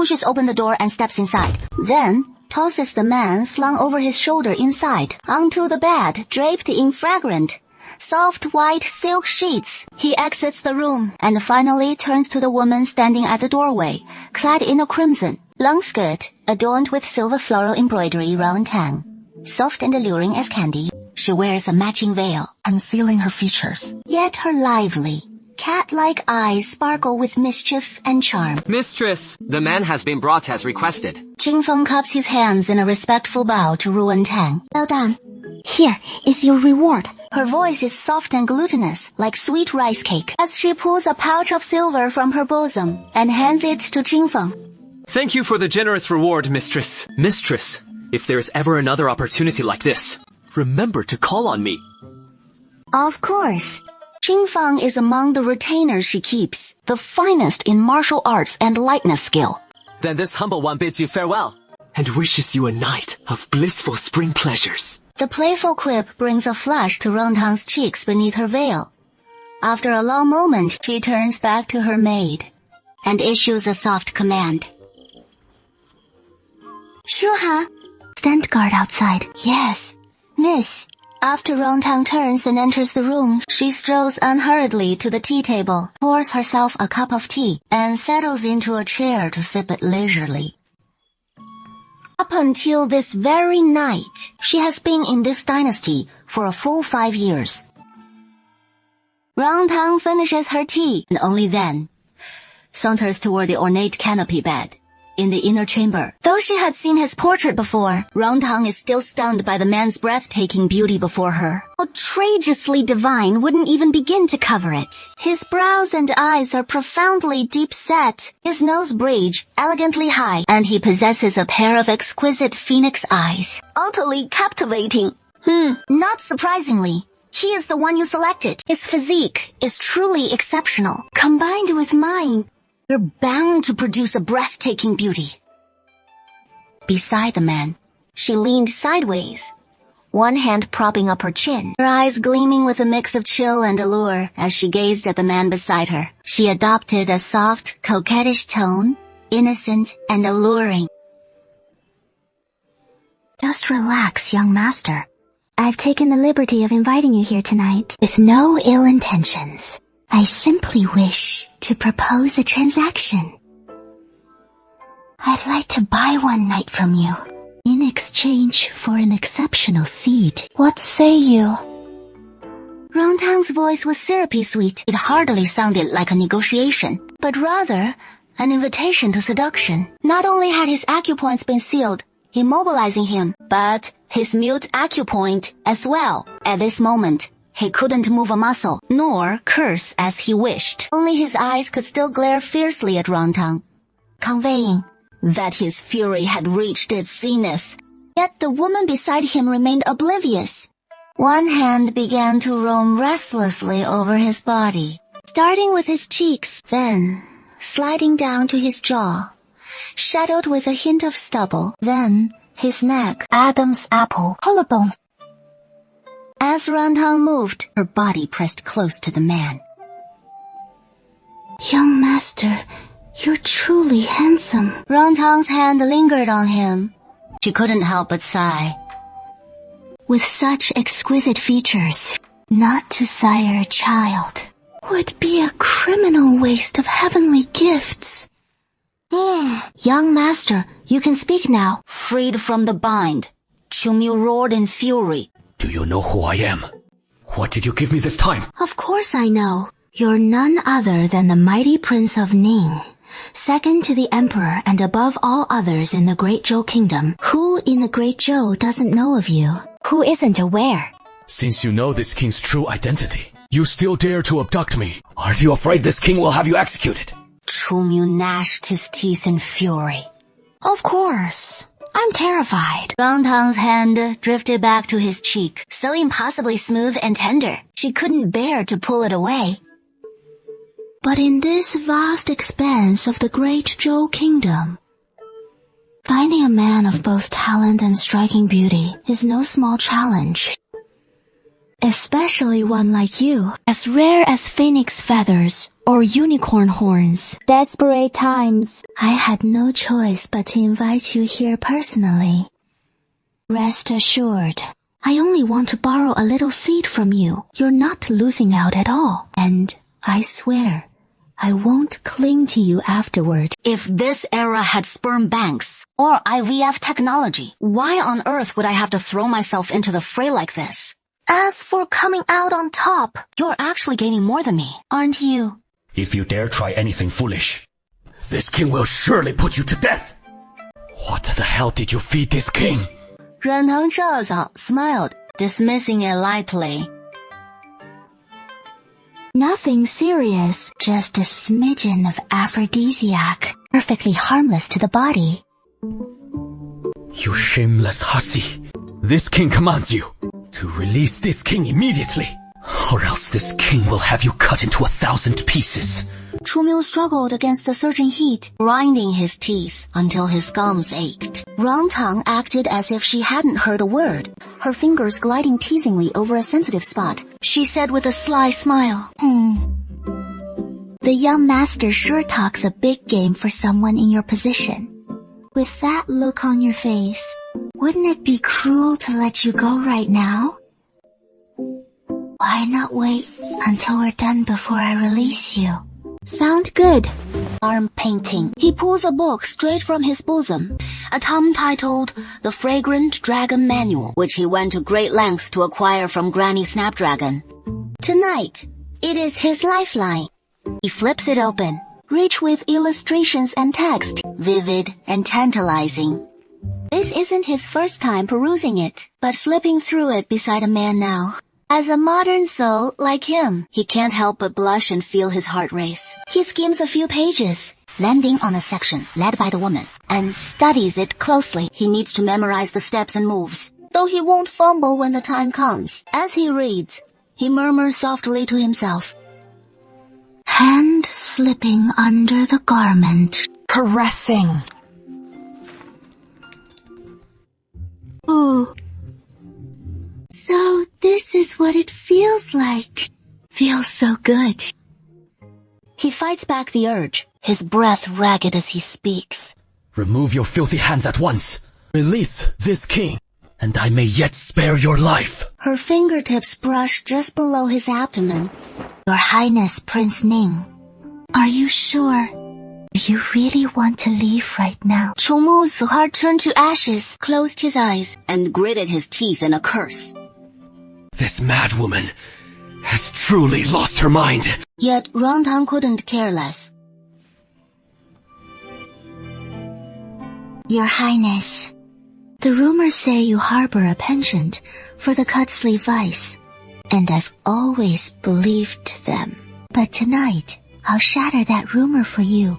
pushes open the door and steps inside. Then tosses the man slung over his shoulder inside, onto the bed draped in fragrant, soft white silk sheets. He exits the room and finally turns to the woman standing at the doorway, clad in a crimson long skirt adorned with silver floral embroidery round tang. Soft and alluring as candy, she wears a matching veil, concealing her features. Yet her lively, cat-like eyes sparkle with mischief and charm. Mistress, the man has been brought as requested. Qingfeng cups his hands in a respectful bow to Ruan Tang. Well done. Here is your reward. Her voice is soft and glutinous, like sweet rice cake, as she pulls a pouch of silver from her bosom and hands it to Qingfeng. Thank you for the generous reward, mistress. Mistress, if there's ever another opportunity like this, remember to call on me. Of course. Qingfeng is among the retainers she keeps, the finest in martial arts and lightness skill. Then this humble one bids you farewell, and wishes you a night of blissful spring pleasures. The playful quip brings a flush to Rontang's cheeks beneath her veil. After a long moment, she turns back to her maid and issues a soft command. Shuha, Stand guard outside. yes, miss. After Rontang turns and enters the room, she strolls unhurriedly to the tea table, pours herself a cup of tea, and settles into a chair to sip it leisurely. Up until this very night, she has been in this dynasty for a full 5 years. Rontang finishes her tea, and only then saunters toward the ornate canopy bed in the inner chamber. Though she had seen his portrait before, Rontang is still stunned by the man's breathtaking beauty before her. Outrageously divine wouldn't even begin to cover it. His brows and eyes are profoundly deep-set, his nose bridge elegantly high, and he possesses a pair of exquisite phoenix eyes. Utterly captivating. Not surprisingly, he is the one you selected. His physique is truly exceptional. Combined with mine, you're bound to produce a breathtaking beauty. Beside the man, she leaned sideways, one hand propping up her chin, her eyes gleaming with a mix of chill and allure as she gazed at the man beside her. She adopted a soft, coquettish tone, innocent and alluring. Just relax, young master. I've taken the liberty of inviting you here tonight With no ill intentions, I simply wish to propose a transaction. I'd like to buy one night from you, in exchange for an exceptional seed. What say you? Rontang's voice was syrupy sweet. It hardly sounded like a negotiation, but rather an invitation to seduction. Not only had his acupoints been sealed, immobilizing him, but his mute acupoint as well. At this moment, he couldn't move a muscle, nor curse as he wished. Only his eyes could still glare fiercely at Rontang, conveying that his fury had reached its zenith. Yet the woman beside him remained oblivious. One hand began to roam restlessly over his body, starting with his cheeks, then sliding down to his jaw, shadowed with a hint of stubble, then his neck, Adam's apple, collarbone. As Rontang moved, her body pressed close to the man. Young master, you're truly handsome. Rontang's hand lingered on him. She couldn't help but sigh. With such exquisite features, not to sire a child would be a criminal waste of heavenly gifts. Young master, you can speak now. Freed from the bind, Chumyu roared in fury. Do you know who I am? What did you give me this time? Of course I know. You're none other than the mighty Prince of Ning, second to the Emperor and above all others in the Great Zhou Kingdom. Who in the Great Zhou doesn't know of you? Who isn't aware? Since you know this king's true identity, you still dare to abduct me. Aren't you afraid this king will have you executed? Chumyu gnashed his teeth in fury. Of course. I'm terrified. Rontang's hand drifted back to his cheek, so impossibly smooth and tender, she couldn't bear to pull it away. But in this vast expanse of the Great Zhou Kingdom, finding a man of both talent and striking beauty is no small challenge. especially one like you. As rare as phoenix feathers or unicorn horns. Desperate times, I had no choice but to invite you here personally. Rest assured, I only want to borrow a little seed from you. You're not losing out at all. and I swear, I won't cling to you afterward. If this era had sperm banks or IVF technology, why on earth would I have to throw myself into the fray like this? As for coming out on top, you're actually gaining more than me, aren't you? If you dare try anything foolish, this king will surely put you to death. What the hell did you feed this king? 阮藤这早 smiled, dismissing it lightly. Nothing serious. Just a smidgen of aphrodisiac, perfectly harmless to the body. You shameless hussy. This king commands you to release this king immediately, or else this king will have you cut into 1,000 pieces. Chu Miu struggled against the surging heat, grinding his teeth until his gums ached. Rong Tang acted as if she hadn't heard a word, her fingers gliding teasingly over a sensitive spot. She said with a sly smile, The young master sure talks a big game for someone in your position. With that look on your face, wouldn't it be cruel to let you go right now? Why not wait until we're done before I release you? Sound good. Arm painting. He pulls a book straight from his bosom, a tome titled The Fragrant Dragon Manual, which he went to great lengths to acquire from Granny Snapdragon. Tonight, it is his lifeline. He flips it open, rich with illustrations and text, vivid and tantalizing. This isn't his first time perusing it, but flipping through it beside a man now. As a modern soul like him, he can't help but blush and feel his heart race. He skims a few pages, landing on a section led by the woman, and studies it closely. He needs to memorize the steps and moves, though he won't fumble when the time comes. As he reads, he murmurs softly to himself, hand slipping under the garment, caressing. Ooh. So this is what it feels like. Feels so good. He fights back the urge, his breath ragged as he speaks. Remove your filthy hands at once. Release this king, and I may yet spare your life. Her fingertips brush just below his abdomen. Your Highness, Prince Ning, are you sure? Do you really want to leave right now? Chu Mu's heart turned to ashes, closed his eyes, and gritted his teeth in a curse. This mad woman has truly lost her mind. Yet Rong Tang couldn't care less. Your Highness, the rumors say you harbor a penchant for the cut-sleeve vice, and I've always believed them. But tonight, I'll shatter that rumor for you.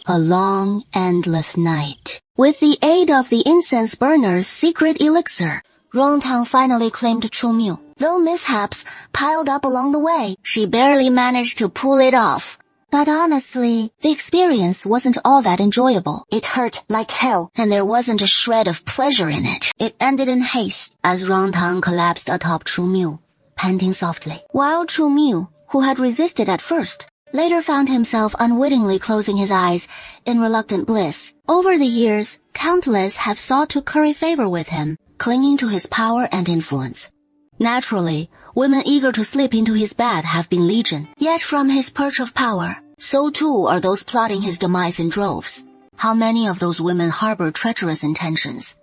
A long, endless night. With the aid of the incense burner's secret elixir, Rong Tang finally claimed Chu Miu. Though mishaps piled up along the way, she barely managed to pull it off. But honestly, the experience wasn't all that enjoyable. It hurt like hell, and there wasn't a shred of pleasure in it. It ended in haste as Rong Tang collapsed atop Chu Miu, panting softly. While Chu Miu, who had resisted at first, later found himself unwittingly closing his eyes in reluctant bliss. Over the years, countless have sought to curry favor with him, clinging to his power and influence. Naturally, women eager to slip into his bed have been legion. Yet from his perch of power, so too are those plotting his demise in droves. How many of those women harbor treacherous intentions?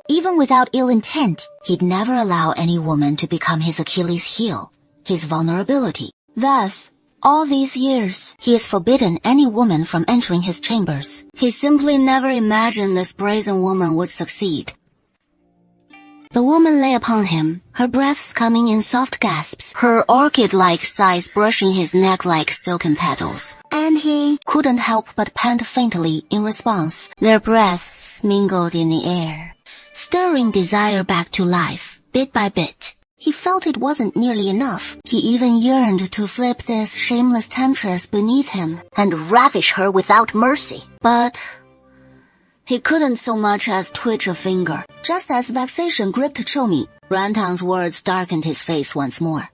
Even without ill intent, he'd never allow any woman to become his Achilles' heel, his vulnerability. Thus, all these years, he has forbidden any woman from entering his chambers. He simply never imagined this brazen woman would succeed. The woman lay upon him, her breaths coming in soft gasps, her orchid-like sighs brushing his neck like silken petals. And he couldn't help but pant faintly in response. Their breaths mingled in the air, stirring desire back to life, bit by bit. He felt it wasn't nearly enough. He even yearned to flip this shameless temptress beneath him and ravish her without mercy. But He couldn't so much as twitch a finger. Just as vexation gripped Chomi, Rantang's words darkened his face once more.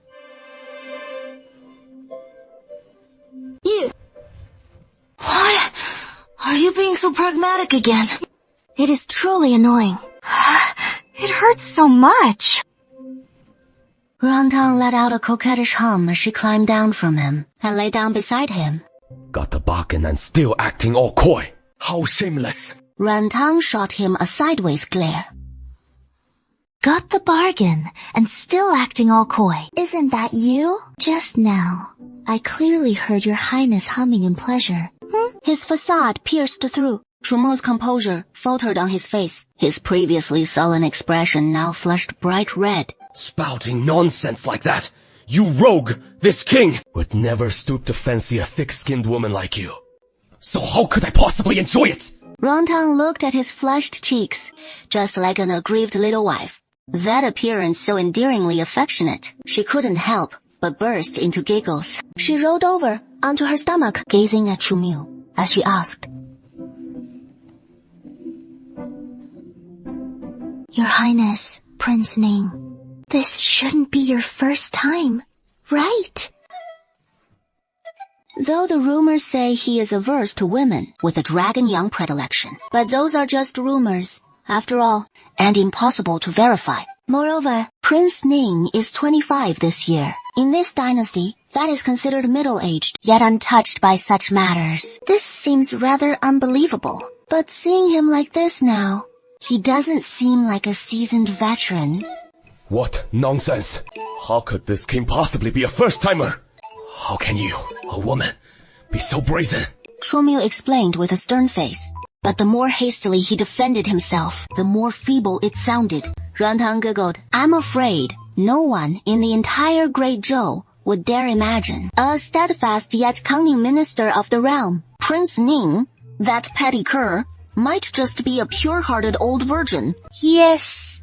Why are you being so pragmatic again? It is truly annoying. It hurts so much. Rantang let out a coquettish hum as she climbed down from him and lay down beside him. Got the bargain and still acting all coy. How shameless. Rantang shot him a sideways glare. Got the bargain and still acting all coy. Isn't that you? Just now, I clearly heard your highness humming in pleasure. His facade pierced through. Trumeau's composure faltered on his face. His previously sullen expression now flushed bright red. Spouting nonsense like that. You rogue! This king would never stoop to fancy a thick-skinned woman like you. So how could I possibly enjoy it? Rantang looked at his flushed cheeks, just like an aggrieved little wife. That appearance so endearingly affectionate, she couldn't help but burst into giggles. She rolled over onto her stomach, gazing at Trumeo, as she asked, Your Highness, Prince Ning, this shouldn't be your first time, right? Though the rumors say he is averse to women with a dragon young predilection. But those are just rumors, after all, and impossible to verify. Moreover, Prince Ning is 25 this year. In this dynasty, that is considered middle-aged, yet untouched by such matters. This seems rather unbelievable. But seeing him like this now, he doesn't seem like a seasoned veteran. What nonsense! How could this king possibly be a first-timer? How can you, a woman, be so brazen? Trumeo explained with a stern face. But the more hastily he defended himself, the more feeble it sounded. Rantang giggled. I'm afraid no one in the entire Great Zhou would dare imagine a steadfast yet cunning minister of the realm, Prince Ning, that petty cur, might just be a pure-hearted old virgin. Yes.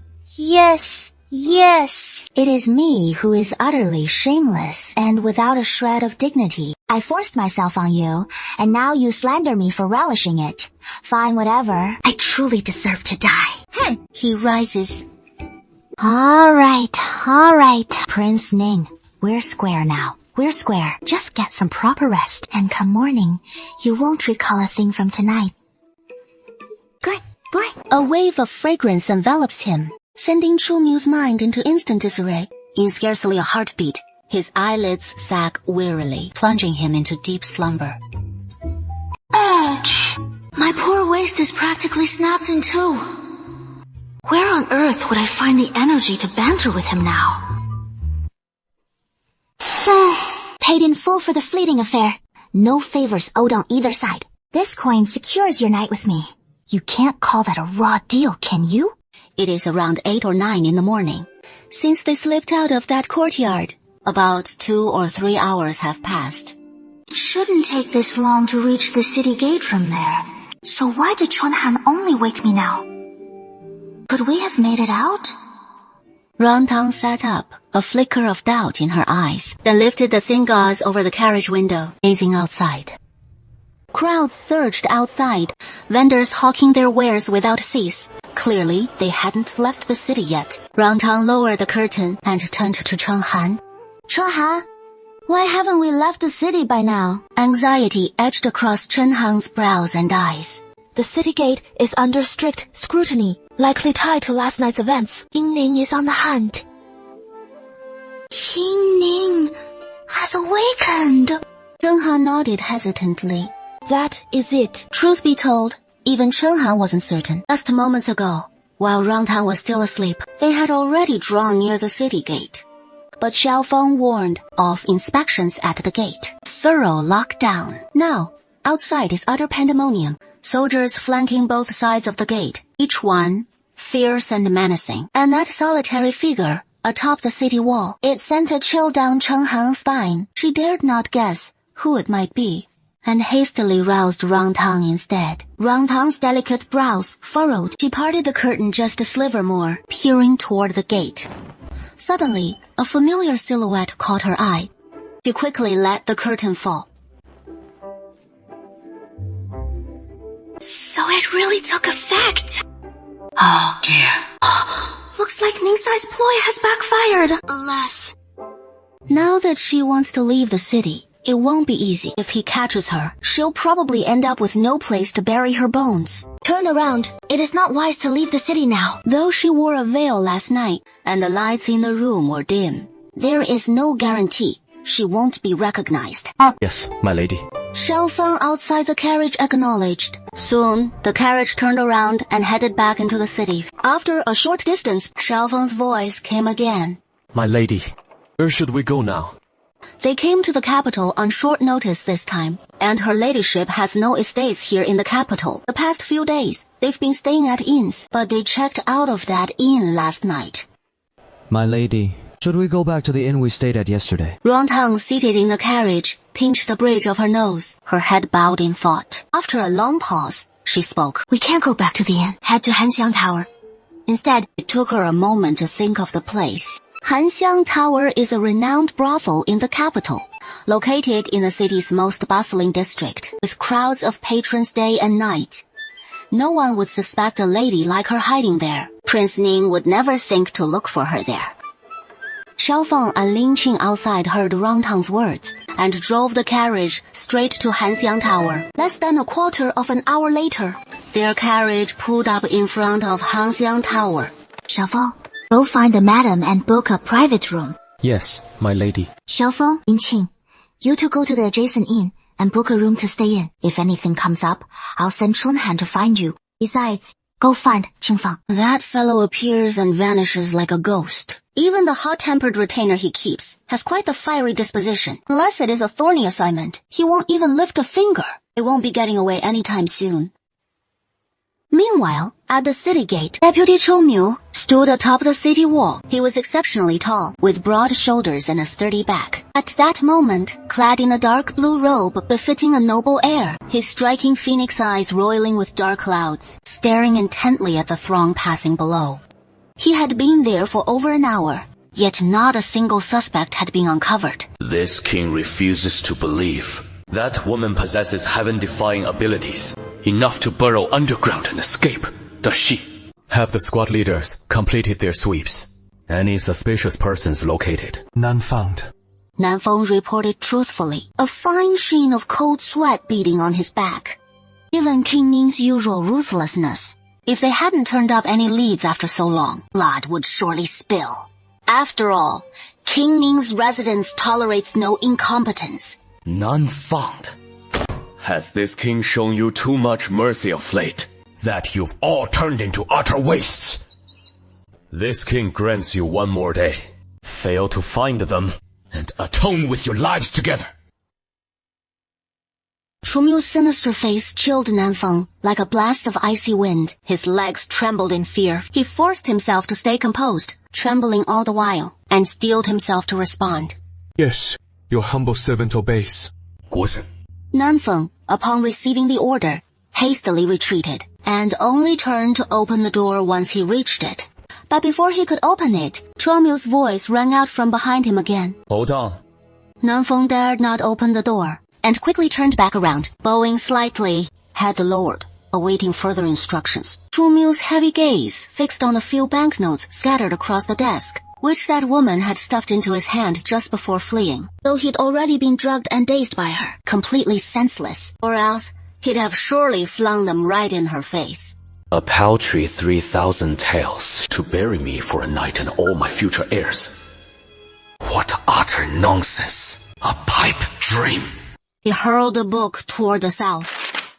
It is me who is utterly shameless and without a shred of dignity. I forced myself on you, and now you slander me for relishing it. Fine, whatever. I truly deserve to die. He rises. All right. Prince Ning, we're square now. We're square. Just get some proper rest, and come morning, you won't recall a thing from tonight. Good boy. A wave of fragrance envelops him, sending Trumeo's mind into instant disarray. In scarcely a heartbeat, his eyelids sag wearily, plunging him into deep slumber. Ouch! My poor waist is practically snapped in two. Where on earth would I find the energy to banter with him now? Paid in full for the fleeting affair. No favors owed on either side. This coin secures your night with me. You can't call that a raw deal, can you? It is around 8 or 9 in the morning. Since they slipped out of that courtyard, about 2 or 3 hours have passed. It shouldn't take this long to reach the city gate from there. So why did Chunhan only wake me now? Could we have made it out? Rantang sat up, a flicker of doubt in her eyes, then lifted the thin gauze over the carriage window, gazing outside. Crowds surged outside, vendors hawking their wares without cease. Clearly, they hadn't left the city yet. Rantang lowered the curtain and turned to Chenghan. Chunhan, why haven't we left the city by now? Anxiety edged across Chenghan's brows and eyes. The city gate is under strict scrutiny, likely tied to last night's events. King Ning is on the hunt. King Ning has awakened. Chenghan nodded hesitantly. That is it. Truth be told, even Chenghan wasn't certain. Just moments ago, while Rantang was still asleep, they had already drawn near the city gate. But Xiaofeng warned of inspections at the gate. Thorough lockdown. Now, outside is utter pandemonium. Soldiers flanking both sides of the gate, each one fierce and menacing. And that solitary figure atop the city wall, it sent a chill down Chenghan's spine. She dared not guess who it might be, and hastily roused Rantang instead. Rantang's delicate brows furrowed. She parted the curtain just a sliver more, peering toward the gate. Suddenly, a familiar silhouette caught her eye. She quickly let the curtain fall. So it really took effect. Oh dear. Looks like Ningxi's ploy has backfired. Alas. Now that she wants to leave the city, it won't be easy. If he catches her, she'll probably end up with no place to bury her bones. Turn around. It is not wise to leave the city now. Though she wore a veil last night, and the lights in the room were dim, there is no guarantee she won't be recognized. Yes, my lady. Xiaofeng outside the carriage acknowledged. Soon, the carriage turned around and headed back into the city. After a short distance, Xiaofeng's voice came again. My lady, where should we go now? They came to the capital on short notice this time, and her ladyship has no estates here in the capital. The past few days, they've been staying at inns, but they checked out of that inn last night. My lady, should we go back to the inn we stayed at yesterday? Rongtang, seated in the carriage, pinched the bridge of her nose, her head bowed in thought. After a long pause, she spoke. We can't go back to the inn. Head to Hanxiang Tower. Instead, it took her a moment to think of the place. Hanxiang Tower is a renowned brothel in the capital, located in the city's most bustling district, with crowds of patrons day and night. No one would suspect a lady like her hiding there. Prince Ning would never think to look for her there. Xiaofeng and Ling Qing outside heard Rongtang's words and drove the carriage straight to Hanxiang Tower. Less than a quarter of an hour later, their carriage pulled up in front of Hanxiang Tower. Xiaofeng, go find the madam and book a private room. Yes, my lady. Xiaofeng, Ling Qing, you two go to the adjacent inn and book a room to stay in. If anything comes up, I'll send Chunhan to find you. Besides, go find Qingfang. That fellow appears and vanishes like a ghost. Even the hot-tempered retainer he keeps has quite the fiery disposition. Unless it is a thorny assignment, he won't even lift a finger. It won't be getting away anytime soon. Meanwhile, at the city gate, Deputy Chou Miu stood atop the city wall. He was exceptionally tall, with broad shoulders and a sturdy back. At that moment, clad in a dark blue robe befitting a noble air, his striking phoenix eyes roiling with dark clouds, staring intently at the throng passing below. He had been there for over an hour, yet not a single suspect had been uncovered. This king refuses to believe. That woman possesses heaven-defying abilities, enough to burrow underground and escape. Does she? Have the squad leaders completed their sweeps? Any suspicious persons located? None found. Nanfeng reported truthfully, a fine sheen of cold sweat beading on his back. Given King Ning's usual ruthlessness, if they hadn't turned up any leads after so long, blood would surely spill. After all, King Ning's residence tolerates no incompetence. None found. Has this king shown you too much mercy of late, that you've all turned into utter wastes? This king grants you one more day. Fail to find them, and atone with your lives together. Chu Miu's sinister face chilled Nanfeng like a blast of icy wind. His legs trembled in fear. He forced himself to stay composed, trembling all the while, and steeled himself to respond. Yes, your humble servant obeys. Good. Nanfeng, upon receiving the order, hastily retreated, and only turned to open the door once he reached it. But before he could open it, Chu Miu's voice rang out from behind him again. Hold on. Nanfeng dared not open the door, and quickly turned back around, bowing slightly, head lowered, awaiting further instructions. Chu Miu's heavy gaze fixed on the few banknotes scattered across the desk, which that woman had stuffed into his hand just before fleeing, though he'd already been drugged and dazed by her, completely senseless, or else he'd have surely flung them right in her face. A paltry 3,000 taels to bury me for a night and all my future heirs. What utter nonsense! A pipe dream! He hurled the book toward the south.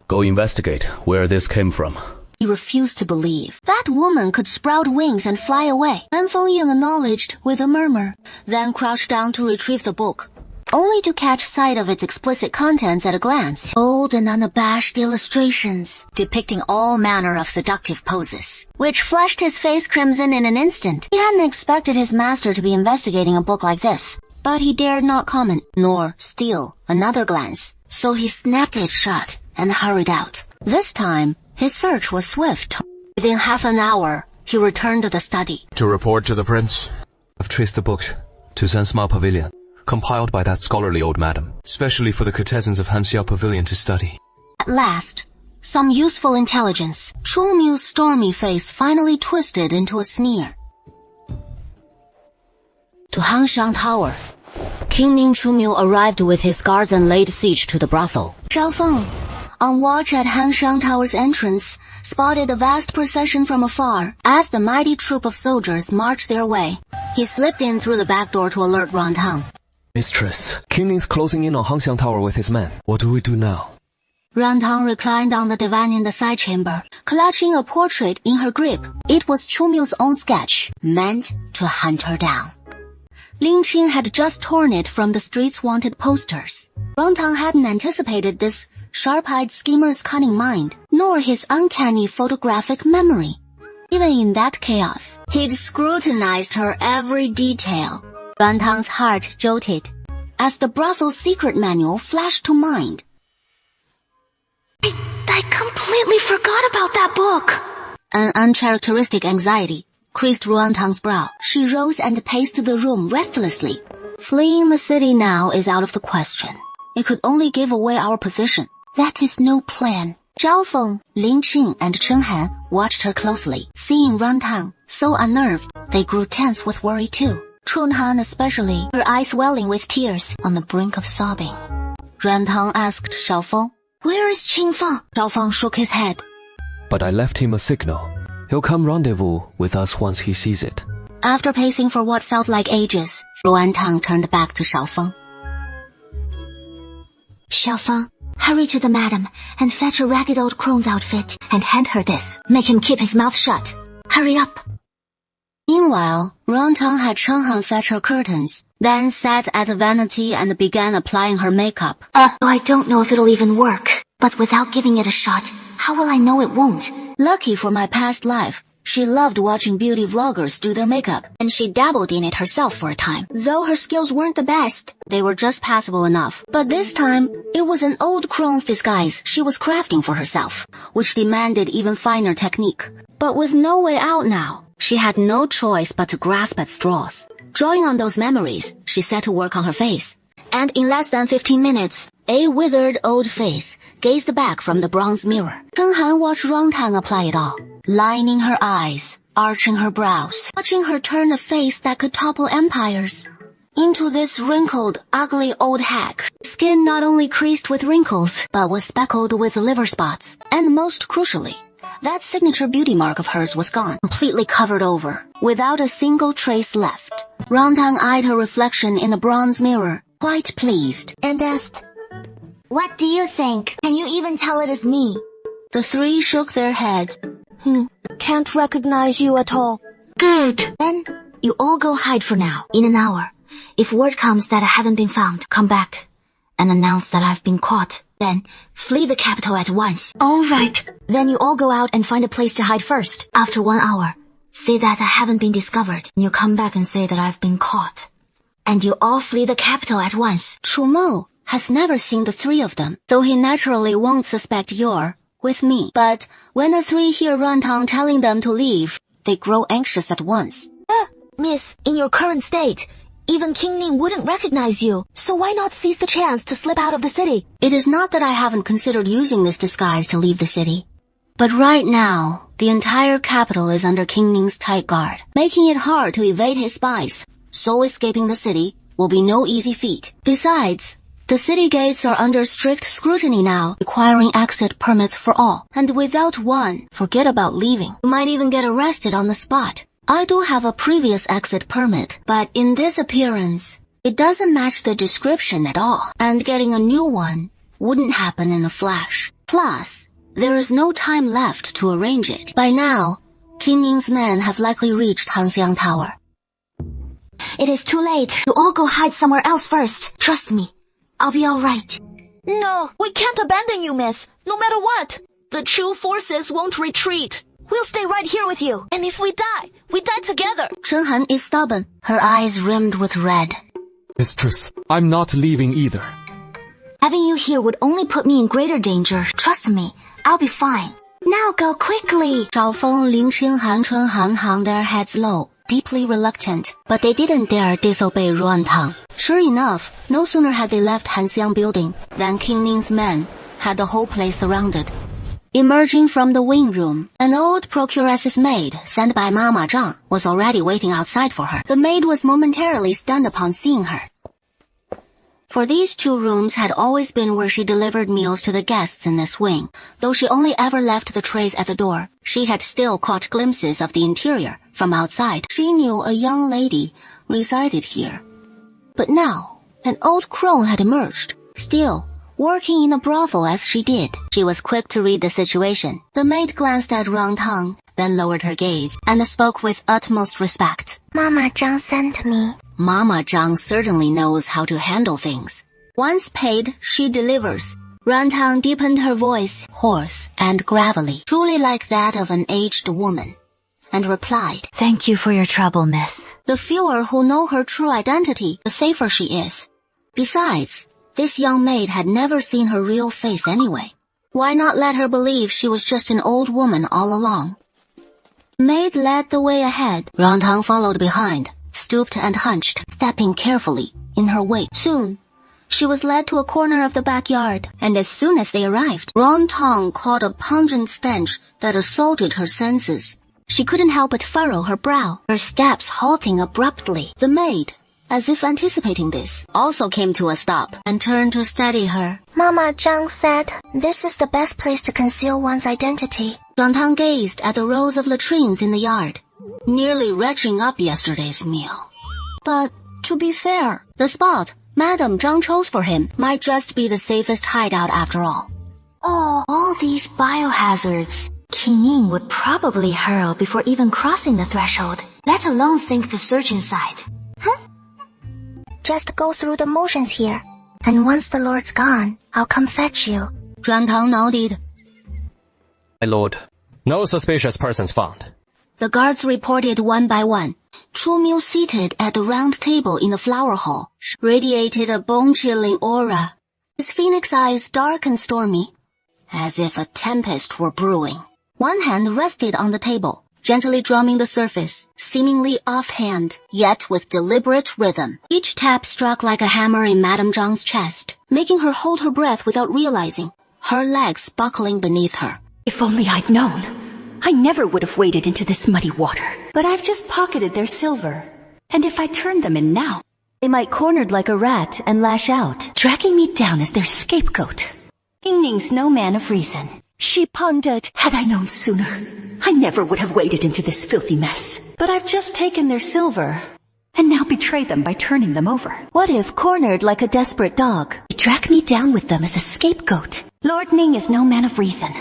Go investigate where this came from. He refused to believe that woman could sprout wings and fly away. Nanfeng Ying acknowledged with a murmur, then crouched down to retrieve the book, only to catch sight of its explicit contents at a glance. Bold and unabashed illustrations, depicting all manner of seductive poses, which flushed his face crimson in an instant. He hadn't expected his master to be investigating a book like this, but he dared not comment, nor steal another glance, so he snapped it shut and hurried out. This time, his search was swift. Within half an hour, he returned to the study. To report to the prince. I've traced the book to Zensmao Pavilion, compiled by that scholarly old madam, specially for the courtesans of Hanxiao Pavilion to study. At last, some useful intelligence. Chu Miu's stormy face finally twisted into a sneer. To Hangxiang Tower, King Ning Chu Miu arrived with his guards and laid siege to the brothel. Zhao Feng, on watch at Hangxiang Tower's entrance, spotted a vast procession from afar as the mighty troop of soldiers marched their way. He slipped in through the back door to alert Rantang. Mistress, King Ning's closing in on Hangxiang Tower with his men. What do we do now? Rantang reclined on the divan in the side chamber, clutching a portrait in her grip. It was Chu Miu's own sketch, meant to hunt her down. Ling Qing had just torn it from the street's wanted posters. Rantang hadn't anticipated this sharp-eyed schemer's cunning mind, nor his uncanny photographic memory. Even in that chaos, he'd scrutinized her every detail. Rantang's heart jolted as the brothel's secret manual flashed to mind. I completely forgot about that book. An uncharacteristic anxiety creased Rantang's brow. She rose and paced the room restlessly. Fleeing the city now is out of the question. It could only give away our position. That is no plan. Zhao Feng, Lin Qing, and Chen Han watched her closely. Seeing Rantang so unnerved, they grew tense with worry too. Chen Han especially, her eyes welling with tears, on the brink of sobbing. Rantang asked Zhao Feng, "Where is Qing Feng?" Zhao Feng shook his head. But I left him a signal. He'll come rendezvous with us once he sees it. After pacing for what felt like ages, Rantang turned back to Zhao Feng. Zhao Feng, hurry to the madam and fetch a ragged old crone's outfit and hand her this. Make him keep his mouth shut. Hurry up. Meanwhile, Rantang had Chen Han fetch her curtains, then sat at the vanity and began applying her makeup. I don't know if it'll even work, but without giving it a shot, how will I know it won't? Lucky for my past life, she loved watching beauty vloggers do their makeup, and she dabbled in it herself for a time. Though her skills weren't the best, they were just passable enough. But this time, it was an old crone's disguise she was crafting for herself, which demanded even finer technique. But with no way out now, she had no choice but to grasp at straws. Drawing on those memories, she set to work on her face. And in less than 15 minutes, a withered old face gazed back from the bronze mirror. Chen Han watched Rantang apply it all, lining her eyes, arching her brows, watching her turn a face that could topple empires into this wrinkled, ugly old hack. Skin not only creased with wrinkles, but was speckled with liver spots. And most crucially, that signature beauty mark of hers was gone, completely covered over, without a single trace left. Rantang eyed her reflection in the bronze mirror, quite pleased, and asked, What do you think? Can you even tell it is me? The three shook their heads. Can't recognize you at all. Good. Then, you all go hide for now. In an hour, if word comes that I haven't been found, come back and announce that I've been caught. Then, flee the capital at once. All right. Then you all go out and find a place to hide first. After 1 hour, say that I haven't been discovered. And you come back and say that I've been caught. And you all flee the capital at once. Chu Mo has never seen the three of them, so he naturally won't suspect you're with me. But when the three hear Rantang telling them to leave, they grow anxious at once. Miss, in your current state, even King Ning wouldn't recognize you, so why not seize the chance to slip out of the city? It is not that I haven't considered using this disguise to leave the city. But right now, the entire capital is under King Ning's tight guard, making it hard to evade his spies. So escaping the city will be no easy feat. Besides, the city gates are under strict scrutiny now, requiring exit permits for all. And without one, forget about leaving. You might even get arrested on the spot. I do have a previous exit permit, but in this appearance, it doesn't match the description at all. And getting a new one wouldn't happen in a flash. Plus, there is no time left to arrange it. By now, King Ning's men have likely reached Hangxiang Tower. It is too late. You all go hide somewhere else first. Trust me. I'll be all right. No, we can't abandon you, miss, no matter what. The Chu forces won't retreat. We'll stay right here with you. And if we die together. Chen Han is stubborn, her eyes rimmed with red. Mistress, I'm not leaving either. Having you here would only put me in greater danger. Trust me, I'll be fine. Now go quickly. Zhao Feng, Ling Qing, Han Chun Han hung their heads low, deeply reluctant, but they didn't dare disobey Rantang. Sure enough, no sooner had they left Hanxiang building than King Ning's men had the whole place surrounded. Emerging from the wing room, an old procuress's maid, sent by Mama Zhang, was already waiting outside for her. The maid was momentarily stunned upon seeing her. For these two rooms had always been where she delivered meals to the guests in this wing. Though she only ever left the trays at the door, she had still caught glimpses of the interior from outside. She knew a young lady resided here. But now, an old crone had emerged. Still, working in a brothel as she did, she was quick to read the situation. The maid glanced at Rangtang, then lowered her gaze, and spoke with utmost respect. Mama Zhang sent me. Mama Zhang certainly knows how to handle things. Once paid, she delivers. Rangtang deepened her voice, hoarse and gravelly, truly like that of an aged woman, and replied, Thank you for your trouble, miss. The fewer who know her true identity, the safer she is. Besides, this young maid had never seen her real face anyway. Why not let her believe she was just an old woman all along? Maid led the way ahead. Rangtang followed behind, stooped and hunched, stepping carefully in her wake. Soon, she was led to a corner of the backyard, and as soon as they arrived, Rangtang caught a pungent stench that assaulted her senses. She couldn't help but furrow her brow, her steps halting abruptly. The maid, as if anticipating this, also came to a stop and turned to steady her. Mama Zhang said, this is the best place to conceal one's identity. Rangtang gazed at the rows of latrines in the yard, nearly retching up yesterday's meal. But, to be fair, the spot Madame Zhang chose for him might just be the safest hideout after all. Oh, all these biohazards. Qingning would probably hurl before even crossing the threshold, let alone think to search inside. Just go through the motions here, and once the Lord's gone, I'll come fetch you. Rangtang nodded. My lord, no suspicious persons found. The guards reported one by one. Chu Miu, seated at the round table in the flower hall, radiated a bone-chilling aura, his phoenix eyes dark and stormy, as if a tempest were brewing. One hand rested on the table, gently drumming the surface, seemingly offhand, yet with deliberate rhythm. Each tap struck like a hammer in Madame Zhang's chest, making her hold her breath without realizing, her legs buckling beneath her. If only I'd known. I never would have waded into this muddy water. But I've just pocketed their silver. And if I turned them in now, they might cornered like a rat and lash out, dragging me down as their scapegoat. Yingning's no man of reason. She pondered, had I known sooner, I never would have waded into this filthy mess. But I've just taken their silver, and now betray them by turning them over. What if, cornered like a desperate dog, they drag me down with them as a scapegoat? Lord Ning is no man of reason.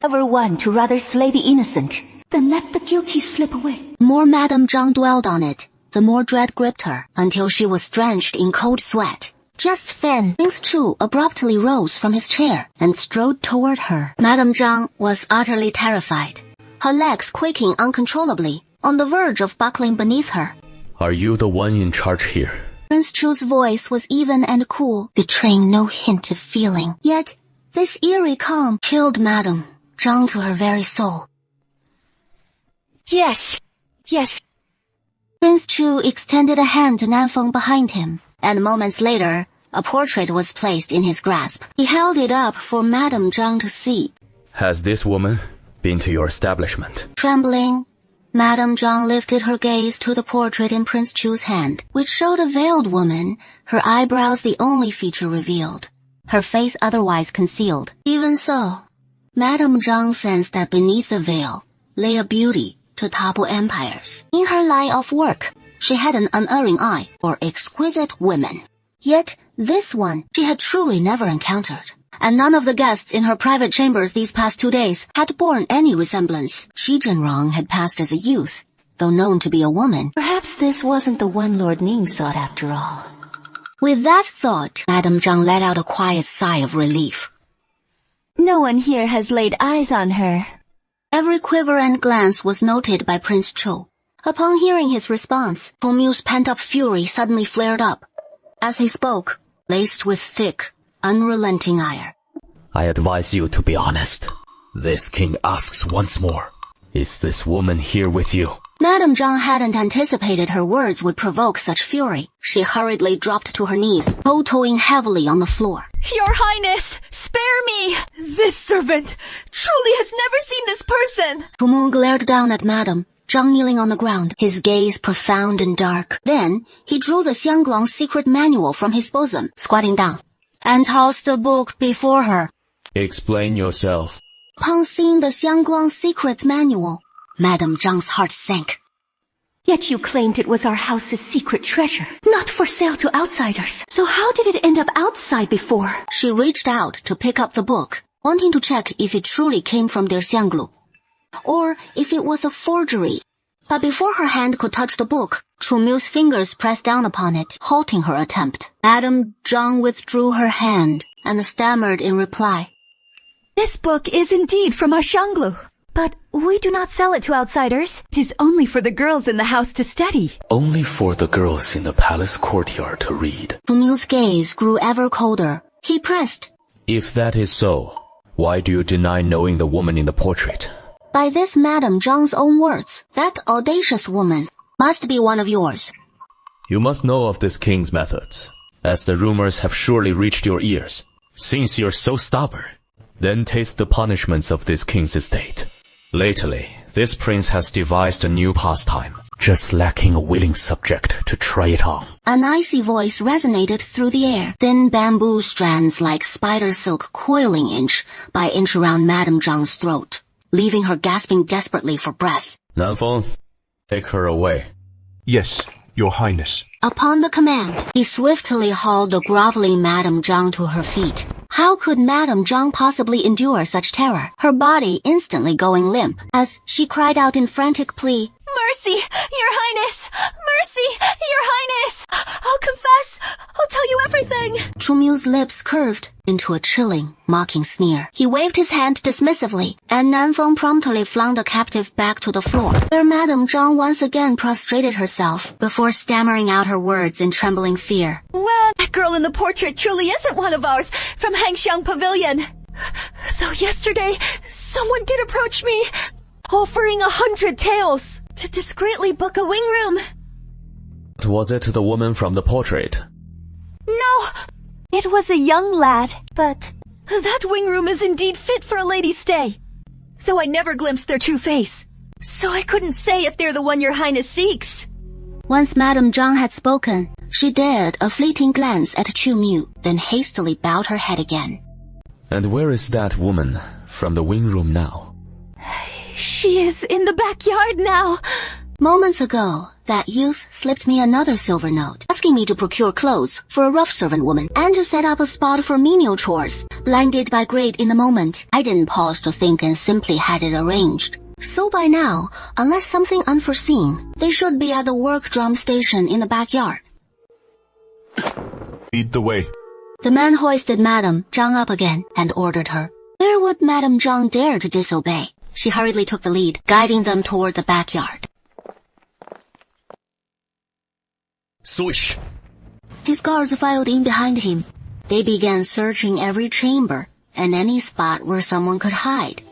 Ever one to rather slay the innocent than let the guilty slip away. More Madame Zhang dwelled on it, the more dread gripped her, until she was drenched in cold sweat. Just then, Prince Chu abruptly rose from his chair and strode toward her. Madame Zhang was utterly terrified, her legs quaking uncontrollably, on the verge of buckling beneath her. Are you the one in charge here? Prince Chu's voice was even and cool, betraying no hint of feeling. Yet, this eerie calm chilled Madame Zhang to her very soul. Yes. Prince Chu extended a hand to Nanfeng behind him, and moments later, a portrait was placed in his grasp. He held it up for Madame Zhang to see. Has this woman been to your establishment? Trembling, Madame Zhang lifted her gaze to the portrait in Prince Chu's hand, which showed a veiled woman, her eyebrows the only feature revealed, her face otherwise concealed. Even so, Madame Zhang sensed that beneath the veil lay a beauty to topple empires. In her line of work, she had an unerring eye for exquisite women. Yet, this one she had truly never encountered. And none of the guests in her private chambers these past 2 days had borne any resemblance. Xi Zhenrong had passed as a youth, though known to be a woman. Perhaps this wasn't the one Lord Ning sought after all. With that thought, Madame Zhang let out a quiet sigh of relief. No one here has laid eyes on her. Every quiver and glance was noted by Prince Chu. Upon hearing his response, Tomiu's pent-up fury suddenly flared up. As he spoke, laced with thick, unrelenting ire. I advise you to be honest. This king asks once more. Is this woman here with you? Madame Zhang hadn't anticipated her words would provoke such fury. She hurriedly dropped to her knees, kowtowing heavily on the floor. Your Highness, spare me! This servant truly has never seen this person. Chumu glared down at Madame Zhang kneeling on the ground, his gaze profound and dark. Then, he drew the Xianglong's secret manual from his bosom, squatting down, and tossed the book before her. Explain yourself. Upon seeing the Xianglong's secret manual, Madame Zhang's heart sank. Yet you claimed it was our house's secret treasure. Not for sale to outsiders. So how did it end up outside before? She reached out to pick up the book, wanting to check if it truly came from their Xianglu, or if it was a forgery. But before her hand could touch the book, Chumu's fingers pressed down upon it, halting her attempt. Madame Zhang withdrew her hand and stammered in reply. This book is indeed from our Xianglu. But we do not sell it to outsiders. It is only for the girls in the house to study. Only for the girls in the palace courtyard to read. Chumu's gaze grew ever colder. He pressed. If that is so, why do you deny knowing the woman in the portrait? By this Madame Zhang's own words, that audacious woman must be one of yours. You must know of this king's methods, as the rumors have surely reached your ears. Since you're so stubborn, then taste the punishments of this king's estate. Lately, this prince has devised a new pastime, just lacking a willing subject to try it on. An icy voice resonated through the air, thin bamboo strands like spider silk coiling inch by inch around Madame Zhang's throat, leaving her gasping desperately for breath. Nanfeng, take her away. Yes, Your Highness. Upon the command, he swiftly hauled the groveling Madame Zhang to her feet. How could Madame Zhang possibly endure such terror, her body instantly going limp, as she cried out in frantic plea, Mercy, Your Highness! Mercy, Your Highness! I'll confess! I'll tell you everything! Chumu's lips curved into a chilling, mocking sneer. He waved his hand dismissively, and Nanfeng promptly flung the captive back to the floor, where Madame Zhang once again prostrated herself before stammering out her words in trembling fear. Well, that girl in the portrait truly isn't one of ours from Hangxiang Pavilion. Though yesterday, someone did approach me, offering 100 taels to discreetly book a wing room. Was it the woman from the portrait? No, it was a young lad. But that wing room is indeed fit for a lady's stay. Though I never glimpsed their true face, so I couldn't say if they're the one Your Highness seeks. Once Madame Zhang had spoken, she dared a fleeting glance at Chumu, then hastily bowed her head again. And where is that woman from the wing room now? She is in the backyard now. Moments ago, that youth slipped me another silver note, asking me to procure clothes for a rough servant woman and to set up a spot for menial chores. Blinded by greed in the moment, I didn't pause to think and simply had it arranged. So by now, unless something unforeseen, they should be at the work drum station in the backyard. Lead the way. The man hoisted Madame Zhang up again and ordered her. Where would Madame Zhang dare to disobey? She hurriedly took the lead, guiding them toward the backyard. Swish! His guards filed in behind him. They began searching every chamber and any spot where someone could hide.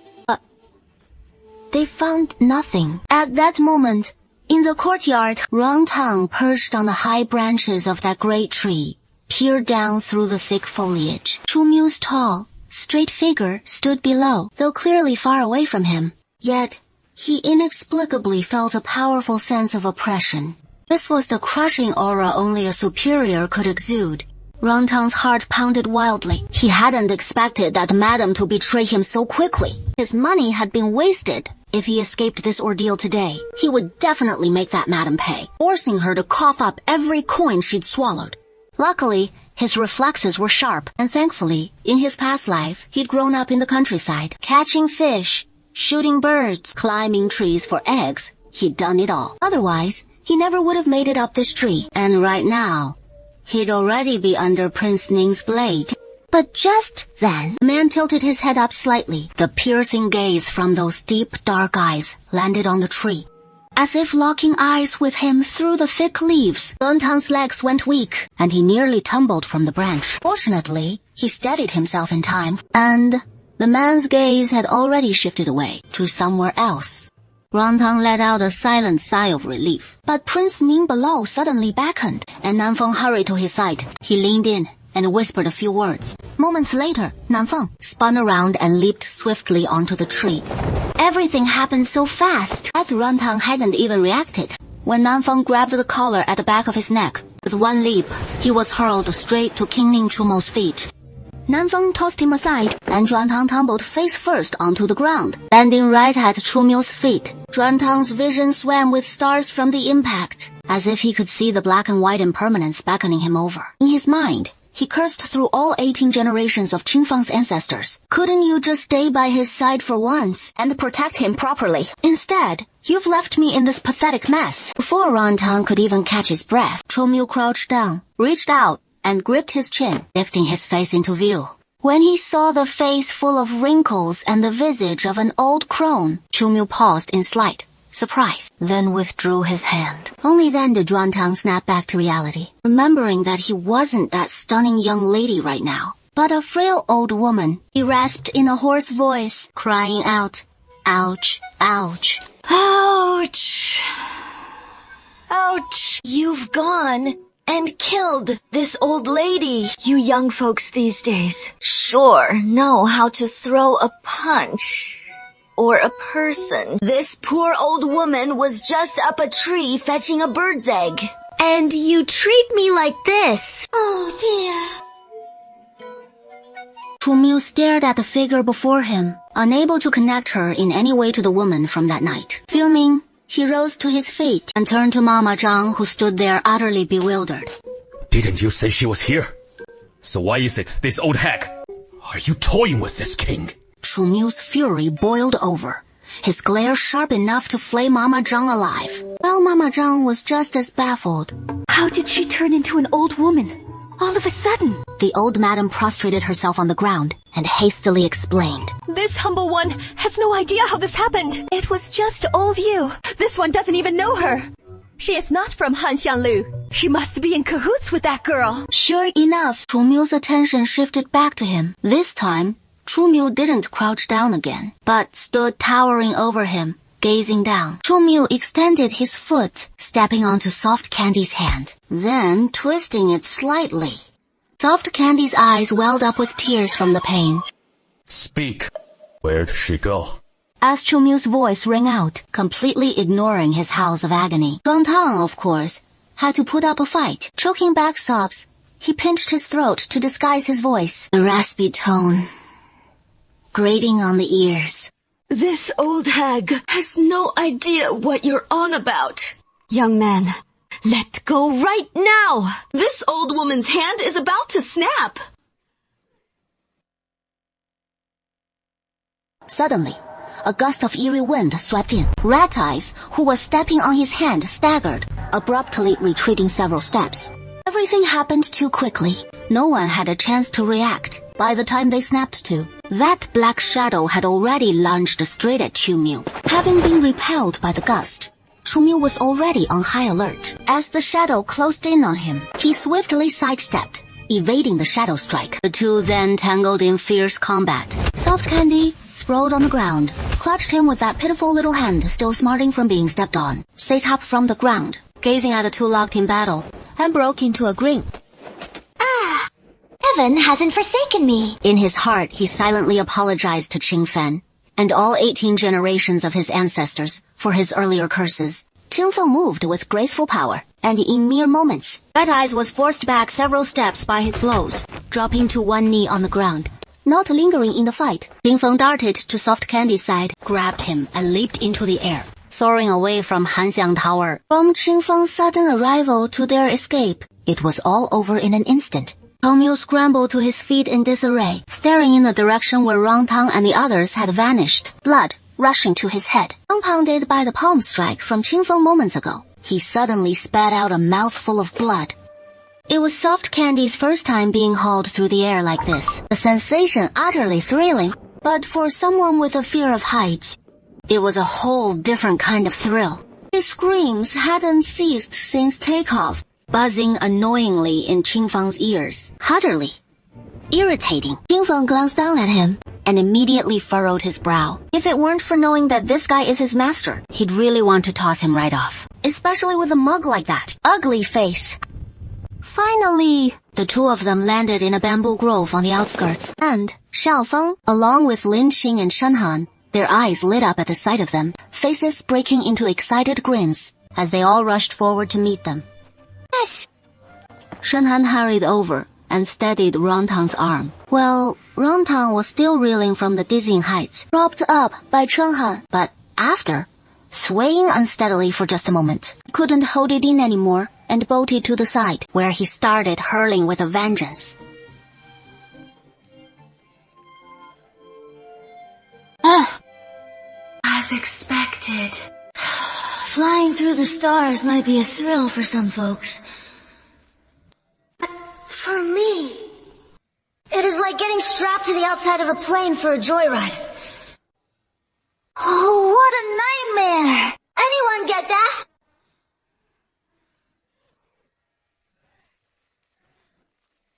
They found nothing. At that moment, in the courtyard, Rangtang, perched on the high branches of that great tree, peered down through the thick foliage. Chumu's tall, straight figure stood below, though clearly far away from him. Yet, he inexplicably felt a powerful sense of oppression. This was the crushing aura only a superior could exude. Rangtang's heart pounded wildly. He hadn't expected that madam to betray him so quickly. His money had been wasted. If he escaped this ordeal today, he would definitely make that madam pay, forcing her to cough up every coin she'd swallowed. Luckily, his reflexes were sharp, and thankfully, in his past life, he'd grown up in the countryside, catching fish, shooting birds, climbing trees for eggs. He'd done it all. Otherwise, he never would have made it up this tree. And right now, he'd already be under Prince Ning's blade. But just then, the man tilted his head up slightly. The piercing gaze from those deep, dark eyes landed on the tree. As if locking eyes with him through the thick leaves, Rangtang's legs went weak, and he nearly tumbled from the branch. Fortunately, he steadied himself in time, and the man's gaze had already shifted away to somewhere else. Rantang let out a silent sigh of relief. But Prince Ning below suddenly beckoned, and Nanfeng hurried to his side. He leaned in and whispered a few words. Moments later, Nanfeng spun around and leaped swiftly onto the tree. Everything happened so fast. But Rantang hadn't even reacted. When Nanfeng grabbed the collar at the back of his neck, with one leap, he was hurled straight to King Ning Chumo's feet. Nanfeng tossed him aside, and Zhuantang tumbled face first onto the ground, landing right at Chumio's feet. Zhuantang's vision swam with stars from the impact, as if he could see the black and white impermanence beckoning him over. In his mind, he cursed through all 18 generations of Qingfang's ancestors. Couldn't you just stay by his side for once and protect him properly? Instead, you've left me in this pathetic mess. Before Rantang could even catch his breath, Chumio crouched down, reached out, and gripped his chin, lifting his face into view. When he saw the face full of wrinkles and the visage of an old crone, Chumio paused in slight surprise, then withdrew his hand. Only then did Zhuantang snap back to reality, remembering that he wasn't that stunning young lady right now, but a frail old woman. He rasped in a hoarse voice, crying out, "Ouch, ouch. Ouch! Ouch! You've gone and killed this old lady. You young folks these days sure know how to throw a punch. Or a person. This poor old woman was just up a tree fetching a bird's egg. And you treat me like this. Oh dear." Chumio stared at the figure before him, unable to connect her in any way to the woman from that night. Fuming, he rose to his feet and turned to Mama Zhang, who stood there utterly bewildered. Didn't you say she was here? So why is it this old hag? Are you toying with this king? Chumio's fury boiled over, his glare sharp enough to flay Mama Zhang alive, while Mama Zhang was just as baffled. How did she turn into an old woman? All of a sudden? The old madam prostrated herself on the ground and hastily explained. This humble one has no idea how this happened. It was just old you. This one doesn't even know her. She is not from Hanxianglu. She must be in cahoots with that girl. Sure enough, Chumio's attention shifted back to him. This time, Chumio didn't crouch down again, but stood towering over him, gazing down. Chumio extended his foot, stepping onto Soft Candy's hand, then twisting it slightly. Soft Candy's eyes welled up with tears from the pain. Speak. Where'd she go? As Chumio's voice rang out, completely ignoring his howls of agony. Zhuangtang, of course, had to put up a fight. Choking back sobs, he pinched his throat to disguise his voice. The raspy tone grating on the ears. This old hag has no idea what you're on about. Young man, let go right now. This old woman's hand is about to snap. Suddenly, a gust of eerie wind swept in. Rat Eyes, who was stepping on his hand, staggered, abruptly retreating several steps. Everything happened too quickly. No one had a chance to react. By the time they snapped to, that black shadow had already lunged straight at Chumio. Having been repelled by the gust, Chumio was already on high alert. As the shadow closed in on him, he swiftly sidestepped, evading the shadow strike. The two then tangled in fierce combat. Soft Candy, sprawled on the ground, clutched him with that pitiful little hand still smarting from being stepped on, sat up from the ground, gazing at the two locked in battle, and broke into a grin. Ah! Heaven hasn't forsaken me. In his heart, he silently apologized to Qing Fen and all 18 generations of his ancestors for his earlier curses. Qing Fen moved with graceful power, and in mere moments, Red Eyes was forced back several steps by his blows, dropping to one knee on the ground. Not lingering in the fight, Qing Fen darted to Soft Candy's side, grabbed him, and leaped into the air, soaring away from Hanxiang Tower. From Qing Feng's sudden arrival to their escape, it was all over in an instant. Chumio scrambled to his feet in disarray, staring in the direction where Rangtang and the others had vanished, blood rushing to his head. Compounded by the palm strike from Qing Feng moments ago, he suddenly spat out a mouthful of blood. It was Soft Candy's first time being hauled through the air like this, a sensation utterly thrilling, but for someone with a fear of heights, it was a whole different kind of thrill. His screams hadn't ceased since takeoff, buzzing annoyingly in Qing Feng's ears, utterly irritating. Qing Feng glanced down at him, and immediately furrowed his brow. If it weren't for knowing that this guy is his master, He'd really want to toss him right off. especially with a mug like that. Ugly face. Finally, The two of them landed in a bamboo grove on the outskirts, and Xiaofeng, along with Lin Qing and Shen Han, their eyes lit up at the sight of them, faces breaking into excited grins as they all rushed forward to meet them. yes. Shen Han hurried over and steadied Rontang's arm. Well, Rontang was still reeling from the dizzying heights. Propped up by Chen Han, but after, swaying unsteadily for just a moment, couldn't hold it in anymore and bolted to the side, where he started hurling with a vengeance. As expected. Flying through the stars might be a thrill for some folks. But for me, it is like getting strapped to the outside of a plane for a joyride. Oh, what a nightmare! Anyone get that?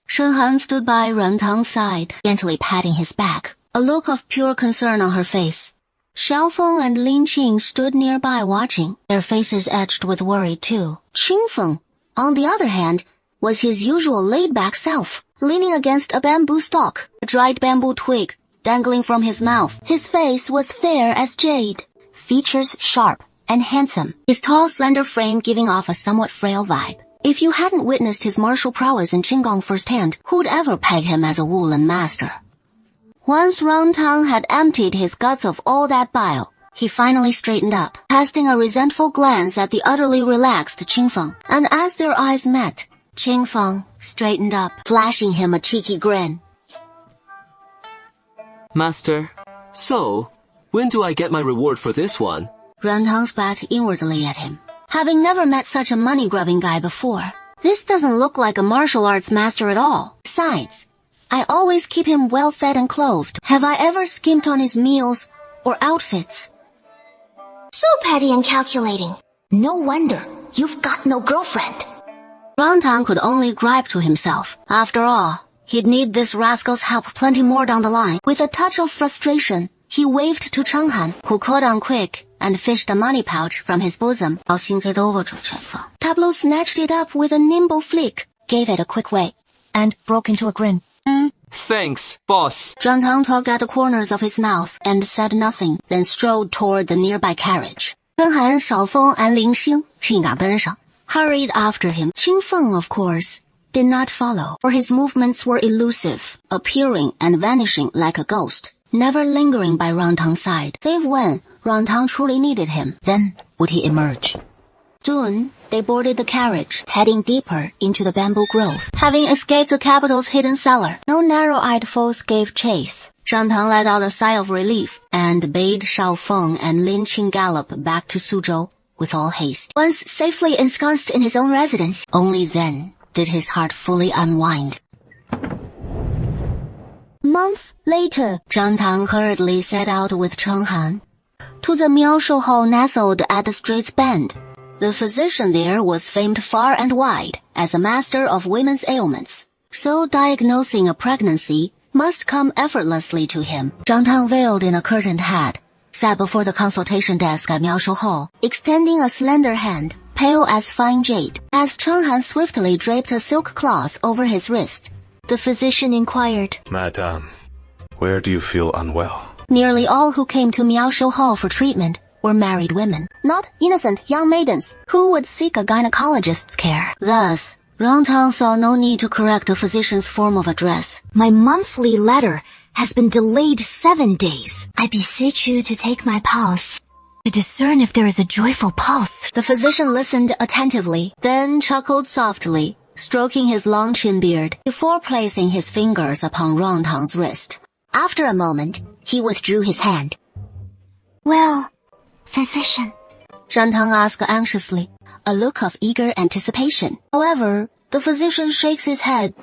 Shen Han stood by Rontang's side, Gently patting his back, a look of pure concern on her face. Xiaofeng and Lin Qing stood nearby watching, their faces etched with worry too. Qingfeng, on the other hand, was his usual laid-back self, leaning against a bamboo stalk, a dried bamboo twig dangling from his mouth. His face was fair as jade, features sharp and handsome, his tall, slender frame giving off a somewhat frail vibe. If you hadn't witnessed his martial prowess in Qinggong firsthand, who'd ever peg him as a woolen master? Once Rontang had emptied his guts of all that bile, he finally straightened up, casting a resentful glance at the utterly relaxed Qingfeng, and as their eyes met, Qingfeng straightened up, flashing him a cheeky grin. Master, so, when do I get my reward for this one? Rontang spat inwardly at him, having never met such a money-grubbing guy before. This doesn't look like a martial arts master at all. Besides, I always keep him well-fed and clothed. Have I ever skimped on his meals or outfits? So petty and calculating. No wonder you've got no girlfriend. Rontang could only gripe to himself. After all, he'd need this rascal's help plenty more down the line. With a touch of frustration, he waved to Cheng Han, who caught on quick and fished a money pouch from his bosom. Tableau snatched it up with a nimble flick, gave it a quick wave, and broke into a grin. Thanks, boss. Zhang Tang tugged at the corners of his mouth and said nothing, then strode toward the nearby carriage. Shen Han, Xiaofeng, and Ling Xing 性感奔上, hurried after him. Qingfeng, of course, did not follow, for his movements were elusive, appearing and vanishing like a ghost, never lingering by Rontang's side, save when Rontang truly needed him. Then would he emerge. Soon, they boarded the carriage, heading deeper into the bamboo grove. Having escaped the capital's hidden cellar, no narrow-eyed foes gave chase. Zhang Tang let out a sigh of relief and bade Xiaofeng and Lin Qing gallop back to Suzhou with all haste. Once safely ensconced in his own residence, only then did his heart fully unwind. Month later, Zhang Tang hurriedly set out with Cheng Han to the Miaoshu Hall nestled at the street's bend. The physician there was famed far and wide as a master of women's ailments, so diagnosing a pregnancy must come effortlessly to him. Zhang Tang, veiled in a curtained hat, sat before the consultation desk at Miaoshu Hall, extending a slender hand, pale as fine jade, as Cheng Han swiftly draped a silk cloth over his wrist. The physician inquired, Madame, where do you feel unwell? Nearly all who came to Miaoshu Hall for treatment were married women, not innocent young maidens who would seek a gynecologist's care. Thus, Rontang saw no need to correct the physician's form of address. My monthly letter has been delayed 7 days. I beseech you to take my pulse, to discern if there is a joyful pulse. The physician listened attentively, then chuckled softly, stroking his long chin beard, before placing his fingers upon Rontang's wrist. After a moment, he withdrew his hand. Well, physician, Zhang Tang asked anxiously, a look of eager anticipation. However, the physician shakes his head.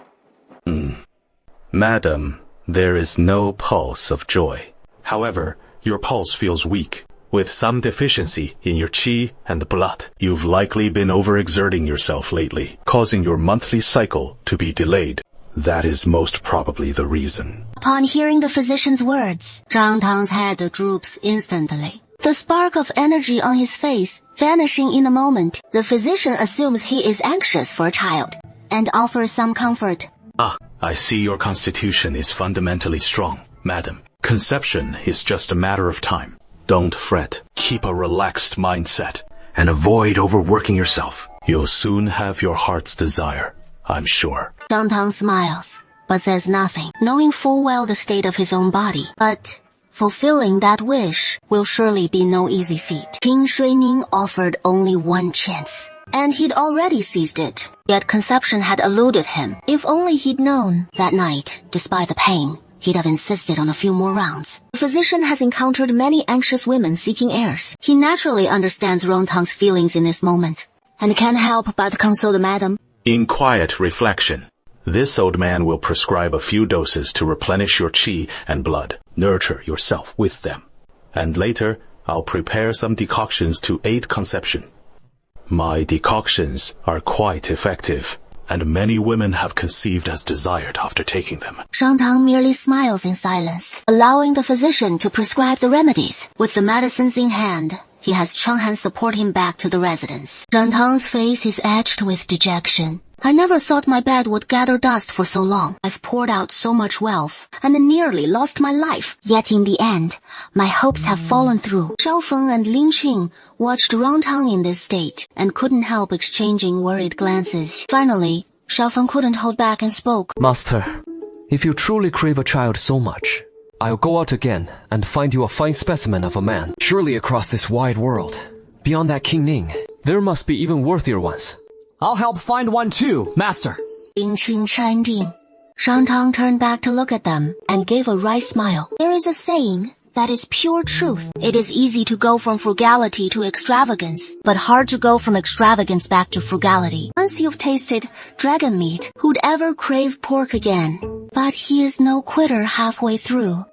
Madam, there is no pulse of joy. However, your pulse feels weak. With some deficiency in your qi and blood. You've likely been overexerting yourself lately, causing your monthly cycle to be delayed. That is most probably the reason. Upon hearing the physician's words, Zhang Tang's head droops instantly. The spark of energy on his face vanishing in a moment. The physician assumes he is anxious for a child and offers some comfort. Ah, I see your constitution is fundamentally strong, madam. Conception is just a matter of time. Don't fret. Keep a relaxed mindset and avoid overworking yourself. You'll soon have your heart's desire, I'm sure. Zhang Tang smiles, but says nothing, knowing full well the state of his own body. But fulfilling that wish will surely be no easy feat. King Shuining offered only one chance, and he'd already seized it. Yet conception had eluded him. If only he'd known. That night, despite the pain, he'd have insisted on a few more rounds. The physician has encountered many anxious women seeking heirs. He naturally understands Rontang's feelings in this moment, and can't help but console the madam. In quiet reflection, this old man will prescribe a few doses to replenish your qi and blood. Nurture yourself with them. And later, I'll prepare some decoctions to aid conception. My decoctions are quite effective, and many women have conceived as desired after taking them. Zhang Tang merely smiles in silence, allowing the physician to prescribe the remedies. With the medicines in hand, he has Chenghan support him back to the residence. Zhang Tang's face is etched with dejection. I never thought my bed would gather dust for so long. I've poured out so much wealth, and nearly lost my life. Yet in the end, my hopes have fallen through. Xiao Feng and Lin Qing watched Rontang in this state, and couldn't help exchanging worried glances. Finally, Xiao Feng couldn't hold back and spoke. Master, if you truly crave a child so much, I'll go out again and find you a fine specimen of a man. Surely across this wide world, beyond that King Ning, there must be even worthier ones. I'll help find one too, Master. Lin Qing chimed in. Zhang Tang turned back to look at them and gave a wry smile. There is a saying that is pure truth. It is easy to go from frugality to extravagance, but hard to go from extravagance back to frugality. Once you've tasted dragon meat, who'd ever crave pork again? But he is no quitter halfway through.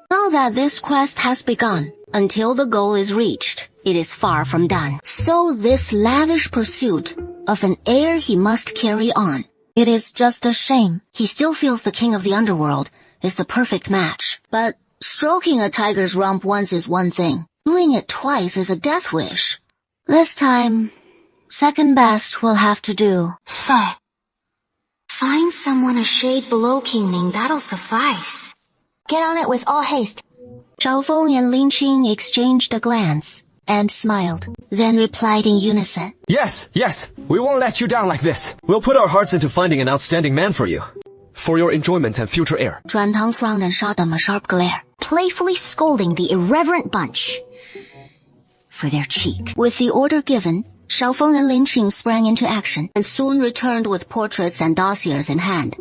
Now that this quest has begun, until the goal is reached, it is far from done. So this lavish pursuit of an heir he must carry on. It is just a shame. He still feels the king of the underworld is the perfect match. But stroking a tiger's rump once is one thing. Doing it twice is a death wish. This time, second best will have to do. Sai, find someone a shade below King Ning, that'll suffice. Get on it with all haste. Xiao Feng and Lin Qing exchanged a glance and smiled, then replied in unison. Yes, we won't let you down like this. We'll put our hearts into finding an outstanding man for you, for your enjoyment and future heir. Zhuan Tang frowned and shot them a sharp glare, Playfully scolding the irreverent bunch for their cheek. With the order given, Xiao Feng and Lin Qing sprang into action and soon returned with portraits and dossiers in hand.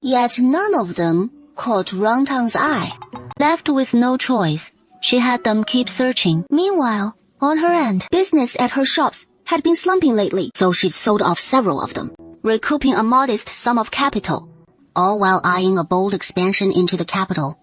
Yet none of them caught Rontang's eye. Left with no choice, she had them keep searching. Meanwhile, on her end, business at her shops had been slumping lately, so she'd sold off several of them, recouping a modest sum of capital, all while eyeing a bold expansion into the capital.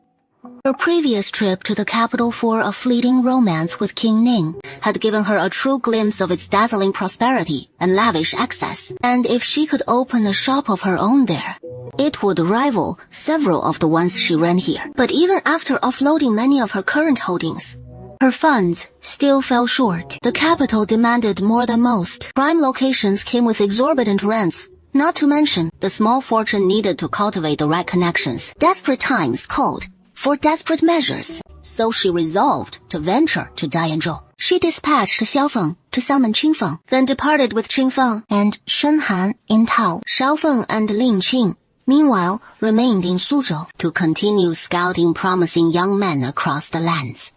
Her previous trip to the capital for a fleeting romance with King Ning had given her a true glimpse of its dazzling prosperity and lavish excess, and if she could open a shop of her own there, it would rival several of the ones she ran here. But even after offloading many of her current holdings, her funds still fell short. The capital demanded more than most. Prime locations came with exorbitant rents, not to mention the small fortune needed to cultivate the right connections. Desperate times called for desperate measures, so she resolved to venture to Dianzhou. She dispatched Xiao Feng to summon Qing Feng, then departed with Qing Feng and Shen Han in Tao. Xiao Feng and Lin Qing, meanwhile, remained in Suzhou to continue scouting promising young men across the lands.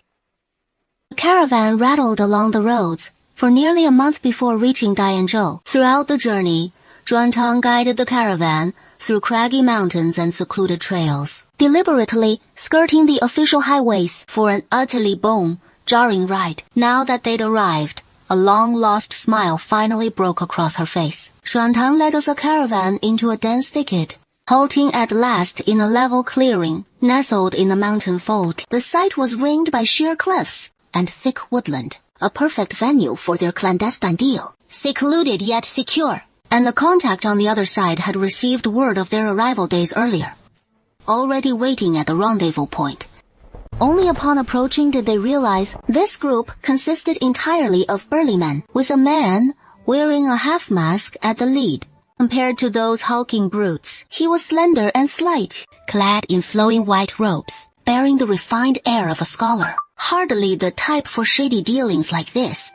The caravan rattled along the roads for nearly a month before reaching Dianzhou. Throughout the journey, Zhuan Tang guided the caravan through craggy mountains and secluded trails, deliberately skirting the official highways for an utterly bone-jarring ride. Now that they'd arrived, a long-lost smile finally broke across her face. Zhuan Tang led us a caravan into a dense thicket, halting at last in a level clearing nestled in a mountain fold. The site was ringed by sheer cliffs and thick woodland, a perfect venue for their clandestine deal. Secluded yet secure, and the contact on the other side had received word of their arrival days earlier. already waiting at the rendezvous point. Only upon approaching did they realize this group consisted entirely of burly men, with a man wearing a half-mask at the lead. Compared to those hulking brutes, he was slender and slight, clad in flowing white robes, bearing the refined air of a scholar. Hardly the type for shady dealings like this.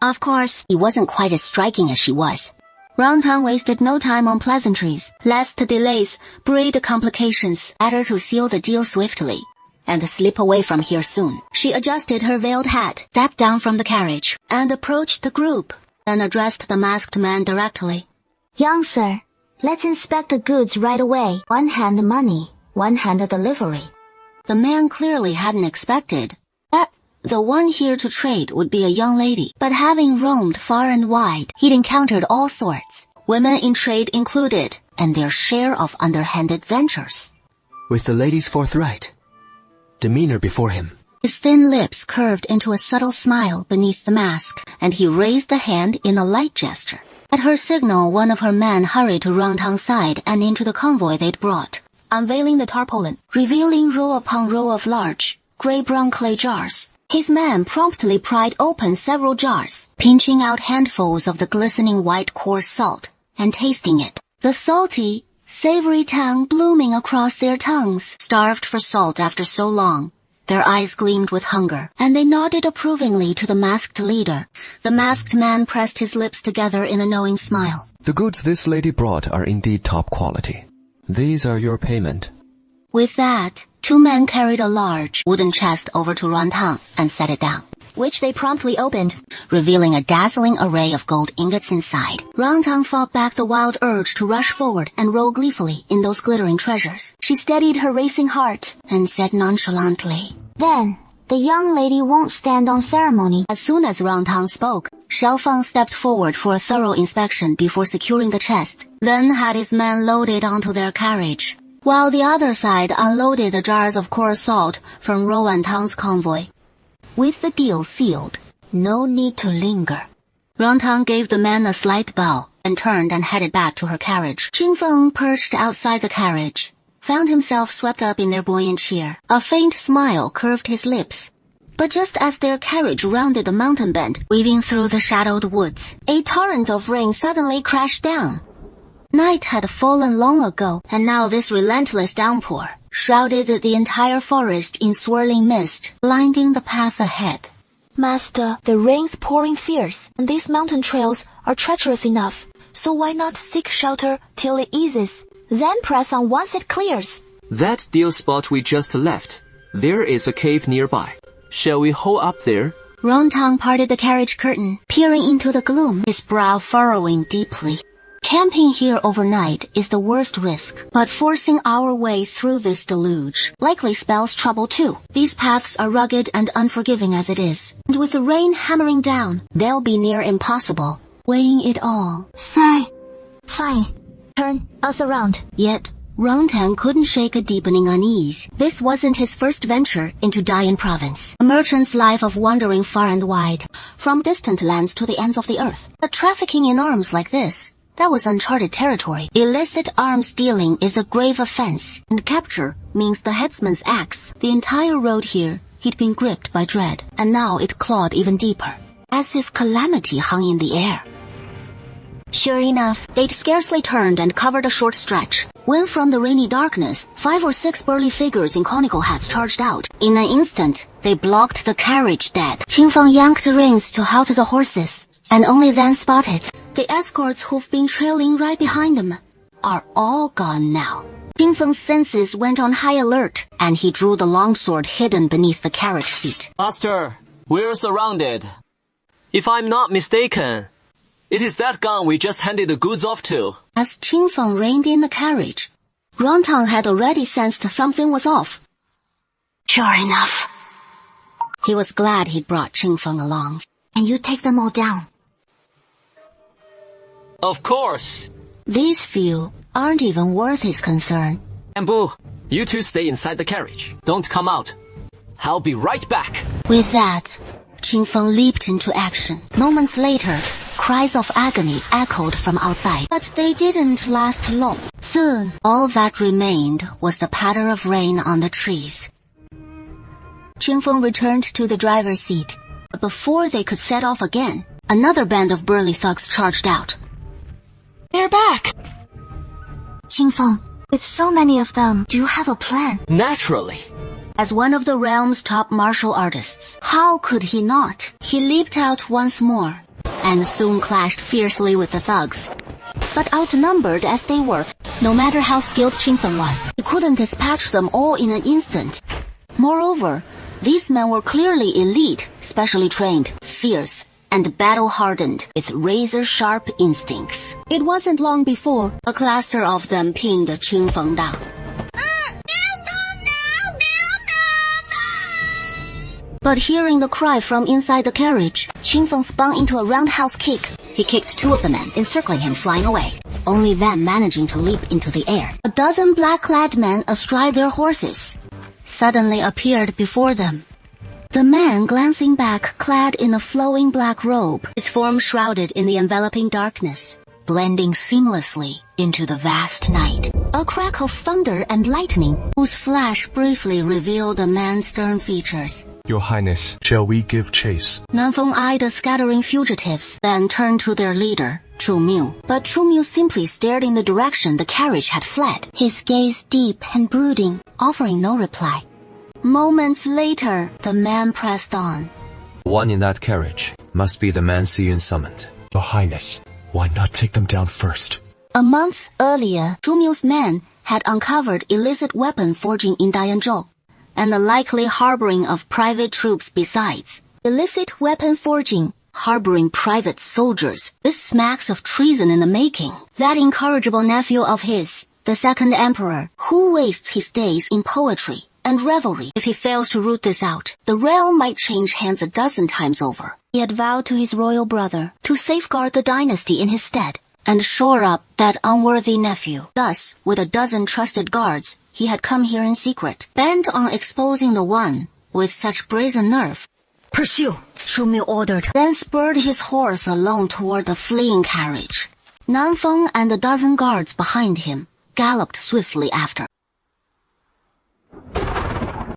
Of course, he wasn't quite as striking as she was. Roundtongue wasted no time on pleasantries. Lest delays breed complications, better to seal the deal swiftly and slip away from here soon. She adjusted her veiled hat, stepped down from the carriage, and approached the group, then addressed the masked man directly. Young sir, let's inspect the goods right away. One hand money, one hand delivery. The man clearly hadn't expected that the one here to trade would be a young lady. But having roamed far and wide, he'd encountered all sorts, women in trade included, and their share of underhanded ventures. With the lady's forthright demeanor before him, his thin lips curved into a subtle smile beneath the mask, and he raised a hand in a light gesture. At her signal, one of her men hurried to Roundtongue's side and into the convoy they'd brought, unveiling the tarpaulin, revealing row upon row of large, gray-brown clay jars. His man promptly pried open several jars, pinching out handfuls of the glistening white coarse salt, and tasting it. The salty, savory tang blooming across their tongues. Starved for salt after so long, their eyes gleamed with hunger, and they nodded approvingly to the masked leader. The masked man pressed his lips together in a knowing smile. The goods this lady brought are indeed top quality. These are your payment. With that, two men carried a large wooden chest over to Roundtongue and set it down, which they promptly opened, revealing a dazzling array of gold ingots inside. Roundtongue fought back the wild urge to rush forward and roll gleefully in those glittering treasures. She steadied her racing heart and said nonchalantly, "Then, the young lady won't stand on ceremony." As soon as Roundtongue spoke, Xiaofeng stepped forward for a thorough inspection before securing the chest, then had his men loaded onto their carriage, while the other side unloaded the jars of coarse salt from Roundtongue's convoy. With the deal sealed, no need to linger. Roundtongue gave the man a slight bow and turned and headed back to her carriage. Qingfeng, perched outside the carriage, found himself swept up in their buoyant cheer. A faint smile curved his lips. But just as their carriage rounded the mountain bend, weaving through the shadowed woods, a torrent of rain suddenly crashed down. Night had fallen long ago, and now this relentless downpour shrouded the entire forest in swirling mist, blinding the path ahead. Master, the rain's pouring fierce, and these mountain trails are treacherous enough, so why not seek shelter till it eases, then press on once it clears? That deal spot we just left, there is a cave nearby. Shall we hole up there? Roundtongue parted the carriage curtain, peering into the gloom, his brow furrowing deeply. Camping here overnight is the worst risk, but forcing our way through this deluge likely spells trouble too. These paths are rugged and unforgiving as it is, and with the rain hammering down, they'll be near impossible. Weighing it all, Sigh. Fine. Turn us around. Yet, Roundtongue couldn't shake a deepening unease. This wasn't his first venture into Dayan province, a merchant's life of wandering far and wide, from distant lands to the ends of the earth. But trafficking in arms like this, that was uncharted territory. Illicit arms dealing is a grave offense, and capture means the headsman's axe. The entire road here, he'd been gripped by dread, and now it clawed even deeper, as if calamity hung in the air. Sure enough, they'd scarcely turned and covered a short stretch, when from the rainy darkness, 5 or 6 burly figures in conical hats charged out. In an instant, they blocked the carriage dead. Qingfeng yanked the reins to halt the horses, and only then spotted the escorts who've been trailing right behind them are all gone now. Qingfeng's senses went on high alert, and he drew the longsword hidden beneath the carriage seat. Master, we're surrounded. If I'm not mistaken, it is that gun we just handed the goods off to. As Qingfeng reined in the carriage, Roundtongue had already sensed something was off. Sure enough. He was glad he'd brought Qingfeng along. And you take them all down. Of course. These few aren't even worth his concern. Bamboo, you two stay inside the carriage. Don't come out. I'll be right back. With that, Qingfeng leaped into action. Moments later, cries of agony echoed from outside, but they didn't last long. Soon, all that remained was the patter of rain on the trees. Qingfeng returned to the driver's seat, but before they could set off again, another band of burly thugs charged out. They're back! Qingfeng, with so many of them, do you have a plan? Naturally. As one of the realm's top martial artists, how could he not? He leaped out once more, and soon clashed fiercely with the thugs. But outnumbered as they were, no matter how skilled Qingfeng was, he couldn't dispatch them all in an instant. Moreover, these men were clearly elite, specially trained, fierce, and battle-hardened, with razor-sharp instincts. It wasn't long before a cluster of them pinned Qingfeng down. But hearing the cry from inside the carriage, Qingfeng spun into a roundhouse kick. He kicked two of the men, encircling him, flying away, only then managing to leap into the air. A dozen black-clad men astride their horses suddenly appeared before them. The man, glancing back, clad in a flowing black robe, his form shrouded in the enveloping darkness, blending seamlessly into the vast night. A crack of thunder and lightning, whose flash briefly revealed the man's stern features. Your Highness, shall we give chase? Nanfeng eyed the scattering fugitives, then turned to their leader, Chu Miu. But Chu Miu simply stared in the direction the carriage had fled, his gaze deep and brooding, offering no reply. Moments later, the man pressed on. One in that carriage must be the man Xiyun summoned. Your Highness, why not take them down first? A month earlier, Chu Miu's men had uncovered illicit weapon forging in Dianzhou, and the likely harboring of private troops besides. Illicit weapon forging, harboring private soldiers. This smacks of treason in the making. That incorrigible nephew of his, the second emperor, who wastes his days in poetry and revelry. If he fails to root this out, the realm might change hands a dozen times over. He had vowed to his royal brother to safeguard the dynasty in his stead and shore up that unworthy nephew. Thus, with a dozen trusted guards, he had come here in secret, bent on exposing the one with such brazen nerve. Pursue, Chu Miu ordered, then spurred his horse alone toward the fleeing carriage. Nanfeng and a dozen guards behind him galloped swiftly after.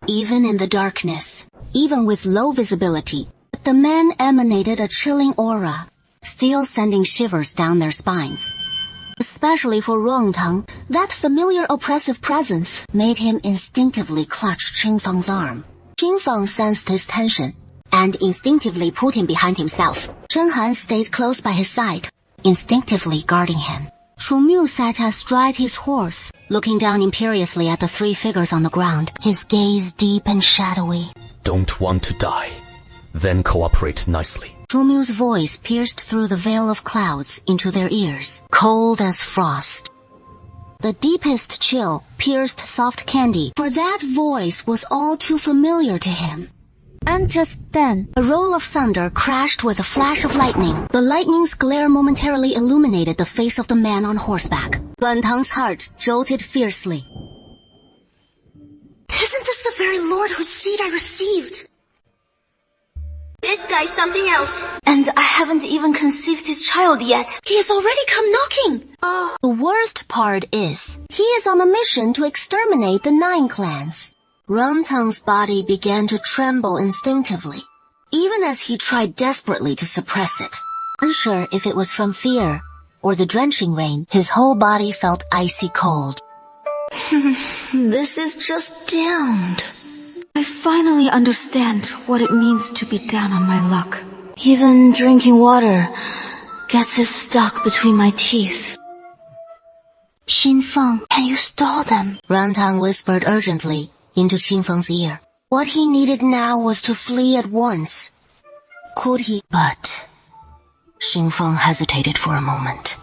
Even in the darkness, even with low visibility, the men emanated a chilling aura, still sending shivers down their spines. Especially for Rongtang, that familiar oppressive presence made him instinctively clutch Qingfeng's arm. Qingfeng sensed his tension and instinctively put him behind himself. Chen Han stayed close by his side, instinctively guarding him. Chu Miu sat astride his horse, looking down imperiously at the three figures on the ground, his gaze deep and shadowy. Don't want to die. Then cooperate nicely. Chu Miu's voice pierced through the veil of clouds into their ears, cold as frost. The deepest chill pierced soft candy, for that voice was all too familiar to him. And just then, a roll of thunder crashed with a flash of lightning. The lightning's glare momentarily illuminated the face of the man on horseback. Duan Tang's heart jolted fiercely. Isn't this the very lord whose seed I received? This guy's something else. And I haven't even conceived his child yet. He has already come knocking. Oh. The worst part is, he is on a mission to exterminate the 9 clans. Rongtang's body began to tremble instinctively, even as he tried desperately to suppress it. Unsure if it was from fear or the drenching rain, his whole body felt icy cold. This is just damned. I finally understand what it means to be down on my luck. Even drinking water gets it stuck between my teeth. Xinfeng, can you stall them? Rongtang whispered urgently into Qingfeng's ear. What he needed now was to flee at once. Could he? But Xingfeng hesitated for a moment.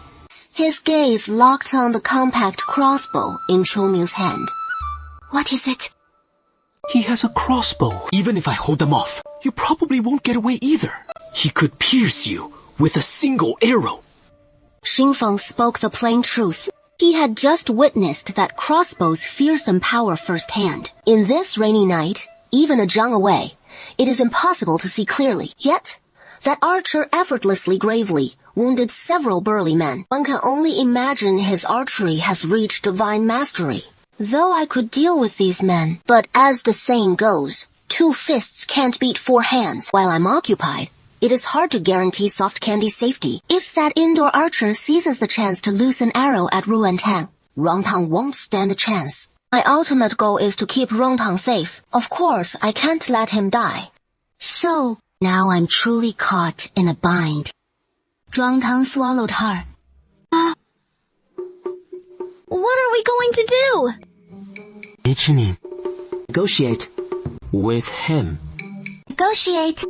His gaze locked on the compact crossbow in Chu Miu's hand. What is it? He has a crossbow. Even if I hold them off, you probably won't get away either. He could pierce you with a single arrow. Xingfeng spoke the plain truth. He had just witnessed that crossbow's fearsome power firsthand. In this rainy night, even a zhang away, it is impossible to see clearly. Yet, That archer effortlessly gravely wounded several burly men. One can only imagine his archery has reached divine mastery. Though I could deal with these men, but as the saying goes, 2 fists can't beat 4 hands. While I'm occupied, it is hard to guarantee soft candy's safety. If that indoor archer seizes the chance to loose an arrow at Ruantang, Rongtang won't stand a chance. My ultimate goal is to keep Rongtang safe. Of course, I can't let him die. So, now I'm truly caught in a bind. Rongtang swallowed hard. What are we going to do? Negotiate with him. Negotiate?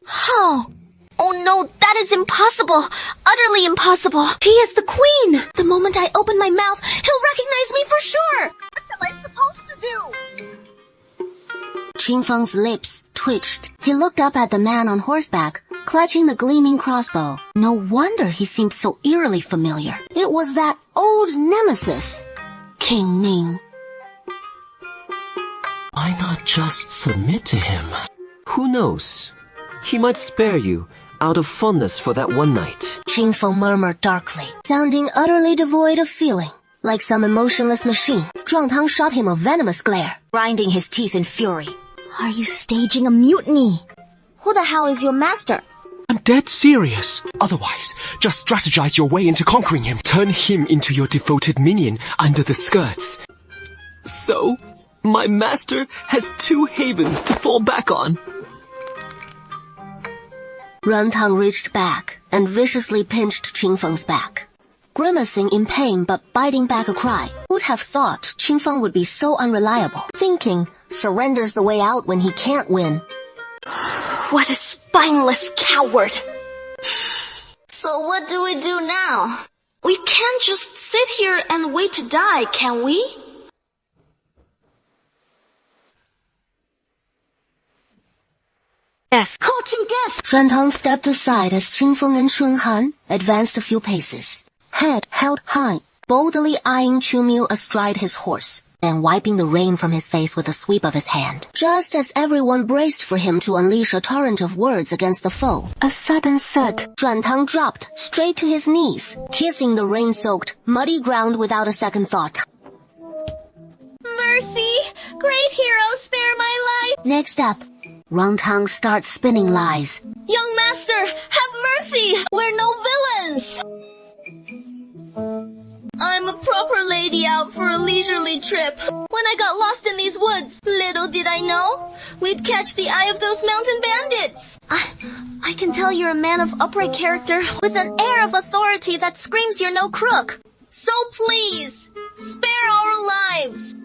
How? Oh no, that is impossible. Utterly impossible. He is the queen. The moment I open my mouth, he'll recognize me for sure. What am I supposed to do? Qingfeng's lips twitched. He looked up at the man on horseback, clutching the gleaming crossbow. No wonder he seemed so eerily familiar. It was that old nemesis, King Ning. Why not just submit to him? Who knows? He might spare you out of fondness for that one night. Qingfeng murmured darkly, sounding utterly devoid of feeling. Like some emotionless machine, Zhuangtang shot him a venomous glare, grinding his teeth in fury. Are you staging a mutiny? Who the hell is your master? I'm dead serious. Otherwise, just strategize your way into conquering him. Turn him into your devoted minion under the skirts. So, my master has 2 havens to fall back on. Rentang reached back and viciously pinched Qingfeng's back. Grimacing in pain but biting back a cry, who'd have thought Qingfeng would be so unreliable? Thinking surrenders the way out when he can't win. What a spineless coward! So what do we do now? We can't just sit here and wait to die, can we? Death. Coaching death! Rentang stepped aside as Qingfeng and Chunhan advanced a few paces, head held high, boldly eyeing Chumiu astride his horse, then wiping the rain from his face with a sweep of his hand. Just as everyone braced for him to unleash a torrent of words against the foe, a sudden thud, Rentang dropped straight to his knees, kissing the rain-soaked, muddy ground without a second thought. Mercy! Great hero, spare my life! Next up, Rongtang starts spinning lies. Young master, have mercy! We're no villains! I'm a proper lady out for a leisurely trip. When I got lost in these woods, little did I know we'd catch the eye of those mountain bandits. I can tell you're a man of upright character with an air of authority that screams you're no crook. So please, spare our lives.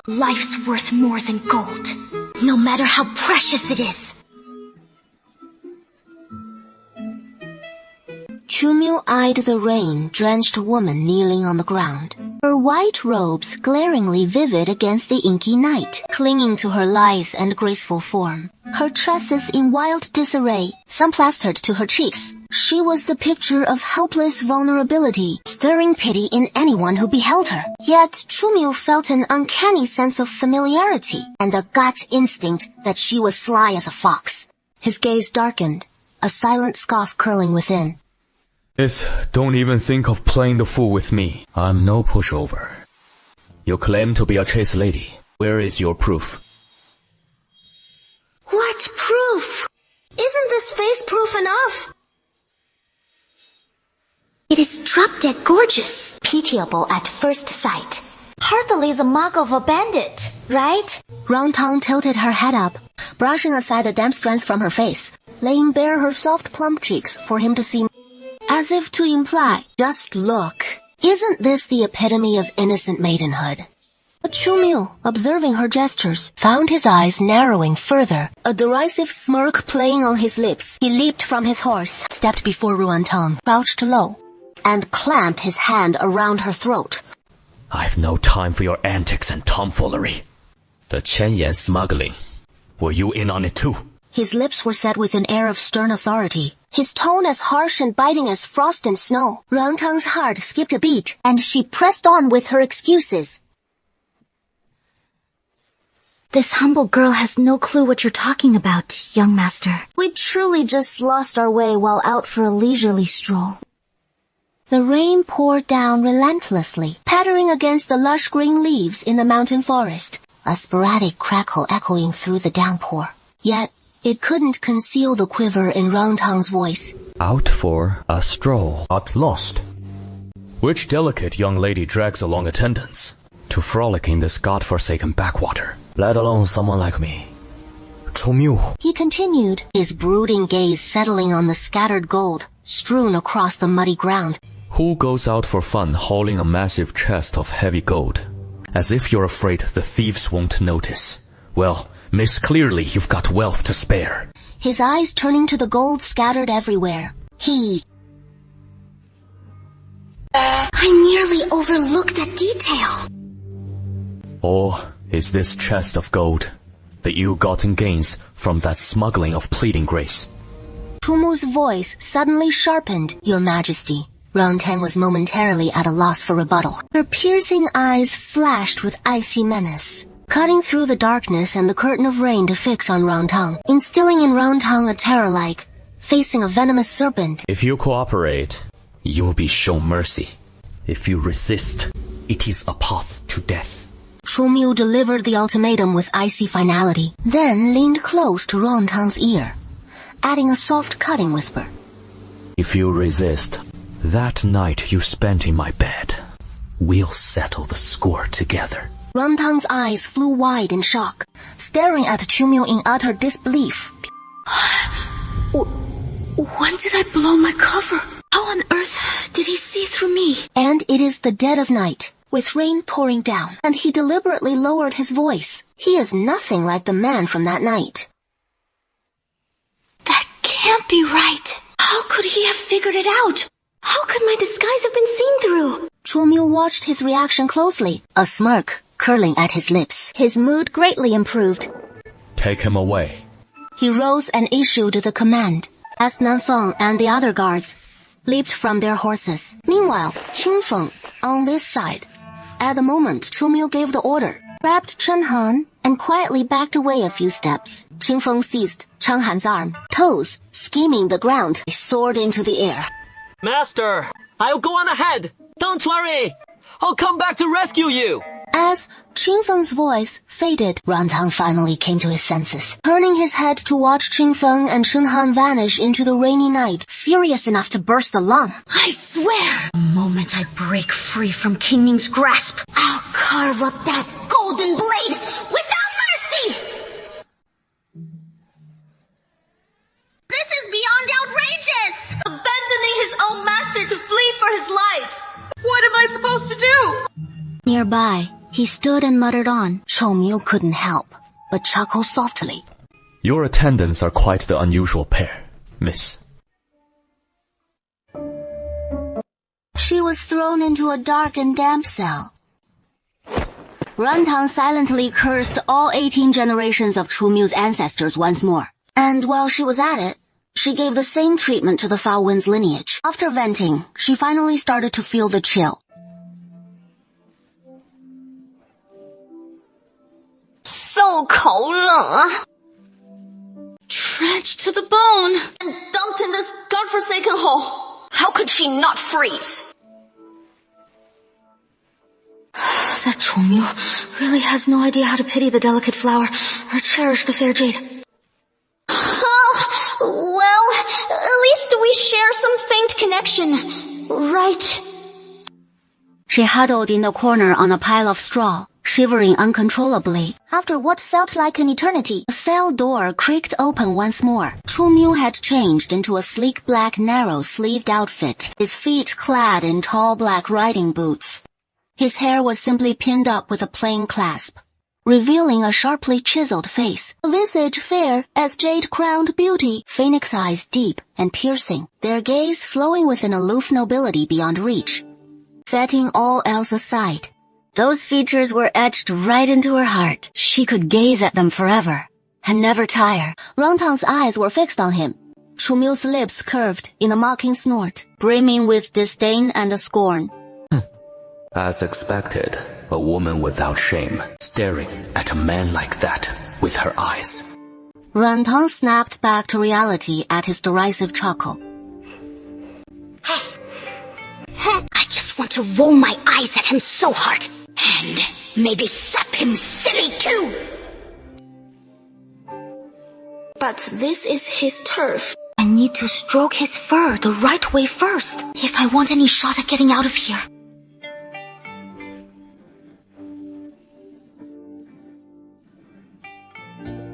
Life's worth more than gold, no matter how precious it is. Chumiu eyed the rain-drenched woman kneeling on the ground, her white robes glaringly vivid against the inky night, clinging to her lithe and graceful form, her tresses in wild disarray, some plastered to her cheeks. She was the picture of helpless vulnerability, stirring pity in anyone who beheld her. Yet Chumiu felt an uncanny sense of familiarity, and a gut instinct that she was sly as a fox. His gaze darkened, a silent scoff curling within. Don't even think of playing the fool with me. I'm no pushover. You claim to be a chaste lady. Where is your proof? What proof? Isn't this face proof enough? It is drop-dead gorgeous, pitiable at first sight. Hardly the mark of a bandit, right? Rongtang tilted her head up, brushing aside the damp strands from her face, laying bare her soft plump cheeks for him to see. As if to imply, just look. Isn't this the epitome of innocent maidenhood? But Chumiu, observing her gestures, found his eyes narrowing further, a derisive smirk playing on his lips. He leaped from his horse, stepped before Ruantang, crouched low, and clamped his hand around her throat. I've no time for your antics and tomfoolery. The Qianyan smuggling. Were you in on it too? His lips were set with an air of stern authority, his tone as harsh and biting as frost and snow. Rongtang's heart skipped a beat, and she pressed on with her excuses. This humble girl has no clue what you're talking about, young master. We truly just lost our way while out for a leisurely stroll. The rain poured down relentlessly, Pattering against the lush green leaves in the mountain forest, a sporadic crackle echoing through the downpour. Yet, it couldn't conceal the quiver in Rangtang's voice. Out for a stroll. Not lost. Which delicate young lady drags along attendants to frolic in this god-forsaken backwater? Let alone someone like me. Chomyu. He continued, his brooding gaze settling on the scattered gold strewn across the muddy ground. Who goes out for fun hauling a massive chest of heavy gold? As if you're afraid the thieves won't notice. Well, miss, clearly you've got wealth to spare. His eyes turning to the gold scattered everywhere. I nearly overlooked that detail. Or is this chest of gold the ill-gotten gains from that smuggling of pleading grace? Chumu's voice suddenly sharpened. Your Majesty. Rangtang was momentarily at a loss for rebuttal. Her piercing eyes flashed with icy menace, cutting through the darkness and the curtain of rain to fix on Rangtang, instilling in Rangtang a terror-like, facing a venomous serpent. If you cooperate, you will be shown mercy. If you resist, it is a path to death. Chumyu delivered the ultimatum with icy finality, then leaned close to Rangtang's ear, adding a soft cutting whisper. If you resist, that night you spent in my bed, we'll settle the score together. Rangtang's eyes flew wide in shock, staring at Chumyu in utter disbelief. When did I blow my cover? How on earth did he see through me? And it is the dead of night, with rain pouring down, and he deliberately lowered his voice. He is nothing like the man from that night. That can't be right. How could he have figured it out? How could my disguise have been seen through? Chumyu watched his reaction closely, a smirk curling at his lips. His mood greatly improved. Take him away. He rose and issued the command, as Nanfeng and the other guards leaped from their horses. Meanwhile, Qingfeng, on this side. At the moment Chumyu gave the order, grabbed Chen Han and quietly backed away a few steps. Qingfeng seized Cheng Han's arm. Toes skimming the ground, he soared into the air. Master, I'll go on ahead. Don't worry. I'll come back to rescue you. As Qingfeng's voice faded, Rangtang finally came to his senses, turning his head to watch Qingfeng and Chen Han vanish into the rainy night, furious enough to burst a lung. I swear, the moment I break free from King Ning's grasp, I'll carve up that golden blade without mercy! This is beyond outrageous! Abandoning his own master to flee for his life! What am I supposed to do? Nearby, he stood and muttered on. Chomyu couldn't help but chuckle softly. Your attendants are quite the unusual pair, miss. She was thrown into a dark and damp cell. Rangtang silently cursed all 18 generations of Chumyu's ancestors once more. And while she was at it, she gave the same treatment to the Foul Wind's lineage. After venting, she finally started to feel the chill. So cold, dredged to the bone and dumped in this godforsaken hole. How could she not freeze? That Chongyu really has no idea how to pity the delicate flower or cherish the fair jade. Well, at least we share some faint connection, right? She huddled in the corner on a pile of straw, shivering uncontrollably. After what felt like an eternity, the cell door creaked open once more. Chumyu had changed into a sleek black narrow-sleeved outfit, his feet clad in tall black riding boots. His hair was simply pinned up with a plain clasp, revealing a sharply chiseled face. A visage fair as jade-crowned beauty, phoenix eyes deep and piercing, their gaze flowing with an aloof nobility beyond reach. Setting all else aside, those features were etched right into her heart. She could gaze at them forever, and never tire. Rangtang's eyes were fixed on him. Chumyu's lips curved in a mocking snort, brimming with disdain and scorn. As expected, A woman without shame, staring at a man like that with her eyes. Rantang snapped back to reality at his derisive chuckle. I just want to roll my eyes at him so hard. And maybe slap him silly too. But this is his turf. I need to stroke his fur the right way first, if I want any shot at getting out of here.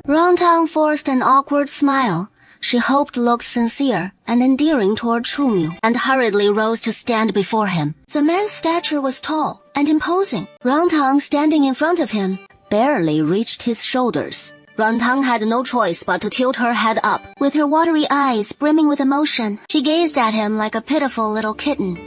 Rantang forced an awkward smile. She hoped looked sincere and endearing toward Chumyu, and hurriedly rose to stand before him. The man's stature was tall and imposing. Rantang, standing in front of him, barely reached his shoulders. Rantang had no choice but to tilt her head up. With her watery eyes brimming with emotion, she gazed at him like a pitiful little kitten.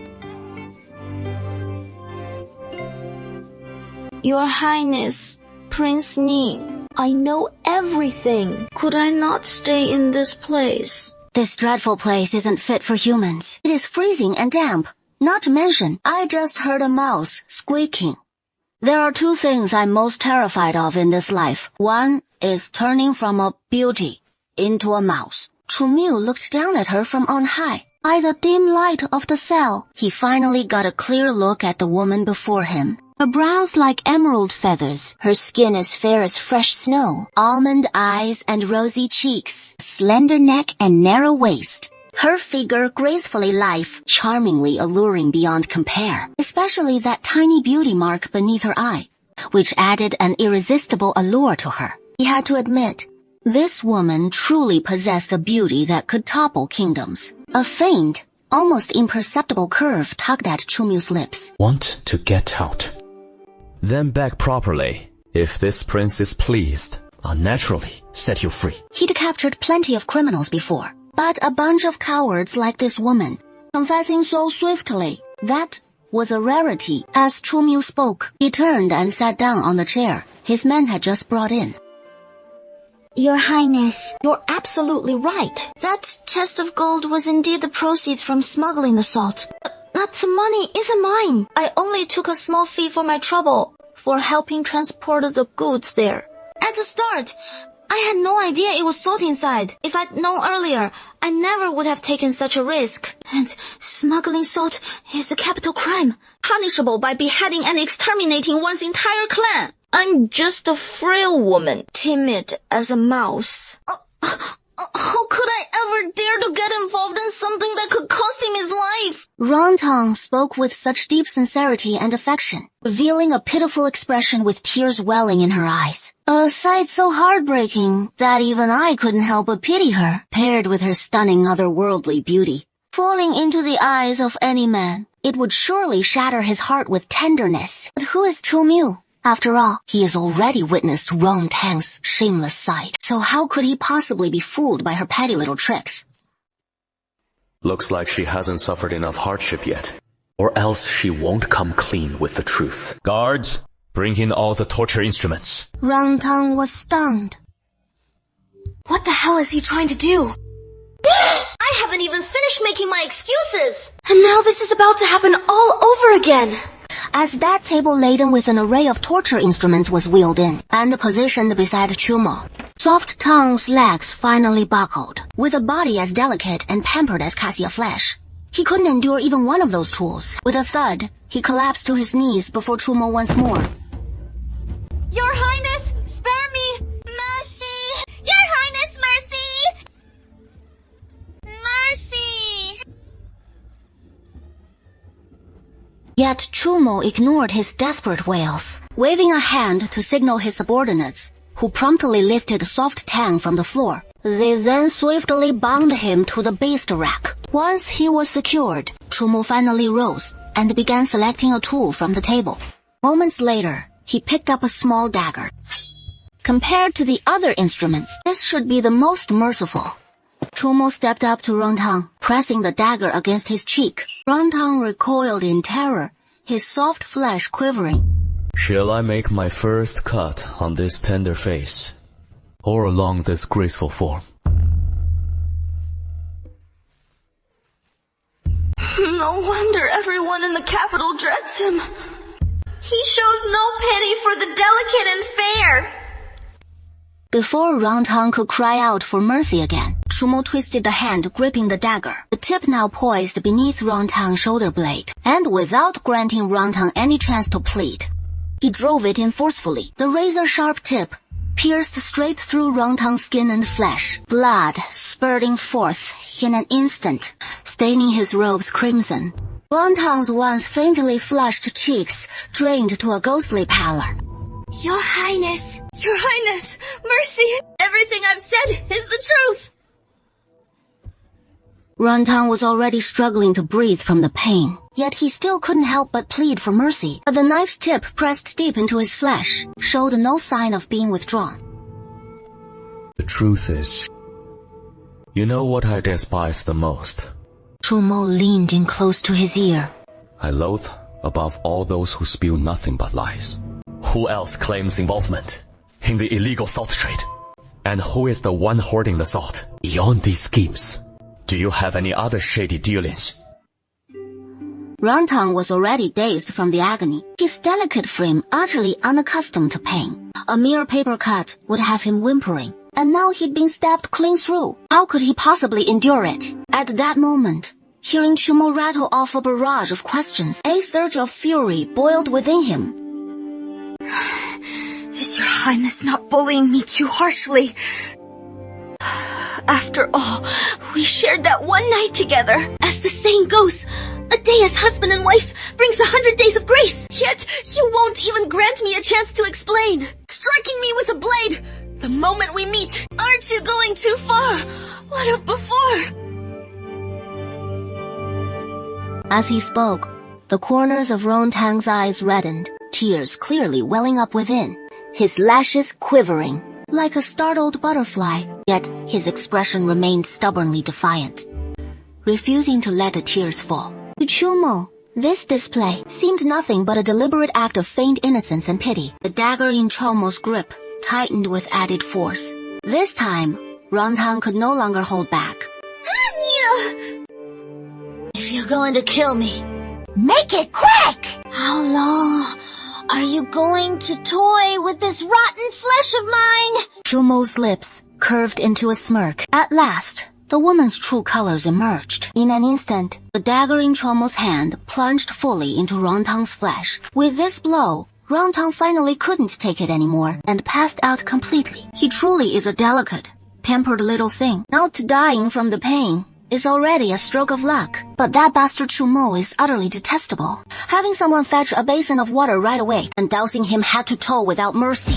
Your Highness, Prince Ning, I know everything. Could I not stay in this place? This dreadful place isn't fit for humans. It is freezing and damp. Not to mention, I just heard a mouse squeaking. There are two things I'm most terrified of in this life. One is turning from a beauty into a mouse. Chumyu looked down at her from on high. By the dim light of the cell, he finally got a clear look at the woman before him. Her brows like emerald feathers, her skin as fair as fresh snow, almond eyes and rosy cheeks, slender neck and narrow waist. Her figure gracefully lithe, charmingly alluring beyond compare, especially that tiny beauty mark beneath her eye, which added an irresistible allure to her. He had to admit, this woman truly possessed a beauty that could topple kingdoms. A faint, almost imperceptible curve tugged at Chumyu's lips. Want to get out. Then beg properly. If this prince is pleased, I'll naturally set you free. He'd captured plenty of criminals before, but a bunch of cowards like this woman, confessing so swiftly, that was a rarity. As Chumyu spoke, he turned and sat down on the chair his men had just brought in. Your Highness, you're absolutely right. That chest of gold was indeed the proceeds from smuggling the salt. That money isn't mine. I only took a small fee for my trouble, for helping transport the goods there. At the start, I had no idea it was salt inside. If I'd known earlier, I never would have taken such a risk. And smuggling salt is a capital crime, punishable by beheading and exterminating one's entire clan. I'm just a frail woman, timid as a mouse. How could I ever dare to get involved in something that could cost him his life? Rantang spoke with such deep sincerity and affection, revealing a pitiful expression with tears welling in her eyes. A sight so heartbreaking that even I couldn't help but pity her, paired with her stunning otherworldly beauty. Falling into the eyes of any man, it would surely shatter his heart with tenderness. But who is Chumyu? After all, he has already witnessed Rantang's shameless side, so how could he possibly be fooled by her petty little tricks? Looks like she hasn't suffered enough hardship yet, or else she won't come clean with the truth. Guards, bring in all the torture instruments. Rantang was stunned. What the hell is he trying to do? I haven't even finished making my excuses! And now this is about to happen all over again! As that table laden with an array of torture instruments was wheeled in and positioned beside Chumo, Soft Tongue's legs finally buckled. With a body as delicate and pampered as cassia flesh, he couldn't endure even one of those tools. With a thud, he collapsed to his knees before Chumo once more. Your Highness, spare me! Mercy! Your Highness, mercy! Mercy! Yet Chumo ignored his desperate wails, waving a hand to signal his subordinates, who promptly lifted Soft Tang from the floor. They then swiftly bound him to the beast rack. Once he was secured, Chumo finally rose and began selecting a tool from the table. Moments later, he picked up a small dagger. Compared to the other instruments, this should be the most merciful. Chumo stepped up to Rantang, pressing the dagger against his cheek. Rantang recoiled in terror, his soft flesh quivering. Shall I make my first cut on this tender face, or along this graceful form? No wonder everyone in the capital dreads him. He shows no pity for the delicate and fair. Before Rangtang could cry out for mercy again, Chumo twisted the hand gripping the dagger, the tip now poised beneath Rangtang's shoulder blade, and without granting Rangtang any chance to plead, he drove it in forcefully. The razor-sharp tip pierced straight through Rangtang's skin and flesh, blood spurting forth in an instant, staining his robes crimson. Rangtang's once faintly flushed cheeks drained to a ghostly pallor. Your Highness, mercy! Everything I've said is the truth! Rangtang was already struggling to breathe from the pain, yet he still couldn't help but plead for mercy. But the knife's tip, pressed deep into his flesh, showed no sign of being withdrawn. The truth is, you know what I despise the most? Chumo leaned in close to his ear. I loathe above all those who spew nothing but lies. Who else claims involvement in the illegal salt trade? And who is the one hoarding the salt? Beyond these schemes, do you have any other shady dealings? Rangtang was already dazed from the agony, his delicate frame utterly unaccustomed to pain. A mere paper cut would have him whimpering, and now he'd been stabbed clean through. How could he possibly endure it? At that moment, hearing Chumo rattle off a barrage of questions, a surge of fury boiled within him. Is your Highness not bullying me too harshly? After all, we shared that one night together. As the saying goes, a day as husband and wife brings 100 days of grace. Yet, you won't even grant me a chance to explain. Striking me with a blade the moment we meet. Aren't you going too far? What of before? As he spoke, the corners of Rangtang's eyes reddened, tears clearly welling up within, his lashes quivering like a startled butterfly, yet his expression remained stubbornly defiant, refusing to let the tears fall. To Chumo, this display seemed nothing but a deliberate act of feigned innocence and pity. The dagger in Chumo's grip tightened with added force. This time, Rangtang could no longer hold back. If you're going to kill me, make it quick! How long are you going to toy with this rotten flesh of mine? Chumo's lips curved into a smirk. At last, the woman's true colors emerged. In an instant, the dagger in Chumo's hand plunged fully into Rangtang's flesh. With this blow, Rangtang finally couldn't take it anymore and passed out completely. He truly is a delicate, pampered little thing. Not dying from the pain is already a stroke of luck. But that bastard Chumo is utterly detestable. Having someone fetch a basin of water right away and dousing him head to toe without mercy.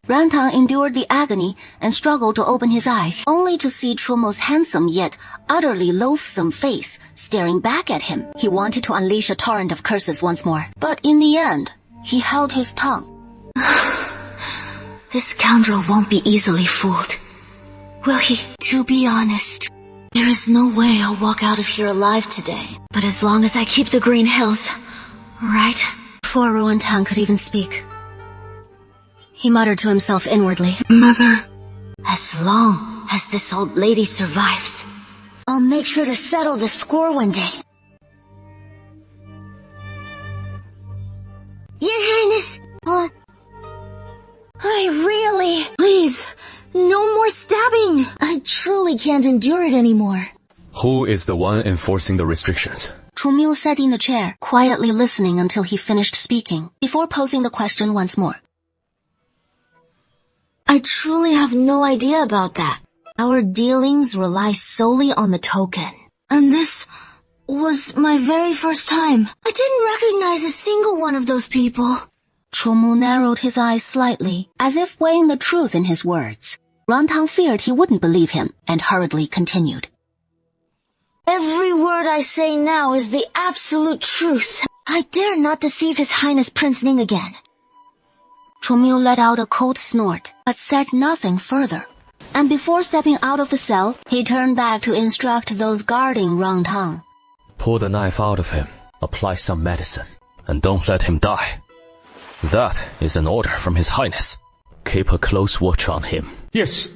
Rangtang endured the agony and struggled to open his eyes, only to see Chumo's handsome yet utterly loathsome face staring back at him. He wanted to unleash a torrent of curses once more, but in the end, he held his tongue. This scoundrel won't be easily fooled, will he? To be honest, there is no way I'll walk out of here alive today. But as long as I keep the Green Hills, right? Before Rangtang could even speak, he muttered to himself inwardly, Mother, as long as this old lady survives, I'll make sure to settle the score one day. Your Highness! Please, no more stabbing! I truly can't endure it anymore. Who is the one enforcing the restrictions? Chumo sat in the chair, quietly listening until he finished speaking, before posing the question once more. I truly have no idea about that. Our dealings rely solely on the token. And this was my very first time. I didn't recognize a single one of those people. Chumo narrowed his eyes slightly, as if weighing the truth in his words. Rangtang feared he wouldn't believe him, and hurriedly continued. Every word I say now is the absolute truth. I dare not deceive His Highness Prince Ning again. Chumo let out a cold snort, but said nothing further. And before stepping out of the cell, he turned back to instruct those guarding Rangtang. Pull the knife out of him, apply some medicine, and don't let him die. That is an order from His Highness. Keep a close watch on him. Yes.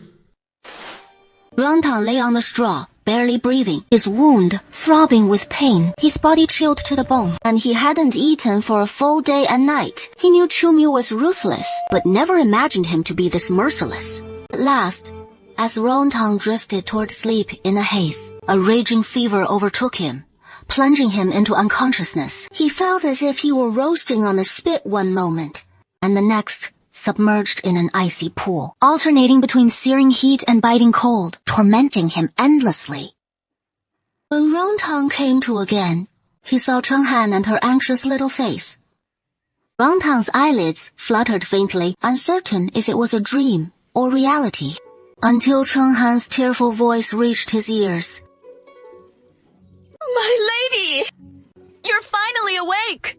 Rangtang lay on the straw, barely breathing, his wound throbbing with pain, his body chilled to the bone, and he hadn't eaten for a full day and night. He knew Chumyu was ruthless, but never imagined him to be this merciless. At last, as Rontang drifted toward sleep in a haze, a raging fever overtook him, plunging him into unconsciousness. He felt as if he were roasting on a spit one moment, and the next submerged in an icy pool, alternating between searing heat and biting cold, tormenting him endlessly. When Rontang came to again, he saw Chenghan and her anxious little face. Rontang's eyelids fluttered faintly, uncertain if it was a dream or reality, until Chenghan's tearful voice reached his ears. My lady! You're finally awake!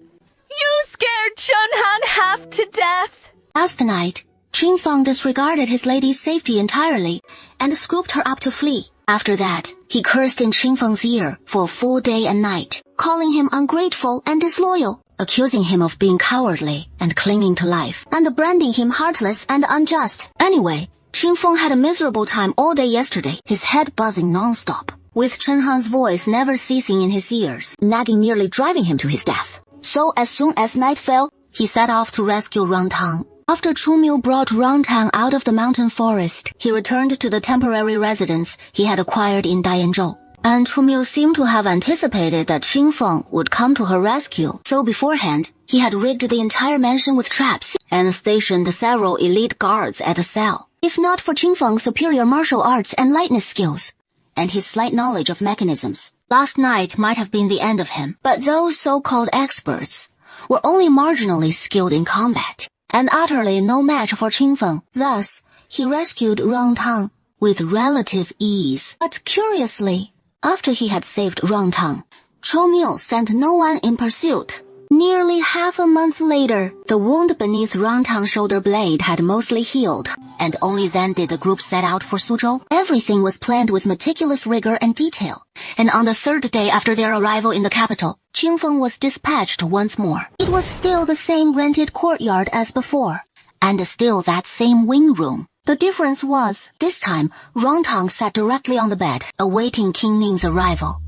You scared Chenghan half to death! Last night, Qingfeng disregarded his lady's safety entirely and scooped her up to flee. After that, he cursed in Qingfeng's ear for a full day and night, calling him ungrateful and disloyal, accusing him of being cowardly and clinging to life, and branding him heartless and unjust. Anyway, Qingfeng had a miserable time all day yesterday, his head buzzing non-stop, with Chenghan's voice never ceasing in his ears, nagging, nearly driving him to his death. So as soon as night fell, he set off to rescue Rontang. After Chumyu brought Rontang out of the mountain forest, he returned to the temporary residence he had acquired in Dayenzhou. And Chumyu seemed to have anticipated that Qingfeng would come to her rescue. So beforehand, he had rigged the entire mansion with traps and stationed several elite guards at the cell. If not for Qingfeng's superior martial arts and lightness skills, and his slight knowledge of mechanisms, last night might have been the end of him. But those so-called experts were only marginally skilled in combat, and utterly no match for Qingfeng. Thus, he rescued Rontang with relative ease. But curiously, after he had saved Rontang, Chomil sent no one in pursuit. Nearly half a month later, the wound beneath Rontang's shoulder blade had mostly healed, and only then did the group set out for Suzhou. Everything was planned with meticulous rigor and detail, and on the third day after their arrival in the capital, Qingfeng was dispatched once more. It was still the same rented courtyard as before, and still that same wing room. The difference was, this time, Rontang sat directly on the bed, awaiting King Ning's arrival.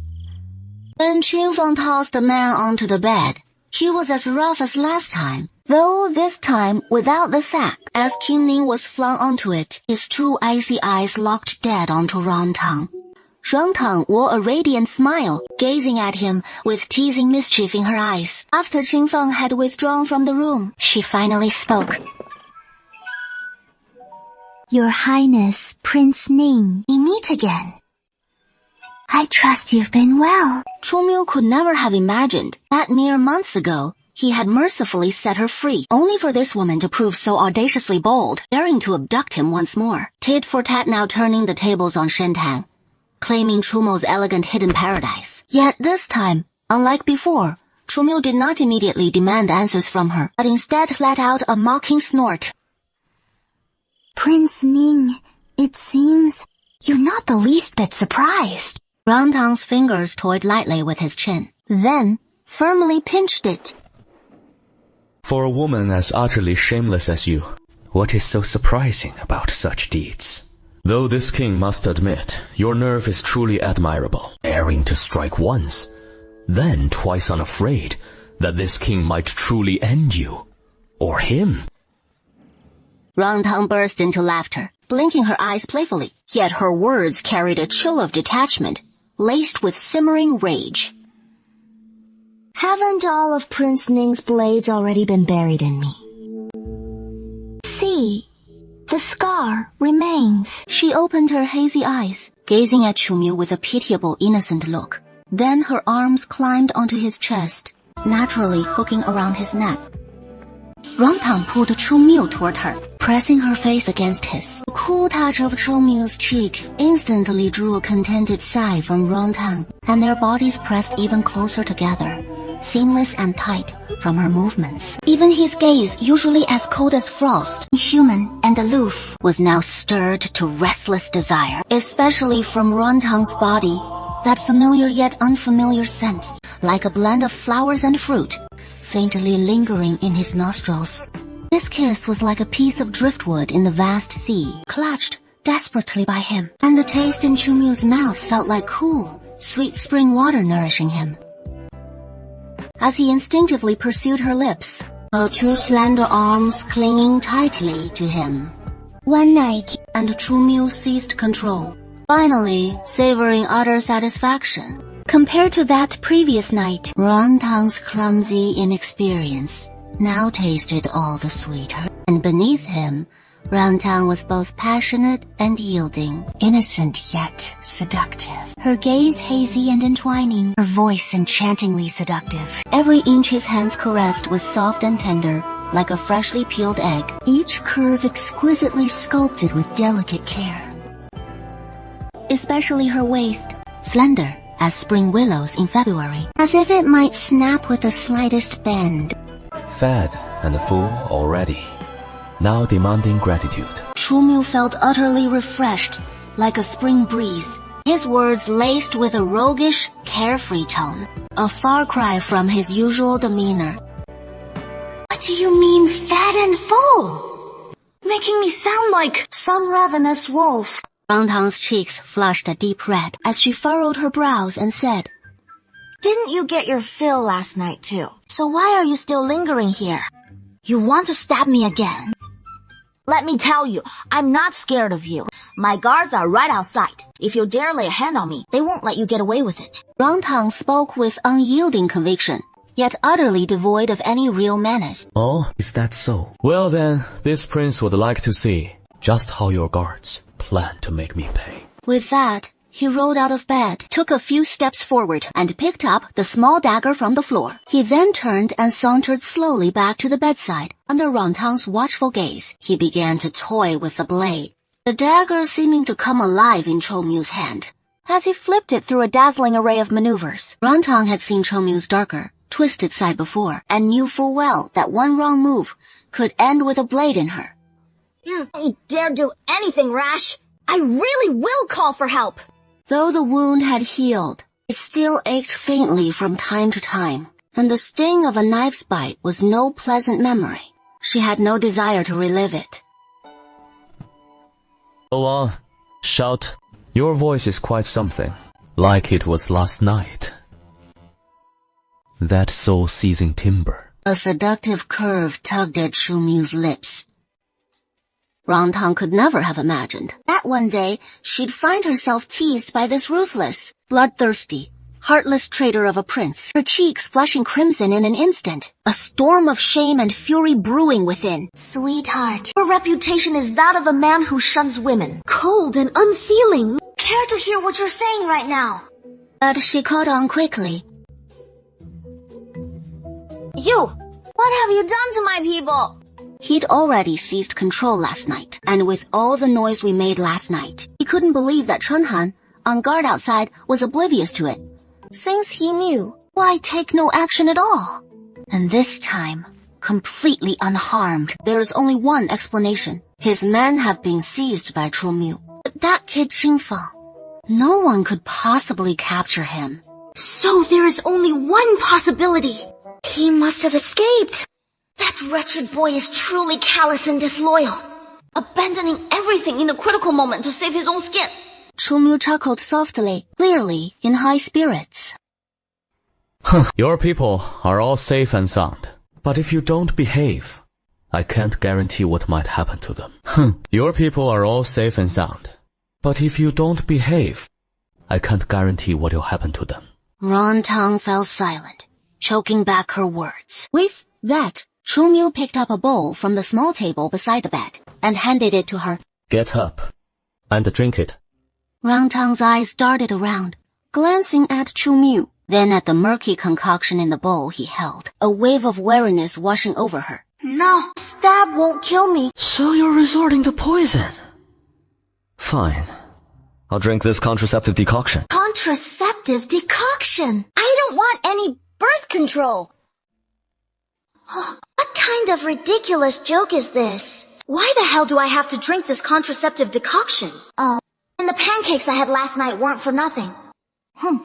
When Qingfeng tossed the man onto the bed, he was as rough as last time, though this time without the sack. As King Ning was flung onto it, his two icy eyes locked dead onto Rontang. Rontang wore a radiant smile, gazing at him with teasing mischief in her eyes. After Qingfeng had withdrawn from the room, she finally spoke. Your Highness, Prince Ning, we meet again. I trust you've been well. Chumyu could never have imagined that mere months ago he had mercifully set her free, only for this woman to prove so audaciously bold, daring to abduct him once more. Tit for tat now turning the tables on Shentang, claiming Chumyo's elegant hidden paradise. Yet this time, unlike before, Chumyu did not immediately demand answers from her, but instead let out a mocking snort. Prince Ning, it seems you're not the least bit surprised. Rontang's fingers toyed lightly with his chin, then firmly pinched it. For a woman as utterly shameless as you, what is so surprising about such deeds? Though this king must admit, your nerve is truly admirable, daring to strike once, then twice unafraid that this king might truly end you, or him. Rontang burst into laughter, blinking her eyes playfully, yet her words carried a chill of detachment, laced with simmering rage. Haven't all of Prince Ning's blades already been buried in me? See, the scar remains. She opened her hazy eyes, gazing at Chumyu with a pitiable, innocent look. Then her arms climbed onto his chest, naturally hooking around his neck. Rontang pulled Chumyu toward her, pressing her face against his. The cool touch of Chumyu's cheek instantly drew a contented sigh from Rontang, and their bodies pressed even closer together, seamless and tight from her movements. Even his gaze, usually as cold as frost, human and aloof, was now stirred to restless desire, especially from Rontang's body, that familiar yet unfamiliar scent, like a blend of flowers and fruit, faintly lingering in his nostrils. This kiss was like a piece of driftwood in the vast sea, clutched, desperately by him, and the taste in Chumiu's mouth felt like cool, sweet spring water nourishing him. As he instinctively pursued her lips, her two slender arms clinging tightly to him. One night, and Chumiu seized control, finally savoring utter satisfaction. Compared to that previous night, Rantang's clumsy inexperience now tasted all the sweeter, and beneath him, Rantang was both passionate and yielding, innocent yet seductive. Her gaze hazy and entwining, her voice enchantingly seductive. Every inch his hands caressed was soft and tender, like a freshly peeled egg, each curve exquisitely sculpted with delicate care. Especially her waist, slender as spring willows in February, as if it might snap with the slightest bend. Fed and full already, now demanding gratitude. Chumiu felt utterly refreshed, like a spring breeze, his words laced with a roguish, carefree tone, a far cry from his usual demeanor. What do you mean, fat and full? Making me sound like some ravenous wolf. Rantang's cheeks flushed a deep red as she furrowed her brows and said, Didn't you get your fill last night too? So why are you still lingering here? You want to stab me again? Let me tell you, I'm not scared of you. My guards are right outside. If you dare lay a hand on me, they won't let you get away with it. Rantang spoke with unyielding conviction, yet utterly devoid of any real menace. Oh, is that so? Well then, this prince would like to see just how your guards plan to make me pay. With that, he rolled out of bed, took a few steps forward, and picked up the small dagger from the floor. He then turned and sauntered slowly back to the bedside. Under Rantang's watchful gaze, he began to toy with the blade, the dagger seeming to come alive in Chomiu's hand, as he flipped it through a dazzling array of maneuvers. Rantang had seen Chomiu's darker, twisted side before, and knew full well that one wrong move could end with a blade in her. You dare do anything rash? I really will call for help. Though the wound had healed, it still ached faintly from time to time, and the sting of a knife's bite was no pleasant memory. She had no desire to relive it. Go on, shout. Your voice is quite something, like it was last night. That soul-seizing timbre. A seductive curve tugged at Chumiu's lips. Rantang could never have imagined that one day she'd find herself teased by this ruthless, bloodthirsty, heartless traitor of a prince, her cheeks flushing crimson in an instant, a storm of shame and fury brewing within. Sweetheart, your reputation is that of a man who shuns women, cold and unfeeling. Care to hear what you're saying right now? But she caught on quickly. You! What have you done to my people? He'd already seized control last night, and with all the noise we made last night, he couldn't believe that Chunhan, on guard outside, was oblivious to it. Since he knew, why take no action at all? And this time, completely unharmed. There is only one explanation. His men have been seized by Chumiu. But that kid Xingfang, no one could possibly capture him. So there is only one possibility. He must have escaped. That wretched boy is truly callous and disloyal, abandoning everything in the critical moment to save his own skin. Chumiu chuckled softly, clearly in high spirits. Your people are all safe and sound, but if you don't behave, I can't guarantee what might happen to them. Your people are all safe and sound, but if you don't behave, I can't guarantee what will happen to them. Rantang fell silent, choking back her words. With that, Chumiu picked up a bowl from the small table beside the bed and handed it to her. Get up and drink it. Rantang's eyes darted around, glancing at Chumiu, then at the murky concoction in the bowl he held, a wave of wariness washing over her. No, stab won't kill me. So you're resorting to poison? Fine. I'll drink this contraceptive decoction. Contraceptive decoction? I don't want any birth control. What kind of ridiculous joke is this? Why the hell do I have to drink this contraceptive decoction? And the pancakes I had last night weren't for nothing.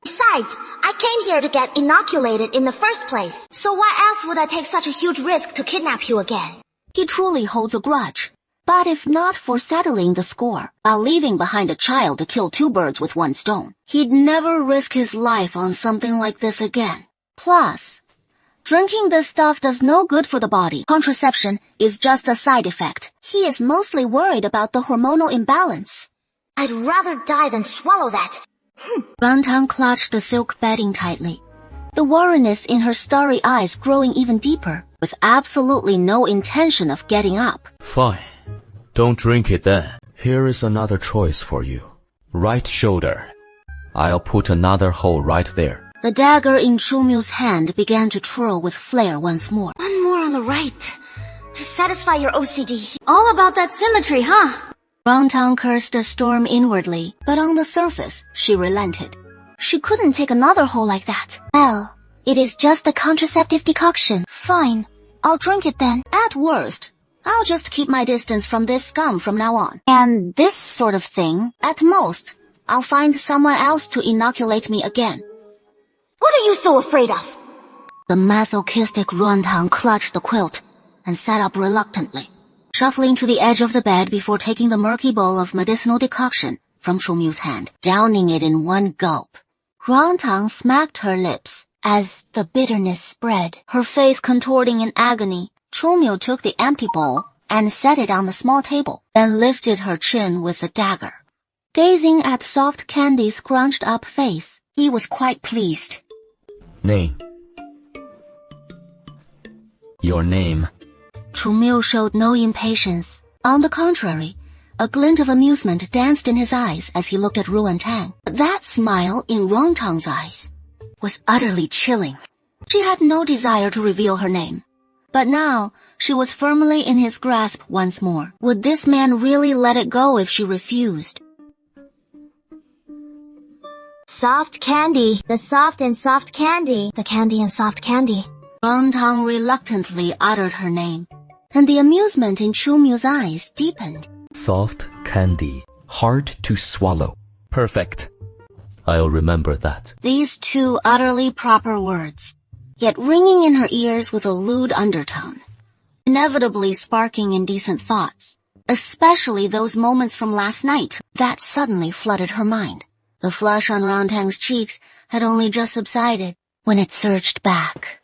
Besides, I came here to get inoculated in the first place. So why else would I take such a huge risk to kidnap you again? He truly holds a grudge. But if not for settling the score, while leaving behind a child to kill 2 birds with 1 stone, he'd never risk his life on something like this again. Plus, drinking this stuff does no good for the body. Contraception is just a side effect. He is mostly worried about the hormonal imbalance. I'd rather die than swallow that. Rantang clutched the silk bedding tightly, the worriness in her starry eyes growing even deeper, with absolutely no intention of getting up. Fine. Don't drink it then. Here is another choice for you. Right shoulder. I'll put another hole right there. The dagger in Chumyu's hand began to twirl with flair once more. One more on the right. To satisfy your OCD. All about that symmetry, huh? Rantang cursed a storm inwardly, but on the surface, she relented. She couldn't take another hole like that. Well, it is just a contraceptive decoction. Fine, I'll drink it then. At worst, I'll just keep my distance from this scum from now on. And this sort of thing, at most, I'll find someone else to inoculate me again. What are you so afraid of? The masochistic Rantang clutched the quilt and sat up reluctantly, shuffling to the edge of the bed before taking the murky bowl of medicinal decoction from Chumyu's hand, downing it in one gulp. Rantang smacked her lips as the bitterness spread, her face contorting in agony. Chumyu took the empty bowl and set it on the small table, then lifted her chin with the dagger. Gazing at soft Candy's scrunched up face, he was quite pleased. Name. Your name. Chumyu showed no impatience. On the contrary, a glint of amusement danced in his eyes as he looked at Ruantang. That smile in Rantang's eyes was utterly chilling. She had no desire to reveal her name. But now, she was firmly in his grasp once more. Would this man really let it go if she refused? Soft candy. The soft and soft candy. The candy and soft candy. Rantang reluctantly uttered her name, and the amusement in Chumyu's eyes deepened. Soft candy. Hard to swallow. Perfect. I'll remember that. These 2 utterly proper words, yet ringing in her ears with a lewd undertone, inevitably sparking indecent thoughts, especially those moments from last night that suddenly flooded her mind. The flush on Rantang's cheeks had only just subsided when it surged back.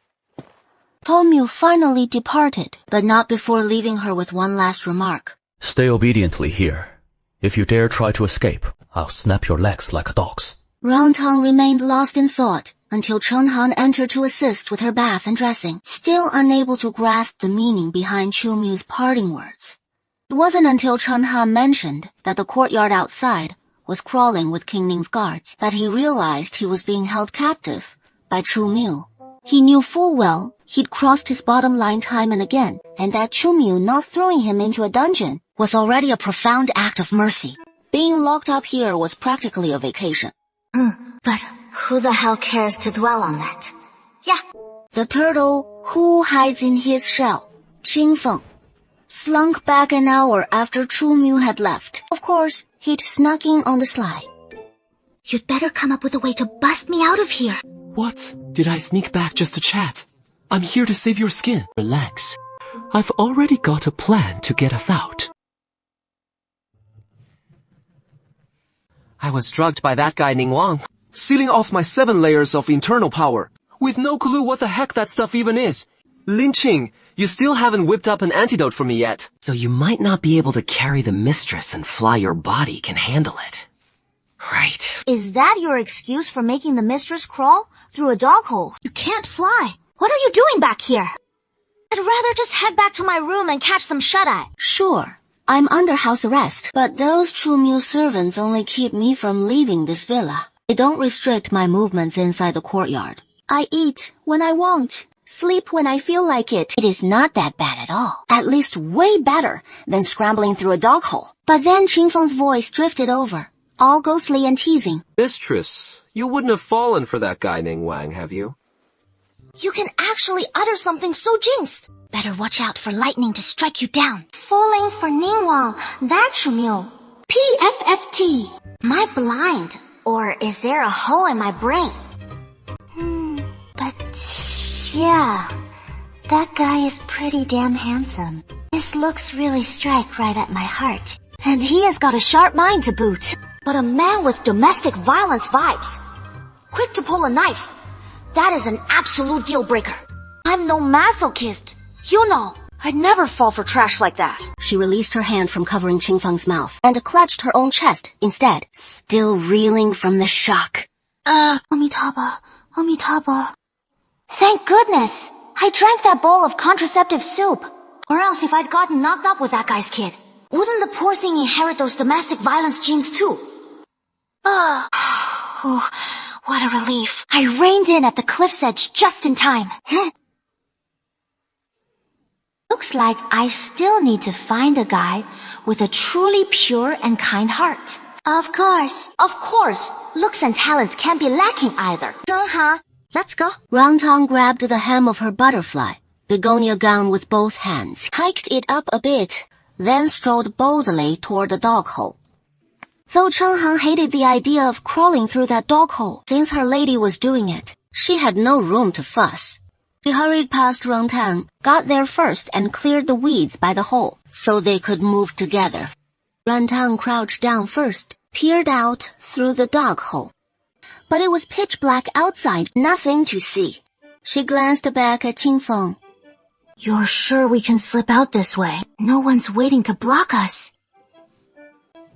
Chumyu finally departed, but not before leaving her with one last remark. Stay obediently here. If you dare try to escape, I'll snap your legs like a dog's. Rantang remained lost in thought until Chen Han entered to assist with her bath and dressing, still unable to grasp the meaning behind Chumyu's parting words. It wasn't until Chen Han mentioned that the courtyard outside was crawling with King Ning's guards that he realized he was being held captive by Chumyu. He knew full well he'd crossed his bottom line time and again, and that Chumyu not throwing him into a dungeon was already a profound act of mercy. Being locked up here was practically a vacation. But who the hell cares to dwell on that? Yeah. The turtle who hides in his shell, Qingfeng, slunk back an hour after Chumyu had left. Of course, he'd snuck in on the sly. You'd better come up with a way to bust me out of here. What? Did I sneak back just to chat? I'm here to save your skin. Relax. I've already got a plan to get us out. I was drugged by that guy Ning Wang, sealing off my 7 layers of internal power, with no clue what the heck that stuff even is. Lin Qing, you still haven't whipped up an antidote for me yet. So you might not be able to carry the mistress and fly your body can handle it. Right. Is that your excuse for making the mistress crawl through a dog hole? You can't fly. What are you doing back here? I'd rather just head back to my room and catch some shut-eye. Sure, I'm under house arrest, but those Chumyu servants only keep me from leaving this villa. They don't restrict my movements inside the courtyard. I eat when I want, sleep when I feel like it. It is not that bad at all. At least way better than scrambling through a dog hole. But then Qingfeng's voice drifted over, all ghostly and teasing. Mistress, you wouldn't have fallen for that guy Ning Wang, have you? You can actually utter something so jinxed. Better watch out for lightning to strike you down. Falling for Ning Wang, that Chumyu. PFFT. Am I blind? Or is there a hole in my brain? But yeah, that guy is pretty damn handsome. His This looks really strike right at my heart. And he has got a sharp mind to boot. But a man with domestic violence vibes. Quick to pull a knife. That is an absolute deal breaker. I'm no masochist. You know, I'd never fall for trash like that. She released her hand from covering Qingfeng's mouth and clutched her own chest instead, still reeling from the shock. Amitabha. Thank goodness. I drank that bowl of contraceptive soup. Or else if I'd gotten knocked up with that guy's kid, wouldn't the poor thing inherit those domestic violence genes too? What a relief. I reined in at the cliff's edge just in time. Looks like I still need to find a guy with a truly pure and kind heart. Of course. Looks and talent can't be lacking either. Let's go. Rangtang grabbed the hem of her butterfly, begonia gown with both hands, hiked it up a bit, then strolled boldly toward the dog hole. Though Chenghan hated the idea of crawling through that dog hole, since her lady was doing it, she had no room to fuss. She hurried past Rangtang, got there first and cleared the weeds by the hole, so they could move together. Rangtang crouched down first, peered out through the dog hole. But it was pitch black outside, nothing to see. She glanced back at Qingfeng. You're sure we can slip out this way? No one's waiting to block us.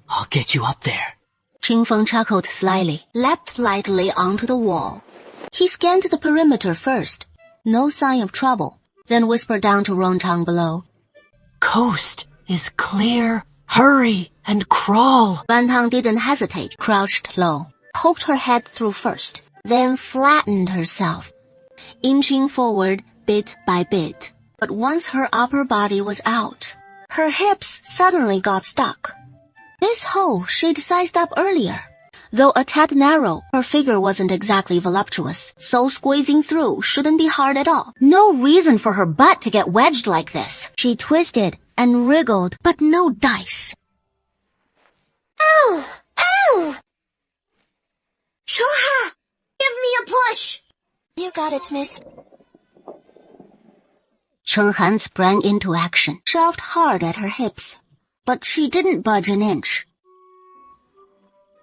I'll get you up there. Qingfeng chuckled slyly, leapt lightly onto the wall. He scanned the perimeter first. No sign of trouble, then whispered down to Rangtang below. Coast is clear. Hurry and crawl. Rangtang didn't hesitate, crouched low, poked her head through first, then flattened herself, inching forward bit by bit. But once her upper body was out, her hips suddenly got stuck. This hole she'd sized up earlier. Though a tad narrow, her figure wasn't exactly voluptuous, so squeezing through shouldn't be hard at all. No reason for her butt to get wedged like this. She twisted and wriggled, but no dice. Ow! Shoha! Give me a push! You got it, miss. Chenghan sprang into action, shoved hard at her hips, but she didn't budge an inch.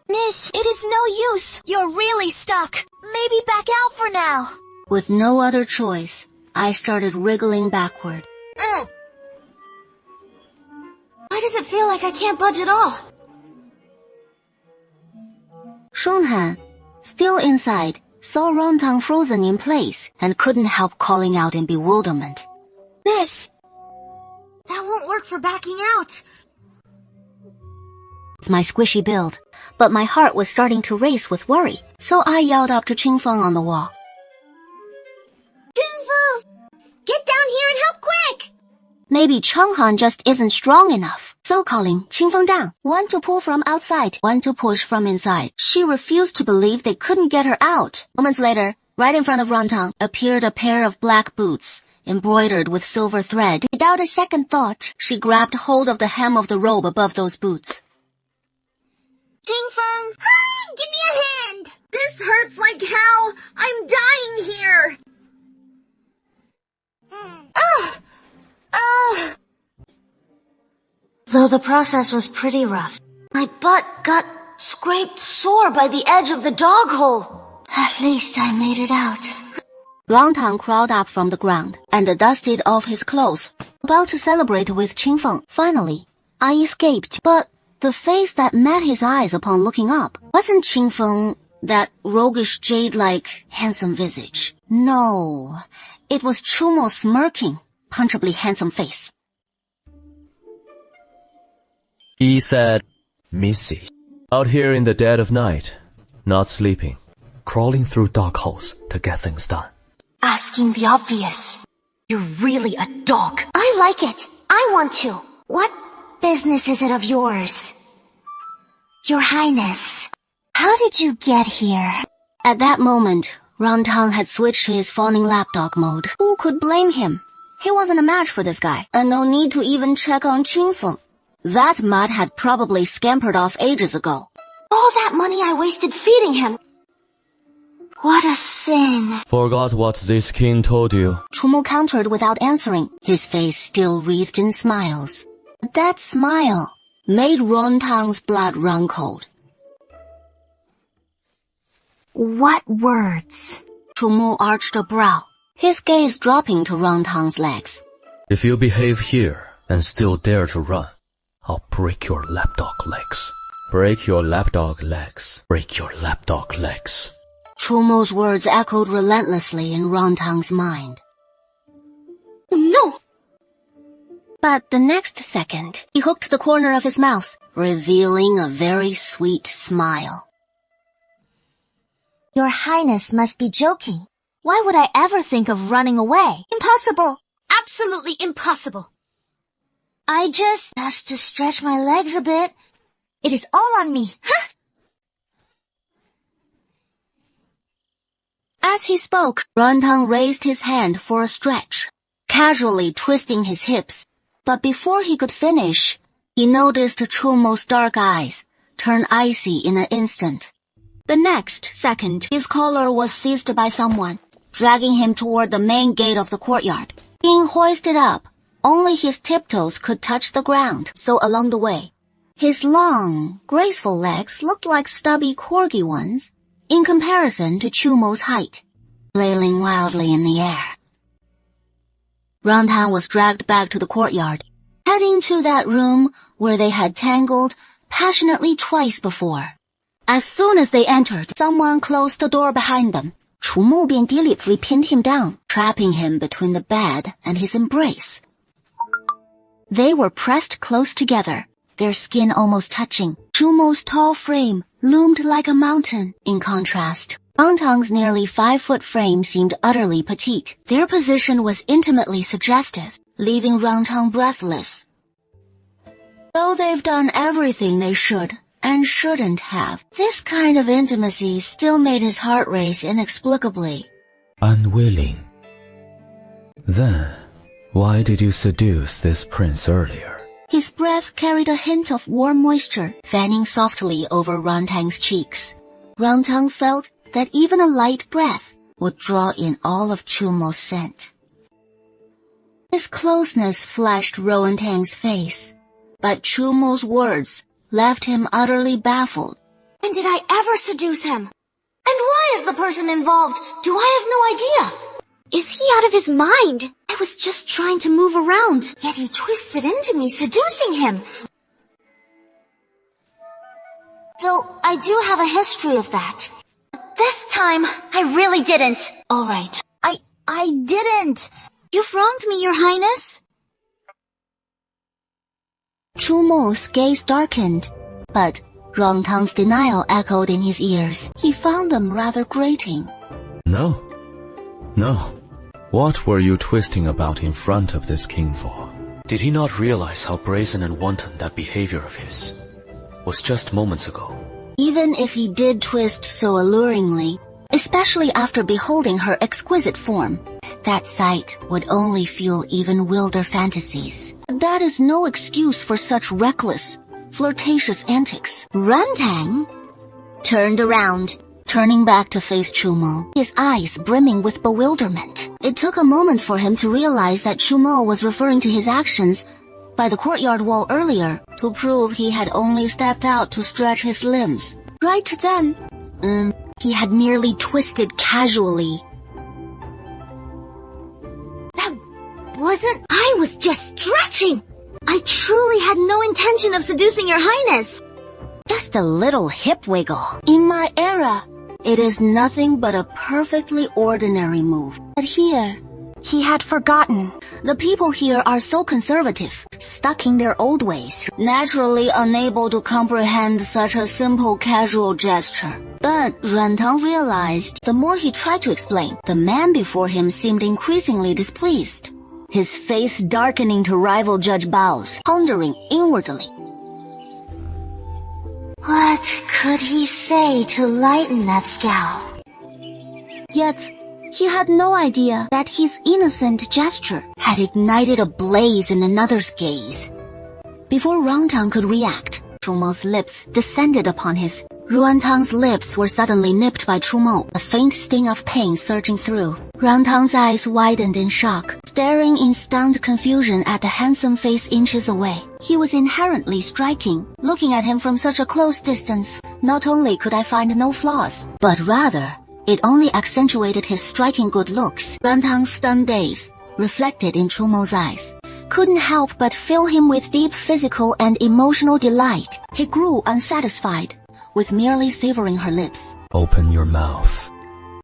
Miss, it is no use. You're really stuck. Maybe back out for now. With no other choice, I started wriggling backward. Why does it feel like I can't budge at all? Shunhan, still inside, saw Rangtang frozen in place and couldn't help calling out in bewilderment. Miss! That won't work for backing out. With my squishy build, but my heart was starting to race with worry, so I yelled up to Qingfeng on the wall. Qingfeng! Get down here and help quick! Maybe Chenghan just isn't strong enough. So calling Qingfeng down, one to pull from outside, one to push from inside. She refused to believe they couldn't get her out. Moments later, right in front of Rangtang, appeared a pair of black boots, embroidered with silver thread. Without a second thought, she grabbed hold of the hem of the robe above those boots. Qingfeng! Hi! Give me a hand! This hurts like hell! I'm dying here! Though the process was pretty rough, my butt got scraped sore by the edge of the dog hole. At least I made it out. Rangtang crawled up from the ground and dusted off his clothes, about to celebrate with Qingfeng. Finally, I escaped, but the face that met his eyes upon looking up wasn't Qingfeng, that roguish jade-like handsome visage. No, it was Chumo's smirking, punchably handsome face. He said, Missy, out here in the dead of night, not sleeping, crawling through dog holes to get things done. Asking the obvious. You're really a dog. I like it. I want to. What business is it of yours? Your Highness, how did you get here? At that moment, Rangtang had switched to his fawning lapdog mode. Who could blame him? He wasn't a match for this guy, and no need to even check on Qingfeng. That mutt had probably scampered off ages ago. All that money I wasted feeding him. What a sin. Forgot what this king told you. Chumu countered without answering, his face still wreathed in smiles. That smile made Rontang's blood run cold. What words? Chumu arched a brow, his gaze dropping to Rontang's legs. If you behave here and still dare to run, I'll break your lapdog legs. Break your lapdog legs. Break your lapdog legs. Chumu's words echoed relentlessly in Rontang's mind. No! But the next second, he hooked the corner of his mouth, revealing a very sweet smile. Your Highness must be joking. Why would I ever think of running away? Impossible! Absolutely impossible. I just has to stretch my legs a bit. It is all on me. Huh? As he spoke, Rontang raised his hand for a stretch, casually twisting his hips. But before he could finish, he noticed Chumu's dark eyes turn icy in an instant. The next second, his collar was seized by someone, dragging him toward the main gate of the courtyard. Being hoisted up, only his tiptoes could touch the ground, so along the way, his long, graceful legs looked like stubby corgi ones, in comparison to Chumu's height, flailing wildly in the air. Rontang was dragged back to the courtyard, heading to that room where they had tangled passionately twice before. As soon as they entered, someone closed the door behind them. Chumu immediately pinned him down, trapping him between the bed and his embrace. They were pressed close together, their skin almost touching. Chumu's tall frame loomed like a mountain, in contrast. Rontang's nearly 5-foot frame seemed utterly petite. Their position was intimately suggestive, leaving Rontang breathless. Though they've done everything they should and shouldn't have, this kind of intimacy still made his heart race inexplicably. Unwilling. Then, why did you seduce this prince earlier? His breath carried a hint of warm moisture, fanning softly over Rontang's cheeks. Rontang felt that even a light breath would draw in all of Chumu's scent. His closeness flushed Rontang's face, but Chumu's words left him utterly baffled. And did I ever seduce him? And why is the person involved? Do I have no idea? Is he out of his mind? I was just trying to move around, yet he twisted into me, seducing him. Though I do have a history of that. This time, I really didn't. All right. I didn't. You've wronged me, Your Highness. Chumu's gaze darkened, but Rontang's denial echoed in his ears. He found them rather grating. No. What were you twisting about in front of this king for? Did he not realize how brazen and wanton that behavior of his was just moments ago? Even if he did twist so alluringly, especially after beholding her exquisite form, that sight would only fuel even wilder fantasies. That is no excuse for such reckless, flirtatious antics. Rontang turned around, turning back to face Chumu, his eyes brimming with bewilderment. It took a moment for him to realize that Chumu was referring to his actions by the courtyard wall earlier to prove he had only stepped out to stretch his limbs. Right then, he had merely twisted casually. That wasn't... I was just stretching! I truly had no intention of seducing Your Highness. Just a little hip wiggle. In my era, it is nothing but a perfectly ordinary move. But here, he had forgotten. The people here are so conservative, stuck in their old ways, naturally unable to comprehend such a simple casual gesture. But Rontang realized the more he tried to explain, the man before him seemed increasingly displeased, his face darkening to rival Judge Bao's, pondering inwardly. What could he say to lighten that scowl? Yet, he had no idea that his innocent gesture had ignited a blaze in another's gaze. Before Rontang could react, Chumo's lips descended upon his. Ruantang's lips were suddenly nipped by Chumo, a faint sting of pain surging through. Ruantang's eyes widened in shock, staring in stunned confusion at the handsome face inches away. He was inherently striking. Looking at him from such a close distance, not only could I find no flaws, but rather, it only accentuated his striking good looks. Ruantang's stunned gaze, reflected in Chumo's eyes, couldn't help but fill him with deep physical and emotional delight. He grew unsatisfied with merely savoring her lips. Open your mouth.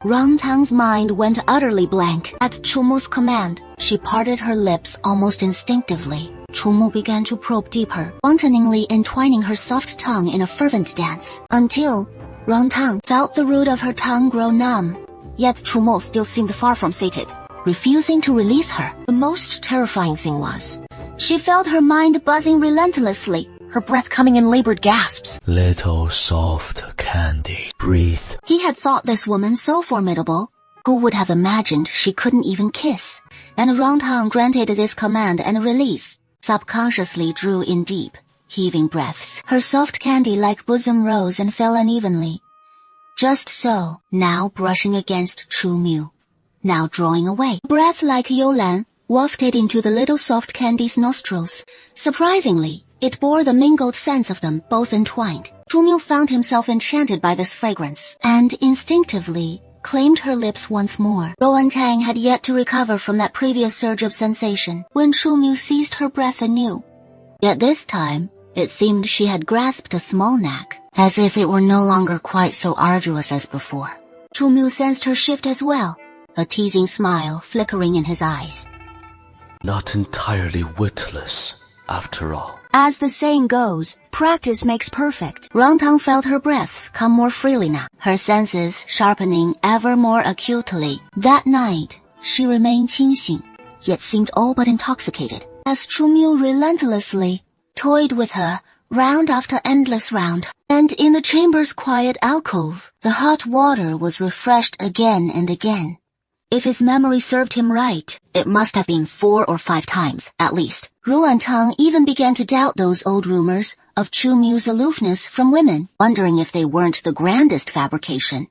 Ruantang's mind went utterly blank. At Chumo's command, she parted her lips almost instinctively. Chumo began to probe deeper, wantonly entwining her soft tongue in a fervent dance, until Ruantang felt the root of her tongue grow numb. Yet Chumo still seemed far from sated, refusing to release her. The most terrifying thing was, she felt her mind buzzing relentlessly, her breath coming in labored gasps. Little soft candy, breathe. He had thought this woman so formidable. Who would have imagined she couldn't even kiss? And Ruantang granted this command and release, subconsciously drew in deep, heaving breaths. Her soft candy-like bosom rose and fell unevenly. Just so, now brushing against Chu Mu, now drawing away. Breath like Yolan wafted into the little soft candy's nostrils. Surprisingly, it bore the mingled scents of them both entwined. Chu Mu found himself enchanted by this fragrance, and instinctively claimed her lips once more. Ruantang had yet to recover from that previous surge of sensation when Chu Mu seized her breath anew. Yet this time, it seemed she had grasped a small knack, as if it were no longer quite so arduous as before. Chu Mu sensed her shift as well, a teasing smile flickering in his eyes. Not entirely witless, after all. As the saying goes, practice makes perfect. Ruantang felt her breaths come more freely now, her senses sharpening ever more acutely. That night, she remained qingxing, yet seemed all but intoxicated, as Chu Mu relentlessly toyed with her, round after endless round. And in the chamber's quiet alcove, the hot water was refreshed again and again. If his memory served him right, it must have been 4 or 5 times, at least. Ruantang even began to doubt those old rumors of Chu Mu's aloofness from women, wondering if they weren't the grandest fabrication.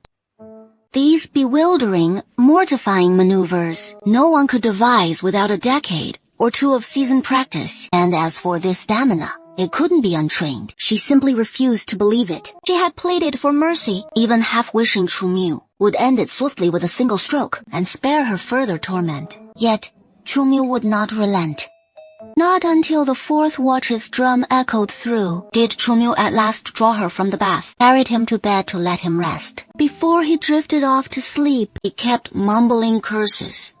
These bewildering, mortifying maneuvers, no one could devise without a decade or 2 of seasoned practice. And as for this stamina, it couldn't be untrained. She simply refused to believe it. She had pleaded for mercy, even half wishing Chu Mu would end it swiftly with a single stroke and spare her further torment. Yet, Chu Mu would not relent. Not until the 4th watch's drum echoed through did Chu Mu at last draw her from the bath, carried him to bed to let him rest. Before he drifted off to sleep, he kept mumbling curses.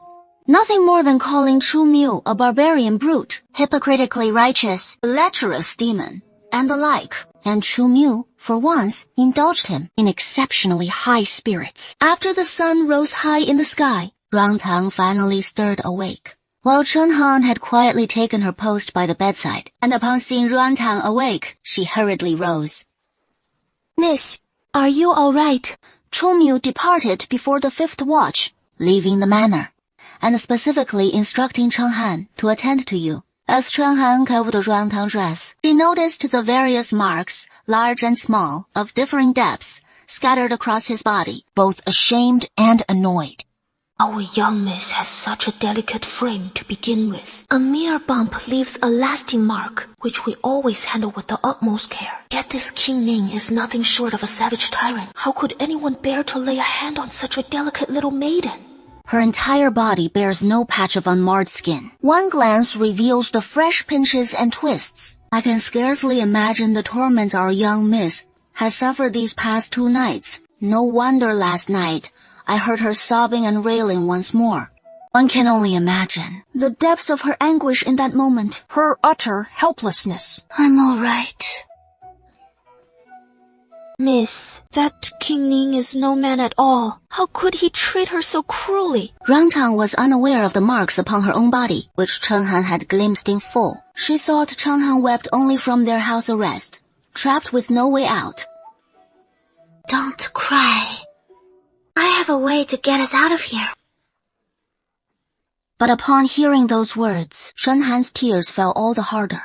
Nothing more than calling Chu Mu a barbarian brute, hypocritically righteous, lecherous demon, and the like. And Chu Mu, for once, indulged him in exceptionally high spirits. After the sun rose high in the sky, Ruantang finally stirred awake, while Chen Han had quietly taken her post by the bedside, and upon seeing Ruantang awake, she hurriedly rose. "Miss, are you all right?" Chu Mu departed before the 5th watch, leaving the manor, and specifically instructing Chen Han to attend to you. As Chen Han covered Ruantang's dress, she noticed the various marks, large and small, of differing depths, scattered across his body, both ashamed and annoyed. Our young miss has such a delicate frame to begin with. A mere bump leaves a lasting mark, which we always handle with the utmost care. Yet this King Ning is nothing short of a savage tyrant. How could anyone bear to lay a hand on such a delicate little maiden? Her entire body bears no patch of unmarred skin. One glance reveals the fresh pinches and twists. I can scarcely imagine the torments our young miss has suffered these past 2 nights. No wonder last night I heard her sobbing and railing once more. One can only imagine the depths of her anguish in that moment, her utter helplessness. I'm all right. Miss, that King Ning is no man at all. How could he treat her so cruelly? Ruantang was unaware of the marks upon her own body, which Chen Han had glimpsed in full. She thought Chen Han wept only from their house arrest, trapped with no way out. Don't cry. I have a way to get us out of here. But upon hearing those words, Chen Han's tears fell all the harder.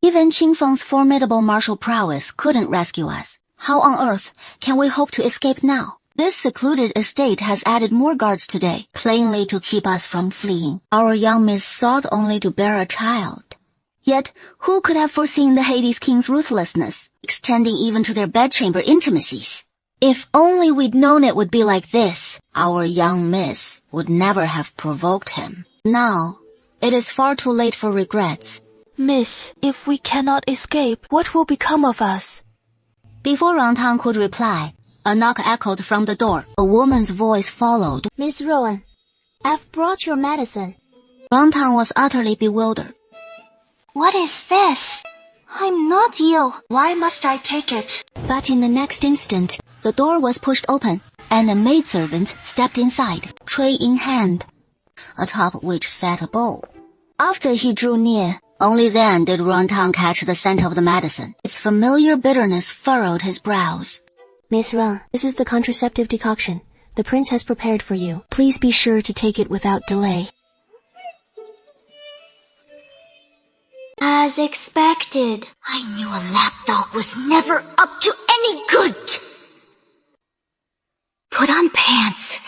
Even Qingfeng's formidable martial prowess couldn't rescue us. How on earth can we hope to escape now? This secluded estate has added more guards today, plainly to keep us from fleeing. Our young miss sought only to bear a child. Yet, who could have foreseen the Hades King's ruthlessness, extending even to their bedchamber intimacies? If only we'd known it would be like this, our young miss would never have provoked him. Now, it is far too late for regrets. Miss, if we cannot escape, what will become of us? Before Rangtang could reply, a knock echoed from the door. A woman's voice followed. Miss Rowan, I've brought your medicine. Rangtang was utterly bewildered. What is this? I'm not ill. Why must I take it? But in the next instant, the door was pushed open, and a maidservant stepped inside, tray in hand, atop which sat a bowl. After he drew near, only then did Rangtang catch the scent of the medicine. Its familiar bitterness furrowed his brows. Miss Rang, this is the contraceptive decoction. The prince has prepared for you. Please be sure to take it without delay. As expected. I knew a lapdog was never up to any good. Put on pants,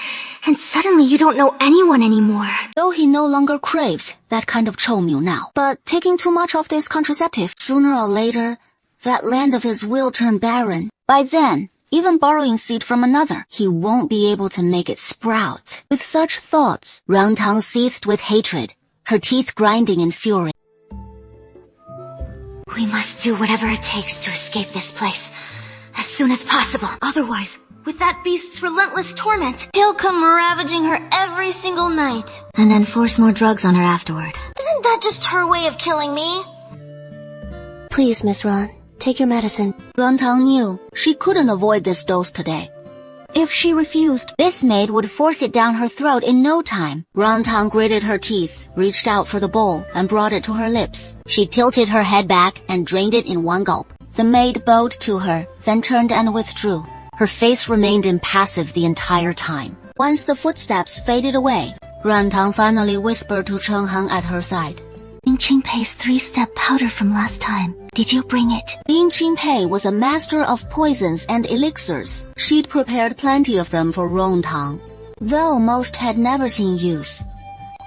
and suddenly you don't know anyone anymore. Though he no longer craves that kind of choumiu now. But taking too much of this contraceptive, sooner or later, that land of his will turn barren. By then, even borrowing seed from another, he won't be able to make it sprout. With such thoughts, Rangtang seethed with hatred, her teeth grinding in fury. We must do whatever it takes to escape this place as soon as possible. Otherwise, with that beast's relentless torment, he'll come ravaging her every single night. And then force more drugs on her afterward. Isn't that just her way of killing me? Please, Miss Ran, take your medicine. Rangtang knew she couldn't avoid this dose today. If she refused, this maid would force it down her throat in no time. Rangtang gritted her teeth, reached out for the bowl, and brought it to her lips. She tilted her head back and drained it in one gulp. The maid bowed to her, then turned and withdrew. Her face remained impassive the entire time. Once the footsteps faded away, Rangtang finally whispered to Cheng Han at her side. Lin Qingpei's 3-step powder from last time. Did you bring it? Lin Qingpei was a master of poisons and elixirs. She'd prepared plenty of them for Rangtang, though most had never seen use.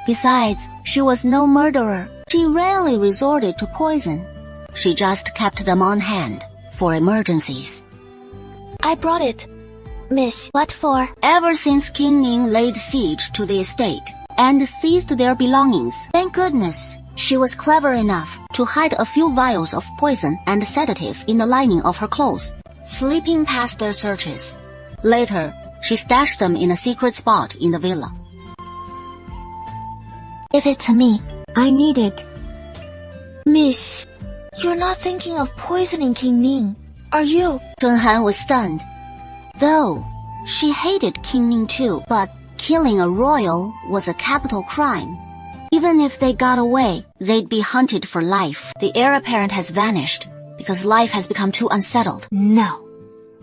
Besides, she was no murderer. She rarely resorted to poison. She just kept them on hand for emergencies. I brought it. Miss, what for? Ever since King Ning laid siege to the estate and seized their belongings, thank goodness, she was clever enough to hide a few vials of poison and sedative in the lining of her clothes, slipping past their searches. Later, she stashed them in a secret spot in the villa. Give it to me. I need it. Miss, you're not thinking of poisoning King Ning, are you? Cheng Han was stunned. Though, she hated King Ning too, but killing a royal was a capital crime. Even if they got away, they'd be hunted for life. The heir apparent has vanished because life has become too unsettled. No.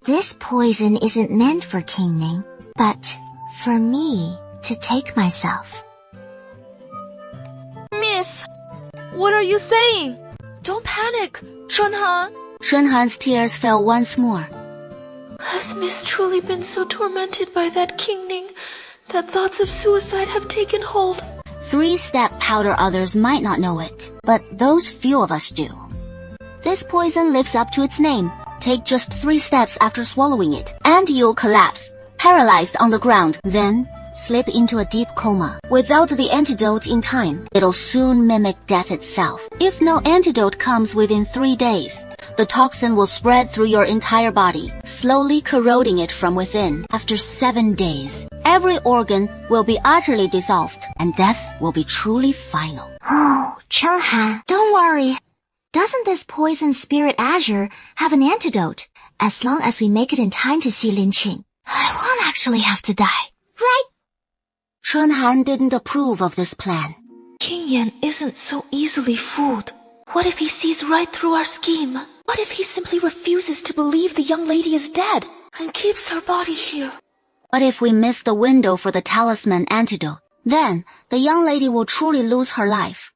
This poison isn't meant for King Ning, but for me to take myself. Miss, what are you saying? Don't panic, Cheng Han. Cheng Han's tears fell once more. Has Miss truly been so tormented by that King Ning that thoughts of suicide have taken hold? 3-step powder others might not know it, but those few of us do. This poison lives up to its name. Take just 3 steps after swallowing it, and you'll collapse, paralyzed on the ground, then slip into a deep coma. Without the antidote in time, it'll soon mimic death itself. If no antidote comes within 3 days, the toxin will spread through your entire body, slowly corroding it from within. After 7 days, every organ will be utterly dissolved, and death will be truly final. Oh, Cheng Han, don't worry. Doesn't this poison spirit azure have an antidote? As long as we make it in time to see Lin Qing, I won't actually have to die, right? Cheng Han didn't approve of this plan. King Yan isn't so easily fooled. What if he sees right through our scheme? What if he simply refuses to believe the young lady is dead and keeps her body here? What if we miss the window for the talisman antidote? Then, the young lady will truly lose her life.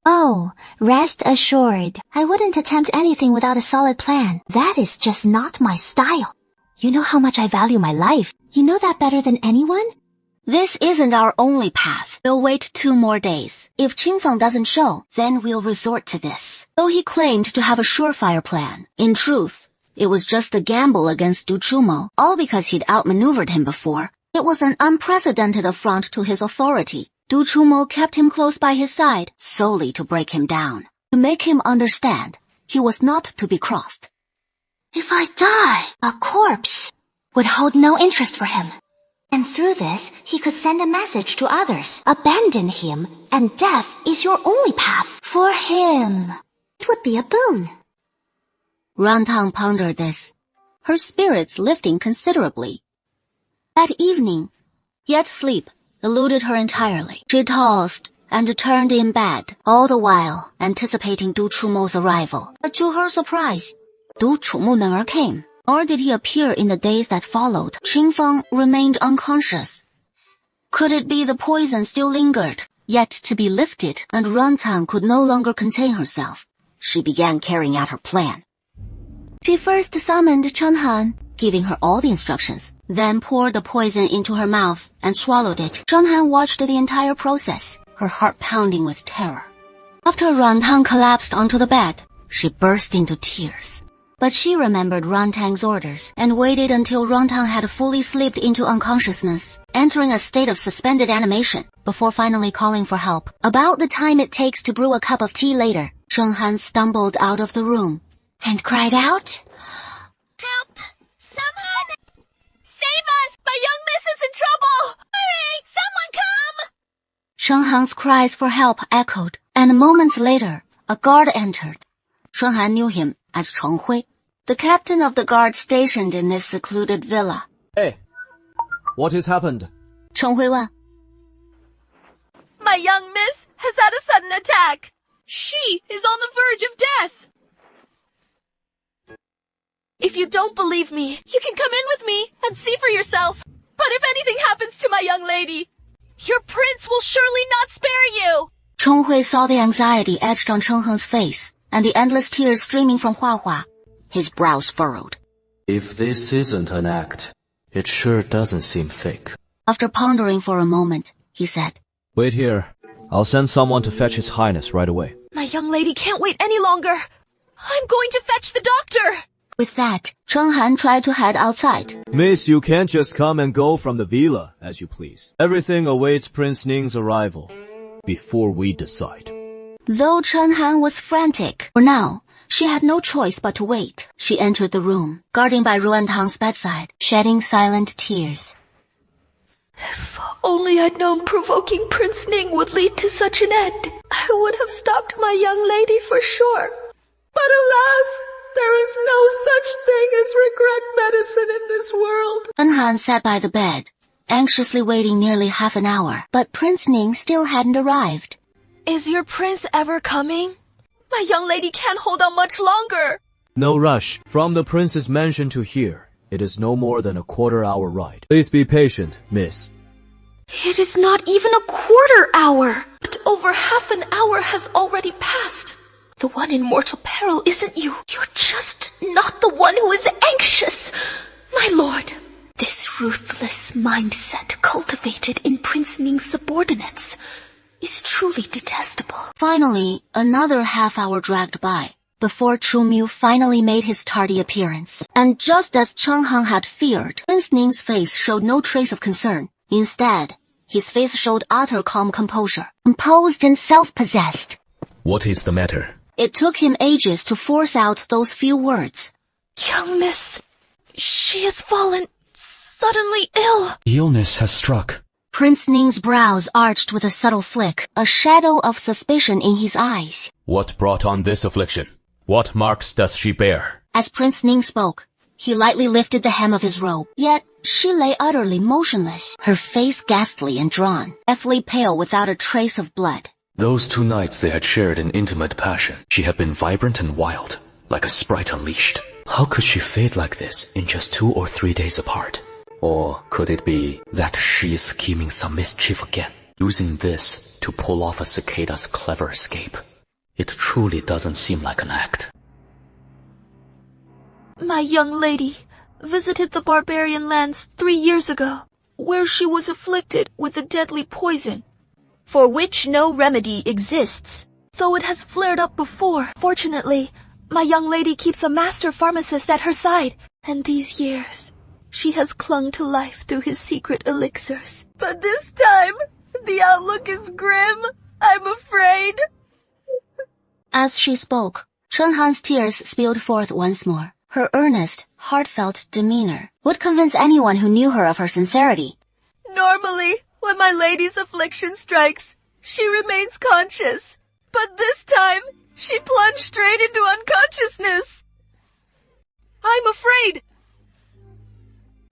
Oh, rest assured. I wouldn't attempt anything without a solid plan. That is just not my style. You know how much I value my life. You know that better than anyone? This isn't our only path. We'll wait 2 more days. If Qingfeng doesn't show, then we'll resort to this. Though he claimed to have a surefire plan, in truth, it was just a gamble against Du Chumo, all because he'd outmaneuvered him before. It was an unprecedented affront to his authority. Du Chumo kept him close by his side, solely to break him down, to make him understand he was not to be crossed. If I die, a corpse would hold no interest for him. And through this, he could send a message to others. Abandon him, and death is your only path. For him, it would be a boon. Rantang pondered this, her spirits lifting considerably. That evening, yet sleep eluded her entirely. She tossed and turned in bed, all the while anticipating Du Chumo's arrival. But to her surprise, Du Chumo never came, nor did he appear in the days that followed. Qingfeng remained unconscious. Could it be the poison still lingered, yet to be lifted, and Rantang could no longer contain herself? She began carrying out her plan. She first summoned Chen Han, giving her all the instructions, then poured the poison into her mouth and swallowed it. Chen Han watched the entire process, her heart pounding with terror. After Rantang collapsed onto the bed, she burst into tears. But she remembered Rantang's orders and waited until Rantang had fully slipped into unconsciousness, entering a state of suspended animation, before finally calling for help. About the time it takes to brew a cup of tea later, Chen Han stumbled out of the room and cried out, Help! Someone! Save us! My young miss is in trouble! Hurry! Someone come! Chen Han's cries for help echoed, and moments later, a guard entered. Chen Han knew him as Cheng Hui, the captain of the guard stationed in this secluded villa. Hey, what has happened? Cheng Hui问. My young miss has had a sudden attack. She is on the verge of death. If you don't believe me, you can come in with me and see for yourself. But if anything happens to my young lady, your prince will surely not spare you. Cheng Hui saw the anxiety etched on Chen Heng's face and the endless tears streaming from Hua Hua. His brows furrowed. If this isn't an act, it sure doesn't seem fake. After pondering for a moment, he said, Wait here. I'll send someone to fetch His Highness right away. My young lady can't wait any longer. I'm going to fetch the doctor. With that, Chen Han tried to head outside. Miss, you can't just come and go from the villa as you please. Everything awaits Prince Ning's arrival before we decide. Though Chen Han was frantic, for now, she had no choice but to wait. She entered the room, guarding by Ruantang's bedside, shedding silent tears. If only I'd known provoking Prince Ning would lead to such an end, I would have stopped my young lady for sure. But alas, there is no such thing as regret medicine in this world. Chen Han sat by the bed, anxiously waiting nearly half an hour, but Prince Ning still hadn't arrived. Is your prince ever coming? My young lady can't hold on much longer. No rush. From the prince's mansion to here, it is no more than a quarter-hour ride. Please be patient, miss. It is not even a quarter hour. But over half an hour has already passed. The one in mortal peril isn't you. You're just not the one who is anxious. My lord, this ruthless mindset cultivated in Prince Ning's subordinates is truly detestable. Finally, another half-hour dragged by, before Chu Miu finally made his tardy appearance. And just as Chen Han had feared, Prince Ning's face showed no trace of concern. Instead, his face showed utter calm composure, composed and self-possessed. What is the matter? It took him ages to force out those few words. Young miss, she has fallen suddenly ill. Illness has struck. Prince Ning's brows arched with a subtle flick, a shadow of suspicion in his eyes. What brought on this affliction? What marks does she bear? As Prince Ning spoke, he lightly lifted the hem of his robe. Yet, she lay utterly motionless, her face ghastly and drawn, deathly pale without a trace of blood. Those 2 nights they had shared an intimate passion. She had been vibrant and wild, like a sprite unleashed. How could she fade like this in just 2 or 3 days apart? Or could it be that she is scheming some mischief again, using this to pull off a cicada's clever escape? It truly doesn't seem like an act. My young lady visited the barbarian lands 3 years ago, where she was afflicted with a deadly poison, for which no remedy exists, though it has flared up before. Fortunately, my young lady keeps a master pharmacist at her side, and these years she has clung to life through his secret elixirs. But this time, the outlook is grim. I'm afraid. As she spoke, Chunhan's tears spilled forth once more. Her earnest, heartfelt demeanor would convince anyone who knew her of her sincerity. Normally, when my lady's affliction strikes, she remains conscious. But this time, she plunged straight into unconsciousness. I'm afraid.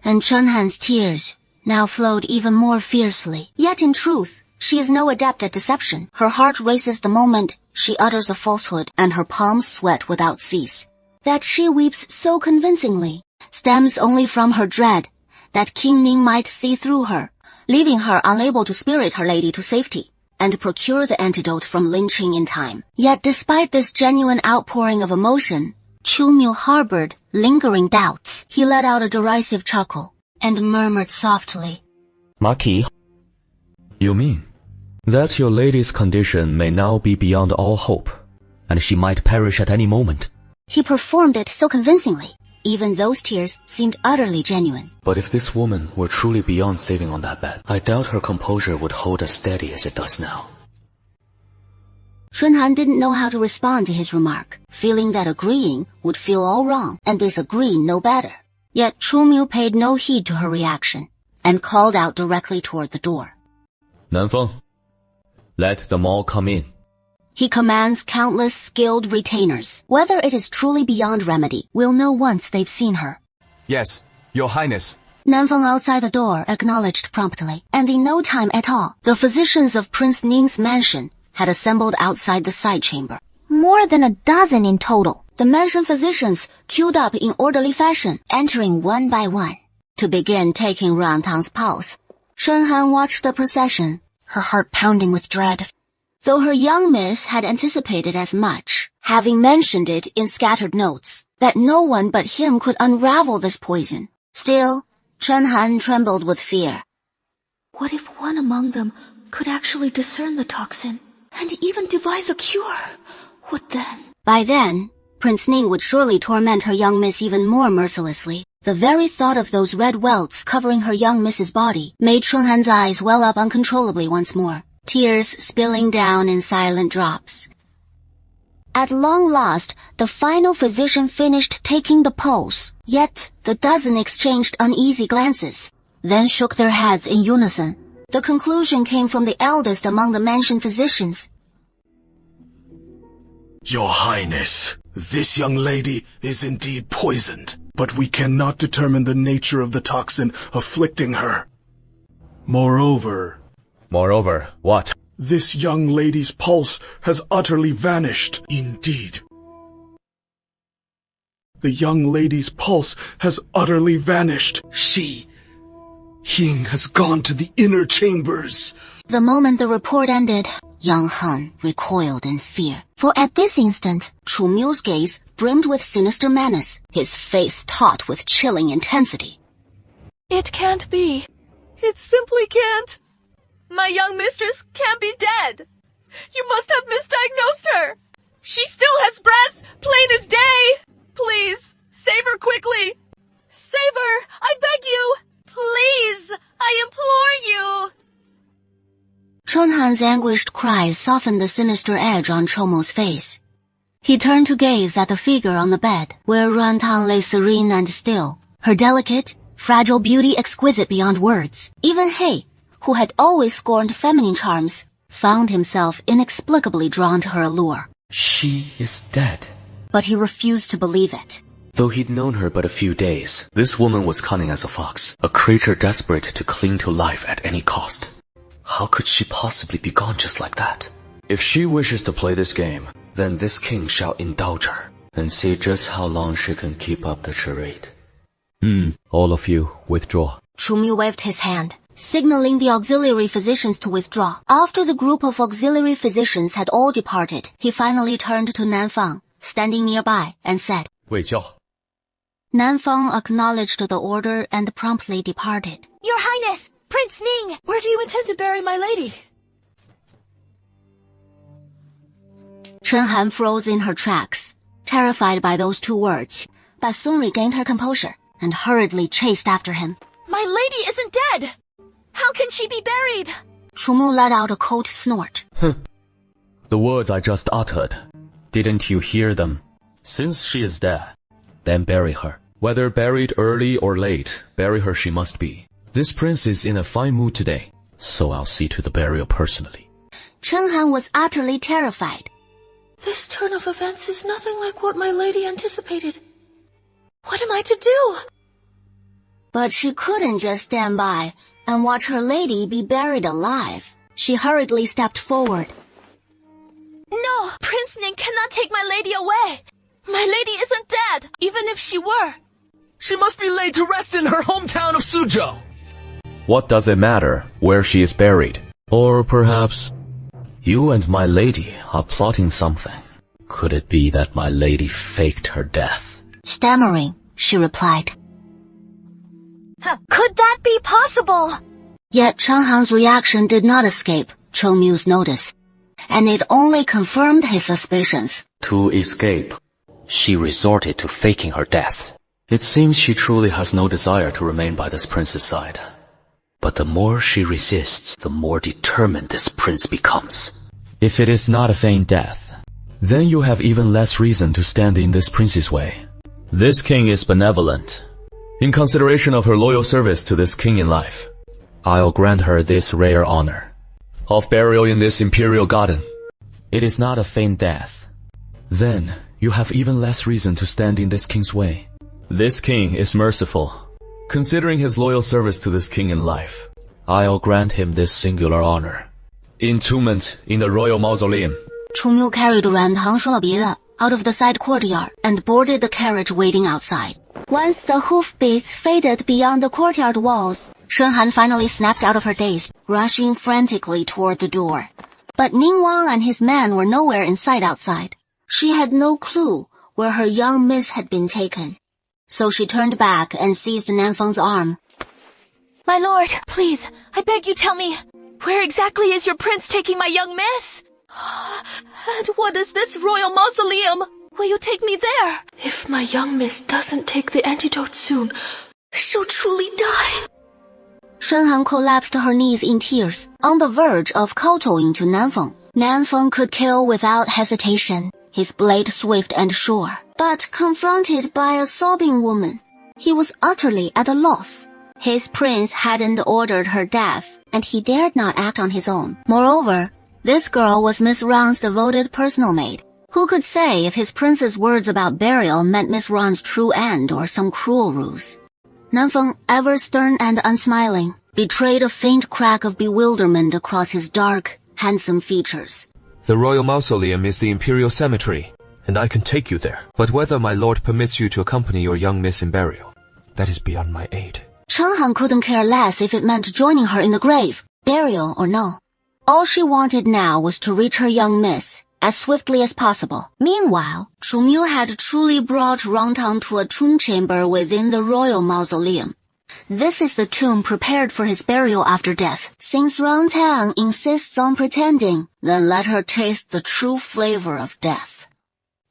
And Chunhan's tears now flowed even more fiercely. Yet in truth, she is no adept at deception. Her heart races the moment she utters a falsehood, and her palms sweat without cease. That she weeps so convincingly stems only from her dread that King Ning might see through her, leaving her unable to spirit her lady to safety and procure the antidote from lynching in time. Yet despite this genuine outpouring of emotion, Chu Miu harbored lingering doubts. He let out a derisive chuckle and murmured softly, Marquis, you mean that your lady's condition may now be beyond all hope, and she might perish at any moment? He performed it so convincingly, even those tears seemed utterly genuine. But if this woman were truly beyond saving on that bed, I doubt her composure would hold as steady as it does now. Chunhan didn't know how to respond to his remark, feeling that agreeing would feel all wrong and disagreeing no better. Yet Chu Miu paid no heed to her reaction and called out directly toward the door. Nanfeng, let them all come in. He commands countless skilled retainers. Whether it is truly beyond remedy, we'll know once they've seen her. Yes, Your Highness. Nanfeng outside the door acknowledged promptly, and in no time at all, the physicians of Prince Ning's mansion had assembled outside the side chamber. More than a dozen in total. The mansion physicians queued up in orderly fashion, entering one by one to begin taking Rantang's pulse. Chunhan watched the procession, her heart pounding with dread. Though her young miss had anticipated as much, having mentioned it in scattered notes, that no one but him could unravel this poison. Still, Chunhan trembled with fear. What if one among them could actually discern the toxin and even devise a cure? What then? By then, Prince Ning would surely torment her young miss even more mercilessly. The very thought of those red welts covering her young miss's body made Chunhan's eyes well up uncontrollably once more, tears spilling down in silent drops. At long last, the final physician finished taking the pulse. Yet, the dozen exchanged uneasy glances, then shook their heads in unison. The conclusion came from the eldest among the mansion physicians. Your Highness, this young lady is indeed poisoned, but we cannot determine the nature of the toxin afflicting her. Moreover, what? This young lady's pulse has utterly vanished. Indeed. The young lady's pulse has utterly vanished. Ying has gone to the inner chambers. The moment the report ended, young Han recoiled in fear. For at this instant, Chu Miu's gaze brimmed with sinister menace, his face taut with chilling intensity. It can't be. It simply can't. My young mistress can't be dead. You must have misdiagnosed her. She still has breath, plain as day. Please, save her quickly. Save her, I beg you. Please, I implore you. Chunhan's anguished cries softened the sinister edge on Chomo's face. He turned to gaze at the figure on the bed, where Rantang lay serene and still, her delicate, fragile beauty exquisite beyond words. Even He, who had always scorned feminine charms, found himself inexplicably drawn to her allure. She is dead. But he refused to believe it. Though he'd known her but a few days, this woman was cunning as a fox, a creature desperate to cling to life at any cost. How could she possibly be gone just like that? If she wishes to play this game, then this king shall indulge her, and see just how long she can keep up the charade. All of you, withdraw. Chu Miu waved his hand, signaling the auxiliary physicians to withdraw. After the group of auxiliary physicians had all departed, he finally turned to Nanfang, standing nearby, and said, 卫教. Nanfang acknowledged the order and promptly departed. Your Highness, Prince Ning, where do you intend to bury my lady? Chen Han froze in her tracks, terrified by those two words, but soon regained her composure and hurriedly chased after him. My lady isn't dead! How can she be buried? Chumu let out a cold snort. The words I just uttered, didn't you hear them? Since she is dead, then bury her. Whether buried early or late, bury her she must be. This prince is in a fine mood today, so I'll see to the burial personally. Chen Han was utterly terrified. This turn of events is nothing like what my lady anticipated. What am I to do? But she couldn't just stand by and watch her lady be buried alive. She hurriedly stepped forward. No! Prince Ning cannot take my lady away! My lady isn't dead, even if she were. She must be laid to rest in her hometown of Suzhou. What does it matter where she is buried? Or perhaps you and my lady are plotting something. Could it be that my lady faked her death? Stammering, she replied. Could that be possible? Yet Chen Han's reaction did not escape Chou Mu's notice, and it only confirmed his suspicions. To escape, she resorted to faking her death. It seems she truly has no desire to remain by this prince's side. But the more she resists, the more determined this prince becomes. If it is not a feigned death, then you have even less reason to stand in this prince's way. This king is benevolent. In consideration of her loyal service to this king in life, I'll grant her this rare honor of burial in this imperial garden. It is not a feigned death. Then you have even less reason to stand in this king's way. This king is merciful. Considering his loyal service to this king in life, I'll grant him this singular honor. Entombment in the royal mausoleum. Chu Mu carried Ran Tang 说了别的 out of the side courtyard and boarded the carriage waiting outside. Once the hoofbeats faded beyond the courtyard walls, Shen Han finally snapped out of her daze, rushing frantically toward the door. But Ning Wang and his men were nowhere in sight outside. She had no clue where her young miss had been taken. So she turned back and seized Nanfeng's arm. My lord, please, I beg you tell me, where exactly is your prince taking my young miss? And what is this royal mausoleum? Will you take me there? If my young miss doesn't take the antidote soon, she'll truly die. Shen Han collapsed to her knees in tears, on the verge of kowtowing to Nanfeng. Nanfeng could kill without hesitation, his blade swift and sure. But confronted by a sobbing woman, he was utterly at a loss. His prince hadn't ordered her death, and he dared not act on his own. Moreover, this girl was Miss Ran's devoted personal maid. Who could say if his prince's words about burial meant Miss Ran's true end or some cruel ruse? Nanfeng, ever stern and unsmiling, betrayed a faint crack of bewilderment across his dark, handsome features. The royal mausoleum is the imperial cemetery, and I can take you there. But whether my lord permits you to accompany your young miss in burial, that is beyond my aid. Chen Han couldn't care less if it meant joining her in the grave, burial or no. All she wanted now was to reach her young miss as swiftly as possible. Meanwhile, Chu Mu had truly brought Rangtang to a tomb chamber within the royal mausoleum. This is the tomb prepared for his burial after death. Since Rangtang insists on pretending, then let her taste the true flavor of death.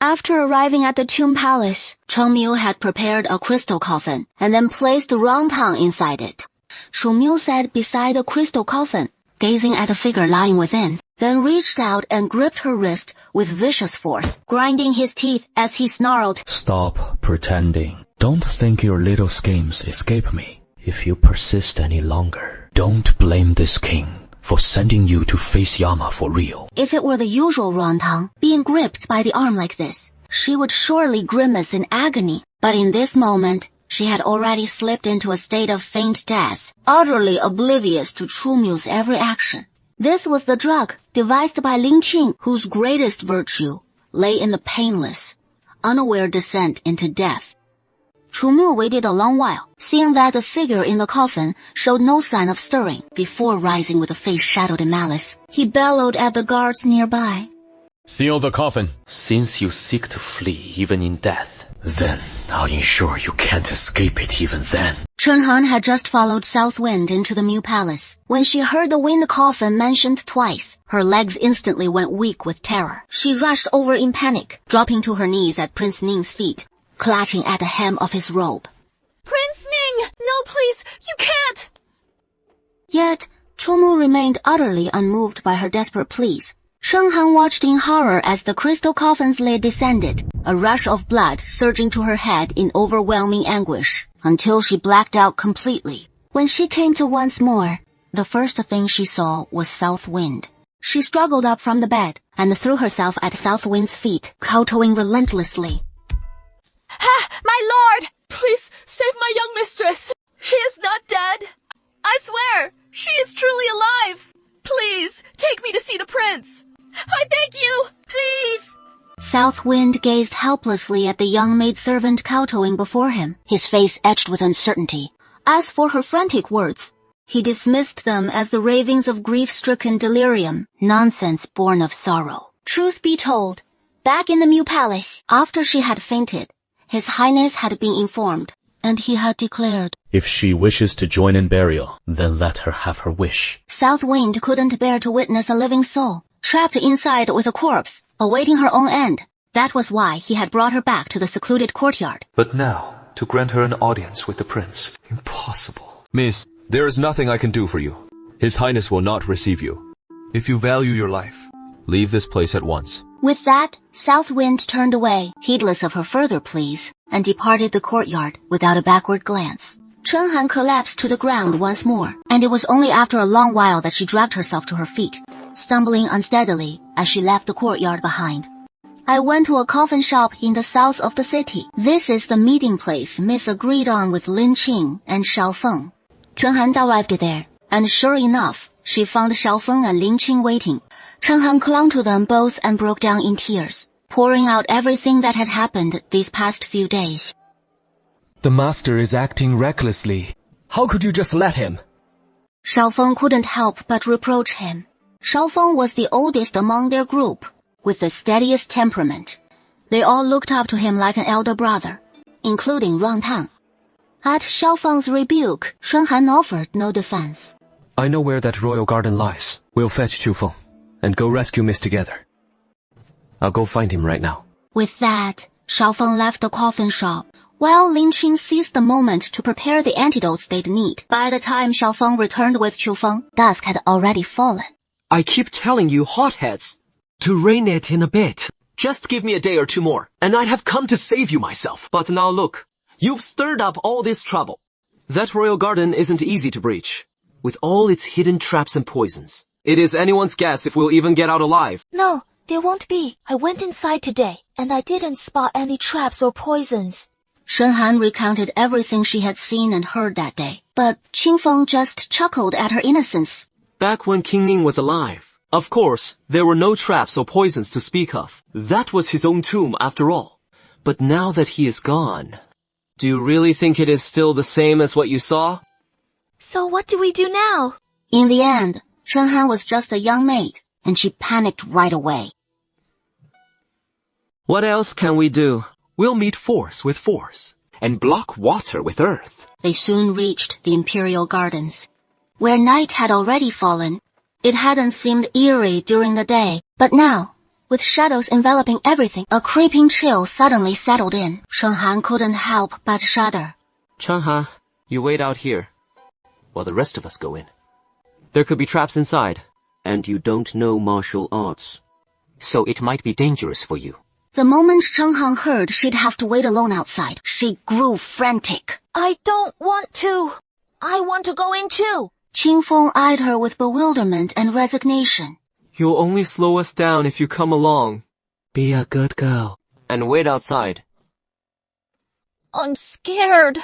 After arriving at the tomb palace, Chu Mu had prepared a crystal coffin and then placed Rangtang inside it. Chu Mu sat beside the crystal coffin, gazing at the figure lying within, then reached out and gripped her wrist with vicious force, grinding his teeth as he snarled, Stop pretending. Don't think your little schemes escape me. If you persist any longer, don't blame this king for sending you to face Yama for real. If it were the usual Rangtang, being gripped by the arm like this, she would surely grimace in agony. But in this moment, she had already slipped into a state of faint death, utterly oblivious to Chu Mu's every action. This was the drug devised by Ling Qing, whose greatest virtue lay in the painless, unaware descent into death. Chu Mu waited a long while, seeing that the figure in the coffin showed no sign of stirring. Before rising with a face shadowed in malice, he bellowed at the guards nearby. Seal the coffin. Since you seek to flee even in death, then I'll ensure you can't escape it even then. Chen Han had just followed South Wind into the Mu Palace. When she heard the wind coffin mentioned twice, her legs instantly went weak with terror. She rushed over in panic, dropping to her knees at Prince Ning's feet, clutching at the hem of his robe. Prince Ning! No, please! You can't! Yet, Chu Mu remained utterly unmoved by her desperate pleas. Shen Han watched in horror as the crystal coffin's lid descended, a rush of blood surging to her head in overwhelming anguish, until she blacked out completely. When she came to once more, the first thing she saw was South Wind. She struggled up from the bed and threw herself at South Wind's feet, kowtowing relentlessly. My lord! Please save my young mistress! She is not dead! I swear, she is truly alive! Please, take me to see the prince! I beg you, please! South Wind gazed helplessly at the young maidservant kowtowing before him, his face etched with uncertainty. As for her frantic words, he dismissed them as the ravings of grief-stricken delirium, nonsense born of sorrow. Truth be told, back in the Mu Palace, after she had fainted, His Highness had been informed, and he had declared, If she wishes to join in burial, then let her have her wish. South Wind couldn't bear to witness a living soul, trapped inside with a corpse, awaiting her own end. That was why he had brought her back to the secluded courtyard. But now, to grant her an audience with the prince. Impossible. Miss, there is nothing I can do for you. His Highness will not receive you. If you value your life, leave this place at once. With that, South Wind turned away, heedless of her further pleas, and departed the courtyard without a backward glance. Chen Han collapsed to the ground once more, and it was only after a long while that she dragged herself to her feet, stumbling unsteadily as she left the courtyard behind. I went to a coffin shop in the south of the city. This is the meeting place Miss agreed on with Lin Qing and Xiao Feng. Chen Han arrived there, and sure enough, she found Xiao Feng and Lin Qing waiting. Chen Han clung to them both and broke down in tears, pouring out everything that had happened these past few days. The master is acting recklessly. How could you just let him? Xiao Feng couldn't help but reproach him. Xiao Feng was the oldest among their group, with the steadiest temperament. They all looked up to him like an elder brother, including Rang Tang. At Xiao Feng's rebuke, Shen Han offered no defense. I know where that royal garden lies. We'll fetch Chu Feng and go rescue Miss together. I'll go find him right now. With that, Xiao Feng left the coffin shop, while Lin Qing seized the moment to prepare the antidotes they'd need. By the time Xiao Feng returned with Chu Feng, dusk had already fallen. I keep telling you, hotheads, to rein it in a bit. Just give me a day or two more, and I'd have come to save you myself. But now look, you've stirred up all this trouble. That royal garden isn't easy to breach, with all its hidden traps and poisons. It is anyone's guess if we'll even get out alive. No, there won't be. I went inside today, and I didn't spot any traps or poisons. Shen Han recounted everything she had seen and heard that day, but Qing Feng just chuckled at her innocence. Back when King Ning was alive, of course, there were no traps or poisons to speak of. That was his own tomb after all. But now that he is gone, do you really think it is still the same as what you saw? So what do we do now? In the end, Chen Han was just a young maid, and she panicked right away. What else can we do? We'll meet force with force, and block water with earth. They soon reached the Imperial Gardens. Where night had already fallen, it hadn't seemed eerie during the day, but now, with shadows enveloping everything, a creeping chill suddenly settled in. Shen Han couldn't help but shudder. Chen Han, you wait out here, while the rest of us go in. There could be traps inside, and you don't know martial arts, so it might be dangerous for you. The moment Chen Han heard she'd have to wait alone outside, she grew frantic. I don't want to. I want to go in too. Qing Feng eyed her with bewilderment and resignation. You'll only slow us down if you come along. Be a good girl. And wait outside. I'm scared.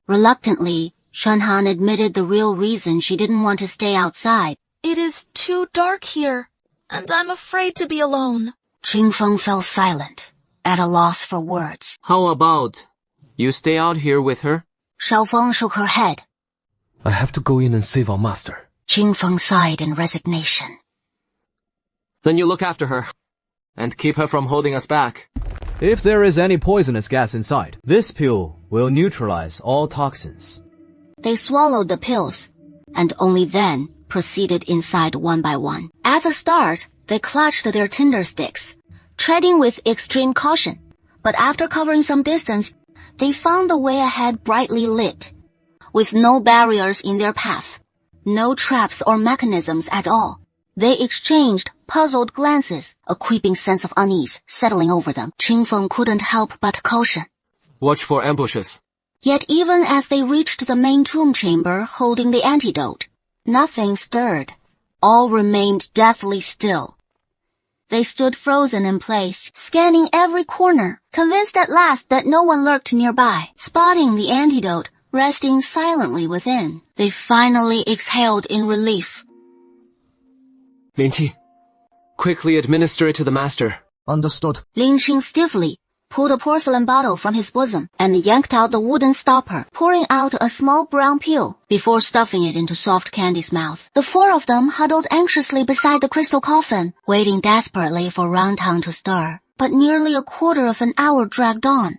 Reluctantly, Shen Han admitted the real reason she didn't want to stay outside. It is too dark here, and I'm afraid to be alone. Qing Feng fell silent, at a loss for words. How about You stay out here with her? Xiaofeng shook her head. I have to go in and save our master. Qingfeng sighed in resignation. Then you look after her. And keep her from holding us back. If there is any poisonous gas inside, this pill will neutralize all toxins. They swallowed the pills, and only then proceeded inside one by one. At the start, they clutched their tinder sticks, treading with extreme caution. But after covering some distance, they found the way ahead brightly lit, with no barriers in their path, no traps or mechanisms at all. They exchanged puzzled glances, a creeping sense of unease settling over them. Qingfeng couldn't help but caution. Watch for ambushes. Yet even as they reached the main tomb chamber holding the antidote, nothing stirred. All remained deathly still. They stood frozen in place, scanning every corner, convinced at last that no one lurked nearby. Spotting the antidote resting silently within, they finally exhaled in relief. Lin-Qi, quickly administer it to the master. Understood. Lin Qing stiffly pulled a porcelain bottle from his bosom and yanked out the wooden stopper, pouring out a small brown pill before stuffing it into Soft Candy's mouth. The four of them huddled anxiously beside the crystal coffin, waiting desperately for Roundtongue to stir. But nearly a quarter of an hour dragged on,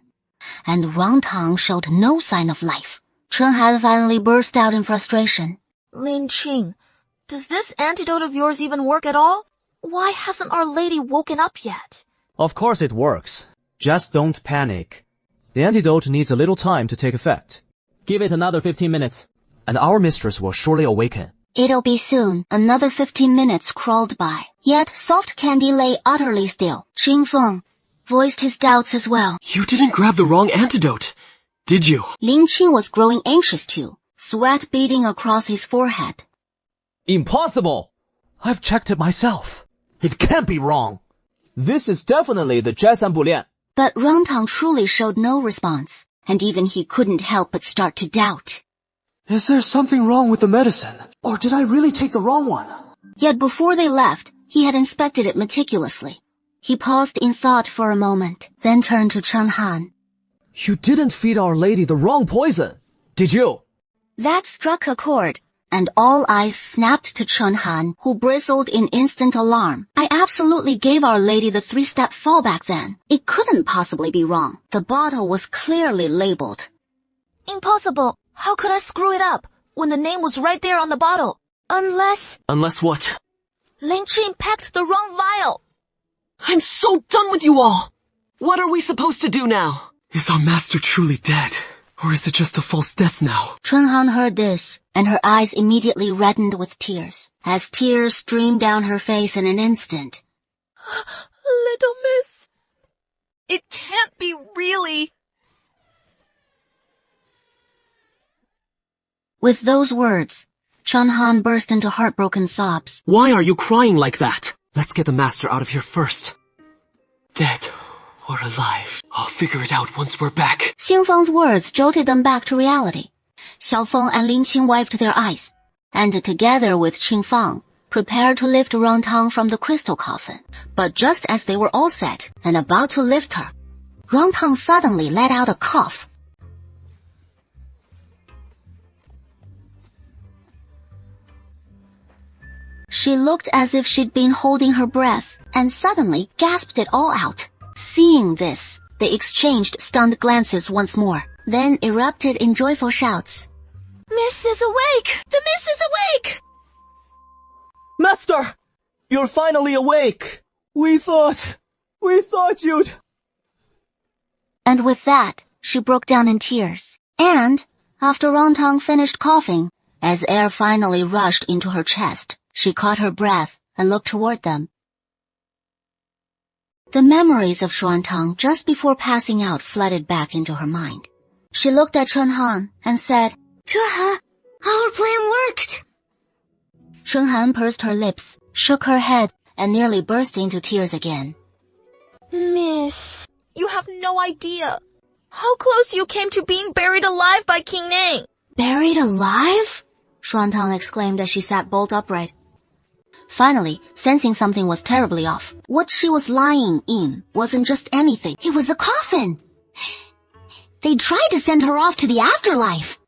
and Roundtongue showed no sign of life. Chunhan finally burst out in frustration. Lin Qing, does this antidote of yours even work at all? Why hasn't Our Lady woken up yet? Of course it works. Just don't panic. The antidote needs a little time to take effect. Give it another 15 minutes, and our mistress will surely awaken. It'll be soon. Another 15 minutes crawled by. Yet Soft Candy lay utterly still. Qingfeng voiced his doubts as well. You didn't grab the wrong antidote, did you? Lin Qi was growing anxious too, sweat beading across his forehead. Impossible! I've checked it myself. It can't be wrong. This is definitely the Jiasanbulian. But Roundtongue truly showed no response, and even he couldn't help but start to doubt. Is there something wrong with the medicine? Or did I really take the wrong one? Yet before they left, he had inspected it meticulously. He paused in thought for a moment, then turned to Chen Han. You didn't feed Our Lady the wrong poison, did you? That struck a chord, and all eyes snapped to Chen Han, who bristled in instant alarm. I absolutely gave Our Lady the 3-step fallback then. It couldn't possibly be wrong. The bottle was clearly labeled. Impossible. How could I screw it up when the name was right there on the bottle? Unless... Unless what? Lin Qing packed the wrong vial. I'm so done with you all! What are we supposed to do now? Is our master truly dead? Or is it just a false death now? Chen Han heard this, and her eyes immediately reddened with tears, as tears streamed down her face in an instant. Little miss, it can't be really. With those words, Chen Han burst into heartbroken sobs. Why are you crying like that? Let's get the master out of here first. Dead or alive, I'll figure it out once we're back. Xingfeng's words jolted them back to reality. Xiaofeng and Lin Qing wiped their eyes, and together with Qingfeng, prepared to lift Roundtongue from the crystal coffin. But just as they were all set and about to lift her, Roundtongue suddenly let out a cough. She looked as if she'd been holding her breath, and suddenly gasped it all out. Seeing this, they exchanged stunned glances once more, then erupted in joyful shouts. Miss is awake! The miss is awake! Master! You're finally awake! We thought you'd... And with that, she broke down in tears. And, after Roundtongue finished coughing, as air finally rushed into her chest, she caught her breath and looked toward them. The memories of Roundtongue just before passing out flooded back into her mind. She looked at Chen Han and said, Duh, our plan worked. Chen Han pursed her lips, shook her head, and nearly burst into tears again. Miss, you have no idea how close you came to being buried alive by King Nang. Buried alive? Roundtongue exclaimed as she sat bolt upright. Finally, sensing something was terribly off. What she was lying in wasn't just anything. It was a coffin! They tried to send her off to the afterlife.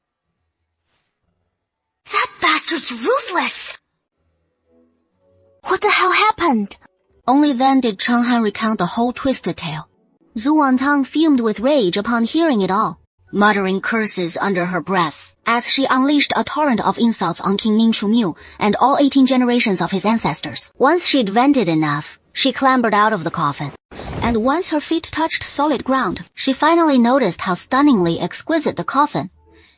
That bastard's ruthless. What the hell happened? Only then did Cheng Han recount the whole twisted tale. Zhu Wantang fumed with rage upon hearing it all, muttering curses under her breath as she unleashed a torrent of insults on King Ning Chumiu and all 18 generations of his ancestors. Once she'd vented enough, she clambered out of the coffin. And once her feet touched solid ground, she finally noticed how stunningly exquisite the coffin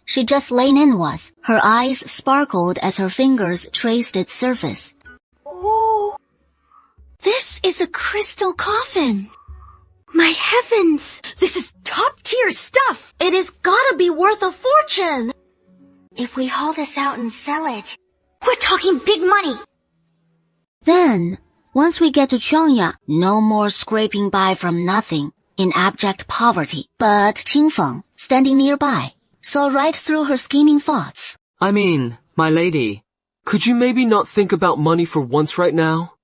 she'd just lain in was. Her eyes sparkled as her fingers traced its surface. Oh, this is a crystal coffin. My heavens! This is top-tier stuff! It has gotta be worth a fortune! If we haul this out and sell it, we're talking big money! Then, once we get to Chuangya, no more scraping by from nothing in abject poverty. But Qing Feng, standing nearby, saw right through her scheming thoughts. I mean, my lady, could you maybe not think about money for once right now?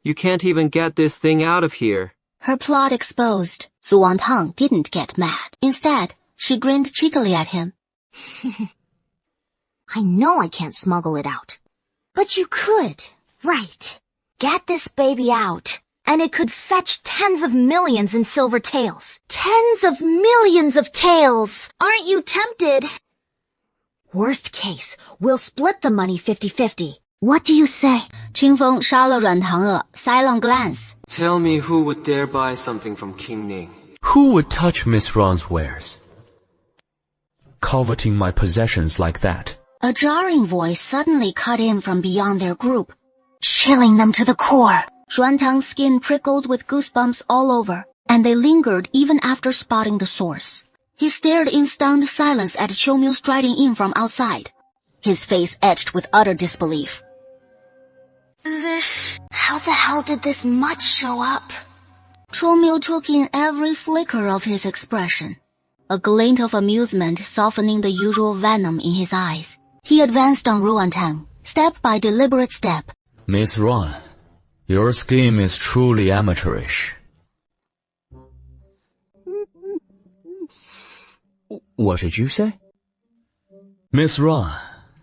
You can't even get this thing out of here. Her plot exposed, Zhu Wantang didn't get mad. Instead, she grinned cheekily at him. I know I can't smuggle it out. But you could, right? Get this baby out, and it could fetch tens of millions in silver taels. Tens of millions of taels! Aren't you tempted? Worst case, we'll split the money 50-50. What do you say? Qing Feng 杀了阮唐锷 sidelong glance. Tell me who would dare buy something from King Ning? Who would touch Miss Ron's wares? Coveting my possessions like that. A jarring voice suddenly cut in from beyond their group, chilling them to the core. Xuan Tang's skin prickled with goosebumps all over, and they lingered even after spotting the source. He stared in stunned silence at Qiu Miu striding in from outside, his face etched with utter disbelief. How the hell did this much show up? Qiu Miu took in every flicker of his expression, a glint of amusement softening the usual venom in his eyes. He advanced on Ruantang, step by deliberate step. Miss Ron, your scheme is truly amateurish. What did you say? Miss Ron,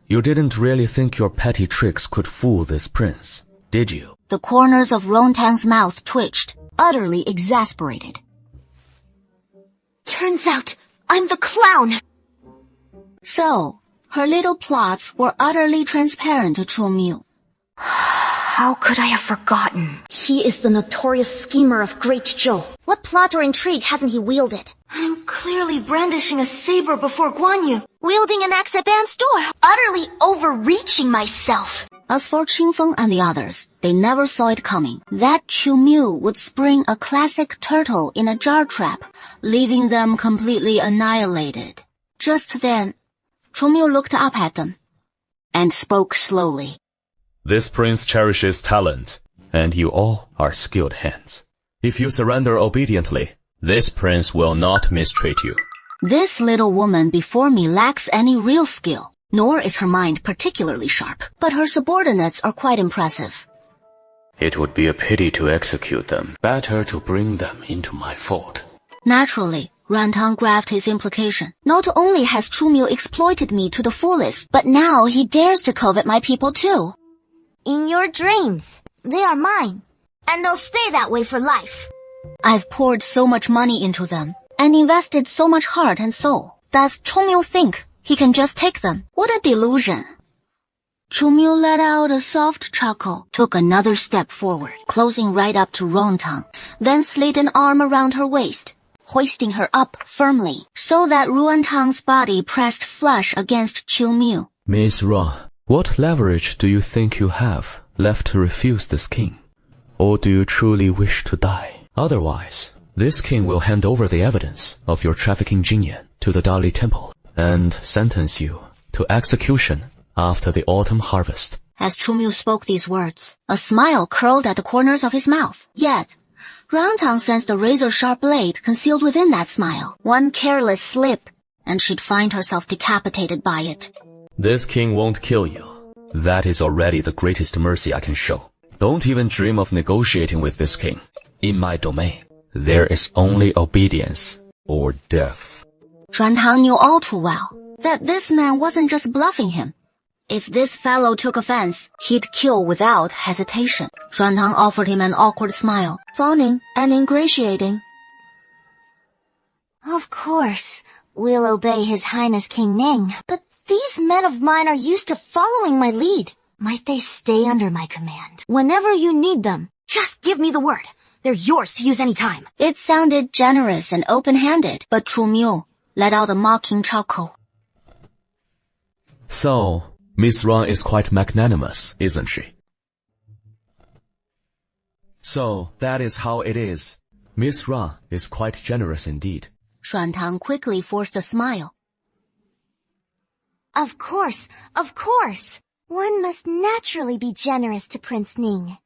you didn't really think your petty tricks could fool this prince, did you? The corners of Ruantang's mouth twitched, utterly exasperated. Turns out, I'm the clown! So, her little plots were utterly transparent to Qiu Miu. How could I have forgotten? He is the notorious schemer of Great Zhou. What plot or intrigue hasn't he wielded? I'm clearly brandishing a saber before Guan Yu, wielding an axe at Ban's door, utterly overreaching myself. As for Qing Feng and the others, they never saw it coming. That Qiu Miu would spring a classic turtle in a jar trap, leaving them completely annihilated. Just then, Qiu Miu looked up at them and spoke slowly. This prince cherishes talent, and you all are skilled hands. If you surrender obediently, this prince will not mistreat you. This little woman before me lacks any real skill, nor is her mind particularly sharp, but her subordinates are quite impressive. It would be a pity to execute them, better to bring them into my fold. Naturally, Ruantang grasped his implication. Not only has Qiu Miu exploited me to the fullest, but now he dares to covet my people too. In your dreams, they are mine, and they'll stay that way for life. I've poured so much money into them, and invested so much heart and soul. Does Qiu Miu think he can just take them? What a delusion. Qiu Miu let out a soft chuckle, took another step forward, closing right up to Ruantang, then slid an arm around her waist, hoisting her up firmly, so that Ruantang's body pressed flush against Qiu Miu. Miss Ron, what leverage do you think you have left to refuse this king? Or do you truly wish to die? Otherwise, this king will hand over the evidence of your trafficking Jingyan to the Dali Temple and sentence you to execution after the autumn harvest. As Qiu Miu spoke these words, a smile curled at the corners of his mouth. Yet, Ruantang sensed a razor-sharp blade concealed within that smile. One careless slip, and she'd find herself decapitated by it. This king won't kill you. That is already the greatest mercy I can show. Don't even dream of negotiating with this king. In my domain, there is only obedience or death. Zhuantang knew all too well that this man wasn't just bluffing him. If this fellow took offense, he'd kill without hesitation. Zhuantang offered him an awkward smile, fawning and ingratiating. Of course, we'll obey His Highness King Ning, but these men of mine are used to following my lead. Might they stay under my command? Whenever you need them, just give me the word. They're yours to use any time. It sounded generous and open-handed, but Chu Miu let out a mocking chuckle. So, Miss Ran is quite magnanimous, isn't she? So, that is how it is. Miss Ran is quite generous indeed. Zhuantang quickly forced a smile. Of course, of course. One must naturally be generous to Prince Ning.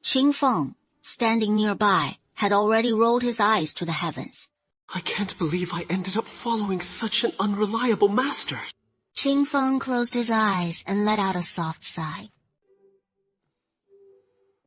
Qing Feng, standing nearby, had already rolled his eyes to the heavens. I can't believe I ended up following such an unreliable master. Qing Feng closed his eyes and let out a soft sigh.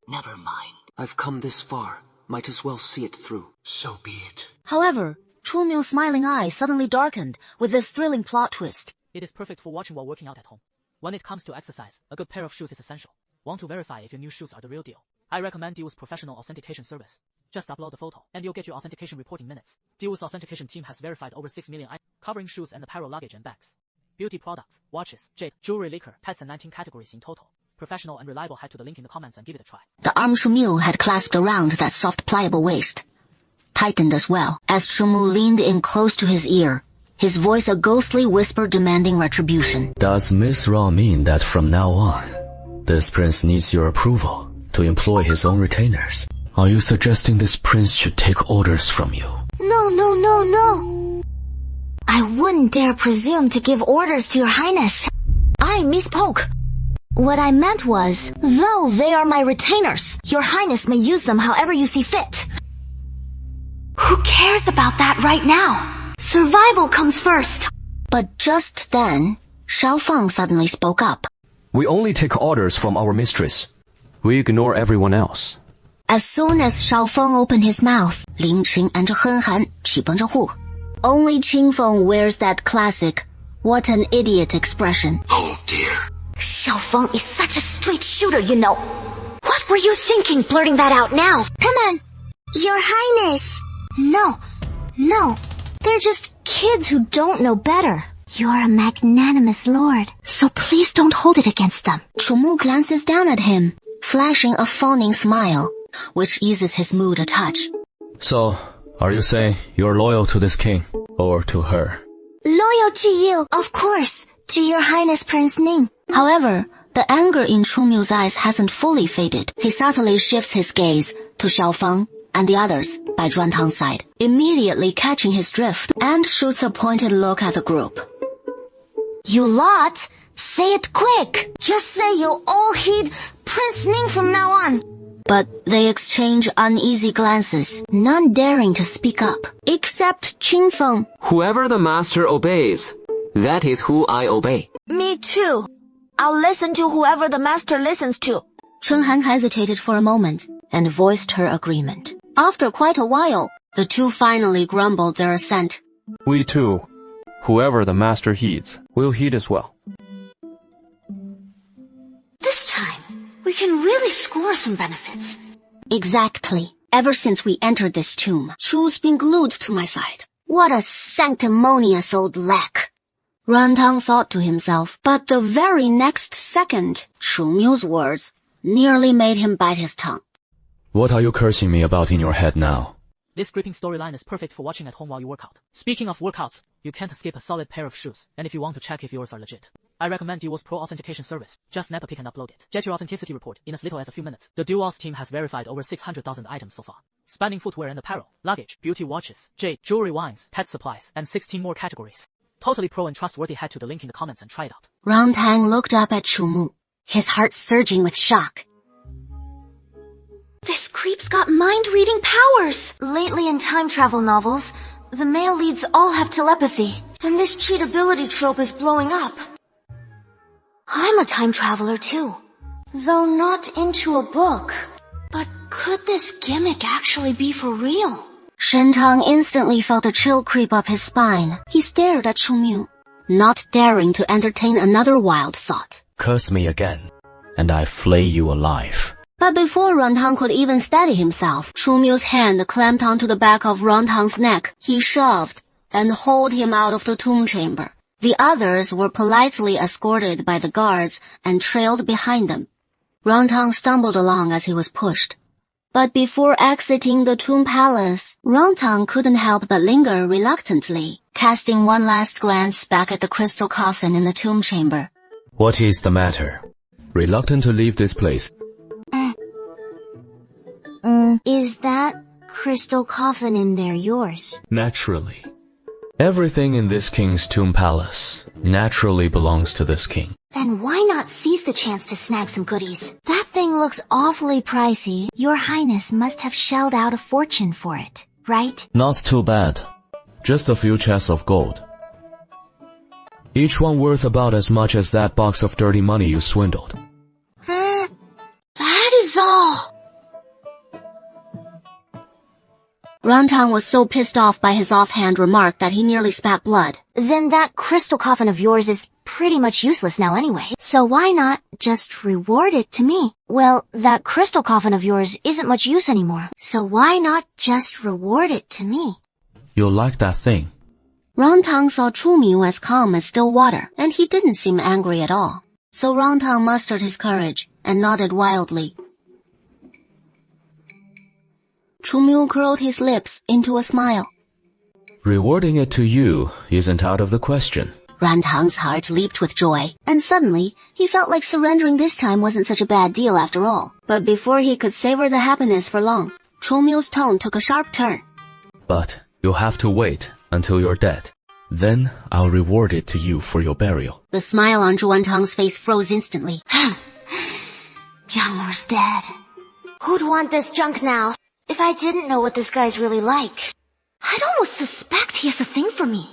Never mind. I've come this far. Might as well see it through. So be it. However, Chu Miu's smiling eyes suddenly darkened with this thrilling plot twist. It is perfect for watching while working out at home. When it comes to exercise, a good pair of shoes is essential. Want to verify if your new shoes are the real deal? I recommend Deal's professional authentication service. Just upload the photo, and you'll get your authentication report in minutes. Deal's authentication team has verified over 6 million items, covering shoes and apparel, luggage and bags. Beauty products, watches, jade, jewelry, liquor, pets and 19 categories in total. Professional and reliable. Head to the link in the comments and give it a try. The arm Chu Miu had clasped around that soft pliable waist tightened as well. As Chu Miu leaned in close to his ear, his voice a ghostly whisper demanding retribution. Does Miss Ran mean that from now on, this prince needs your approval to employ his own retainers? Are you suggesting this prince should take orders from you? No, no, no, no. I wouldn't dare presume to give orders to your highness. I misspoke. What I meant was, though they are my retainers, your highness may use them however you see fit. Who cares about that right now? Survival comes first. But just then, Shao Feng suddenly spoke up. We only take orders from our mistress. We ignore everyone else. As soon as Shao Feng opened his mouth, Ling Qing and Hen Han 气绷着户. Only Qing Feng wears that classic, what an idiot expression. Oh dear. Shao Feng is such a straight shooter, you know. What were you thinking blurting that out now? Come on. Your highness. No. No. They're just kids who don't know better. You're a magnanimous lord, so please don't hold it against them. Chu Miu glances down at him, flashing a fawning smile, which eases his mood a touch. So, are you saying you're loyal to this king, or to her? Loyal to you, of course, to your highness Prince Ning. However, the anger in Chu Miu's eyes hasn't fully faded. He subtly shifts his gaze to Shao Feng and the others by Zhuantang's side, immediately catching his drift, and shoots a pointed look at the group. You lot, say it quick. Just say you'll all heed Prince Ning from now on. But they exchange uneasy glances, none daring to speak up, except Qing Feng. Whoever the master obeys, that is who I obey. Me too. I'll listen to whoever the master listens to. Chen Han hesitated for a moment and voiced her agreement. After quite a while, the two finally grumbled their assent. We too. Whoever the master heeds, will heed as well. This time, we can really score some benefits. Exactly. Ever since we entered this tomb, Chu's been glued to my side. What a sanctimonious old lack. Rantang thought to himself, but the very next second, Chu Miu's words nearly made him bite his tongue. What are you cursing me about in your head now? This gripping storyline is perfect for watching at home while you work out. Speaking of workouts, you can't skip a solid pair of shoes, and if you want to check if yours are legit, I recommend Duo's Pro Authentication service. Just snap a pic and upload it. Get your authenticity report in as little as a few minutes. The Duo's team has verified over 600,000 items so far, spanning footwear and apparel, luggage, beauty watches, jade, jewelry, wines, pet supplies, and 16 more categories. Totally pro and trustworthy. Head to the link in the comments and try it out. Rantang looked up at Chu Miu, his heart surging with shock. This creep's got mind-reading powers. Lately in time travel novels, the male leads all have telepathy, and this cheatability trope is blowing up. I'm a time traveler too, though not into a book. But could this gimmick actually be for real? Shen Chang instantly felt a chill creep up his spine. He stared at Chu Miu, not daring to entertain another wild thought. Curse me again, and I flay you alive. But before Rantang could even steady himself, Chu Miu's hand clamped onto the back of Rantang's neck. He shoved and hauled him out of the tomb chamber. The others were politely escorted by the guards and trailed behind them. Rantang stumbled along as he was pushed. But before exiting the tomb palace, Rantang couldn't help but linger reluctantly, casting one last glance back at the crystal coffin in the tomb chamber. What is the matter? Reluctant to leave this place? Is that crystal coffin in there yours? Naturally. Everything in this king's tomb palace naturally belongs to this king. Then why not seize the chance to snag some goodies? That thing looks awfully pricey. Your Highness must have shelled out a fortune for it, right? Not too bad. Just a few chests of gold. Each one worth about as much as that box of dirty money you swindled. That is all. Rantang was so pissed off by his offhand remark that he nearly spat blood. Then that crystal coffin of yours is pretty much useless now anyway. So why not just reward it to me? Well, that crystal coffin of yours isn't much use anymore. So why not just reward it to me? You'll like that thing. Rantang saw Chu Miu as calm as still water, and he didn't seem angry at all. So Rantang mustered his courage and nodded wildly. Chu Miu curled his lips into a smile. Rewarding it to you isn't out of the question. Rantang's heart leaped with joy, and suddenly he felt like surrendering this time wasn't such a bad deal after all. But before he could savor the happiness for long, Chu Miu's tone took a sharp turn. But you'll have to wait until you're dead. Then I'll reward it to you for your burial. The smile on Zhu Wantang's face froze instantly. Jianglu's dead. Who'd want this junk now? If I didn't know what this guy's really like, I'd almost suspect he has a thing for me.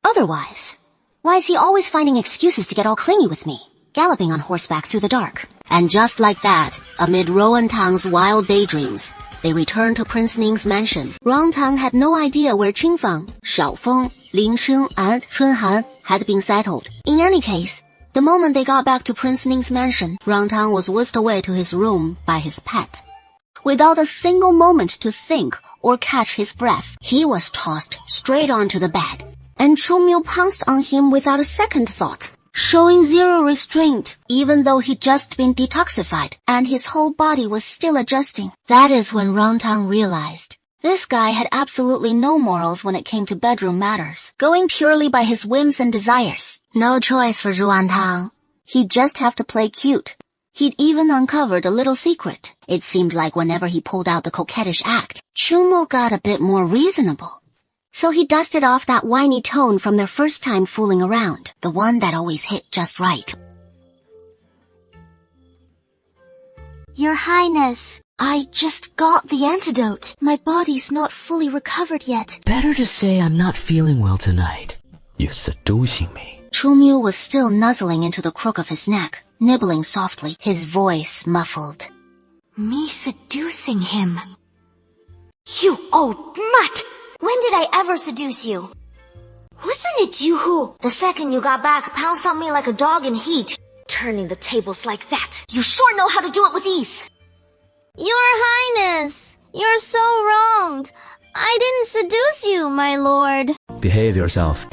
Otherwise, why is he always finding excuses to get all clingy with me, galloping on horseback through the dark? And just like that, amid Rowan Tang's wild daydreams, they returned to Prince Ning's mansion. Rantang had no idea where Qingfang, Shaofeng, Lingsheng, and Chunhan had been settled. In any case, the moment they got back to Prince Ning's mansion, Rantang was whisked away to his room by his pet. Without a single moment to think or catch his breath, he was tossed straight onto the bed, and Chu Miu pounced on him without a second thought, showing zero restraint, even though he'd just been detoxified, and his whole body was still adjusting. That is when Rantang realized this guy had absolutely no morals when it came to bedroom matters, going purely by his whims and desires. No choice for Zhu Wantang. He'd just have to play cute. He'd even uncovered a little secret. It seemed like whenever he pulled out the coquettish act, Chu Miu got a bit more reasonable. So he dusted off that whiny tone from their first time fooling around, the one that always hit just right. Your Highness, I just got the antidote. My body's not fully recovered yet. Better to say I'm not feeling well tonight. You're seducing me. Chu Miu was still nuzzling into the crook of his neck, nibbling softly, his voice muffled. Me seducing him? You old nut! When did I ever seduce you? Wasn't it you who, the second you got back, pounced on me like a dog in heat? Turning the tables like that. You sure know how to do it with ease. Your Highness, you're so wronged. I didn't seduce you, my lord. Behave yourself.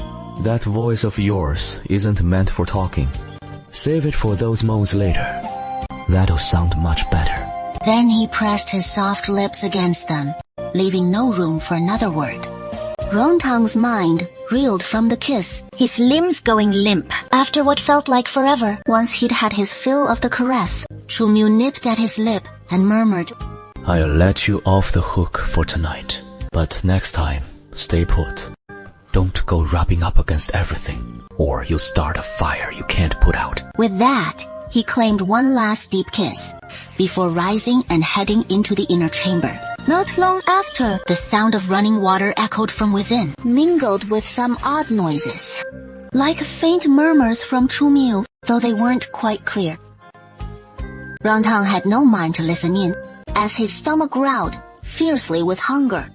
That voice of yours isn't meant for talking. Save it for those moans later. That'll sound much better. Then he pressed his soft lips against them, leaving no room for another word. Rantang's mind reeled from the kiss, his limbs going limp. After what felt like forever, once he'd had his fill of the caress, Chu Miu nipped at his lip and murmured, I'll let you off the hook for tonight. But next time, stay put. Don't go rubbing up against everything, or you'll start a fire you can't put out. With that, he claimed one last deep kiss, before rising and heading into the inner chamber. Not long after, the sound of running water echoed from within, mingled with some odd noises, like faint murmurs from Chu Miu, though they weren't quite clear. Rantang had no mind to listen in, as his stomach growled, fiercely with hunger.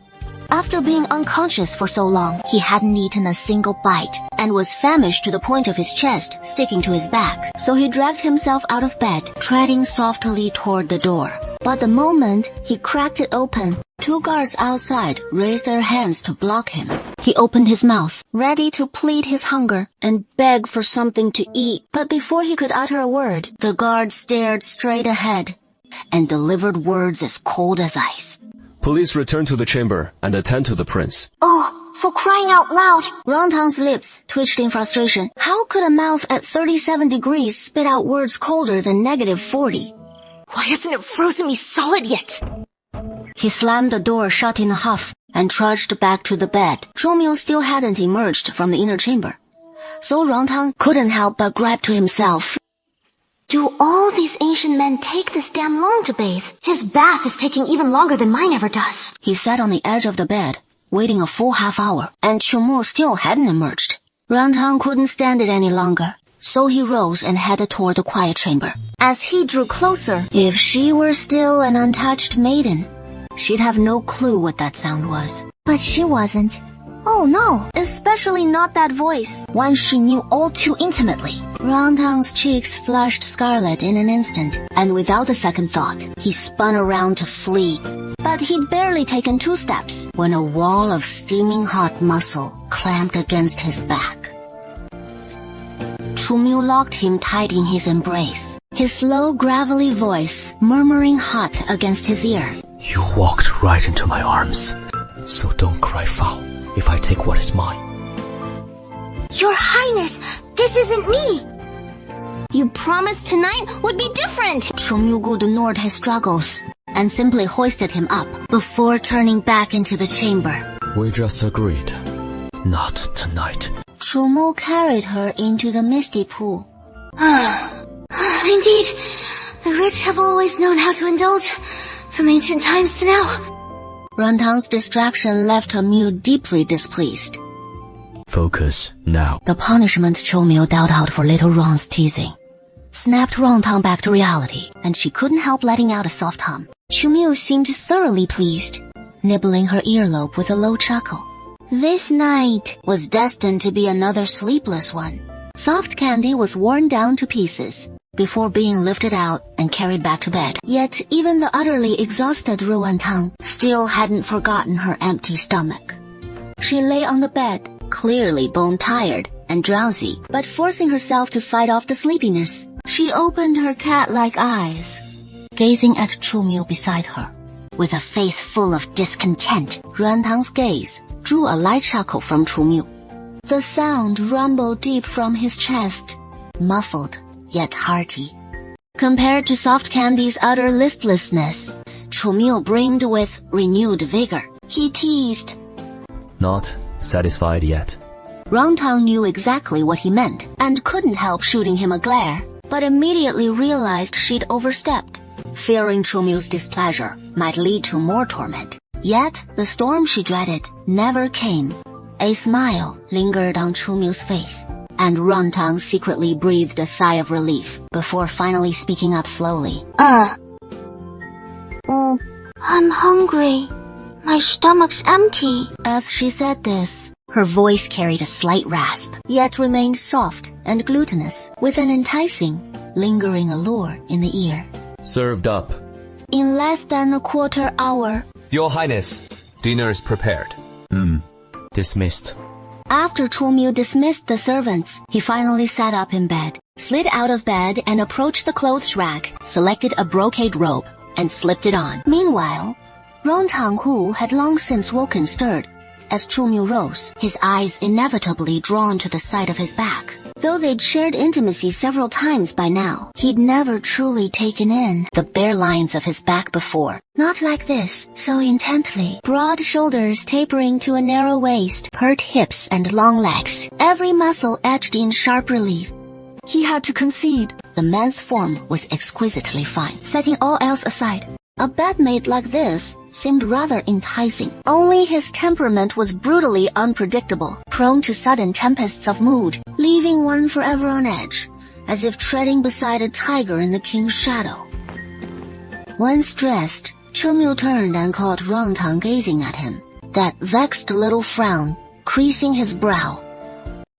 After being unconscious for so long, he hadn't eaten a single bite and was famished to the point of his chest sticking to his back. So he dragged himself out of bed, treading softly toward the door. But the moment he cracked it open, 2 guards outside raised their hands to block him. He opened his mouth, ready to plead his hunger and beg for something to eat. But before he could utter a word, the guard stared straight ahead and delivered words as cold as ice. Police return to the chamber and attend to the prince. Oh, for crying out loud! Rantang's lips twitched in frustration. How could a mouth at 37 degrees spit out words colder than -40? Why hasn't it frozen me solid yet? He slammed the door shut in a huff and trudged back to the bed. Chomyo still hadn't emerged from the inner chamber, so Rantang couldn't help but gripe to himself. Do all these ancient men take this damn long to bathe? His bath is taking even longer than mine ever does. He sat on the edge of the bed, waiting a full half hour, and Chumu still hadn't emerged. Rantang couldn't stand it any longer, so he rose and headed toward the quiet chamber. As he drew closer, if she were still an untouched maiden, she'd have no clue what that sound was. But she wasn't. Oh no, especially not that voice, one she knew all too intimately. Rantang's cheeks flushed scarlet in an instant, and without a second thought, he spun around to flee. But he'd barely taken 2 steps when a wall of steaming hot muscle clamped against his back. Chumyu locked him tight in his embrace, his slow, gravelly voice murmuring hot against his ear. You walked right into my arms, so don't cry foul if I take what is mine. Your Highness, this isn't me! You promised tonight would be different! Chumyu ignored his struggles and simply hoisted him up before turning back into the chamber. We just agreed. Not tonight. Chumu carried her into the misty pool. Indeed, the rich have always known how to indulge, from ancient times to now. Rantang's distraction left Chumyu deeply displeased. Focus, now. The punishment Chomyo dealt out for little Ron's teasing snapped Rantang back to reality, and she couldn't help letting out a soft hum. Chumyu seemed thoroughly pleased, nibbling her earlobe with a low chuckle. This night was destined to be another sleepless one. Soft candy was worn down to pieces before being lifted out and carried back to bed. Yet even the utterly exhausted Rantang still hadn't forgotten her empty stomach. She lay on the bed, clearly bone-tired and drowsy, but forcing herself to fight off the sleepiness. She opened her cat-like eyes, gazing at Chumyu beside her. With a face full of discontent, Rantang's gaze drew a light chuckle from Chumyu. The sound rumbled deep from his chest, muffled yet hearty. Compared to Soft Candy's utter listlessness, Chumyu brimmed with renewed vigor. He teased. Not satisfied yet. Rantang knew exactly what he meant and couldn't help shooting him a glare, but immediately realized she'd overstepped, fearing Chumyu's displeasure might lead to more torment. Yet the storm she dreaded never came. A smile lingered on Chumyu's face, and Rantang secretly breathed a sigh of relief before finally speaking up slowly. I'm hungry. My stomach's empty. As she said this, her voice carried a slight rasp, yet remained soft and glutinous, with an enticing, lingering allure in the ear. Served up. In less than a quarter hour. Your Highness, dinner is prepared. Dismissed. After Chumyu dismissed the servants, he finally sat up in bed, slid out of bed and approached the clothes rack, selected a brocade robe, and slipped it on. Meanwhile, Rantang, who had long since woken, stirred. As Chumyu rose, his eyes inevitably drawn to the side of his back. Though they'd shared intimacy several times by now, he'd never truly taken in the bare lines of his back before. Not like this, so intently. Broad shoulders tapering to a narrow waist, pert hips and long legs, every muscle etched in sharp relief. He had to concede. The man's form was exquisitely fine, setting all else aside. A bedmate like this seemed rather enticing. Only his temperament was brutally unpredictable, prone to sudden tempests of mood, leaving one forever on edge, as if treading beside a tiger in the king's shadow. Once dressed, Chumyu turned and caught Rantang gazing at him, that vexed little frown creasing his brow.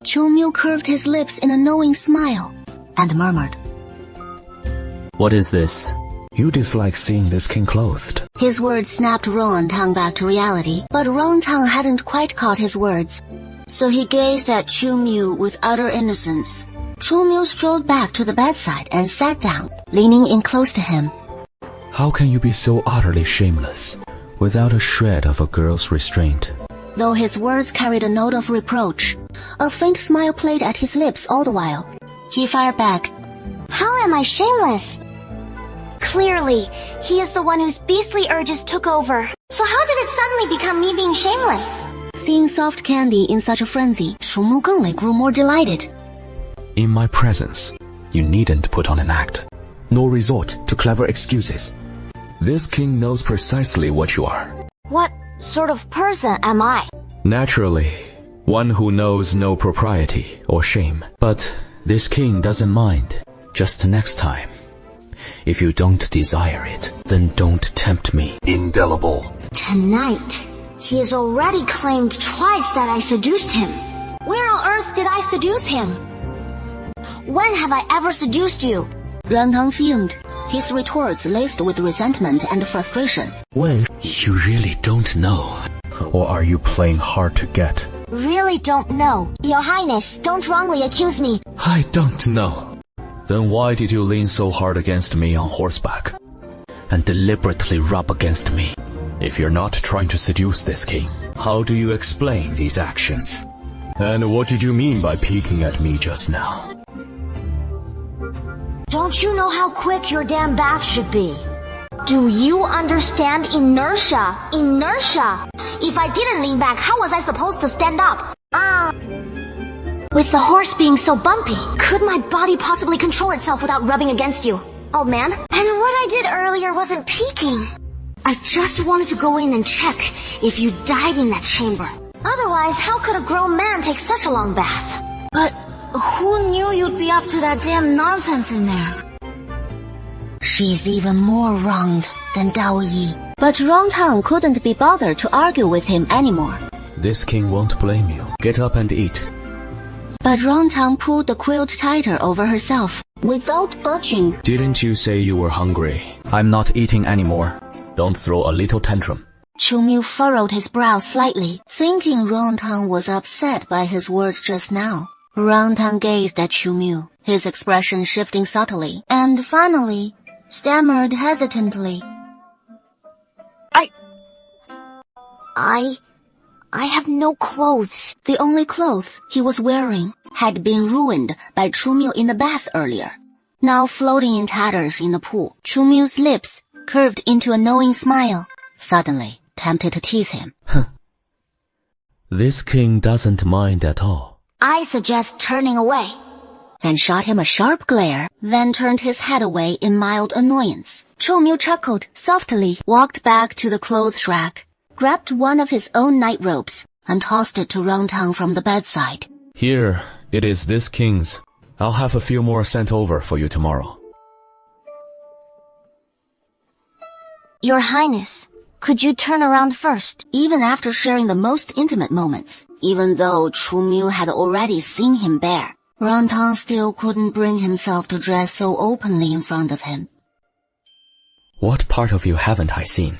Chu Miu curved his lips in a knowing smile and murmured, What is this? You dislike seeing this king clothed. His words snapped Rontang back to reality, but Rontang hadn't quite caught his words. So he gazed at Chu Miu with utter innocence. Chu Miu strolled back to the bedside and sat down, leaning in close to him. How can you be so utterly shameless, without a shred of a girl's restraint? Though his words carried a note of reproach, a faint smile played at his lips all the while. He fired back, How am I shameless? Clearly, he is the one whose beastly urges took over. So how did it suddenly become me being shameless? Seeing soft candy in such a frenzy, Chu Mu Genglei grew more delighted. In my presence, you needn't put on an act, nor resort to clever excuses. This king knows precisely what you are. What sort of person am I? Naturally, one who knows no propriety or shame. But this king doesn't mind. Just next time, if you don't desire it, then don't tempt me. Indelible. Tonight, he has already claimed twice that I seduced him. Where on earth did I seduce him? When have I ever seduced you? Rontang fumed, his retorts laced with resentment and frustration. When? You really don't know. Or are you playing hard to get? Really don't know. Your Highness, don't wrongly accuse me. I don't know. Then why did you lean so hard against me on horseback? And deliberately rub against me? If you're not trying to seduce this king, how do you explain these actions? And what did you mean by peeking at me just now? Don't you know how quick your damn bath should be? Do you understand inertia? Inertia! If I didn't lean back, how was I supposed to stand up? With the horse being so bumpy, could my body possibly control itself without rubbing against you, old man? And what I did earlier wasn't peeking. I just wanted to go in and check if you died in that chamber. Otherwise, how could a grown man take such a long bath? But who knew you'd be up to that damn nonsense in there? She's even more wronged than Dao Yi. But Rontang couldn't be bothered to argue with him anymore. This king won't blame you. Get up and eat. But Rontang pulled the quilt tighter over herself, without budging. Didn't you say you were hungry? I'm not eating anymore. Don't throw a little tantrum. Chu Miu furrowed his brow slightly, thinking Rontang was upset by his words just now. Rontang gazed at Chu Miu, his expression shifting subtly, and finally stammered hesitantly. I have no clothes. The only clothes he was wearing had been ruined by Chu Miu in the bath earlier. Now floating in tatters in the pool, Chu Miu's lips curved into a knowing smile, suddenly tempted to tease him. This king doesn't mind at all. I suggest turning away. And shot him a sharp glare, then turned his head away in mild annoyance. Chu Miu chuckled softly, walked back to the clothes rack, grabbed one of his own night robes, and tossed it to Rontang from the bedside. Here, it is this king's. I'll have a few more sent over for you tomorrow. Your Highness, could you turn around first? Even after sharing the most intimate moments, even though Chu Miu had already seen him bare, Rontang still couldn't bring himself to dress so openly in front of him. What part of you haven't I seen?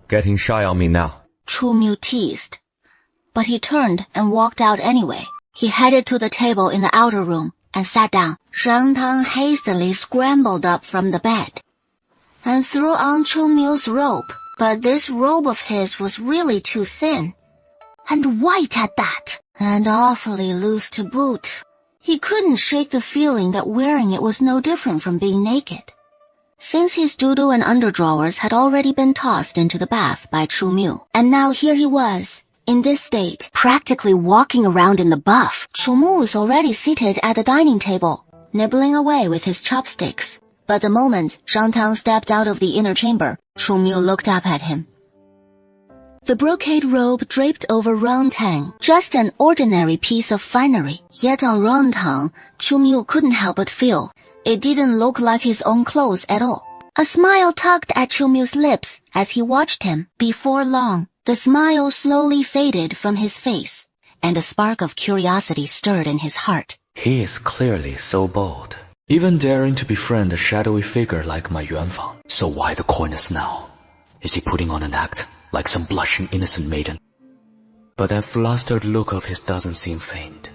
Getting shy on me now. Chu Miu teased. But he turned and walked out anyway. He headed to the table in the outer room and sat down. Rontang hastily scrambled up from the bed and threw on Chu Miu's robe. But this robe of his was really too thin. And white at that. And awfully loose to boot. He couldn't shake the feeling that wearing it was no different from being naked. Since his doodoo and underdrawers had already been tossed into the bath by Chu Miu, and now here he was, in this state, practically walking around in the buff. Chu Miu was already seated at the dining table, nibbling away with his chopsticks. But the moment Rontang stepped out of the inner chamber, Chu Miu looked up at him. The brocade robe draped over Rontang, just an ordinary piece of finery. Yet on Rontang, Chu Miu couldn't help but feel it didn't look like his own clothes at all. A smile tugged at Chu Miu's lips as he watched him. Before long, The smile slowly faded from his face, and a spark of curiosity stirred in his heart. He is clearly so bold, even daring to befriend a shadowy figure like my Yuanfang. So why the coyness now? Is he putting on an act, like some blushing innocent maiden? But that flustered look of his doesn't seem feigned.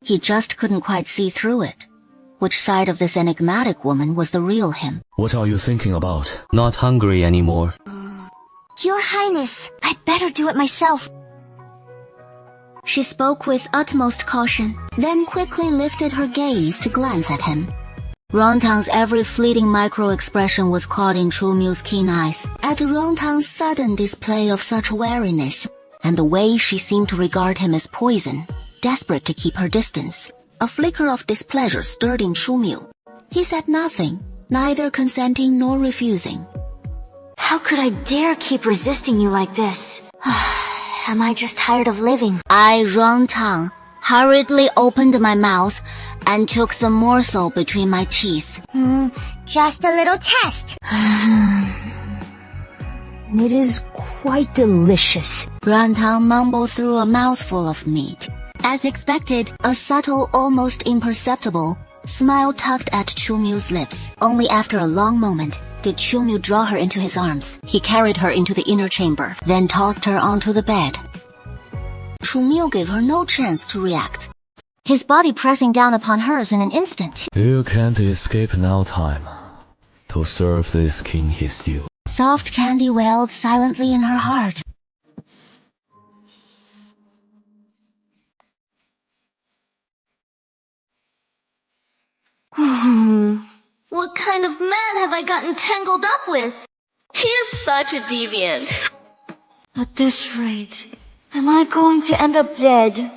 He just couldn't quite see through it. Which side of this enigmatic woman was the real him? What are you thinking about? Not hungry anymore. Your Highness, I'd better do it myself. She spoke with utmost caution, then quickly lifted her gaze to glance at him. Rontang's every fleeting micro-expression was caught in Chu Miu's keen eyes at Rontang's sudden display of such wariness, and the way she seemed to regard him as poison, desperate to keep her distance. A flicker of displeasure stirred in Chu Miu. He said nothing, neither consenting nor refusing. How could I dare keep resisting you like this? Am I just tired of living? I, Rontang, hurriedly opened my mouth and took the morsel between my teeth. Just a little test. It is quite delicious. Rontang mumbled through a mouthful of meat. As expected, a subtle, almost imperceptible smile tugged at Chu Miu's lips. Only after a long moment did Chu Miu draw her into his arms. He carried her into the inner chamber, then tossed her onto the bed. Chu Miu gave her no chance to react, his body pressing down upon hers in an instant. You can't escape now time to serve this king his due. Soft candy wailed silently in her heart. What kind of man have I gotten tangled up with? He's such a deviant. At this rate, am I going to end up dead?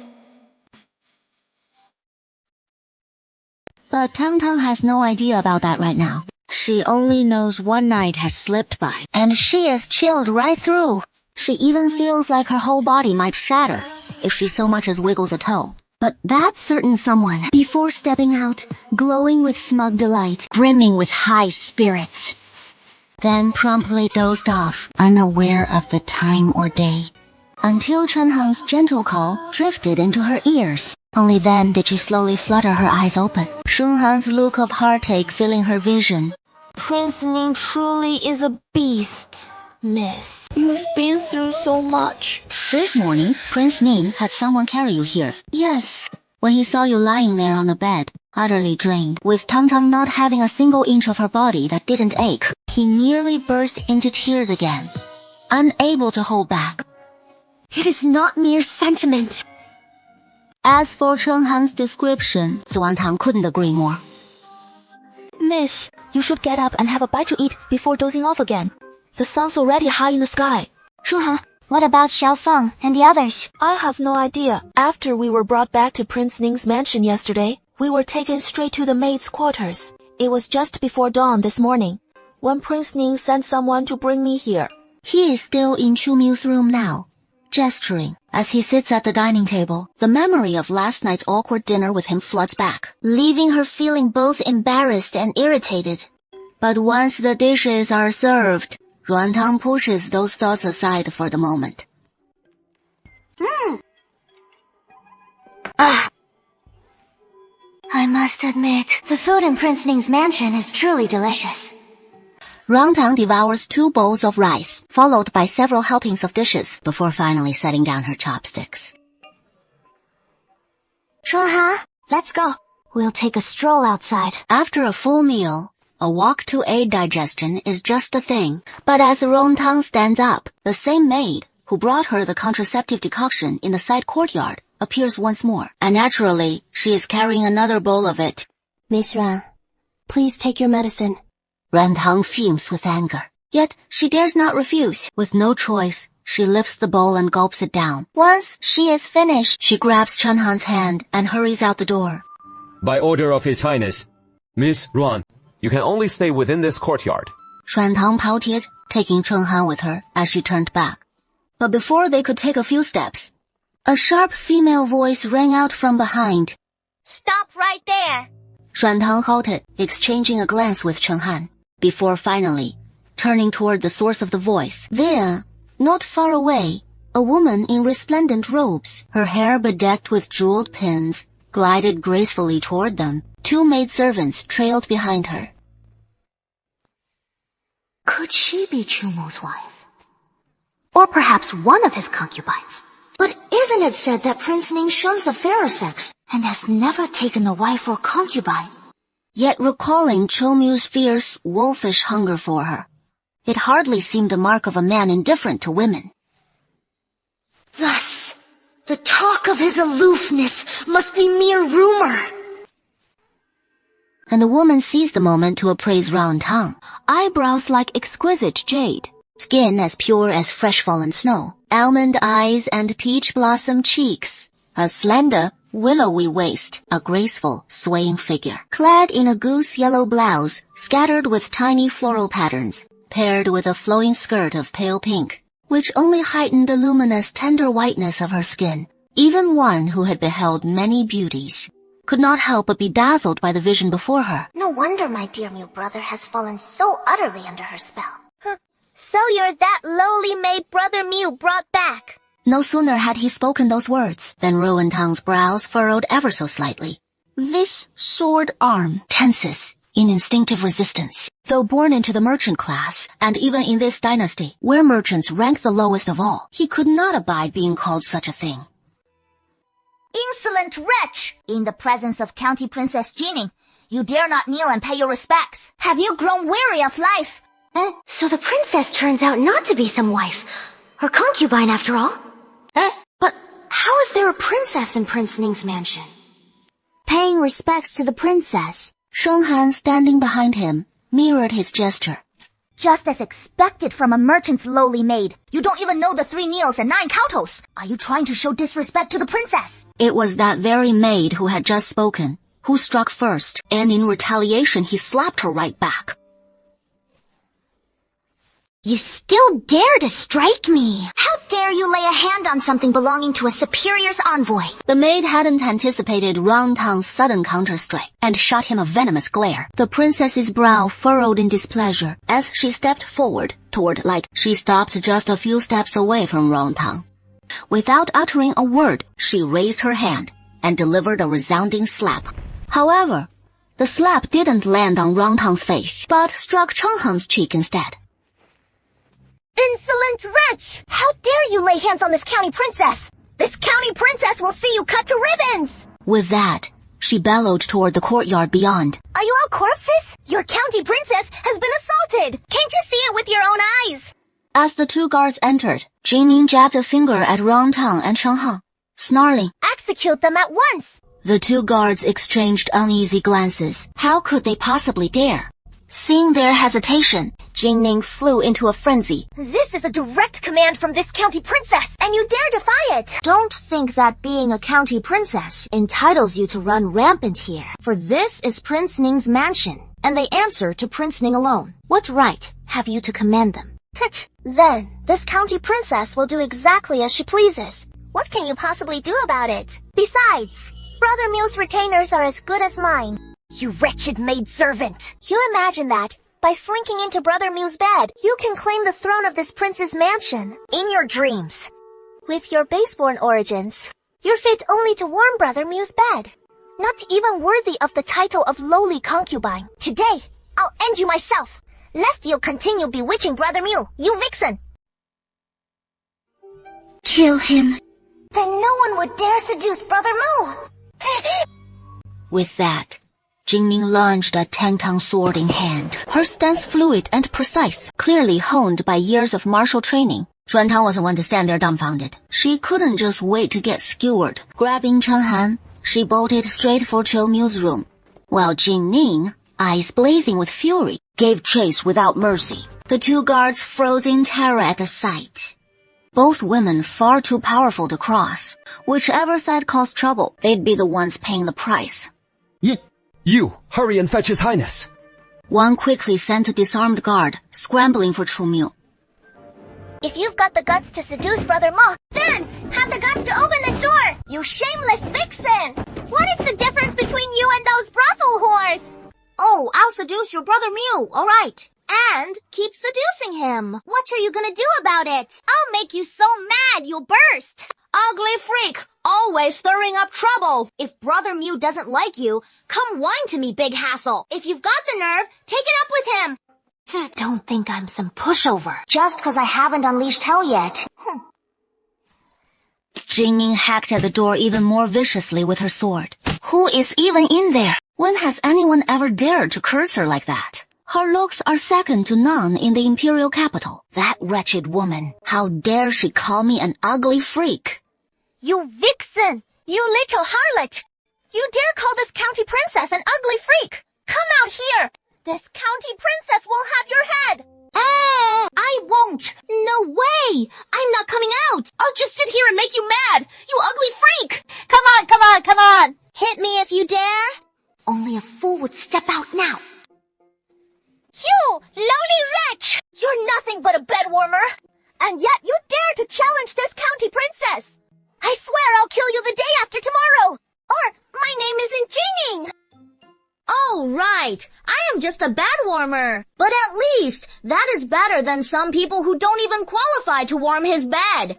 But Tang Tang has no idea about that right now. She only knows one night has slipped by, and she is chilled right through. She even feels like her whole body might shatter if she so much as wiggles a toe. But that certain someone, before stepping out, glowing with smug delight, brimming with high spirits, then promptly dozed off, unaware of the time or day, until Chen Heng's gentle call drifted into her ears. Only then did she slowly flutter her eyes open, Chen Heng's look of heartache filling her vision. Prince Ning truly is a beast, miss. You've been through so much. This morning, Prince Ning had someone carry you here. Yes. When he saw you lying there on the bed, utterly drained, with Tang Tang not having a single inch of her body that didn't ache, he nearly burst into tears again, unable to hold back. It is not mere sentiment. As for Chen Han's description, Zuan Tang couldn't agree more. Miss, you should get up and have a bite to eat before dozing off again. The sun's already high in the sky. Shuhan, what about Xiao Feng and the others? I have no idea. After we were brought back to Prince Ning's mansion yesterday, we were taken straight to the maid's quarters. It was just before dawn this morning, when Prince Ning sent someone to bring me here. He is still in Chu Miu's room now, gesturing. As he sits at the dining table, the memory of last night's awkward dinner with him floods back, leaving her feeling both embarrassed and irritated. But once the dishes are served, Ruantang pushes those thoughts aside for the moment. I must admit, the food in Prince Ning's mansion is truly delicious. Ruantang devours 2 bowls of rice, followed by several helpings of dishes, before finally setting down her chopsticks. Shuhan, let's go. We'll take a stroll outside. After a full meal, a walk to aid digestion is just the thing. But as Ruantang stands up, the same maid who brought her the contraceptive decoction in the side courtyard appears once more, and naturally, she is carrying another bowl of it. Miss Ran, please take your medicine. Ruantang fumes with anger, yet she dares not refuse. With no choice, she lifts the bowl and gulps it down. Once she is finished, she grabs Chen Han's hand and hurries out the door. By order of His Highness, Miss Ruan, you can only stay within this courtyard. Ruantang pouted, taking Chen Han with her as she turned back. But before they could take a few steps, a sharp female voice rang out from behind. Stop right there! Ruantang halted, exchanging a glance with Chen Han, before finally turning toward the source of the voice. There, not far away, A woman in resplendent robes, her hair bedecked with jeweled pins, glided gracefully toward them. 2 maidservants trailed behind her. Could she be Chumo's wife? Or perhaps one of his concubines? But isn't it said that Prince Ning shuns the fairer sex and has never taken a wife or concubine? Yet recalling Chomu's fierce, wolfish hunger for her, it hardly seemed a mark of a man indifferent to women. Thus, the talk of his aloofness must be mere rumor. And the woman seized the moment to appraise Rantang. Eyebrows like exquisite jade, skin as pure as fresh-fallen snow, almond eyes and peach blossom cheeks, a slender, willowy waist, a graceful, swaying figure, clad in a goose-yellow blouse scattered with tiny floral patterns, paired with a flowing skirt of pale pink, which only heightened the luminous, tender whiteness of her skin. Even one who had beheld many beauties could not help but be dazzled by the vision before her. No wonder my dear Mew brother has fallen so utterly under her spell. So you're that lowly maid Brother Mew brought back. No sooner had he spoken those words than Rowentang's brows furrowed ever so slightly. This sword arm tenses in instinctive resistance. Though born into the merchant class, and even in this dynasty, where merchants rank the lowest of all, he could not abide being called such a thing. Insolent wretch! In the presence of County Princess Jining, you dare not kneel and pay your respects. Have you grown weary of life? So the princess turns out not to be some wife, her concubine after all? But how is there a princess in Prince Ning's mansion? Paying respects to the princess. Shenghan, standing behind him, mirrored his gesture. Just as expected from a merchant's lowly maid. You don't even know the 3 kneels and 9 kowtows. Are you trying to show disrespect to the princess? It was that very maid who had just spoken, who struck first, and in retaliation he slapped her right back. You still dare to strike me? How dare you lay a hand on something belonging to a superior's envoy? The maid hadn't anticipated Rantang's sudden counterstrike and shot him a venomous glare. The princess's brow furrowed in displeasure as she stepped forward she stopped just a few steps away from Rantang. Without uttering a word, she raised her hand and delivered a resounding slap. However, the slap didn't land on Rantang's face, but struck Chenghan's cheek instead. Insolent wretch! How dare you lay hands on this county princess? This county princess will see you cut to ribbons! With that, she bellowed toward the courtyard beyond. Are you all corpses? Your county princess has been assaulted! Can't you see it with your own eyes? As the 2 guards entered, Jining jabbed a finger at Rantang and Shenghan, snarling, Execute them at once! The 2 guards exchanged uneasy glances. How could they possibly dare? Seeing their hesitation, Jining flew into a frenzy. This is a direct command from this county princess, and you dare defy it! Don't think that being a county princess entitles you to run rampant here, for this is Prince Ning's mansion, and they answer to Prince Ning alone. What right have you to command them? Then, this county princess will do exactly as she pleases. What can you possibly do about it? Besides, Brother Mew's retainers are as good as mine. You wretched maidservant! You imagine that, by slinking into Brother Mew's bed, you can claim the throne of this prince's mansion. In your dreams. With your baseborn origins, you're fit only to warm Brother Mew's bed. Not even worthy of the title of lowly concubine. Today, I'll end you myself, lest you'll continue bewitching Brother Mew, you vixen! Kill him. Then no one would dare seduce Brother Mew! With that, Jining lunged a Tangtang sword in hand, her stance fluid and precise, clearly honed by years of martial training. Chuantang wasn't one to stand there dumbfounded. She couldn't just wait to get skewered. Grabbing Chenghan, she bolted straight for Qiu Mew's room, while Jining, eyes blazing with fury, gave chase without mercy. The 2 guards froze in terror at the sight. Both women far too powerful to cross. Whichever side caused trouble, they'd be the ones paying the price. You, hurry and fetch His Highness. One quickly sent a disarmed guard, scrambling for Chu Mew. If you've got the guts to seduce Brother Mo, then have the guts to open this door, you shameless vixen! What is the difference between you and those brothel whores? Oh, I'll seduce your Brother Mew, alright. And keep seducing him. What are you gonna do about it? I'll make you so mad you'll burst. Ugly freak, always stirring up trouble. If Brother Mew doesn't like you, come whine to me, Big Hassle. If you've got the nerve, take it up with him. Don't think I'm some pushover, just 'cause I haven't unleashed hell yet. Jingning hacked at the door even more viciously with her sword. Who is even in there? When has anyone ever dared to curse her like that? Her looks are second to none in the imperial capital. That wretched woman. How dare she call me an ugly freak? You vixen! You little harlot! You dare call this county princess an ugly freak! Come out here! This county princess will have your head! I won't! No way! I'm not coming out! I'll just sit here and make you mad! You ugly freak! Come on, come on, come on! Hit me if you dare! Only a fool would step out now. You, lowly wretch! You're nothing but a bedwarmer! And yet you dare to challenge this county princess! I swear I'll kill you the day after tomorrow! Or, my name isn't Jinging! Oh, right. I am just a bedwarmer. But at least, that is better than some people who don't even qualify to warm his bed.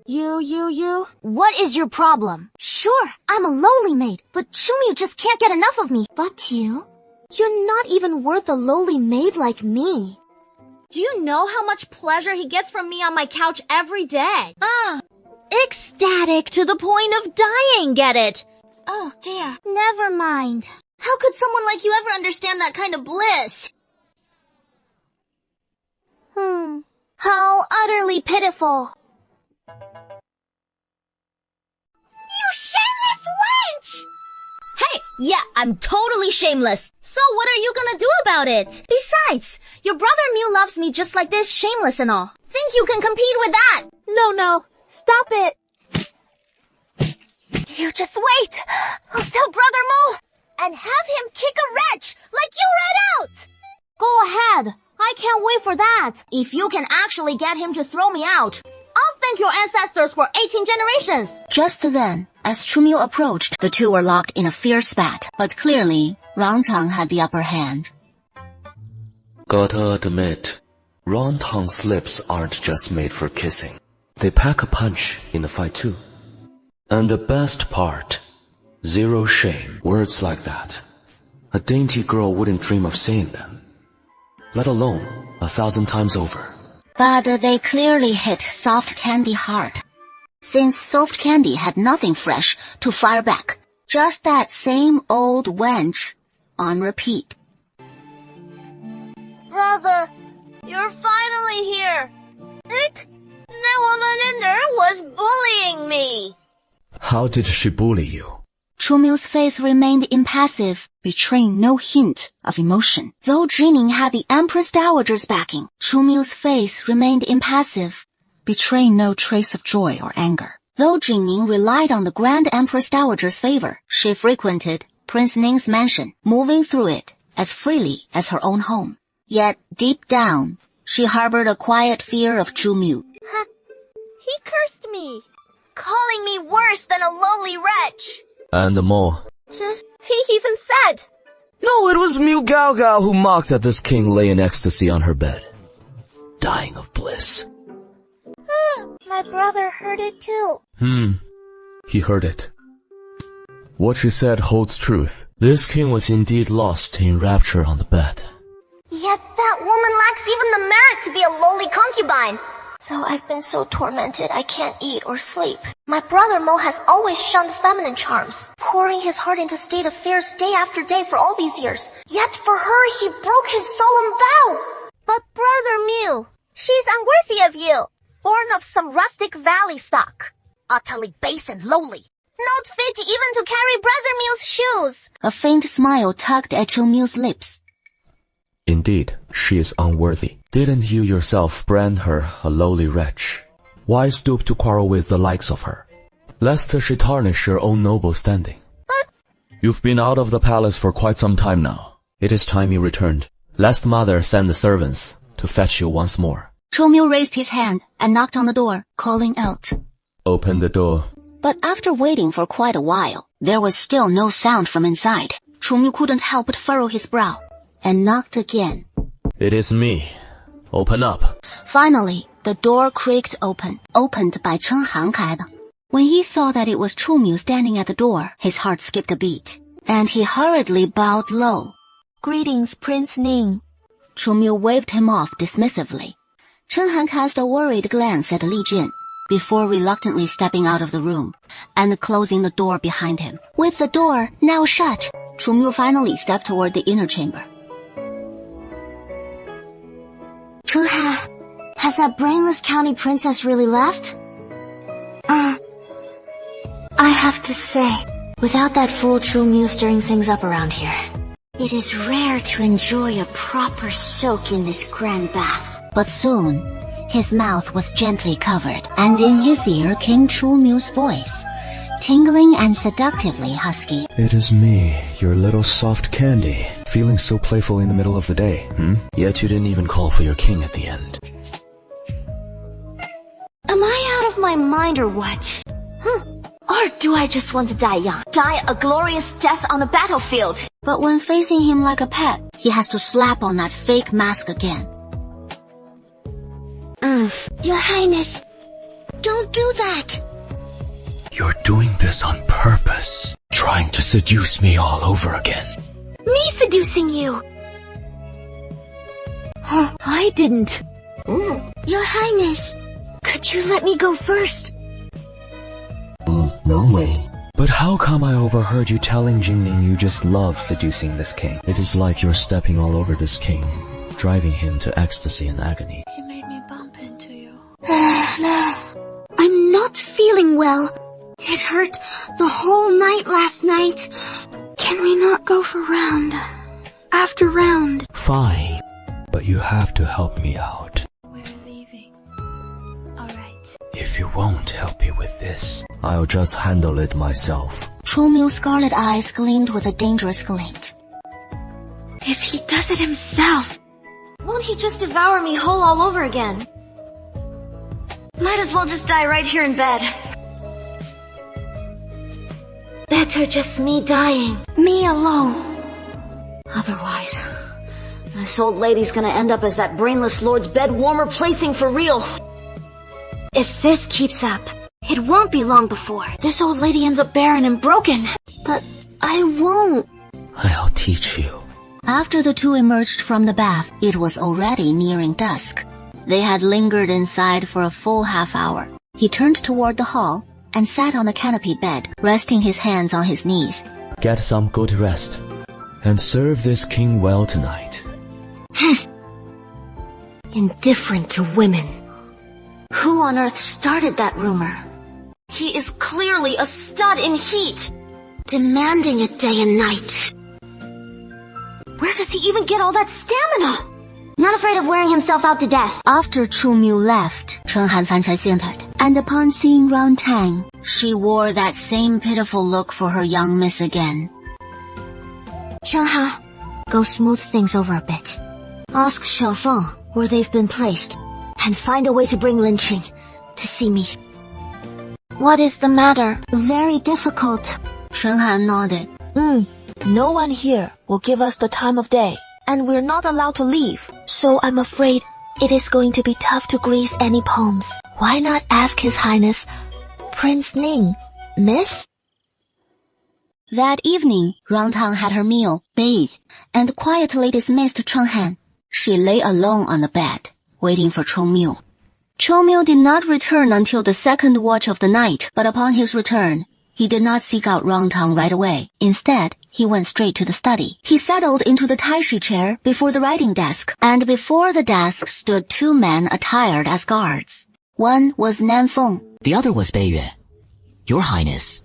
You. What is your problem? Sure, I'm a lowly maid, but Chumyu just can't get enough of me. But you're not even worth a lowly maid like me. Do you know how much pleasure he gets from me on my couch every day? Ecstatic to the point of dying, get it? Oh, dear. Never mind. How could someone like you ever understand that kind of bliss? How utterly pitiful. You shameless wench! Hey, yeah, I'm totally shameless. So what are you gonna do about it? Besides, your brother Mew loves me just like this, shameless and all. Think you can compete with that? No. Stop it. You just wait. I'll tell Brother Mo and have him kick a wretch like you read out. Go ahead. I can't wait for that. If you can actually get him to throw me out, I'll thank your ancestors for 18 generations. Just then, as Chumyu approached, the two were locked in a fierce spat. But clearly, Rangtang had the upper hand. Gotta admit, Rangtang's lips aren't just made for kissing. They pack a punch in the fight too. And the best part, zero shame. Words like that, a dainty girl wouldn't dream of saying them, let alone 1,000 times over. But they clearly hit Soft Candy hard, since Soft Candy had nothing fresh to fire back. Just that same old wench on repeat. Brother, you're finally here. The woman in there was bullying me. How did she bully you? Chumyu's face remained impassive, betraying no hint of emotion. Though Jingning had the Empress Dowager's backing, Chumyu's face remained impassive, betraying no trace of joy or anger. Though Jingning relied on the Grand Empress Dowager's favor, she frequented Prince Ning's mansion, moving through it as freely as her own home. Yet, deep down, she harbored a quiet fear of Chumyu. He cursed me, calling me worse than a lowly wretch. And more. He even said, No, it was Mew Gao Gao who mocked at this king lay in ecstasy on her bed, dying of bliss. My brother heard it too. He heard it. What she said holds truth. This king was indeed lost in rapture on the bed. Yet that woman lacks even the merit to be a lowly concubine. Though I've been so tormented I can't eat or sleep. My brother Mo has always shunned feminine charms, pouring his heart into state affairs day after day for all these years. Yet for her he broke his solemn vow. But Brother Mew, she's unworthy of you, born of some rustic valley stock. Utterly base and lowly, not fit even to carry Brother Mew's shoes. A faint smile tugged at Chumyu's lips. Indeed, she is unworthy. Didn't you yourself brand her a lowly wretch? Why stoop to quarrel with the likes of her, lest she tarnish your own noble standing? You've been out of the palace for quite some time now. It is time you returned, lest mother send the servants to fetch you once more. Chumyu raised his hand and knocked on the door, calling out. Open the door. But after waiting for quite a while, there was still no sound from inside. Chunmu couldn't help but furrow his brow, and knocked again. It is me. Open up. Finally, the door creaked opened by Chen Han开的. When he saw that it was Chunmu standing at the door, his heart skipped a beat, and he hurriedly bowed low. Greetings, Prince Ning. Chunmu waved him off dismissively. Chen Han cast a worried glance at Li Jin before reluctantly stepping out of the room and closing the door behind him. With the door now shut, Chunmu finally stepped toward the inner chamber. Chen Han, has that brainless county princess really left? I have to say, without that fool Chunmu stirring things up around here, it is rare to enjoy a proper soak in this grand bath. But soon, his mouth was gently covered, and in his ear came Chunmu's voice, tingling and seductively husky. It is me, your little soft candy. Feeling so playful in the middle of the day, Yet you didn't even call for your king at the end. Am I out of my mind or what? Or do I just want to die young? Die a glorious death on the battlefield? But when facing him like a pet, he has to slap on that fake mask again. Your Highness, don't do that. You're doing this on purpose. Trying to seduce me all over again. Me seducing you? I didn't. Your Highness, could you let me go first? No way. But how come I overheard you telling Jingning you just love seducing this king? It is like you're stepping all over this king, driving him to ecstasy and agony. He made me bump into you. No, I'm not feeling well. It hurt the whole night last night. Can we not go for round after round? Fine. But you have to help me out. We're leaving. Alright. If you won't help me with this, I'll just handle it myself. Chunmu's scarlet eyes gleamed with a dangerous glint. If he does it himself, won't he just devour me whole all over again? Might as well just die right here in bed. Better just me dying. Me alone. Otherwise, this old lady's gonna end up as that brainless lord's bed warmer plaything for real. If this keeps up, it won't be long before this old lady ends up barren and broken. But I won't. I'll teach you. After the two emerged from the bath, it was already nearing dusk. They had lingered inside for a full half hour. He turned toward the hall and sat on the canopied bed, resting his hands on his knees. Get some good rest, and serve this king well tonight. Indifferent to women. Who on earth started that rumor? He is clearly a stud in heat, demanding it day and night. Where does he even get all that stamina? Not afraid of wearing himself out to death. After Chunmu left, Chen Han fancy entered, and upon seeing Round Tang, she wore that same pitiful look for her young miss again. Chen Han, go smooth things over a bit. Ask Xiaofeng where they've been placed, and find a way to bring Lin Qing to see me. What is the matter? Very difficult. Chen Han nodded. No one here will give us the time of day, and we're not allowed to leave. So I'm afraid it is going to be tough to grease any palms. Why not ask His Highness, Prince Ning, miss? That evening, Round Tang had her meal, bathed, and quietly dismissed Chen Han. She lay alone on the bed, waiting for Chunmu. Chunmu did not return until the second watch of the night, but upon his return, he did not seek out Round Tang right away. Instead, he went straight to the study. He settled into the taishi chair before the writing desk, and before the desk stood two men attired as guards. One was Nanfeng. The other was Beiyue. Your Highness,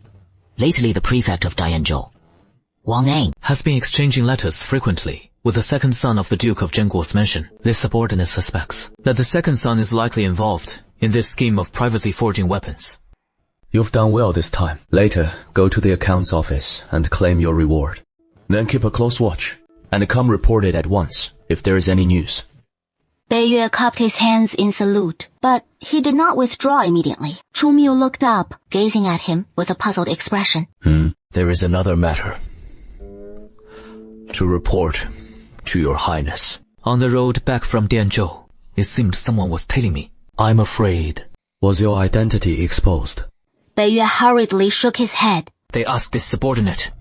lately the prefect of Dianzhou, Wang Ang, has been exchanging letters frequently with the second son of the Duke of Zhenguo's mansion. This subordinate suspects that the second son is likely involved in this scheme of privately forging weapons. You've done well this time. Later, go to the accounts office and claim your reward. Then keep a close watch, and come report it at once if there is any news. Beiyue cupped his hands in salute, but he did not withdraw immediately. Chunmu looked up, gazing at him with a puzzled expression. There is another matter. To report to your highness. On the road back from Dianzhou, it seemed someone was tailing me. I'm afraid. Was your identity exposed? Bei Yue hurriedly shook his head. They asked this subordinate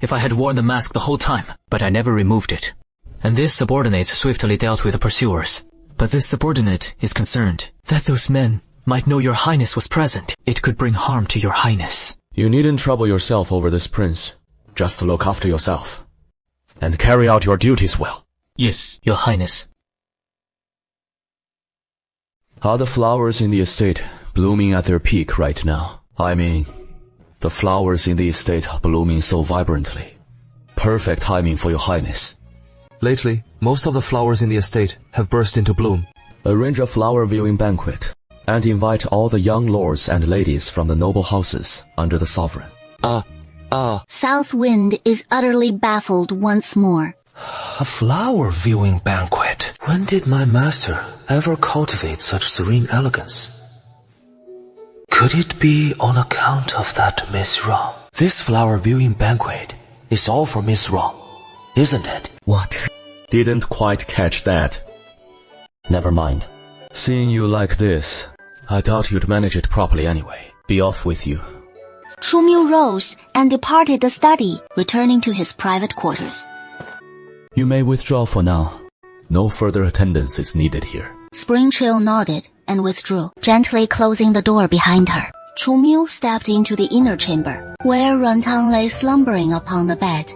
if I had worn the mask the whole time, but I never removed it. And this subordinate swiftly dealt with the pursuers. But this subordinate is concerned that those men might know your highness was present. It could bring harm to your highness. You needn't trouble yourself over this prince. Just look after yourself. And carry out your duties well. Yes, your highness. Are the flowers in the estate blooming at their peak right now? I mean, the flowers in the estate are blooming so vibrantly. Perfect timing for your highness. Lately, most of the flowers in the estate have burst into bloom. Arrange a flower viewing banquet, and invite all the young lords and ladies from the noble houses under the sovereign. South Wind is utterly baffled once more. A flower viewing banquet. When did my master ever cultivate such serene elegance? Could it be on account of that Miss Wrong? This flower viewing banquet is all for Miss Wrong, isn't it? What? Didn't quite catch that. Never mind. Seeing you like this, I doubt you'd manage it properly anyway. Be off with you. Chu Miu rose and departed the study, returning to his private quarters. You may withdraw for now. No further attendance is needed here. Spring Chill nodded and withdrew, gently closing the door behind her. Chu Miu stepped into the inner chamber, where Runtang lay slumbering upon the bed.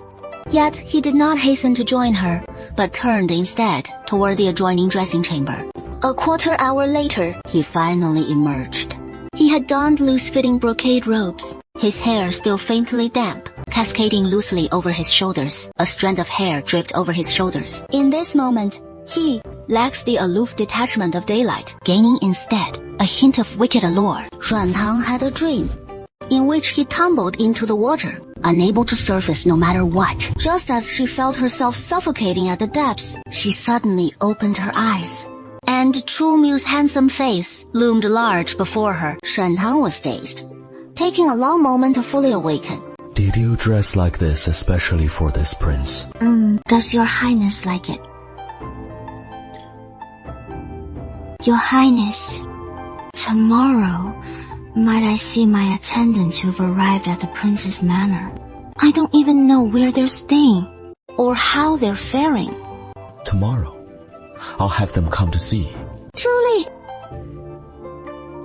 Yet he did not hasten to join her, but turned instead toward the adjoining dressing chamber. A quarter hour later, he finally emerged. He had donned loose-fitting brocade robes, his hair still faintly damp, cascading loosely over his shoulders. A strand of hair dripped over his shoulders. In this moment, he lacks the aloof detachment of daylight, gaining instead a hint of wicked allure. Ruantang had a dream, in which he tumbled into the water, unable to surface no matter what. Just as she felt herself suffocating at the depths, she suddenly opened her eyes, and Chu Miu's handsome face loomed large before her. Ruantang was dazed, taking a long moment to fully awaken. Did you dress like this especially for this prince? Does your highness like it? Your highness, tomorrow, might I see my attendants who've arrived at the prince's manor? I don't even know where they're staying, or how they're faring. Tomorrow, I'll have them come to see. Truly!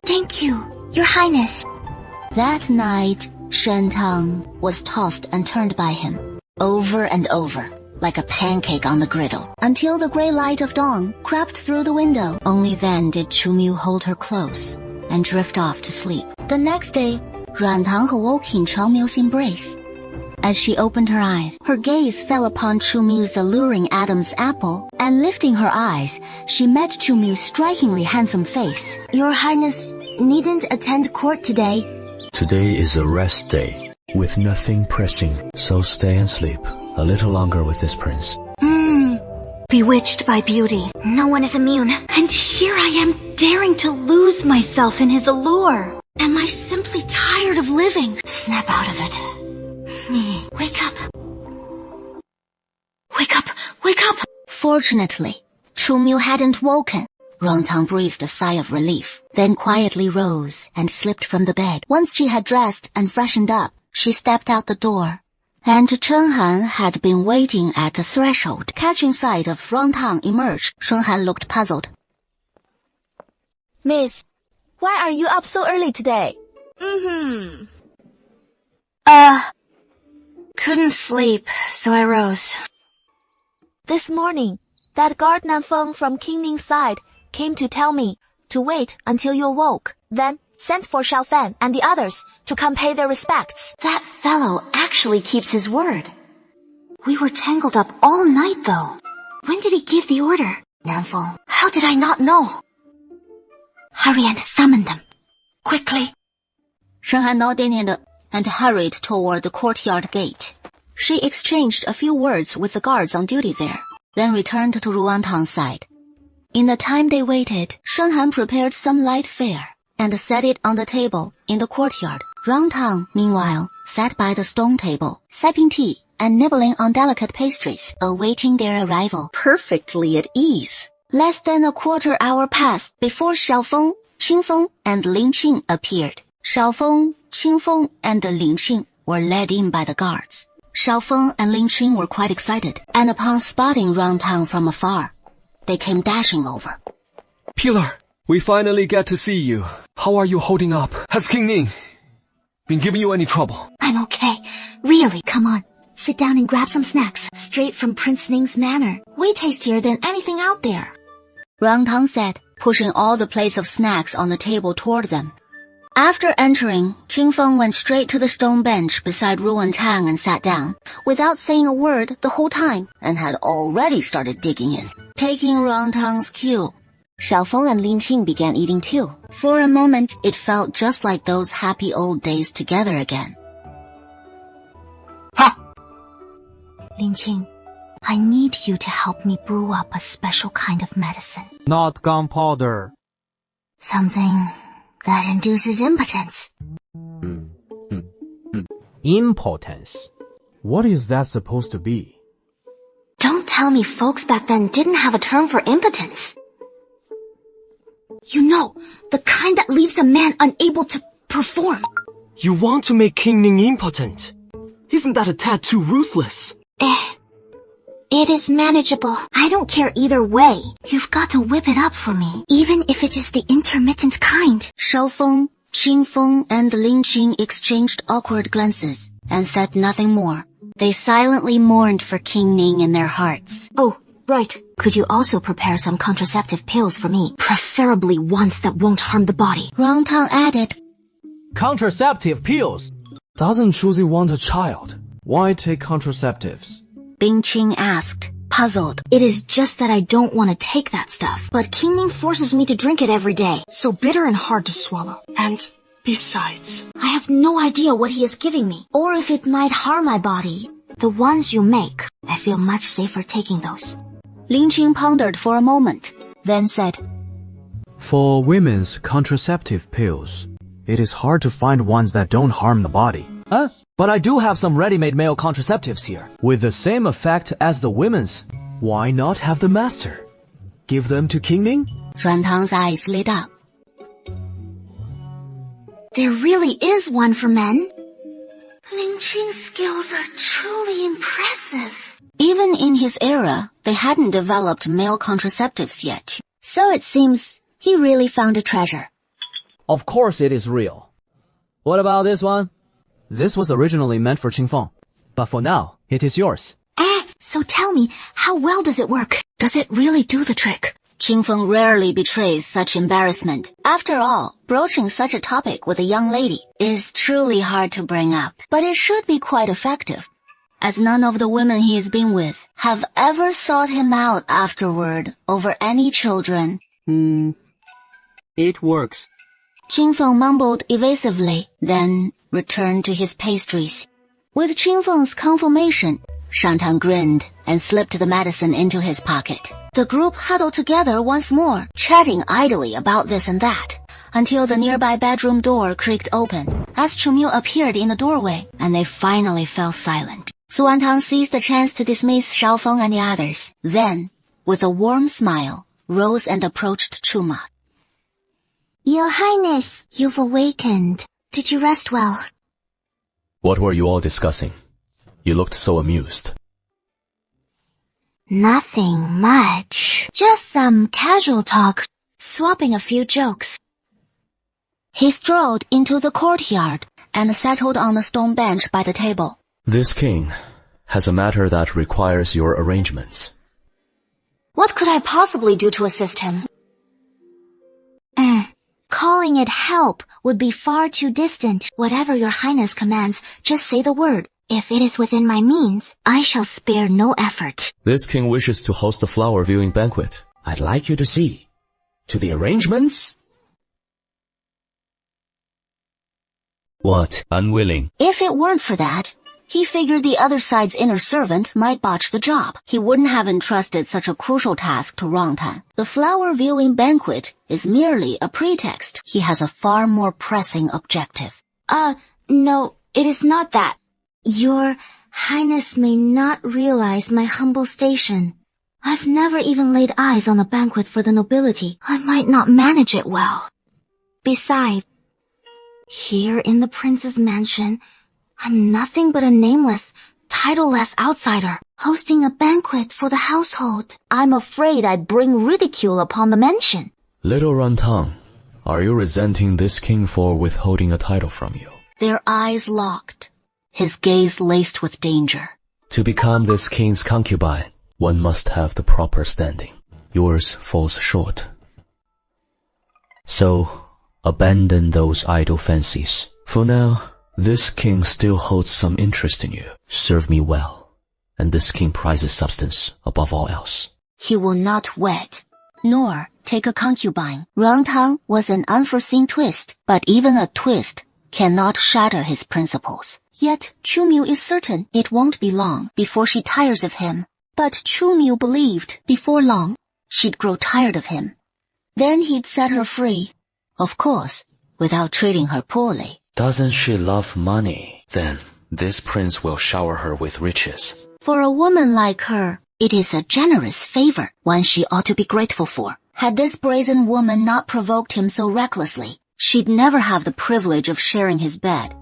Thank you, your highness. That night, Shentang was tossed and turned by him, over and over, like a pancake on the griddle, until the gray light of dawn crept through the window. Only then did Chu Miu hold her close and drift off to sleep. The next day, Ruantang awoke in Chao Miu's embrace. As she opened her eyes, her gaze fell upon Chu Miu's alluring Adam's apple, and lifting her eyes, she met Chu Miu's strikingly handsome face. Your highness needn't attend court today. Today is a rest day, with nothing pressing, so stay and sleep a little longer with this prince. Bewitched by beauty. No one is immune. And here I am daring to lose myself in his allure. Am I simply tired of living? Snap out of it. Wake up. Wake up. Wake up. Fortunately, Chu Miu hadn't woken. Ruantang breathed a sigh of relief, then quietly rose and slipped from the bed. Once she had dressed and freshened up, she stepped out the door. And Chen Han had been waiting at the threshold. Catching sight of Ruantang emerge, Chen Han looked puzzled. Miss, why are you up so early today? Couldn't sleep, so I rose. This morning, that guard Nanfeng from King Ning's side came to tell me to wait until you awoke, then sent for Xiao Fan and the others to come pay their respects. That fellow actually keeps his word. We were tangled up all night, though. When did he give the order? Nanfeng, how did I not know? Hurry and summon them. Quickly. Shen Han nodded and hurried toward the courtyard gate. She exchanged a few words with the guards on duty there, then returned to Ruantang's side. In the time they waited, Shen Han prepared some light fare and set it on the table in the courtyard. Ruantang, meanwhile, sat by the stone table, sipping tea and nibbling on delicate pastries, awaiting their arrival, perfectly at ease. Less than a quarter hour passed before Xiaofeng, Qingfeng, and Lingqing appeared. Xiaofeng, Qingfeng, and Lingqing were led in by the guards. Xiaofeng and Lingqing were quite excited, and upon spotting Roundtang from afar, they came dashing over. Pillar, we finally get to see you. How are you holding up? Has King Ning been giving you any trouble? I'm okay. Really, come on. Sit down and grab some snacks, straight from Prince Ning's manor. Way tastier than anything out there. Roundtang said, pushing all the plates of snacks on the table toward them. After entering, Qingfeng went straight to the stone bench beside Ruan Tang and sat down, without saying a word the whole time, and had already started digging in. Taking Roundtang's cue, Xiaofeng and Lingqing began eating too. For a moment, it felt just like those happy old days together again. Lingqing, I need you to help me brew up a special kind of medicine. Not gunpowder. Something that induces impotence. Impotence? What is that supposed to be? Don't tell me folks back then didn't have a term for impotence. You know, the kind that leaves a man unable to perform. You want to make King Ning impotent? Isn't that a tad too ruthless? It is manageable. I don't care either way. You've got to whip it up for me, even if it is the intermittent kind. Xiaofeng, Qingfeng, and Lingqing exchanged awkward glances and said nothing more. They silently mourned for King Ning in their hearts. Oh, right. Could you also prepare some contraceptive pills for me? Preferably ones that won't harm the body. Roundtang added. Contraceptive pills? Doesn't Shuzi want a child? Why take contraceptives? Bingqing asked, puzzled. It is just that I don't want to take that stuff. But King Ning forces me to drink it every day. So bitter and hard to swallow. And besides, I have no idea what he is giving me, or if it might harm my body. The ones you make, I feel much safer taking those. Lingqing pondered for a moment, then said, For women's contraceptive pills, it is hard to find ones that don't harm the body. But I do have some ready-made male contraceptives here, with the same effect as the women's. Why not have the master give them to King Ning? Roundtang's eyes lit up. There really is one for men. Lingqing's skills are truly impressive. Even in his era, they hadn't developed male contraceptives yet. So it seems he really found a treasure. Of course it is real. What about this one? This was originally meant for Qingfeng, but for now, it is yours. So tell me, how well does it work? Does it really do the trick? Qingfeng rarely betrays such embarrassment. After all, broaching such a topic with a young lady is truly hard to bring up, but it should be quite effective, as none of the women he has been with have ever sought him out afterward over any children. It works. Qingfeng mumbled evasively, then returned to his pastries. With Qingfeng's confirmation, Shantan grinned and slipped the medicine into his pocket. The group huddled together once more, chatting idly about this and that, until the nearby bedroom door creaked open as Chumyu appeared in the doorway, and they finally fell silent. Suantang seized the chance to dismiss Xiaofeng and the others, then, with a warm smile, rose and approached Chuma. Your Highness, you've awakened. Did you rest well? What were you all discussing? You looked so amused. Nothing much. Just some casual talk, swapping a few jokes. He strolled into the courtyard and settled on the stone bench by the table. This king has a matter that requires your arrangements. What could I possibly do to assist him? Calling it help would be far too distant. Whatever your Highness commands, just say the word. If it is within my means, I shall spare no effort. This king wishes to host a flower viewing banquet. I'd like you to see to the arrangements. What? Unwilling? If it weren't for that, he figured the other side's inner servant might botch the job. He wouldn't have entrusted such a crucial task to Rongtan. The flower viewing banquet is merely a pretext. He has a far more pressing objective. No, it is not that. Your Highness may not realize my humble station. I've never even laid eyes on a banquet for the nobility. I might not manage it well. Besides, here in the prince's mansion, I'm nothing but a nameless, titleless outsider, hosting a banquet for the household. I'm afraid I'd bring ridicule upon the mansion. Little Rantang, are you resenting this king for withholding a title from you? Their eyes locked, his gaze laced with danger. To become this king's concubine, one must have the proper standing. Yours falls short. So, abandon those idle fancies. For now, this king still holds some interest in you. Serve me well, and this king prizes substance above all else. He will not wed, nor take a concubine. Rangtang was an unforeseen twist, but even a twist cannot shatter his principles. Yet Chu Miu is certain it won't be long before she tires of him. But Chu Miu believed before long she'd grow tired of him. Then he'd set her free. Of course, without treating her poorly. Doesn't she love money? Then this prince will shower her with riches. For a woman like her, it is a generous favor, one she ought to be grateful for. Had this brazen woman not provoked him so recklessly, she'd never have the privilege of sharing his bed.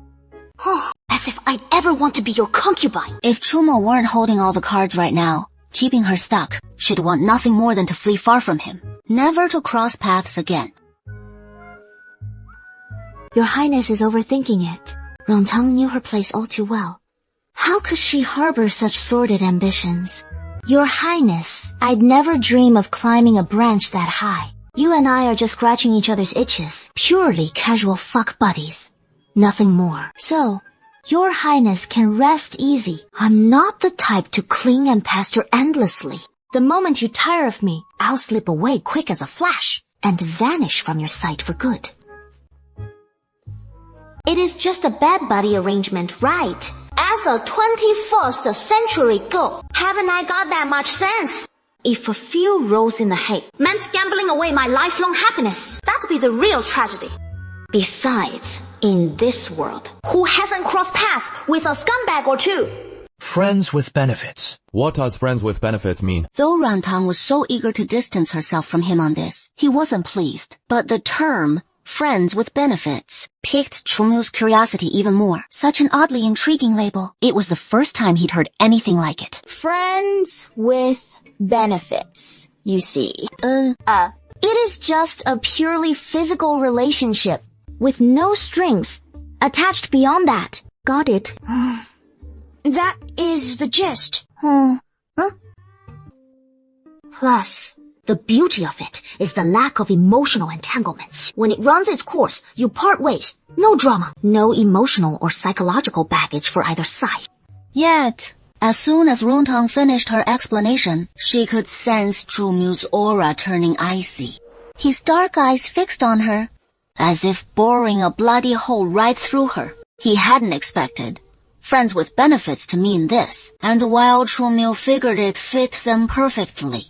As if I'd ever want to be your concubine. If Chumo weren't holding all the cards right now, keeping her stuck, she'd want nothing more than to flee far from him, never to cross paths again. Your Highness is overthinking it. Rongtang knew her place all too well. How could she harbor such sordid ambitions? Your Highness, I'd never dream of climbing a branch that high. You and I are just scratching each other's itches. Purely casual fuck buddies. Nothing more. So, Your Highness can rest easy. I'm not the type to cling and pester endlessly. The moment you tire of me, I'll slip away quick as a flash and vanish from your sight for good. It is just a bed buddy arrangement, right? As a 21st century girl, haven't I got that much sense? If a few rolls in the hay meant gambling away my lifelong happiness, that'd be the real tragedy. Besides, in this world, who hasn't crossed paths with a scumbag or two? Friends with benefits. What does friends with benefits mean? Though Rantang was so eager to distance herself from him on this, he wasn't pleased. But the term friends with benefits piqued Chumu's curiosity even more. Such an oddly intriguing label. It was the first time he'd heard anything like it. Friends with benefits, you see. It is just a purely physical relationship with no strings attached beyond that. Got it. That is the gist. Plus, the beauty of it is the lack of emotional entanglements. When it runs its course, you part ways. No drama. No emotional or psychological baggage for either side. Yet, as soon as Rongtang finished her explanation, she could sense Chumu's aura turning icy. His dark eyes fixed on her, as if boring a bloody hole right through her. He hadn't expected friends with benefits to mean this, and while Chumu figured it fit them perfectly,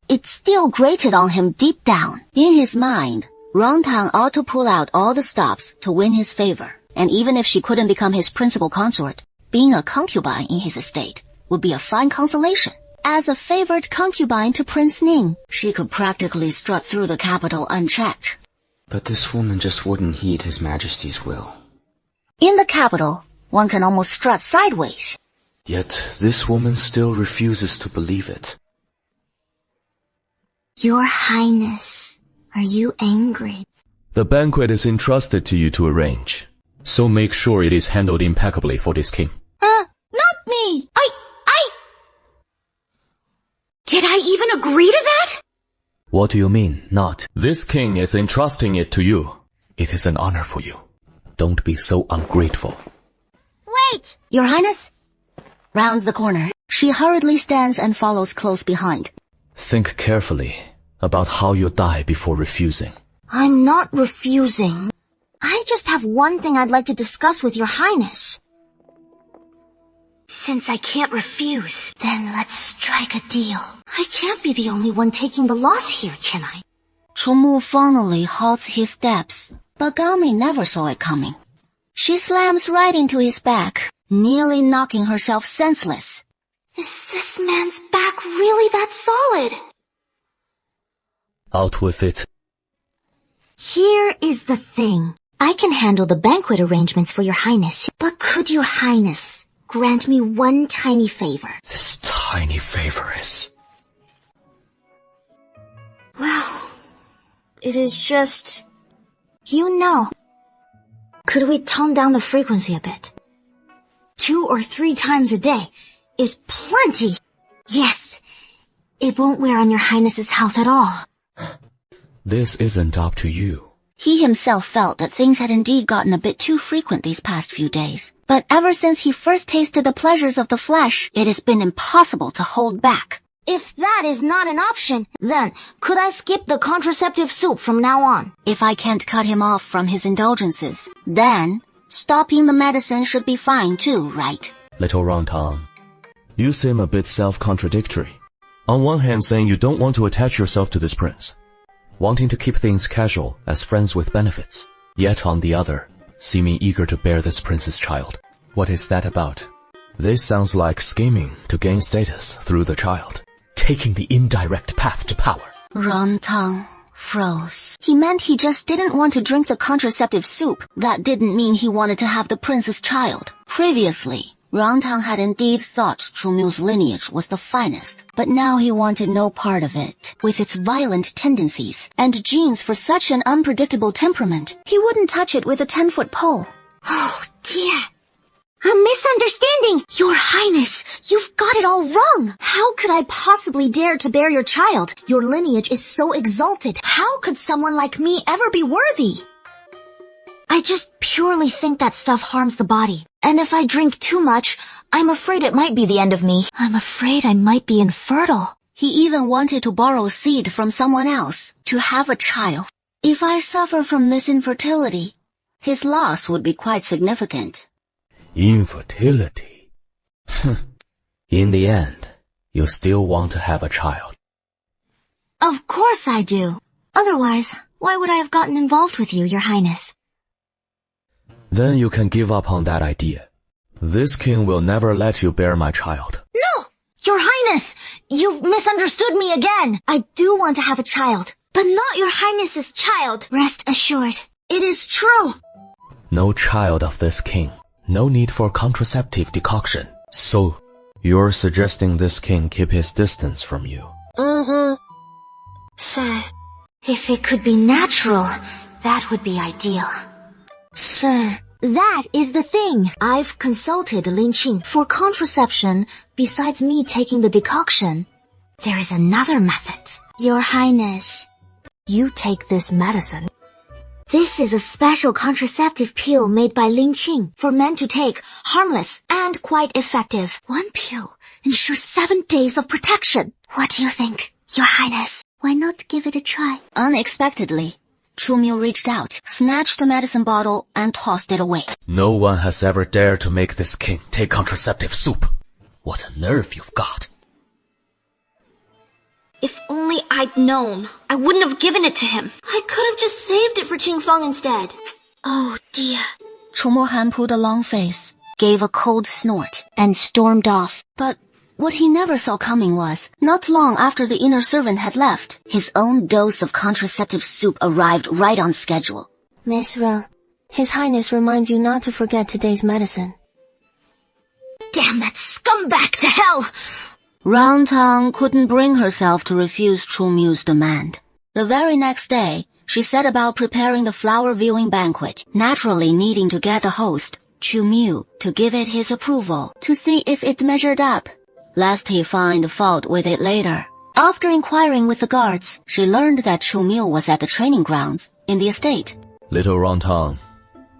it still grated on him deep down. In his mind, Rongtang ought to pull out all the stops to win his favor, and even if she couldn't become his principal consort, being a concubine in his estate would be a fine consolation. As a favored concubine to Prince Ning, she could practically strut through the capital unchecked. But this woman just wouldn't heed His Majesty's will. In the capital, one can almost strut sideways. Yet this woman still refuses to believe it. Your Highness, are you angry? The banquet is entrusted to you to arrange, so make sure it is handled impeccably for this king. Not me! Did I even agree to that? What do you mean, not? This king is entrusting it to you. It is an honor for you. Don't be so ungrateful. Wait! Your Highness? Rounds the corner. She hurriedly stands and follows close behind. Think carefully about how you die before refusing. I'm not refusing. I just have one thing I'd like to discuss with Your Highness. Since I can't refuse, then let's strike a deal. I can't be the only one taking the loss here, can I? Chumu finally halts his steps, but Gami never saw it coming. She slams right into his back, nearly knocking herself senseless. Is this man's back really that solid? Out with it. Here is the thing. I can handle the banquet arrangements for your highness, but could your highness grant me one tiny favor? This tiny favor is... Well, it is just... You know. Could we tone down the frequency a bit? 2 or 3 times a day is plenty. Yes, it won't wear on your highness's health at all. This isn't up to you. He himself felt that things had indeed gotten a bit too frequent these past few days. But ever since he first tasted the pleasures of the flesh, it has been impossible to hold back. If that is not an option, then could I skip the contraceptive soup from now on? If I can't cut him off from his indulgences, then stopping the medicine should be fine too, right? Little Round Tongue, you seem a bit self-contradictory. On one hand saying you don't want to attach yourself to this prince, wanting to keep things casual as friends with benefits, yet on the other, seeming eager to bear this prince's child. What is that about? This sounds like scheming to gain status through the child, taking the indirect path to power. Round Tongue froze. He meant he just didn't want to drink the contraceptive soup. That didn't mean he wanted to have the prince's child. Previously, Round Tongue had indeed thought Chumil's lineage was the finest, but now he wanted no part of it. With its violent tendencies and genes for such an unpredictable temperament, he wouldn't touch it with a 10-foot pole. Oh dear. A misunderstanding! Your Highness, you've got it all wrong! How could I possibly dare to bear your child? Your lineage is so exalted. How could someone like me ever be worthy? I just purely think that stuff harms the body. And if I drink too much, I'm afraid it might be the end of me. I'm afraid I might be infertile. He even wanted to borrow seed from someone else to have a child. If I suffer from this infertility, his loss would be quite significant. Infertility? In the end, you still want to have a child. Of course I do. Otherwise, why would I have gotten involved with you, Your Highness? Then you can give up on that idea. This king will never let you bear my child. No! Your Highness! You've misunderstood me again! I do want to have a child, but not Your Highness's child. Rest assured, it is true. No child of this king. No need for contraceptive decoction. So, you're suggesting this king keep his distance from you? Sir, if it could be natural, that would be ideal. Sir, that is the thing. I've consulted Lin Qing for contraception. Besides me taking the decoction, there is another method. Your Highness, you take this medicine. This is a special contraceptive pill made by Lin Qing for men to take, harmless and quite effective. One pill ensures 7 days of protection. What do you think, Your Highness? Why not give it a try? Unexpectedly, Chumil reached out, snatched the medicine bottle, and tossed it away. No one has ever dared to make this king take contraceptive soup. What a nerve you've got. If only I'd known, I wouldn't have given it to him. I could have just saved it for Qingfeng instead. Oh dear. Chumuhan pulled a long face, gave a cold snort, and stormed off. But what he never saw coming was, not long after the inner servant had left, his own dose of contraceptive soup arrived right on schedule. Miss Ro, His Highness reminds you not to forget today's medicine. Damn that scumbag to hell! Round Tongue couldn't bring herself to refuse Chumil's demand. The very next day, she set about preparing the flower viewing banquet, naturally needing to get the host, Chumil, to give it his approval, to see if it measured up, lest he find fault with it later. After inquiring with the guards, she learned that Chumil was at the training grounds, in the estate. Little Round Tongue,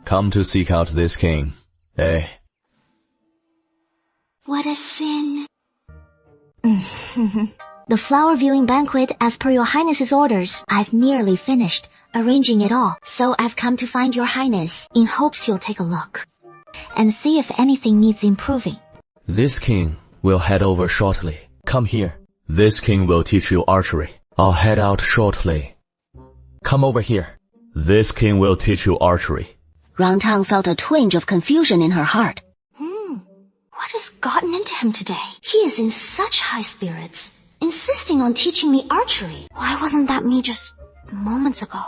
come to seek out this king, eh? What a sin. The flower viewing banquet as per Your Highness's orders. I've nearly finished arranging it all, so I've come to find Your Highness in hopes you'll take a look and see if anything needs improving. This king will head over shortly. Come here. This king will teach you archery. I'll head out shortly. Come over here. This king will teach you archery. Round Tongue felt a twinge of confusion in her heart. What has gotten into him today? He is in such high spirits, insisting on teaching me archery. Why wasn't that me just moments ago?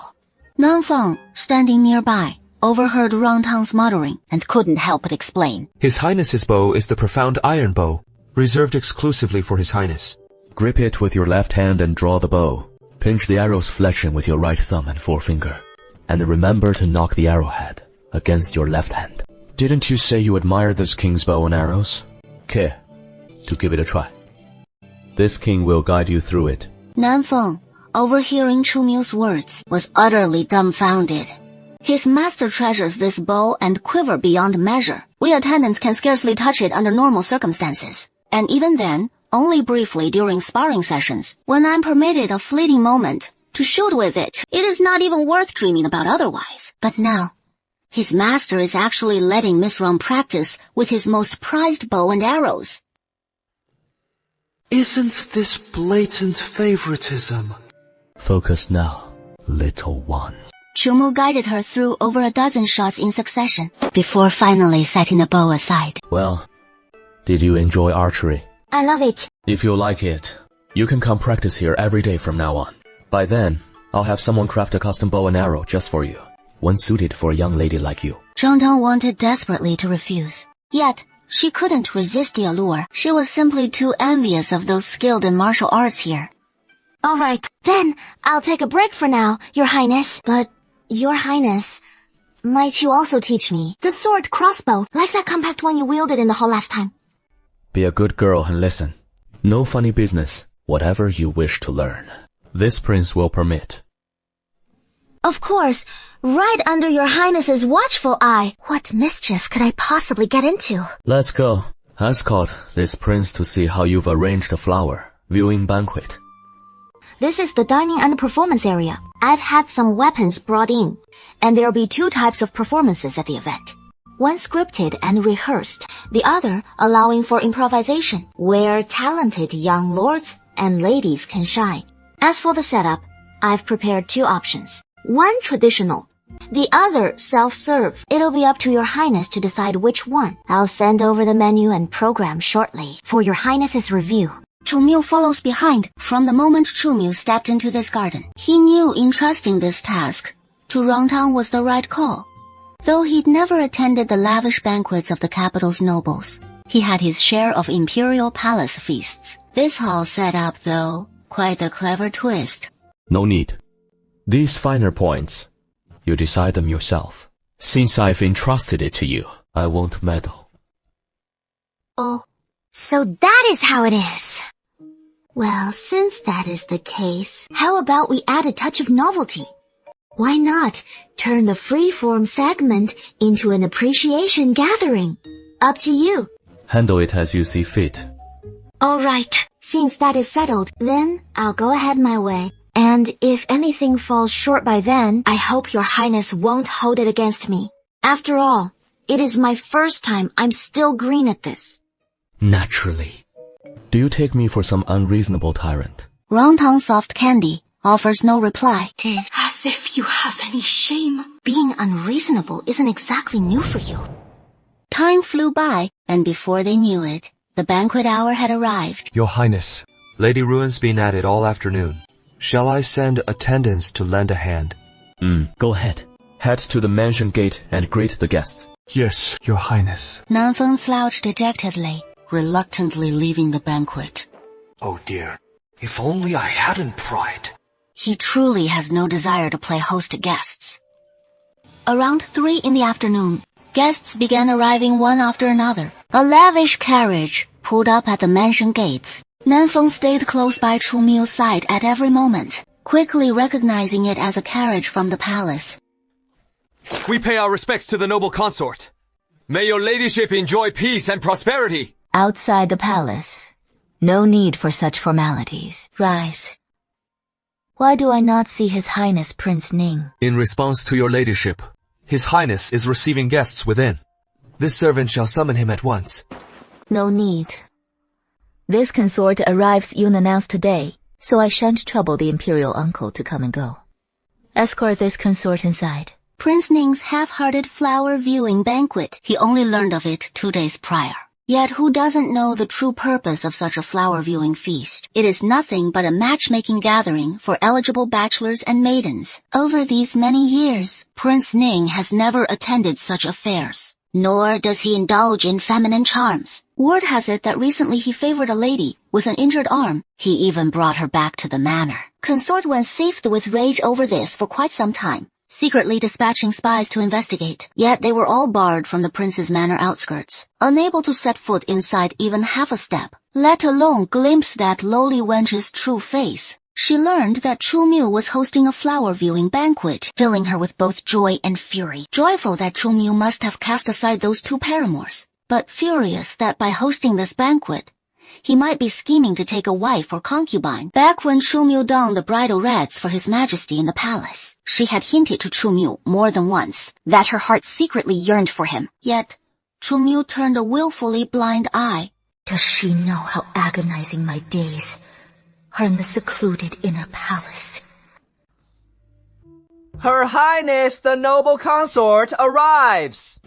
Nanfeng, standing nearby, overheard Rangtang's muttering and couldn't help but explain. His Highness's bow is the profound iron bow, reserved exclusively for His Highness. Grip it with your left hand and draw the bow. Pinch the arrow's fletching with your right thumb and forefinger. And remember to knock the arrowhead against your left hand. Didn't you say you admire this king's bow and arrows? Care to give it a try. This king will guide you through it. Nanfeng, overhearing Chumiu's words, was utterly dumbfounded. His master treasures this bow and quiver beyond measure. We attendants can scarcely touch it under normal circumstances. And even then, only briefly during sparring sessions, when I'm permitted a fleeting moment to shoot with it. It is not even worth dreaming about otherwise. But now, his master is actually letting Miss Rum practice with his most prized bow and arrows. Isn't this blatant favoritism? Focus now, little one. Chumu guided her through over a dozen shots in succession, before finally setting the bow aside. Well, did you enjoy archery? I love it. If you like it, you can come practice here every day from now on. By then, I'll have someone craft a custom bow and arrow just for you. One suited for a young lady like you. Zhangtang wanted desperately to refuse. Yet, she couldn't resist the allure. She was simply too envious of those skilled in martial arts here. All right, then I'll take a break for now, Your Highness. But, Your Highness, might you also teach me the sword crossbow, like that compact one you wielded in the hall last time? Be a good girl and listen. No funny business, whatever you wish to learn. This prince will permit. Of course, right under Your Highness's watchful eye. What mischief could I possibly get into? Let's go. Escort this prince to see how you've arranged a flower viewing banquet. This is the dining and performance area. I've had some weapons brought in, and there'll be 2 types of performances at the event. One scripted and rehearsed, the other allowing for improvisation, where talented young lords and ladies can shine. As for the setup, I've prepared 2 options. One traditional, the other self-serve. It'll be up to Your Highness to decide which one. I'll send over the menu and program shortly for Your Highness's review. Chumiu follows behind from the moment Chumiu stepped into this garden. He knew entrusting this task to Rangtang was the right call. Though he'd never attended the lavish banquets of the capital's nobles, he had his share of imperial palace feasts. This hall set up, though, quite a clever twist. No need. These finer points, you decide them yourself. Since I've entrusted it to you, I won't meddle. Oh, so that is how it is. Well, since that is the case, how about we add a touch of novelty? Why not turn the free-form segment into an appreciation gathering? Up to you. Handle it as you see fit. All right. Since that is settled, then I'll go ahead my way. And if anything falls short by then, I hope Your Highness won't hold it against me. After all, it is my first time I'm still green at this. Naturally. Do you take me for some unreasonable tyrant? Rangtang soft candy offers no reply. As if you have any shame. Being unreasonable isn't exactly new for you. Time flew by, and before they knew it, the banquet hour had arrived. Your Highness, Lady Ruin's been at it all afternoon. Shall I send attendants to lend a hand? Go ahead. Head to the mansion gate and greet the guests. Yes, Your Highness. Nanfeng slouched dejectedly, reluctantly leaving the banquet. Oh dear, if only I hadn't pried. He truly has no desire to play host to guests. Around 3 in the afternoon, guests began arriving one after another. A lavish carriage pulled up at the mansion gates. Nanfeng stayed close by Chumiu's side at every moment, quickly recognizing it as a carriage from the palace. We pay our respects to the noble consort. May your ladyship enjoy peace and prosperity. Outside the palace. No need for such formalities. Rise. Why do I not see His Highness Prince Ning? In response to your ladyship, His Highness is receiving guests within. This servant shall summon him at once. No need. This consort arrives unannounced today, so I shan't trouble the imperial uncle to come and go. Escort this consort inside. Prince Ning's half-hearted flower viewing banquet. He only learned of it 2 days prior. Yet who doesn't know the true purpose of such a flower-viewing feast? It is nothing but a matchmaking gathering for eligible bachelors and maidens. Over these many years, Prince Ning has never attended such affairs, nor does he indulge in feminine charms. Word has it that recently he favored a lady with an injured arm. He even brought her back to the manor. Consort Wen seethed with rage over this for quite some time, secretly dispatching spies to investigate. Yet they were all barred from the prince's manor outskirts, unable to set foot inside even half a step, let alone glimpse that lowly wench's true face. She learned that Chu Miu was hosting a flower-viewing banquet, filling her with both joy and fury. Joyful that Chu Miu must have cast aside those two paramours, but furious that by hosting this banquet, he might be scheming to take a wife or concubine. Back when Chu Miu donned the bridal rags for his majesty in the palace, she had hinted to Chu Miu more than once that her heart secretly yearned for him. Yet, Chu Miu turned a willfully blind eye. Does she know how agonizing my days are in the secluded inner palace? Her Highness the noble consort arrives!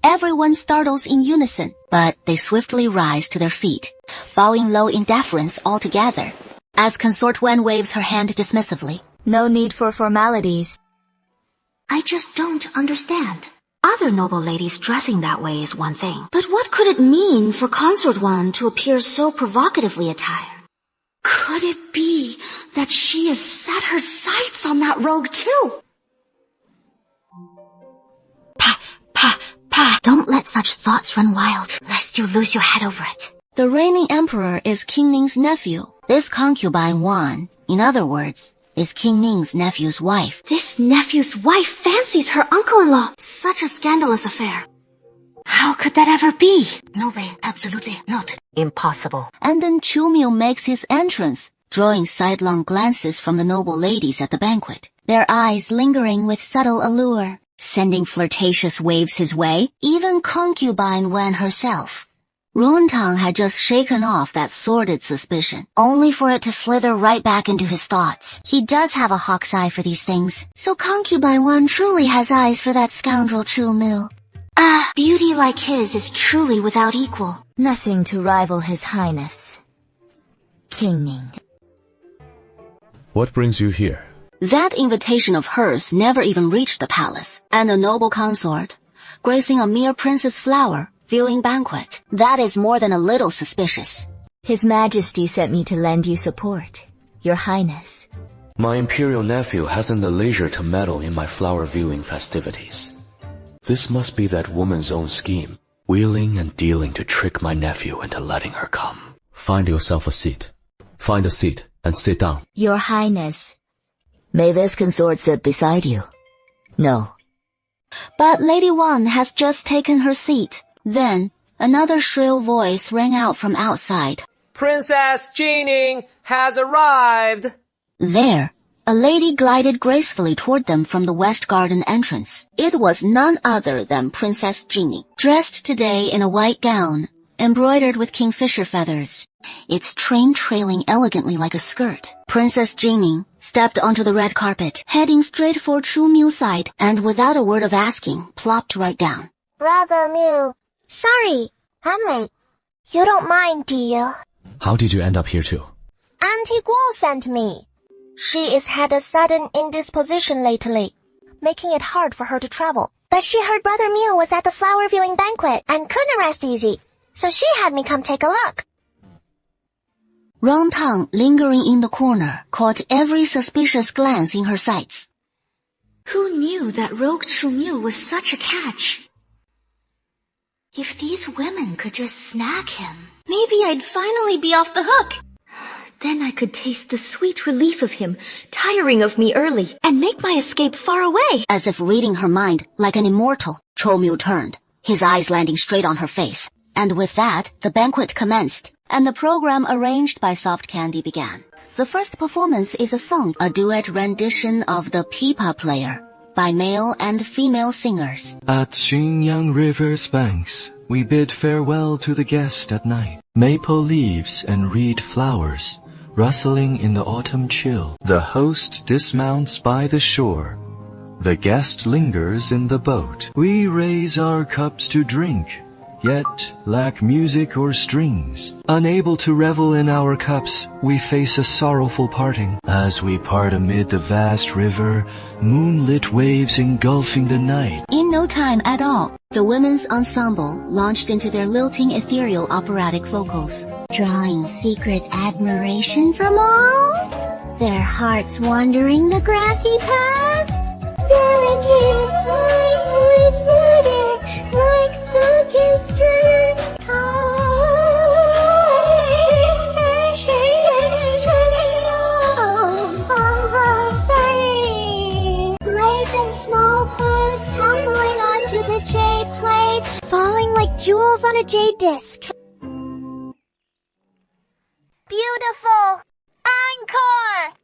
Everyone startles in unison, but they swiftly rise to their feet, bowing low in deference altogether, as Consort Wen waves her hand dismissively. No need for formalities. I just don't understand. Other noble ladies dressing that way is one thing, but what could it mean for Consort Wen to appear so provocatively attired? Could it be that she has set her sights on that rogue too? Don't let such thoughts run wild, lest you lose your head over it. The reigning emperor is King Ning's nephew. This concubine Wan, in other words, is King Ning's nephew's wife. This nephew's wife fancies her uncle-in-law. Such a scandalous affair. How could that ever be? No way, absolutely not. Impossible. And then Chu Miu makes his entrance, drawing sidelong glances from the noble ladies at the banquet, their eyes lingering with subtle allure, sending flirtatious waves his way. Even concubine Wen herself, Runtang, had just shaken off that sordid suspicion, only for it to slither right back into his thoughts. He does have a hawk's eye for these things, so concubine Wen truly has eyes for that scoundrel Chu Miu. Beauty like his is truly without equal. Nothing to rival His Highness, King Ning. What brings you here? That invitation of hers never even reached the palace, and the noble consort, gracing a mere princess flower, viewing banquet, that is more than a little suspicious. His Majesty sent me to lend you support, Your Highness. My imperial nephew hasn't the leisure to meddle in my flower-viewing festivities. This must be that woman's own scheme, wheeling and dealing to trick my nephew into letting her come. Find yourself a seat. Find a seat and sit down. Your Highness, may this consort sit beside you? No. But Lady Wan has just taken her seat. Then, another shrill voice rang out from outside. Princess Jining has arrived! There, a lady glided gracefully toward them from the West Garden entrance. It was none other than Princess Jining, dressed today in a white gown, embroidered with kingfisher feathers, its train trailing elegantly like a skirt. Princess Jining stepped onto the red carpet, heading straight for Chu Miu's side, and without a word of asking, plopped right down. Brother Miu, sorry, I'm late. You don't mind, do you? How did you end up here too? Auntie Guo sent me. She has had a sudden indisposition lately, making it hard for her to travel. But she heard Brother Miu was at the flower viewing banquet and couldn't rest easy, so she had me come take a look. Runtang, lingering in the corner, caught every suspicious glance in her sights. Who knew that rogue Chu Miu was such a catch? If these women could just snag him, maybe I'd finally be off the hook. Then I could taste the sweet relief of him tiring of me early and make my escape far away. As if reading her mind like an immortal, Chu Miu turned, his eyes landing straight on her face. And with that, the banquet commenced, and the program arranged by Soft Candy began. The first performance is a song, a duet rendition of the Pipa Player, by male and female singers. At Xunyang River's banks, we bid farewell to the guest at night. Maple leaves and reed flowers, rustling in the autumn chill. The host dismounts by the shore. The guest lingers in the boat. We raise our cups to drink yet lack music or strings. Unable to revel in our cups, we face a sorrowful parting. As we part amid the vast river, moonlit waves engulfing the night. In no time at all, the women's ensemble launched into their lilting ethereal operatic vocals, drawing secret admiration from all, their hearts wandering the grassy paths. Delicate like aesthetic, like silken strands. Great and small pearls tumbling onto the jade plate, falling like jewels on a jade disc. Beautiful! Encore!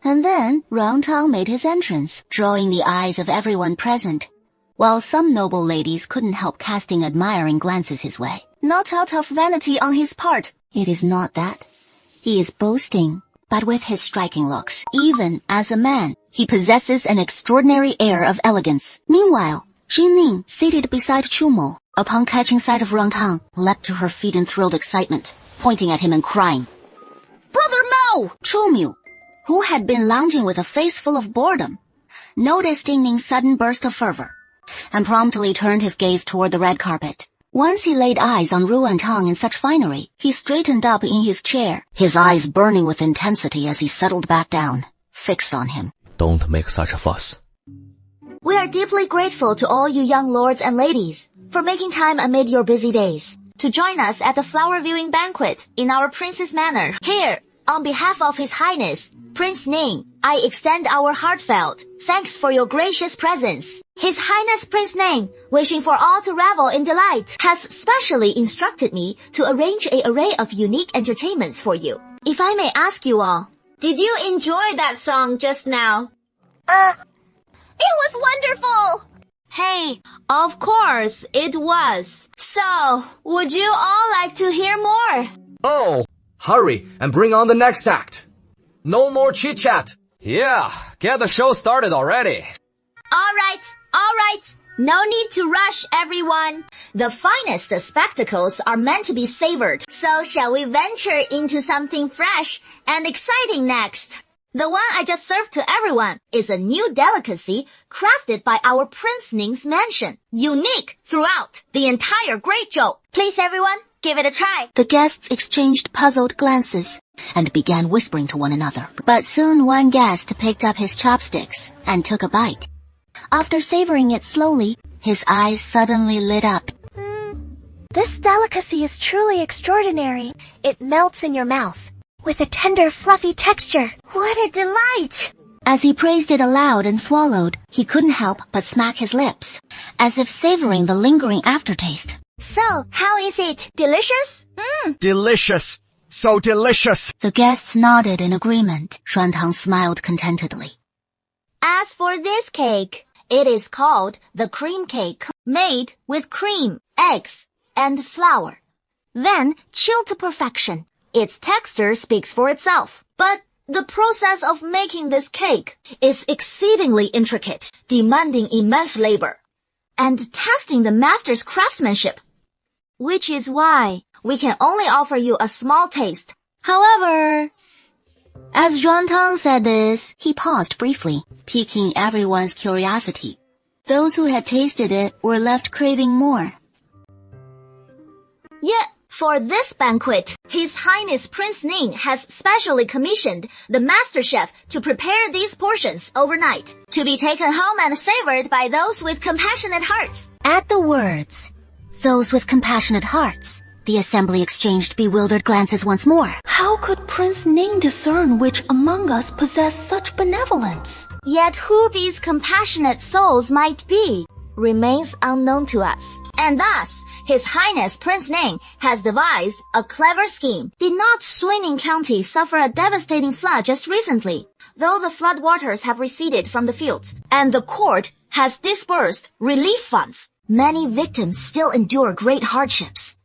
And then Roundtong made his entrance, drawing the eyes of everyone present, while some noble ladies couldn't help casting admiring glances his way. Not out of vanity on his part, it is not that. He is boasting, but with his striking looks, even as a man, he possesses an extraordinary air of elegance. Meanwhile, Jinling, seated beside Chumo, upon catching sight of Roundtong, leapt to her feet in thrilled excitement, pointing at him and crying, "Brother Mao!" Chumu, who had been lounging with a face full of boredom, noticed Jingling's sudden burst of fervor, and promptly turned his gaze toward the red carpet. Once he laid eyes on Roundtong in such finery, he straightened up in his chair, his eyes burning with intensity as he settled back down, fixed on him. Don't make such a fuss. We are deeply grateful to all you young lords and ladies for making time amid your busy days to join us at the flower viewing banquet in our Prince's Manor. Here, on behalf of His Highness, Prince Ning, I extend our heartfelt thanks for your gracious presence. His Highness Prince Ning, wishing for all to revel in delight, has specially instructed me to arrange an array of unique entertainments for you. If I may ask you all, did you enjoy that song just now? It was wonderful! Hey, of course it was. So, would you all like to hear more? Oh, hurry and bring on the next act. No more chit-chat. Yeah, get the show started already. All right. No need to rush, everyone. The finest spectacles are meant to be savored. So shall we venture into something fresh and exciting next? The one I just served to everyone is a new delicacy crafted by our Prince Ning's mansion. Unique throughout the entire Great Zhou. Please, everyone, give it a try. The guests exchanged puzzled glances and began whispering to one another. But soon one guest picked up his chopsticks and took a bite. After savoring it slowly, his eyes suddenly lit up. This delicacy is truly extraordinary. It melts in your mouth with a tender, fluffy texture. What a delight! As he praised it aloud and swallowed, he couldn't help but smack his lips, as if savoring the lingering aftertaste. So, how is it? Delicious? Delicious! So delicious! The guests nodded in agreement. Shuantang smiled contentedly. As for this cake, it is called the cream cake, made with cream, eggs, and flour. Then chilled to perfection. Its texture speaks for itself. But the process of making this cake is exceedingly intricate, demanding immense labor, and testing the master's craftsmanship. Which is why we can only offer you a small taste. However, as Shuantang said this, he paused briefly, piquing everyone's curiosity. Those who had tasted it were left craving more. Yet, for this banquet, His Highness Prince Ning has specially commissioned the master chef to prepare these portions overnight, to be taken home and savored by those with compassionate hearts. At the words, "those with compassionate hearts," the assembly exchanged bewildered glances once more. How could Prince Ning discern which among us possessed such benevolence? Yet who these compassionate souls might be remains unknown to us. And thus, His Highness Prince Ning has devised a clever scheme. Did not Suining County suffer a devastating flood just recently? Though the flood waters have receded from the fields, and the court has disbursed relief funds, many victims still endure great hardships,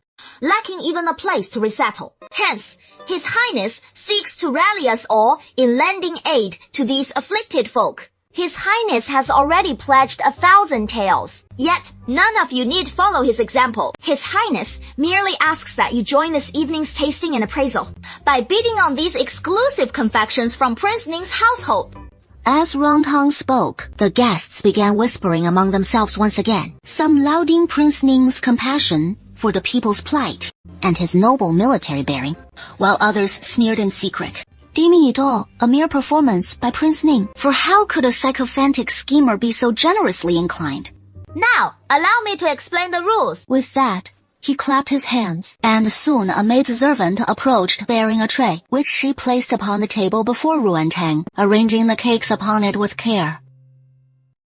lacking even a place to resettle. Hence, His Highness seeks to rally us all in lending aid to these afflicted folk. His Highness has already pledged 1,000 taels. Yet, none of you need follow his example. His Highness merely asks that you join this evening's tasting and appraisal by bidding on these exclusive confections from Prince Ning's household. As Rangtang spoke, the guests began whispering among themselves once again, some lauding Prince Ning's compassion for the people's plight and his noble military bearing, while others sneered in secret, deeming it all a mere performance by Prince Ning, for how could a sycophantic schemer be so generously inclined? Now, allow me to explain the rules. With that, he clapped his hands, and soon a maidservant approached bearing a tray, which she placed upon the table before Ruantang, arranging the cakes upon it with care.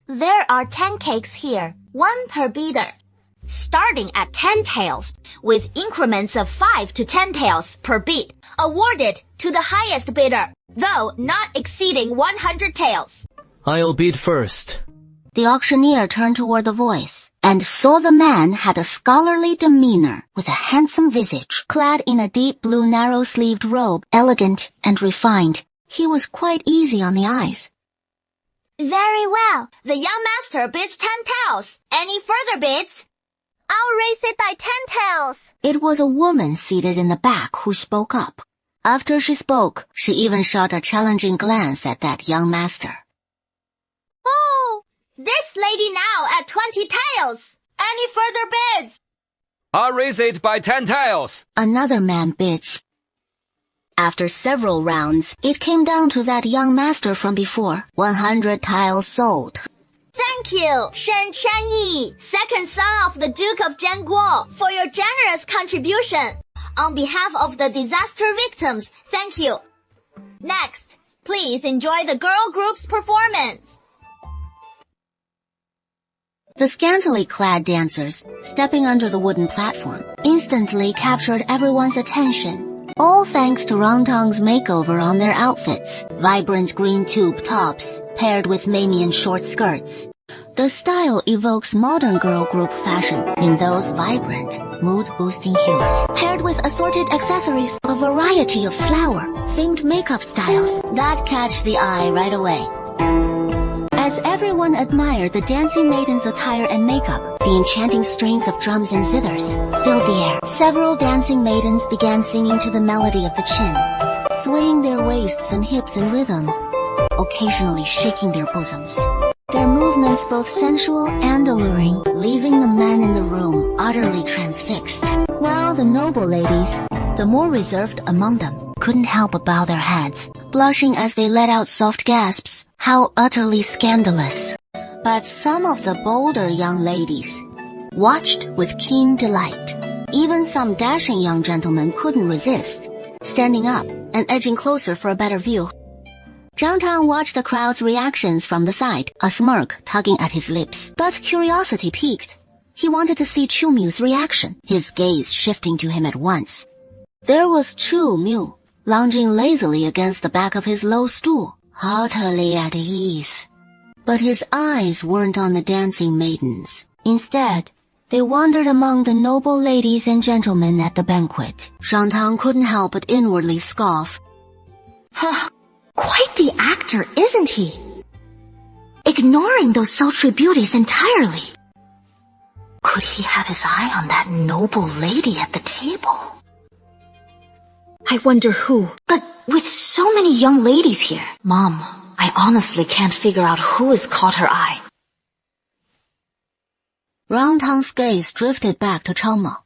There are 10 cakes here, 1 per bidder, starting at 10 taels, with increments of 5 to 10 taels per bid, awarded to the highest bidder, though not exceeding 100 taels. I'll bid first. The auctioneer turned toward the voice, and saw the man had a scholarly demeanor, with a handsome visage, clad in a deep blue narrow-sleeved robe, elegant and refined. He was quite easy on the eyes. Very well. The young master bids 10 taels. Any further bids? I'll raise it by 10 taels. It was a woman seated in the back who spoke up. After she spoke, she even shot a challenging glance at that young master. Oh, this lady now at 20 taels. Any further bids? I'll raise it by 10 taels. Another man bids. After several rounds, it came down to that young master from before. 100 taels sold. Thank you, Shen Shanyi, second son of the Duke of Jianguo, for your generous contribution. On behalf of the disaster victims, thank you. Next, please enjoy the girl group's performance. The scantily clad dancers, stepping under the wooden platform, instantly captured everyone's attention. All thanks to Rangtang's makeover on their outfits, vibrant green tube tops, paired with Mamian short skirts. The style evokes modern girl group fashion in those vibrant, mood-boosting hues, paired with assorted accessories, a variety of flower-themed makeup styles that catch the eye right away. As everyone admired the dancing maiden's attire and makeup, the enchanting strains of drums and zithers filled the air. Several dancing maidens began singing to the melody of the chin, swaying their waists and hips in rhythm, occasionally shaking their bosoms. Their movements both sensual and alluring, leaving the men in the room utterly transfixed. While the noble ladies, the more reserved among them, couldn't help but bow their heads, blushing as they let out soft gasps. How utterly scandalous. But some of the bolder young ladies watched with keen delight. Even some dashing young gentlemen couldn't resist, standing up and edging closer for a better view. Zhang Tang watched the crowd's reactions from the side, a smirk tugging at his lips. But curiosity piqued. He wanted to see Chu Miu's reaction, his gaze shifting to him at once. There was Chu Miu, lounging lazily against the back of his low stool, haughtily at ease. But his eyes weren't on the dancing maidens. Instead, they wandered among the noble ladies and gentlemen at the banquet. Zhang Tang couldn't help but inwardly scoff. Quite the actor, isn't he? Ignoring those sultry beauties entirely. Could he have his eye on that noble lady at the table? I wonder who. But with so many young ladies here, Mom, I honestly can't figure out who has caught her eye. Rangtang's gaze drifted back to Changmo,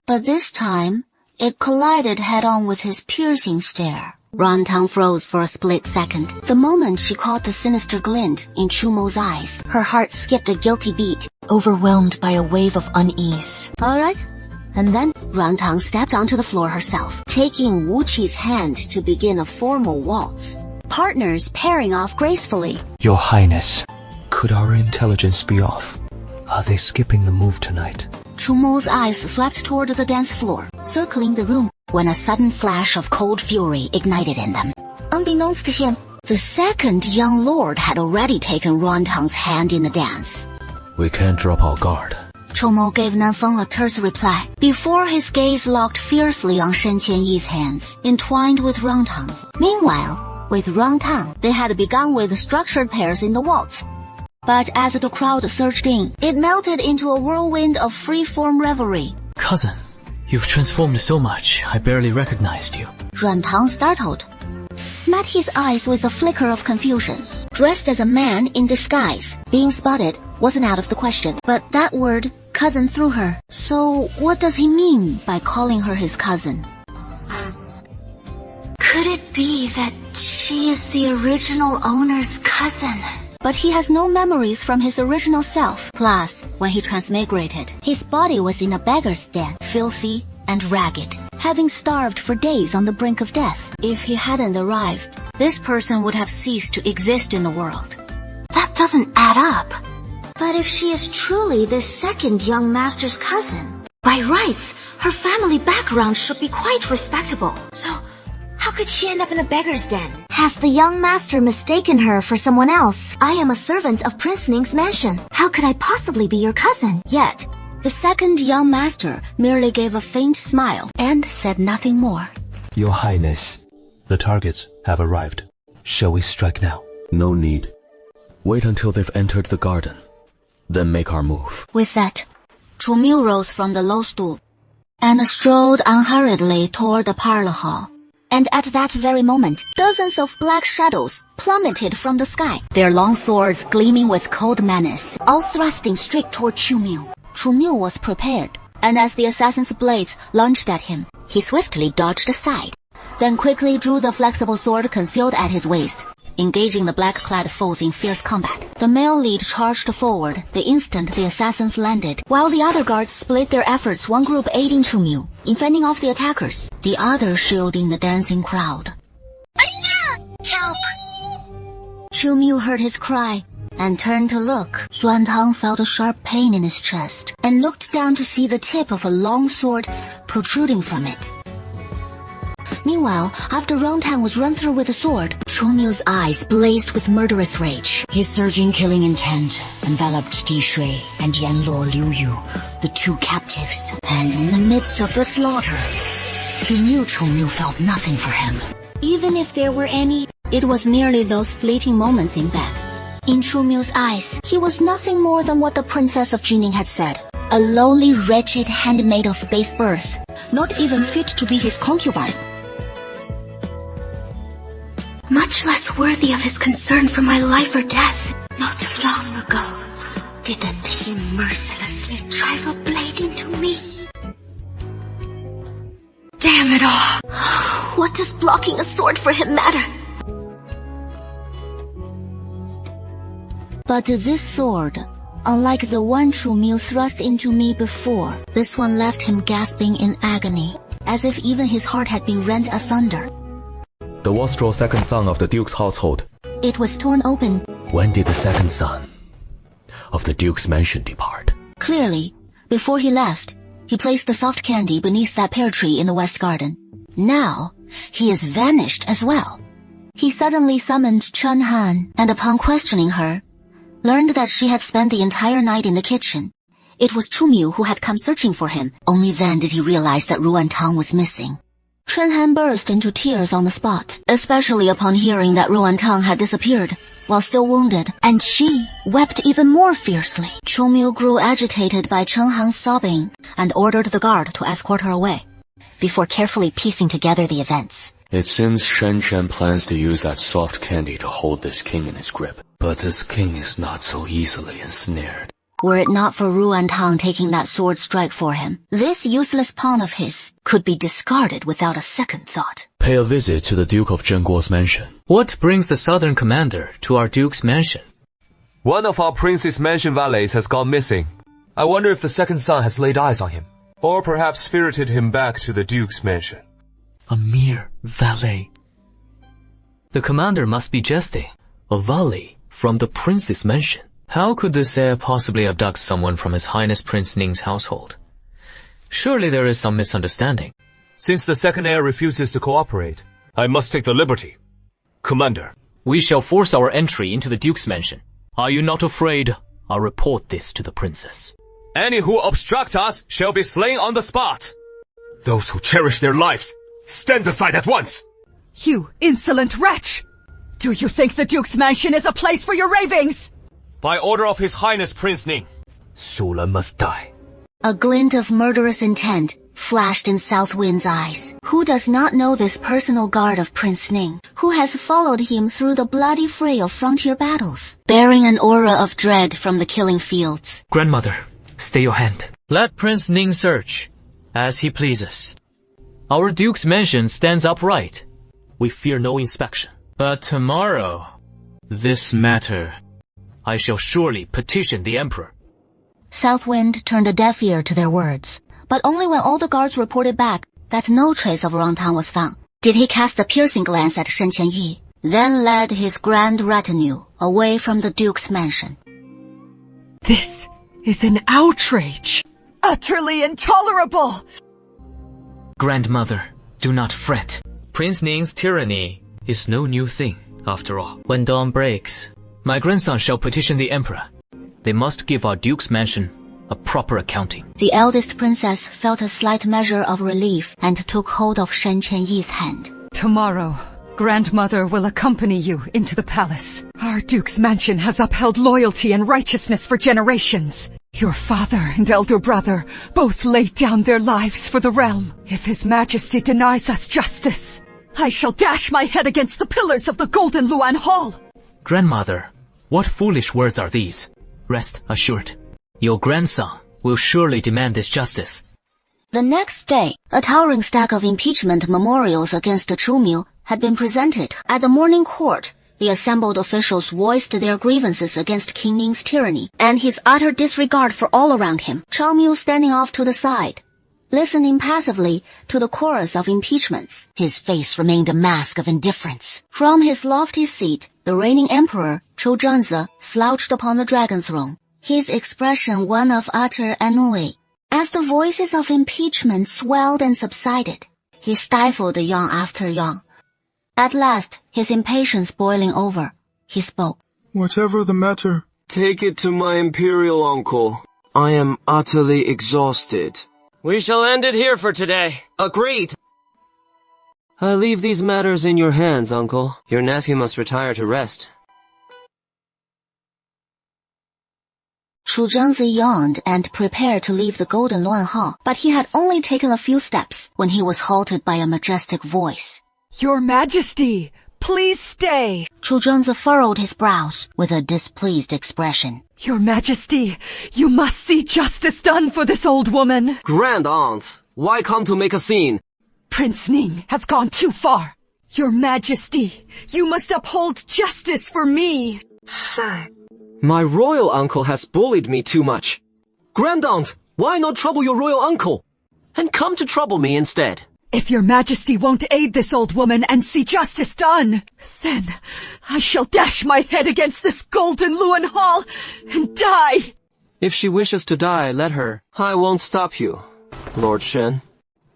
but this time it collided head-on with his piercing stare. Rangtang froze for a split second. The moment she caught the sinister glint in Chumo's eyes, her heart skipped a guilty beat, overwhelmed by a wave of unease. All right. And then, Rangtang stepped onto the floor herself, taking Wu Qi's hand to begin a formal waltz. Partners pairing off gracefully. Your Highness, could our intelligence be off? Are they skipping the move tonight? Chumo's eyes swept toward the dance floor, circling the room, when a sudden flash of cold fury ignited in them. Unbeknownst to him, the second young lord had already taken Rangtang's hand in the dance. We can't drop our guard. Chumo gave Nanfeng a terse reply, before his gaze locked fiercely on Shen Qianyi's hands, entwined with Rangtang's. Meanwhile, With Rangtang, they had begun with structured pairs in the waltz. But as the crowd surged in, it melted into a whirlwind of free-form revelry. Cousin, you've transformed so much, I barely recognized you. Rangtang, startled, met his eyes with a flicker of confusion. Dressed as a man in disguise, being spotted wasn't out of the question. But that word, cousin, threw her. So what does he mean by calling her his cousin? Could it be that she is the original owner's cousin? But he has no memories from his original self. Plus, when he transmigrated, his body was in a beggar's den, filthy and ragged, having starved for days on the brink of death. If he hadn't arrived, this person would have ceased to exist in the world. That doesn't add up. But if she is truly this second young master's cousin, by rights, her family background should be quite respectable. So, how could she end up in a beggar's den? Has the young master mistaken her for someone else? I am a servant of Prince Ning's mansion. How could I possibly be your cousin? Yet, the second young master merely gave a faint smile and said nothing more. Your Highness, the targets have arrived. Shall we strike now? No need. Wait until they've entered the garden. Then make our move. With that, Chu Miu rose from the low stool and strolled unhurriedly toward the parlor hall. And at that very moment, dozens of black shadows plummeted from the sky, their long swords gleaming with cold menace, all thrusting straight toward Chu Miu. Chu Miu was prepared, and as the assassin's blades launched at him, he swiftly dodged aside, then quickly drew the flexible sword concealed at his waist, engaging the black-clad foes in fierce combat. The male lead charged forward the instant the assassins landed, while the other guards split their efforts, one group aiding Chu Miu in fending off the attackers, the other shielding the dancing crowd. Help! Chu Miu heard his cry and turned to look. Xuan Tang felt a sharp pain in his chest and looked down to see the tip of a long sword protruding from it. Meanwhile, after Rangtang was run through with a sword, Chu Miu's eyes blazed with murderous rage. His surging killing intent enveloped Di Shui and Yanluo Liu Yu, the two captives. And in the midst of the slaughter, he knew Chu Miu felt nothing for him. Even if there were any, it was merely those fleeting moments in bed. In Chu Miu's eyes, he was nothing more than what the Princess of Jining had said. A lowly, wretched handmaid of base birth, not even fit to be his concubine. Much less worthy of his concern for my life or death. Not long ago, did the thief mercilessly drive a blade into me. Damn it all! What does blocking a sword for him matter? But this sword, unlike the one Chu Miu thrust into me before, this one left him gasping in agony, as if even his heart had been rent asunder. The wastrel second son of the Duke's household. It was torn open. When did the second son of the Duke's mansion depart? Clearly, before he left, he placed the soft candy beneath that pear tree in the west garden. Now, he is vanished as well. He suddenly summoned Chen Han, and upon questioning her, learned that she had spent the entire night in the kitchen. It was Chu Miu who had come searching for him. Only then did he realize that Ruan Tang was missing. Chen Han burst into tears on the spot, especially upon hearing that Ruan Tang had disappeared, while still wounded, and she wept even more fiercely. Chu Miu grew agitated by Chen Han's sobbing, and ordered the guard to escort her away, before carefully piecing together the events. It seems Shen Shen plans to use that soft candy to hold this king in his grip. But this king is not so easily ensnared. Were it not for Ruan Tang taking that sword strike for him, this useless pawn of his could be discarded without a second thought. Pay a visit to the Duke of Zhenguo's mansion. What brings the southern commander to our Duke's mansion? One of our prince's mansion valets has gone missing. I wonder if the second son has laid eyes on him, or perhaps spirited him back to the Duke's mansion. A mere valet. The commander must be jesting. A valet from the prince's mansion. How could this heir possibly abduct someone from His Highness Prince Ning's household? Surely there is some misunderstanding. Since the second heir refuses to cooperate, I must take the liberty. Commander. We shall force our entry into the Duke's mansion. Are you not afraid? I'll report this to the princess. Any who obstruct us shall be slain on the spot. Those who cherish their lives, stand aside at once! You insolent wretch! Do you think the Duke's mansion is a place for your ravings? By order of His Highness Prince Ning, Sula must die. A glint of murderous intent flashed in Southwind's eyes. Who does not know this personal guard of Prince Ning, who has followed him through the bloody fray of frontier battles, bearing an aura of dread from the killing fields? Grandmother, stay your hand. Let Prince Ning search, as he pleases. Our Duke's mansion stands upright. We fear no inspection. But tomorrow, this matter, I shall surely petition the Emperor. Southwind turned a deaf ear to their words, but only when all the guards reported back that no trace of Rangtang was found did he cast a piercing glance at Shen Qianyi, then led his grand retinue away from the Duke's mansion. This is an outrage! Utterly intolerable! Grandmother, do not fret. Prince Ning's tyranny is no new thing, after all. When dawn breaks, my grandson shall petition the Emperor. They must give our Duke's mansion a proper accounting. The eldest princess felt a slight measure of relief and took hold of Shen Qianyi's hand. Tomorrow, Grandmother will accompany you into the palace. Our Duke's mansion has upheld loyalty and righteousness for generations. Your father and elder brother both laid down their lives for the realm. If His Majesty denies us justice, I shall dash my head against the pillars of the Golden Luan Hall. Grandmother, what foolish words are these? Rest assured, your grandson will surely demand this justice. The next day, a towering stack of impeachment memorials against Chu Miu had been presented. At the morning court, the assembled officials voiced their grievances against King Ning's tyranny and his utter disregard for all around him. Chao Miu standing off to the side, listening passively to the chorus of impeachments. His face remained a mask of indifference. From his lofty seat, the reigning emperor, Chu Zhenzi, slouched upon the dragon throne, his expression one of utter ennui. As the voices of impeachment swelled and subsided, he stifled yawn after yawn. At last, his impatience boiling over, he spoke. Whatever the matter, take it to my imperial uncle. I am utterly exhausted. We shall end it here for today. Agreed. I leave these matters in your hands, uncle. Your nephew must retire to rest. Chu Zhenzi yawned and prepared to leave the Golden Luan Hall, but he had only taken a few steps when he was halted by a majestic voice. Your Majesty, please stay. Chu Zhenzi furrowed his brows with a displeased expression. Your Majesty, you must see justice done for this old woman. Grand Aunt, why come to make a scene? Prince Ning has gone too far. Your Majesty, you must uphold justice for me. Sir. My royal uncle has bullied me too much. Grand Aunt, why not trouble your royal uncle? And come to trouble me instead. If your Majesty won't aid this old woman and see justice done, then I shall dash my head against this Golden Luan Hall and die. If she wishes to die, let her. I won't stop you, Lord Shen.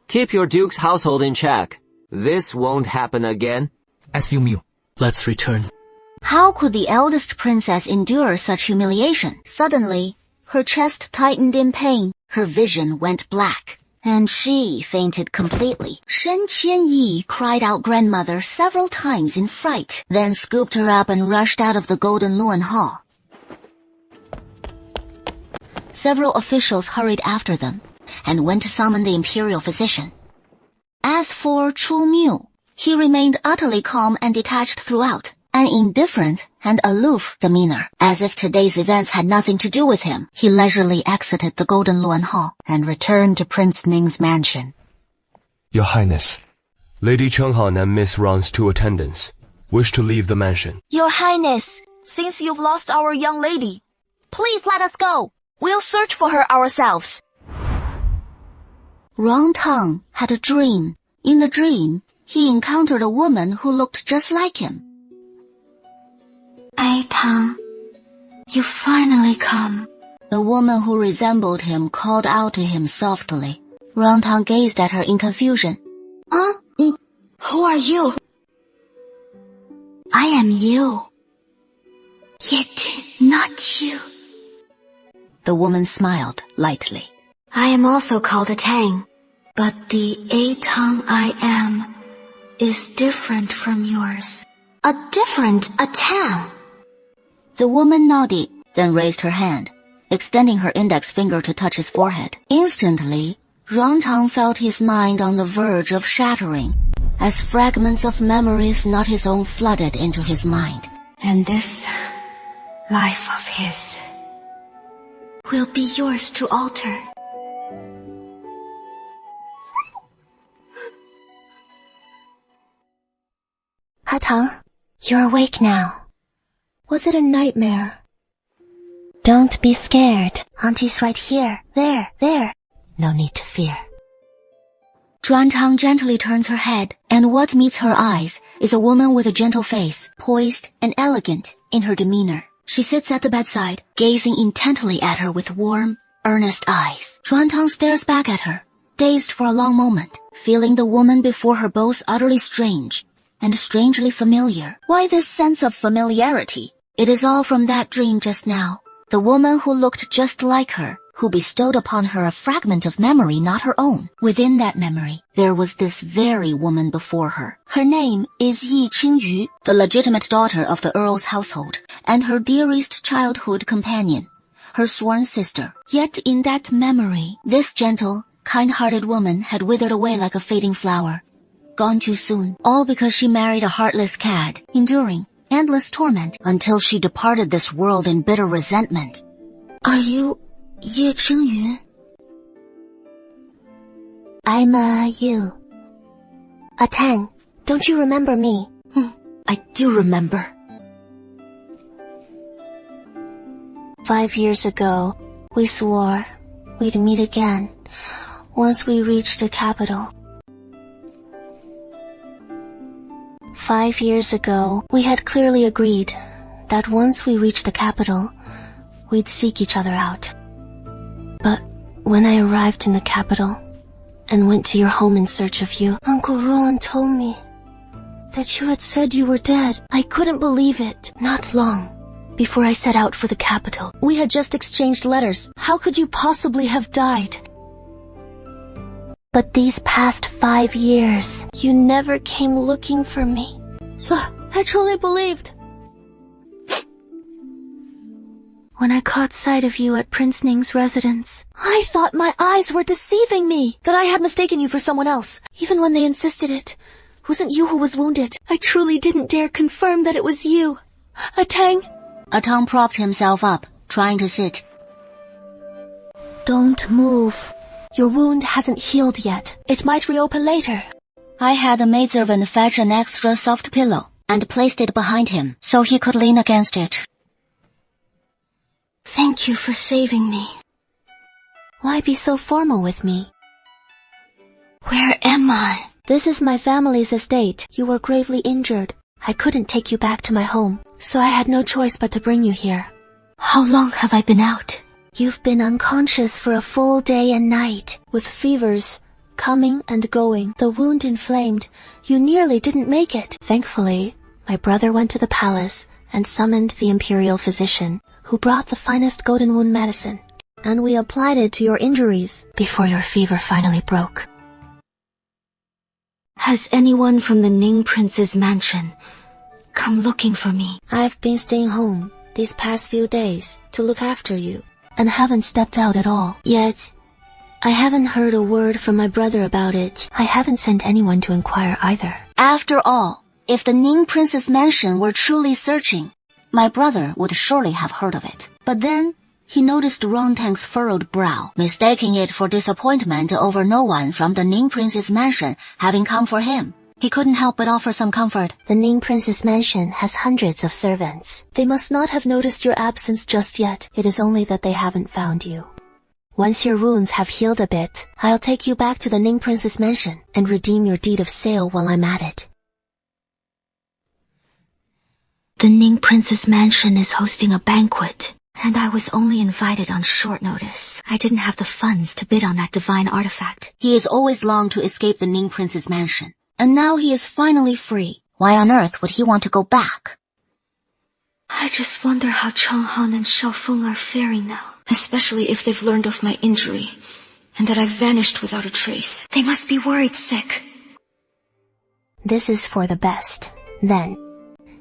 Keep your Duke's household in check. This won't happen again. As you Miu, let's return. How could the eldest princess endure such humiliation? Suddenly, her chest tightened in pain, her vision went black, and she fainted completely. Shen Qianyi cried out grandmother several times in fright, then scooped her up and rushed out of the Golden Luan Hall. Several officials hurried after them, and went to summon the imperial physician. As for Chu Miu, he remained utterly calm and detached throughout, an indifferent and aloof demeanor, as if today's events had nothing to do with him. He leisurely exited the Golden Luan Hall and returned to Prince Ning's mansion. Your Highness, Lady Chenghan and Miss Rang's 2 attendants wish to leave the mansion. Your Highness, since you've lost our young lady, please let us go. We'll search for her ourselves. Rangtang had a dream. In the dream, he encountered a woman who looked just like him. Ai Tang, you finally come. The woman who resembled him called out to him softly. Rangtang gazed at her in confusion. Huh? Who are you? I am you. Yet not you. The woman smiled lightly. I am also called a Tang, but the Ai Tang I am is different from yours. A different Atang. The woman nodded, then raised her hand, extending her index finger to touch his forehead. Instantly, Rangtang felt his mind on the verge of shattering, as fragments of memories not his own flooded into his mind. And this life of his will be yours to alter. Hatang, you're awake now. Was it a nightmare? Don't be scared. Auntie's right here. There. No need to fear. Rangtang gently turns her head, and what meets her eyes is a woman with a gentle face, poised and elegant in her demeanor. She sits at the bedside, gazing intently at her with warm, earnest eyes. Rangtang stares back at her, dazed for a long moment, feeling the woman before her both utterly strange and strangely familiar. Why this sense of familiarity? It is all from that dream just now. The woman who looked just like her, who bestowed upon her a fragment of memory not her own. Within that memory, there was this very woman before her. Her name is Yi Qingyu, the legitimate daughter of the Earl's household, and her dearest childhood companion, her sworn sister. Yet in that memory, this gentle, kind-hearted woman had withered away like a fading flower, gone too soon, all because she married a heartless cad, enduring endless torment until she departed this world in bitter resentment. Are you Ye Qingyu? I'm you. Atang, don't you remember me? I do remember. 5 years ago, we swore we'd meet again once we reached the capital. 5 years ago, we had clearly agreed that once we reached the capital, we'd seek each other out. But when I arrived in the capital and went to your home in search of you, Uncle Rowan told me that you had said you were dead. I couldn't believe it. Not long before I set out for the capital, we had just exchanged letters. How could you possibly have died? But these past 5 years, you never came looking for me. So I truly believed. When I caught sight of you at Prince Ning's residence, I thought my eyes were deceiving me, that I had mistaken you for someone else. Even when they insisted it wasn't you who was wounded, I truly didn't dare confirm that it was you. Atang? Atang propped himself up, trying to sit. Don't move. Your wound hasn't healed yet. It might reopen later. I had a maidservant fetch an extra soft pillow and placed it behind him so he could lean against it. Thank you for saving me. Why be so formal with me? Where am I? This is my family's estate. You were gravely injured. I couldn't take you back to my home, so I had no choice but to bring you here. How long have I been out? You've been unconscious for a full day and night, with fevers coming and going, the wound inflamed. You nearly didn't make it. Thankfully, my brother went to the palace and summoned the imperial physician, who brought the finest golden wound medicine, and we applied it to your injuries before your fever finally broke. Has anyone from the Ning Prince's mansion come looking for me? I've been staying home these past few days to look after you, and haven't stepped out at all. Yet, I haven't heard a word from my brother about it. I haven't sent anyone to inquire either. After all, if the Ning Prince's mansion were truly searching, my brother would surely have heard of it. But then, he noticed Rangtang's furrowed brow, mistaking it for disappointment over no one from the Ning Prince's mansion having come for him. He couldn't help but offer some comfort. The Ning Prince's mansion has hundreds of servants. They must not have noticed your absence just yet. It is only that they haven't found you. Once your wounds have healed a bit, I'll take you back to the Ning Prince's mansion and redeem your deed of sale while I'm at it. The Ning Prince's mansion is hosting a banquet, and I was only invited on short notice. I didn't have the funds to bid on that divine artifact. He has always longed to escape the Ning Prince's mansion, and now he is finally free. Why on earth would he want to go back? I just wonder how Changhan and Xiaofeng are faring now, especially if they've learned of my injury, and that I've vanished without a trace. They must be worried sick. This is for the best. Then,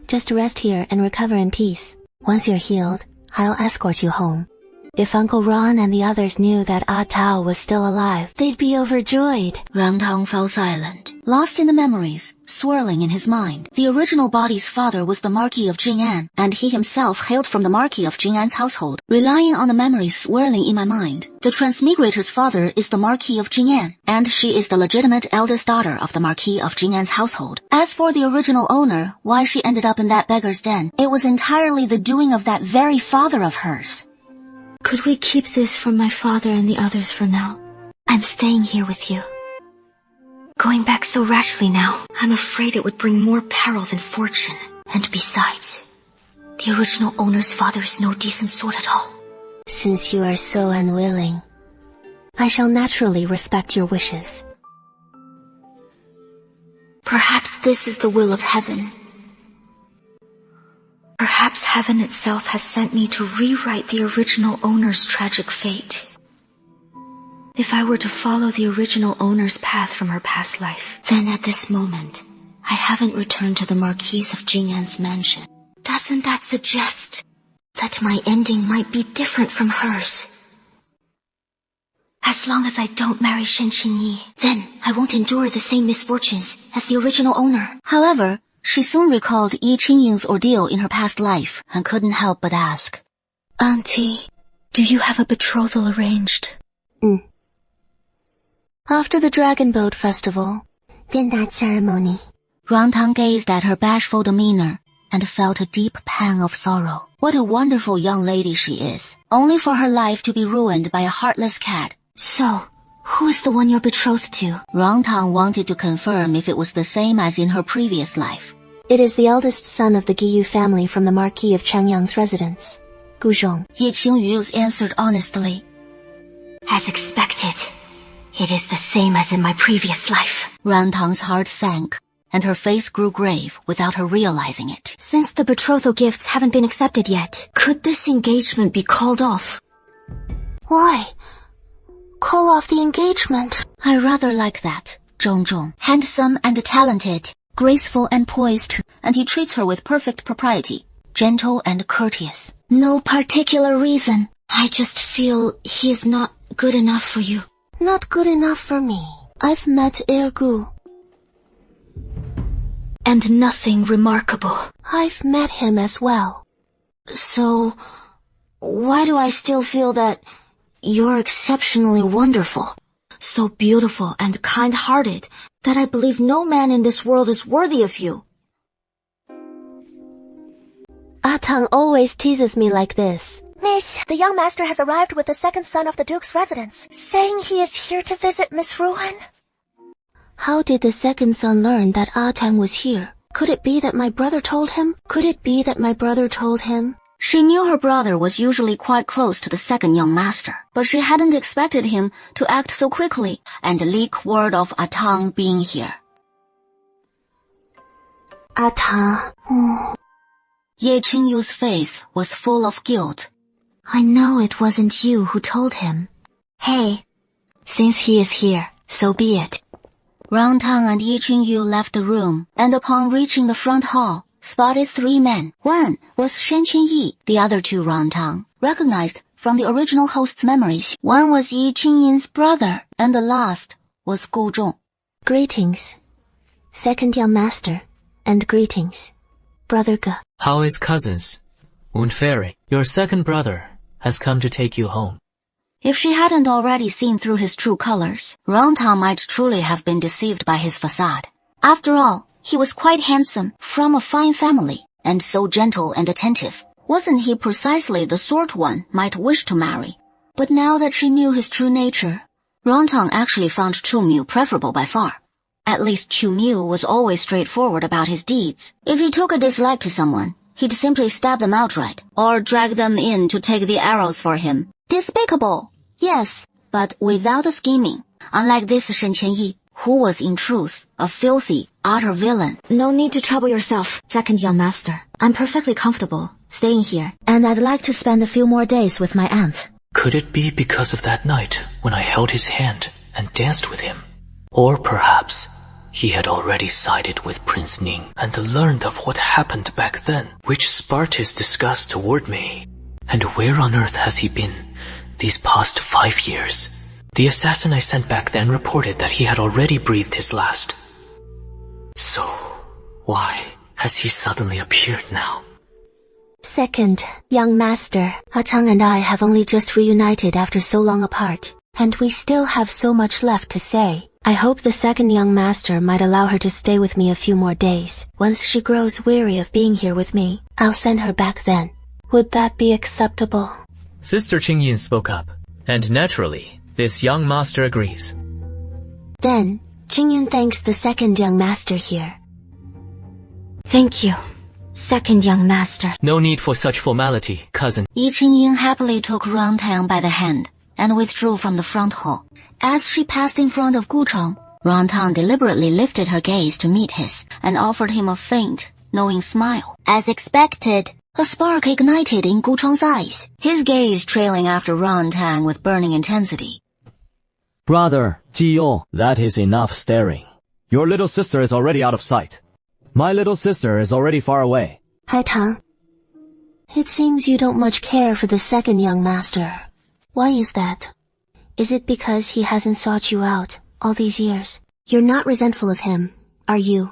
Just rest here and recover in peace. Once you're healed, I'll escort you home. If Uncle Ron and the others knew that Ah Tao was still alive, they'd be overjoyed. Rangtang fell silent, lost in the memories, swirling in his mind. The original body's father was the Marquis of Jing'an, and he himself hailed from the Marquis of Jing'an's household. Relying on the memories swirling in my mind, the transmigrator's father is the Marquis of Jing'an, and she is the legitimate eldest daughter of the Marquis of Jing'an's household. As for the original owner, why she ended up in that beggar's den, it was entirely the doing of that very father of hers. Could we keep this from my father and the others for now? I'm staying here with you. Going back so rashly now, I'm afraid it would bring more peril than fortune. And besides, the original owner's father is no decent sort at all. Since you are so unwilling, I shall naturally respect your wishes. Perhaps this is the will of heaven. Perhaps heaven itself has sent me to rewrite the original owner's tragic fate. If I were to follow the original owner's path from her past life, then at this moment, I haven't returned to the Marquise of Jing'an's mansion. Doesn't that suggest that my ending might be different from hers? As long as I don't marry Shen Qingyi, then I won't endure the same misfortunes as the original owner. However, she soon recalled Yi Qingying's ordeal in her past life and couldn't help but ask, Auntie, do you have a betrothal arranged? After the Dragon Boat Festival, then that ceremony. Rangtang gazed at her bashful demeanor and felt a deep pang of sorrow. What a wonderful young lady she is, only for her life to be ruined by a heartless cat. So, who is the one you're betrothed to? Rangtang wanted to confirm if it was the same as in her previous life. It is the eldest son of the Giyu family from the Marquis of Changyang's residence, Gu Zhong. Ye Qingyu answered honestly. As expected, it is the same as in my previous life. Rangtang's heart sank, and her face grew grave without her realizing it. Since the betrothal gifts haven't been accepted yet, could this engagement be called off? Why? Call off the engagement? I rather like that. Zhong, handsome and talented, graceful and poised, and he treats her with perfect propriety, gentle and courteous. No particular reason. I just feel he is not good enough for you. Not good enough for me. I've met Ergu. And nothing remarkable. I've met him as well. So, why do I still feel that you're exceptionally wonderful? So beautiful and kind-hearted that I believe no man in this world is worthy of you. Ah Tang always teases me like this. Miss, the young master has arrived with the second son of the Duke's residence, saying he is here to visit Miss Ruan. How did the second son learn that Ah Tang was here? Could it be that my brother told him? She knew her brother was usually quite close to the second young master, but she hadn't expected him to act so quickly and leak word of Ah Tang being here. Ah Tang. Ye Qingyu's face was full of guilt. I know it wasn't you who told him. Hey, since he is here, so be it. Rangtang and Yi Qingyu left the room, and upon reaching the front hall, spotted 3 men. One was Shen Qingyi, the other 2 Rangtang, recognized from the original host's memories. One was Yi Qingyin's brother, and the last was Gu Zhong. Greetings, second young master, and greetings, Brother Ge. How is cousins? Wound Fairy, your second brother has come to take you home. If she hadn't already seen through his true colors, Rangtang might truly have been deceived by his facade. After all, he was quite handsome, from a fine family, and so gentle and attentive. Wasn't he precisely the sort one might wish to marry? But now that she knew his true nature, Rangtang actually found Chumiu preferable by far. At least Chumiu was always straightforward about his deeds. If he took a dislike to someone, he'd simply stab them outright, or drag them in to take the arrows for him. Despicable, yes, but without the scheming, unlike this Shen Qianyi, who was in truth a filthy, utter villain. No need to trouble yourself, second young master. I'm perfectly comfortable staying here, and I'd like to spend a few more days with my aunt. Could it be because of that night when I held his hand and danced with him? Or perhaps He had already sided with Prince Ning and learned of what happened back then, which sparked his disgust toward me. And where on earth has he been these past 5 years? The assassin I sent back then reported that he had already breathed his last. So, why has he suddenly appeared now? Second, young master, Atang and I have only just reunited after so long apart, and we still have so much left to say. I hope the second young master might allow her to stay with me a few more days. Once she grows weary of being here with me, I'll send her back then. Would that be acceptable? Sister Qingyin spoke up, and naturally, this young master agrees. Then, Qingyin thanks the second young master here. Thank you, second young master. No need for such formality, cousin. Yi Qingying happily took Rantang by the hand and withdrew from the front hall. As she passed in front of Guchong, Rantang deliberately lifted her gaze to meet his and offered him a faint, knowing smile. As expected, a spark ignited in Guchong's eyes, his gaze trailing after Rantang with burning intensity. Brother, Jiyo, that is enough staring. Your little sister is already out of sight. My little sister is already far away. Hai Tang, it seems you don't much care for the second young master. Why is that? Is it because he hasn't sought you out all these years? You're not resentful of him, are you?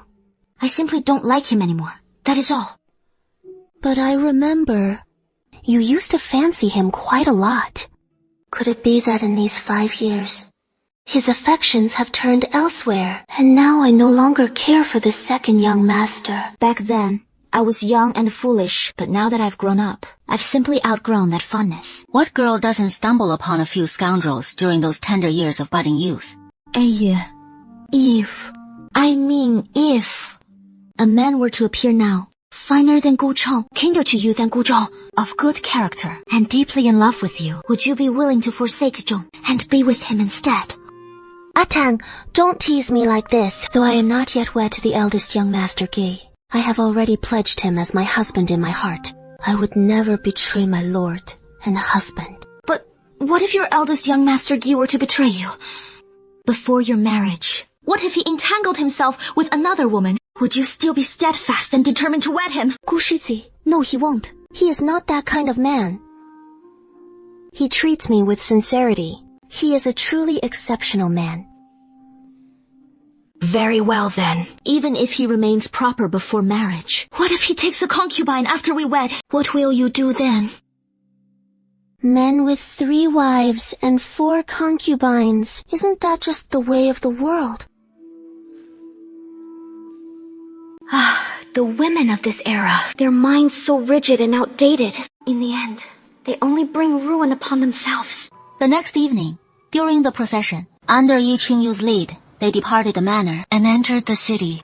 I simply don't like him anymore. That is all. But I remember, you used to fancy him quite a lot. Could it be that in these 5 years, his affections have turned elsewhere, and now I no longer care for the second young master? Back then, I was young and foolish, but now that I've grown up, I've simply outgrown that fondness. What girl doesn't stumble upon a few scoundrels during those tender years of budding youth? If a man were to appear now, finer than Guchong, kinder to you than Guzhou, of good character, and deeply in love with you, would you be willing to forsake Zhong and be with him instead? Atang, don't tease me like this. Though I am not yet wed to the eldest young master Gi, I have already pledged him as my husband in my heart. I would never betray my lord and husband. But what if your eldest young master Gi were to betray you? Before your marriage, what if he entangled himself with another woman? Would you still be steadfast and determined to wed him? Gu Shizi, no, he won't. He is not that kind of man. He treats me with sincerity. He is a truly exceptional man. Very well then. Even if he remains proper before marriage, what if he takes a concubine after we wed? What will you do then? Men with 3 wives and 4 concubines. Isn't that just the way of the world? The women of this era, their minds so rigid and outdated. In the end, they only bring ruin upon themselves. The next evening, during the procession, under Yi Qingyu's lead, they departed the manor and entered the city.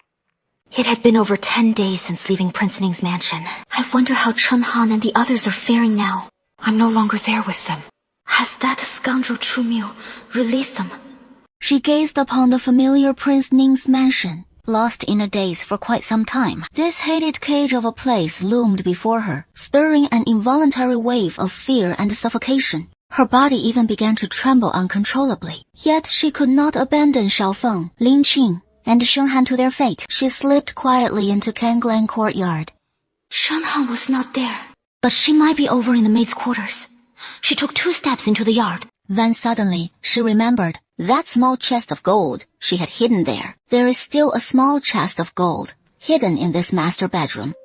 It had been over 10 days since leaving Prince Ning's mansion. I wonder how Chen Han and the others are faring now. I'm no longer there with them. Has that scoundrel Chu Miu released them? She gazed upon the familiar Prince Ning's mansion, lost in a daze for quite some time. This hated cage of a place loomed before her, stirring an involuntary wave of fear and suffocation. Her body even began to tremble uncontrollably. Yet she could not abandon Xiaofeng, Lin Qing, and Sheng Han to their fate. She slipped quietly into Kanglang courtyard. Shen Han was not there, but she might be over in the maid's quarters. She took 2 steps into the yard. Then suddenly, she remembered that small chest of gold she had hidden there. There is still a small chest of gold hidden in this master bedroom.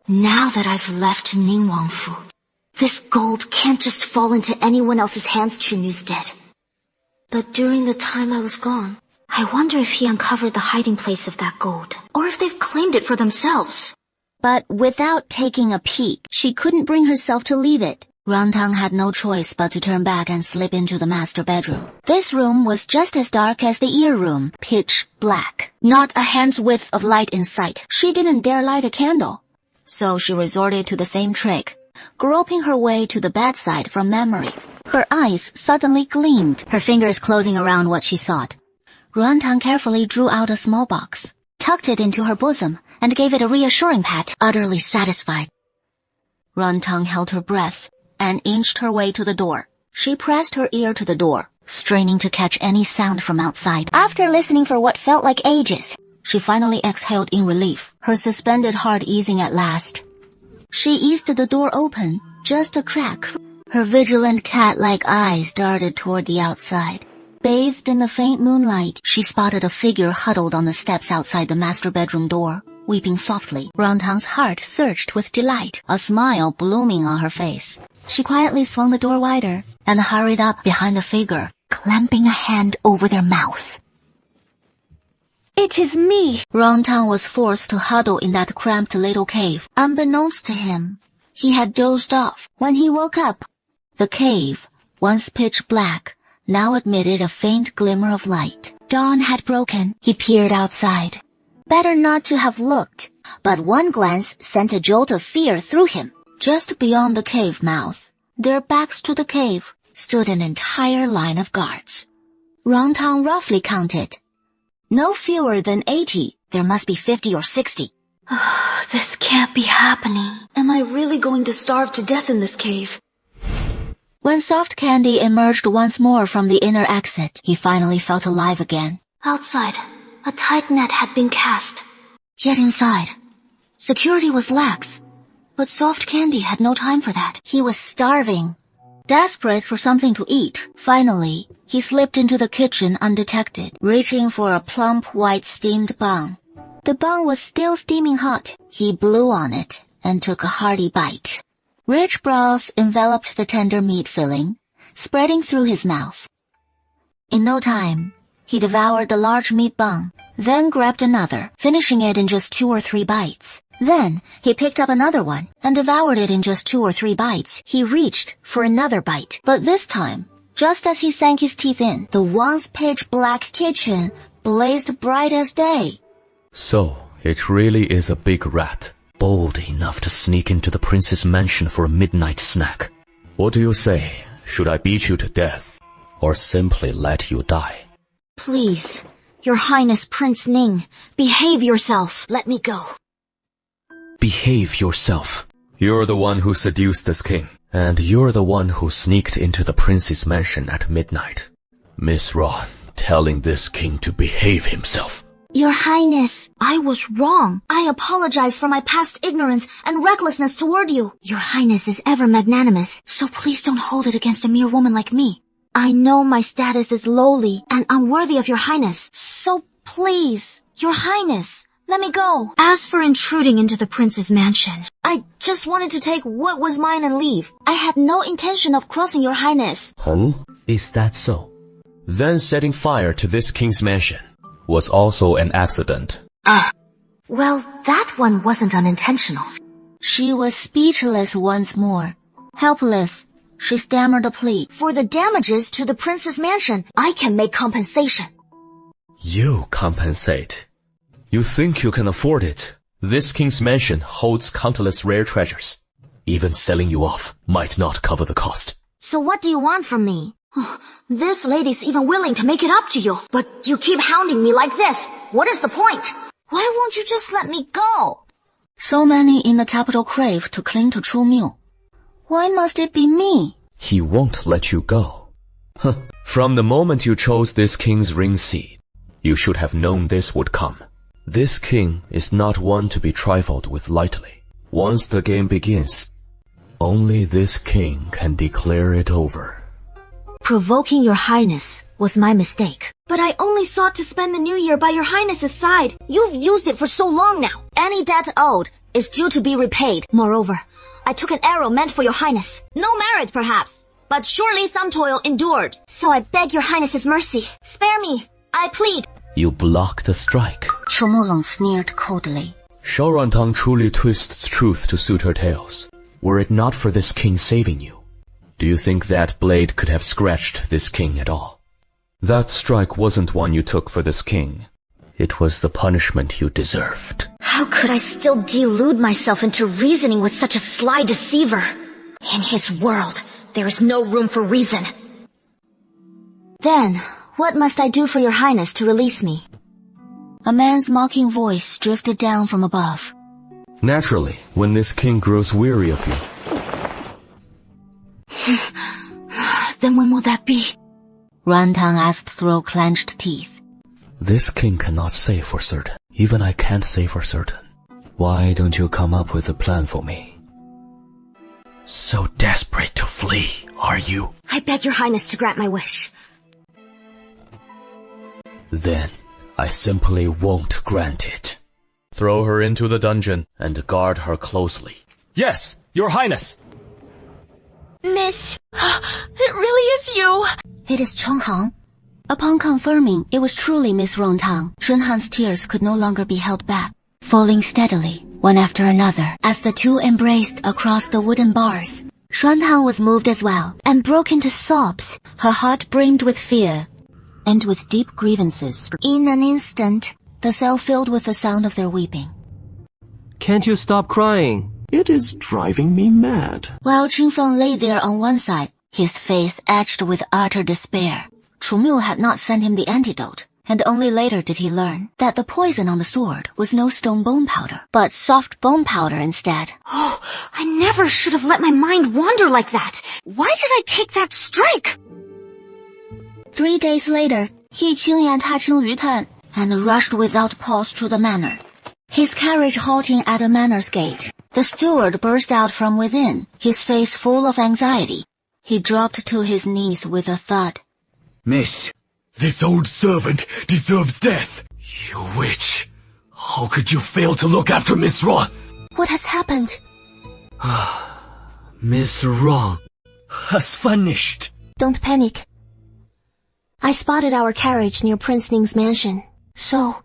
Now that I've left Ningwangfu, this gold can't just fall into anyone else's hands. Chunyu's dead. But during the time I was gone, I wonder if he uncovered the hiding place of that gold, or if they've claimed it for themselves. But without taking a peek, she couldn't bring herself to leave it. Rantang had no choice but to turn back and slip into the master bedroom. This room was just as dark as the ear room, pitch black. Not a hand's width of light in sight. She didn't dare light a candle. So she resorted to the same trick, groping her way to the bedside from memory. Her eyes suddenly gleamed, her fingers closing around what she sought. Rantang carefully drew out a small box, tucked it into her bosom, and gave it a reassuring pat, utterly satisfied. Rantang held her breath and inched her way to the door. She pressed her ear to the door, straining to catch any sound from outside. After listening for what felt like ages, she finally exhaled in relief, her suspended heart easing at last. She eased the door open, just a crack. Her vigilant cat-like eyes darted toward the outside. Bathed in the faint moonlight, she spotted a figure huddled on the steps outside the master bedroom door, weeping softly. Rantang's heart surged with delight, a smile blooming on her face. She quietly swung the door wider and hurried up behind the figure, clamping a hand over their mouth. It is me! Rantang was forced to huddle in that cramped little cave. Unbeknownst to him, he had dozed off. When he woke up, the cave, once pitch black, now admitted a faint glimmer of light. Dawn had broken. He peered outside. Better not to have looked, but one glance sent a jolt of fear through him. Just beyond the cave mouth, their backs to the cave, stood an entire line of guards. Rantang roughly counted. No fewer than 80. There must be 50 or 60. This can't be happening. Am I really going to starve to death in this cave? When Soft Candy emerged once more from the inner exit, he finally felt alive again. Outside, a tight net had been cast. Yet inside, security was lax. But Soft Candy had no time for that. He was starving. Desperate for something to eat, finally, he slipped into the kitchen undetected, reaching for a plump white steamed bun. The bun was still steaming hot. He blew on it and took a hearty bite. Rich broth enveloped the tender meat filling, spreading through his mouth. In no time, he devoured the large meat bun, then grabbed another, finishing it in just 2 or 3 bites. Then, he picked up another one, and devoured it in just 2 or 3 bites. He reached for another bite, but this time, just as he sank his teeth in, the once pitch-black kitchen blazed bright as day. So, it really is a big rat, bold enough to sneak into the prince's mansion for a midnight snack. What do you say? Should I beat you to death, or simply let you die? Please, Your Highness Prince Ning, behave yourself. Let me go. Behave yourself. You're the one who seduced this king, and you're the one who sneaked into the prince's mansion at midnight. Miss Ra, telling this king to behave himself. Your Highness, I was wrong. I apologize for my past ignorance and recklessness toward you. Your Highness is ever magnanimous, so please don't hold it against a mere woman like me. I know my status is lowly and unworthy of Your Highness, so please, Your Highness, let me go. As for intruding into the prince's mansion, I just wanted to take what was mine and leave. I had no intention of crossing Your Highness. Oh? Is that so? Then setting fire to this king's mansion was also an accident. Well, that one wasn't unintentional. She was speechless once more. Helpless, she stammered a plea. For the damages to the prince's mansion, I can make compensation. You compensate? You think you can afford it? This king's mansion holds countless rare treasures. Even selling you off might not cover the cost. So what do you want from me? This lady's even willing to make it up to you, but you keep hounding me like this. What is the point? Why won't you just let me go? So many in the capital crave to cling to Chu Miu. Why must it be me? He won't let you go. From the moment you chose this king's ring seed, you should have known this would come. This king is not one to be trifled with lightly. Once the game begins, only this king can declare it over. Provoking Your Highness was my mistake. But I only sought to spend the new year by Your Highness's side. You've used it for so long now. Any debt owed is due to be repaid. Moreover, I took an arrow meant for Your Highness. No merit, perhaps, but surely some toil endured. So I beg Your Highness's mercy. Spare me. I plead. You blocked the strike. Chu Mulong sneered coldly. Shao Rantang truly twists truth to suit her tales. Were it not for this king saving you, do you think that blade could have scratched this king at all? That strike wasn't one you took for this king. It was the punishment you deserved. How could I still delude myself into reasoning with such a sly deceiver? In his world, there is no room for reason. Then, what must I do for Your Highness to release me? A man's mocking voice drifted down from above. Naturally, when this king grows weary of you. Then when will that be? Runtang asked through clenched teeth. This king cannot say for certain. Even I can't say for certain. Why don't you come up with a plan for me? So desperate to flee, are you? I beg your highness to grant my wish. Then I simply won't grant it. Throw her into the dungeon and guard her closely. Yes, your highness. Miss, it really is you. It is Chonghang. Upon confirming it was truly Miss Rongtang, Shunhan's tears could no longer be held back, falling steadily, one after another, as the two embraced across the wooden bars. Shuntang was moved as well, and broke into sobs. Her heart brimmed with fear, and with deep grievances. In an instant, the cell filled with the sound of their weeping. Can't you stop crying? It is driving me mad. While Qingfeng lay there on one side, his face etched with utter despair. Chumyu had not sent him the antidote, and only later did he learn that the poison on the sword was no stone bone powder, but soft bone powder instead. Oh, I never should have let my mind wander like that. Why did I take that strike? 3 days later, Yi Qingyan touching Yutan and rushed without pause to the manor. His carriage halting at the manor's gate, the steward burst out from within, his face full of anxiety. He dropped to his knees with a thud. Miss, this old servant deserves death. You witch. How could you fail to look after Miss Rong? What has happened? Miss Rong has vanished. Don't panic. I spotted our carriage near Prince Ning's mansion. So,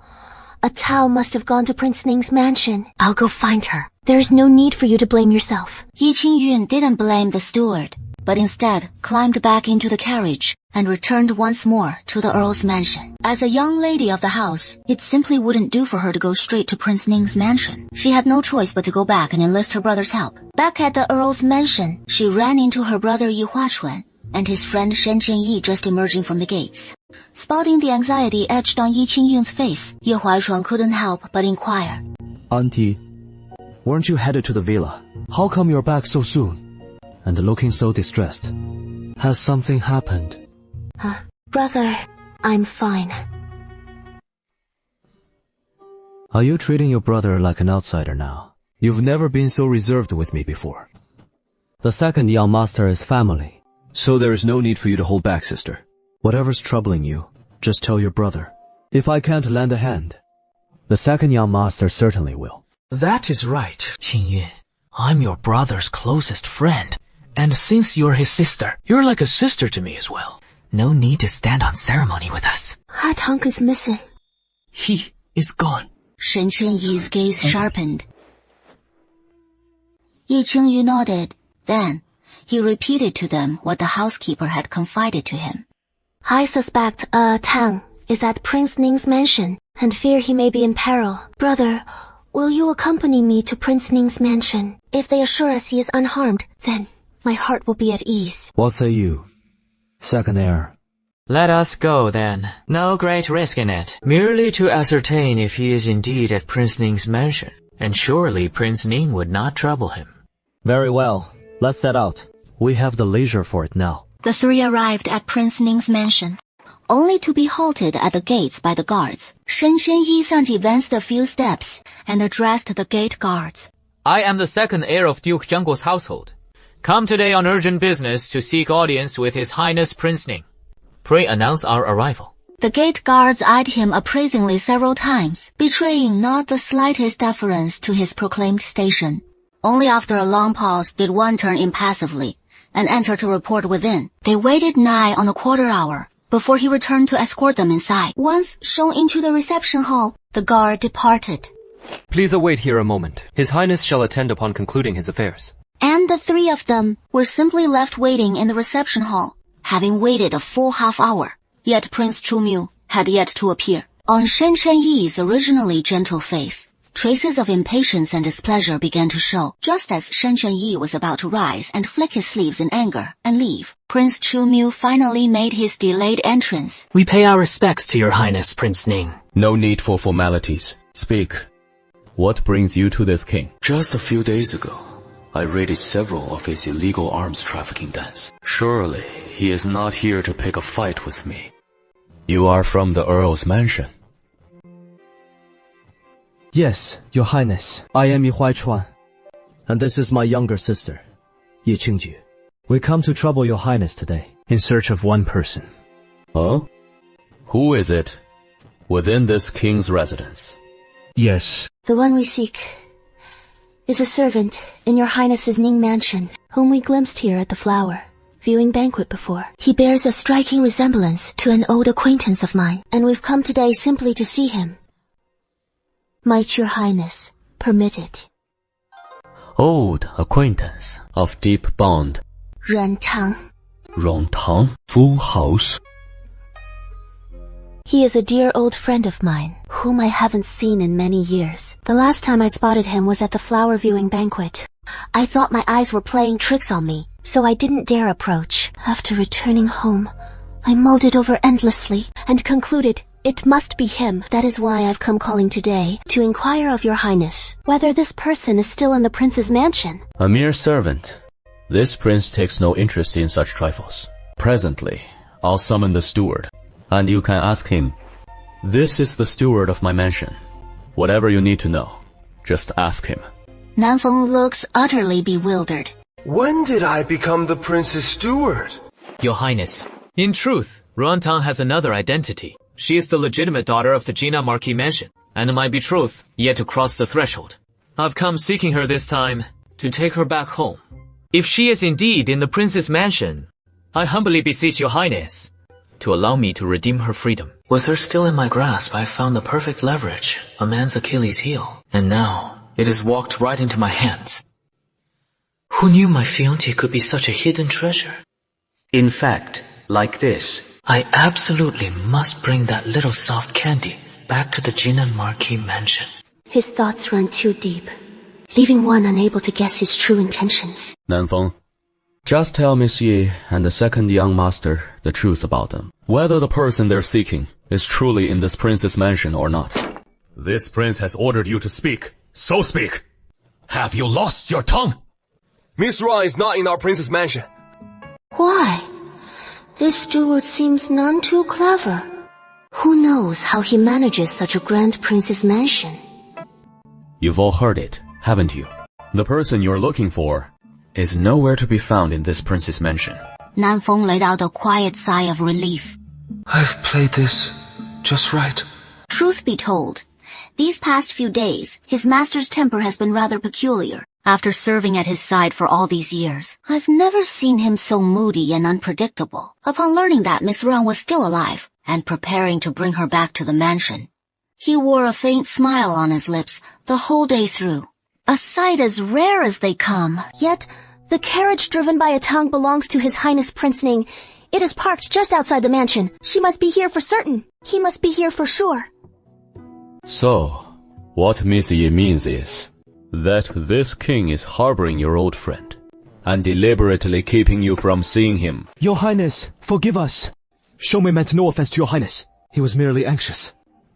a Tao must have gone to Prince Ning's mansion. I'll go find her. There is no need for you to blame yourself. Yi Qingyun didn't blame the steward, but instead climbed back into the carriage and returned once more to the Earl's mansion. As a young lady of the house, it simply wouldn't do for her to go straight to Prince Ning's mansion. She had no choice but to go back and enlist her brother's help. Back at the Earl's mansion, she ran into her brother Yi Huachuan and his friend Shen Qianyi just emerging from the gates. Spotting the anxiety etched on Yi Qingyun's face, Yi Huachuan couldn't help but inquire. Auntie, weren't you headed to the villa? How come you're back so soon? And looking so distressed. Has something happened? Brother, I'm fine. Are you treating your brother like an outsider now? You've never been so reserved with me before. The second young master is family. So there is no need for you to hold back, sister. Whatever's troubling you, just tell your brother. If I can't lend a hand, the second young master certainly will. That is right, Qingyun. I'm your brother's closest friend. And since you're his sister, you're like a sister to me as well. No need to stand on ceremony with us. Hatang is missing. He is gone. Shen Qianyi's gaze sharpened. Yi Qingyu nodded. Then, he repeated to them what the housekeeper had confided to him. I suspect Tang is at Prince Ning's mansion and fear he may be in peril. Brother, will you accompany me to Prince Ning's mansion? If they assure us he is unharmed, then my heart will be at ease. What say you, second heir? Let us go, then. No great risk in it. Merely to ascertain if he is indeed at Prince Ning's mansion. And surely Prince Ning would not trouble him. Very well. Let's set out. We have the leisure for it now. The three arrived at Prince Ning's mansion, only to be halted at the gates by the guards. Shen Qianyi advanced a few steps and addressed the gate guards. I am the second heir of Duke Zhengguo's household. Come today on urgent business to seek audience with His Highness Prince Ning. Pray announce our arrival. The gate guards eyed him appraisingly several times, betraying not the slightest deference to his proclaimed station. Only after a long pause did one turn impassively and enter to report within. They waited nigh on a quarter hour before he returned to escort them inside. Once shown into the reception hall, the guard departed. Please await here a moment. His Highness shall attend upon concluding his affairs. And the three of them were simply left waiting in the reception hall, having waited a full half hour. Yet Prince Chumyu had yet to appear. On Shen Qianyi's originally gentle face, traces of impatience and displeasure began to show. Just as Shen Qianyi was about to rise and flick his sleeves in anger and leave, Prince Chumyu finally made his delayed entrance. We pay our respects to your highness, Prince Ning. No need for formalities. Speak. What brings you to this king? Just a few days ago, I raided several of his illegal arms trafficking dens. Surely, he is not here to pick a fight with me. You are from the Earl's mansion? Yes, Your Highness. I am Yi Huaichuan, and this is my younger sister, Yi Qingju. We come to trouble Your Highness today, in search of one person. Huh? Who is it? Within this king's residence? Yes. The one we seek is a servant in Your Highness's Ning mansion, whom we glimpsed here at the Flower, viewing banquet before. He bears a striking resemblance to an old acquaintance of mine, and we've come today simply to see him. Might Your Highness permit it? Old acquaintance of deep bond. Rantang. Rantang? Full house? He is a dear old friend of mine, whom I haven't seen in many years. The last time I spotted him was at the flower viewing banquet. I thought my eyes were playing tricks on me, so I didn't dare approach. After returning home, I mulled it over endlessly and concluded it must be him. That is why I've come calling today to inquire of Your Highness whether this person is still in the prince's mansion. A mere servant. This prince takes no interest in such trifles. Presently, I'll summon the steward, and you can ask him. This is the steward of my mansion. Whatever you need to know, just ask him. Nanfeng looks utterly bewildered. When did I become the prince's steward? Your Highness, in truth, Rantang has another identity. She is the legitimate daughter of the Jina Marquis mansion, and my betrothed yet to cross the threshold. I've come seeking her this time to take her back home. If she is indeed in the prince's mansion, I humbly beseech Your Highness to allow me to redeem her freedom. With her still in my grasp, I found the perfect leverage, a man's Achilles heel. And now, it has walked right into my hands. Who knew my fiancé could be such a hidden treasure? In fact, like this, I absolutely must bring that little soft candy back to the Jinan Marquis mansion. His thoughts run too deep, leaving one unable to guess his true intentions. Nanfeng, just tell Miss Yi and the second young master the truth about them. Whether the person they're seeking is truly in this prince's mansion or not. This prince has ordered you to speak, so speak. Have you lost your tongue? Miss Ra is not in our prince's mansion. Why? This steward seems none too clever. Who knows how he manages such a grand prince's mansion? You've all heard it, haven't you? The person you're looking for is nowhere to be found in this prince's mansion. Nanfeng let out a quiet sigh of relief. I've played this just right. Truth be told, these past few days, his master's temper has been rather peculiar. After serving at his side for all these years, I've never seen him so moody and unpredictable. Upon learning that Miss Ran was still alive and preparing to bring her back to the mansion, he wore a faint smile on his lips the whole day through. A sight as rare as they come. Yet, the carriage driven by a tongue belongs to His Highness Prince Ning. It is parked just outside the mansion. She must be here for certain. He must be here for sure. So, what Miss Yi means is that this king is harboring your old friend and deliberately keeping you from seeing him. Your Highness, forgive us. Shomei meant no offense to Your Highness. He was merely anxious.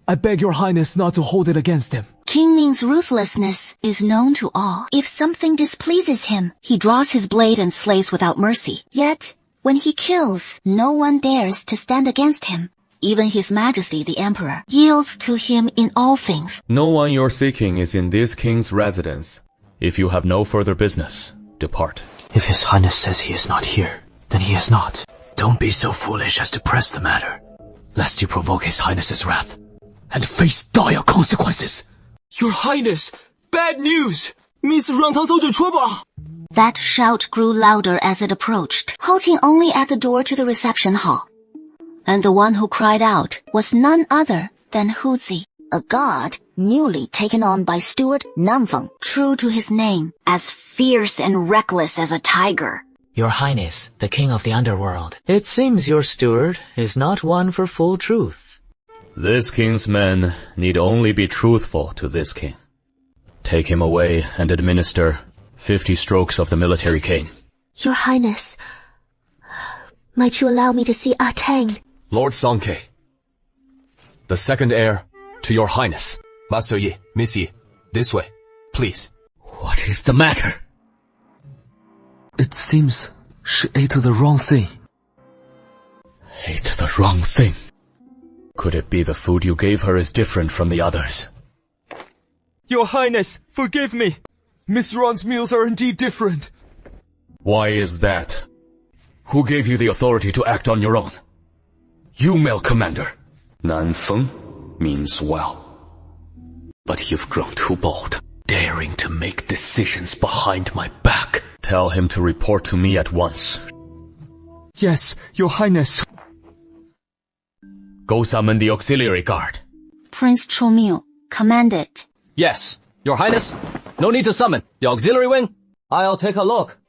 I beg Your Highness not to hold it against him. King Ning's ruthlessness is known to all. If something displeases him, he draws his blade and slays without mercy. Yet, when he kills, no one dares to stand against him. Even His Majesty the Emperor yields to him in all things. No one you're seeking is in this king's residence. If you have no further business, depart. If His Highness says he is not here, then he is not. Don't be so foolish as to press the matter, lest you provoke His Highness's wrath and face dire consequences. Your Highness! Bad news! Miss Rantang 走着戳吧! That shout grew louder as it approached, halting only at the door to the reception hall. And the one who cried out was none other than Huzi, a god newly taken on by Steward Nanfeng, true to his name, as fierce and reckless as a tiger. Your Highness, the King of the Underworld, it seems your steward is not one for full truth. This king's men need only be truthful to this king. Take him away and administer 50 strokes of the military cane. Your Highness, might you allow me to see Ah Tang? Lord Songke, the second heir to Your Highness. Master Yi, Miss Yi, this way, please. What is the matter? It seems she ate the wrong thing. Ate the wrong thing? Could it be the food you gave her is different from the others? Your Highness, forgive me. Miss Ron's meals are indeed different. Why is that? Who gave you the authority to act on your own? You, male commander. Nanfeng means well. But you've grown too bold, daring to make decisions behind my back. Tell him to report to me at once. Yes, Your Highness. Go summon the auxiliary guard. Prince Chumiu, command it. Yes, Your Highness. No need to summon. The auxiliary wing? I'll take a look.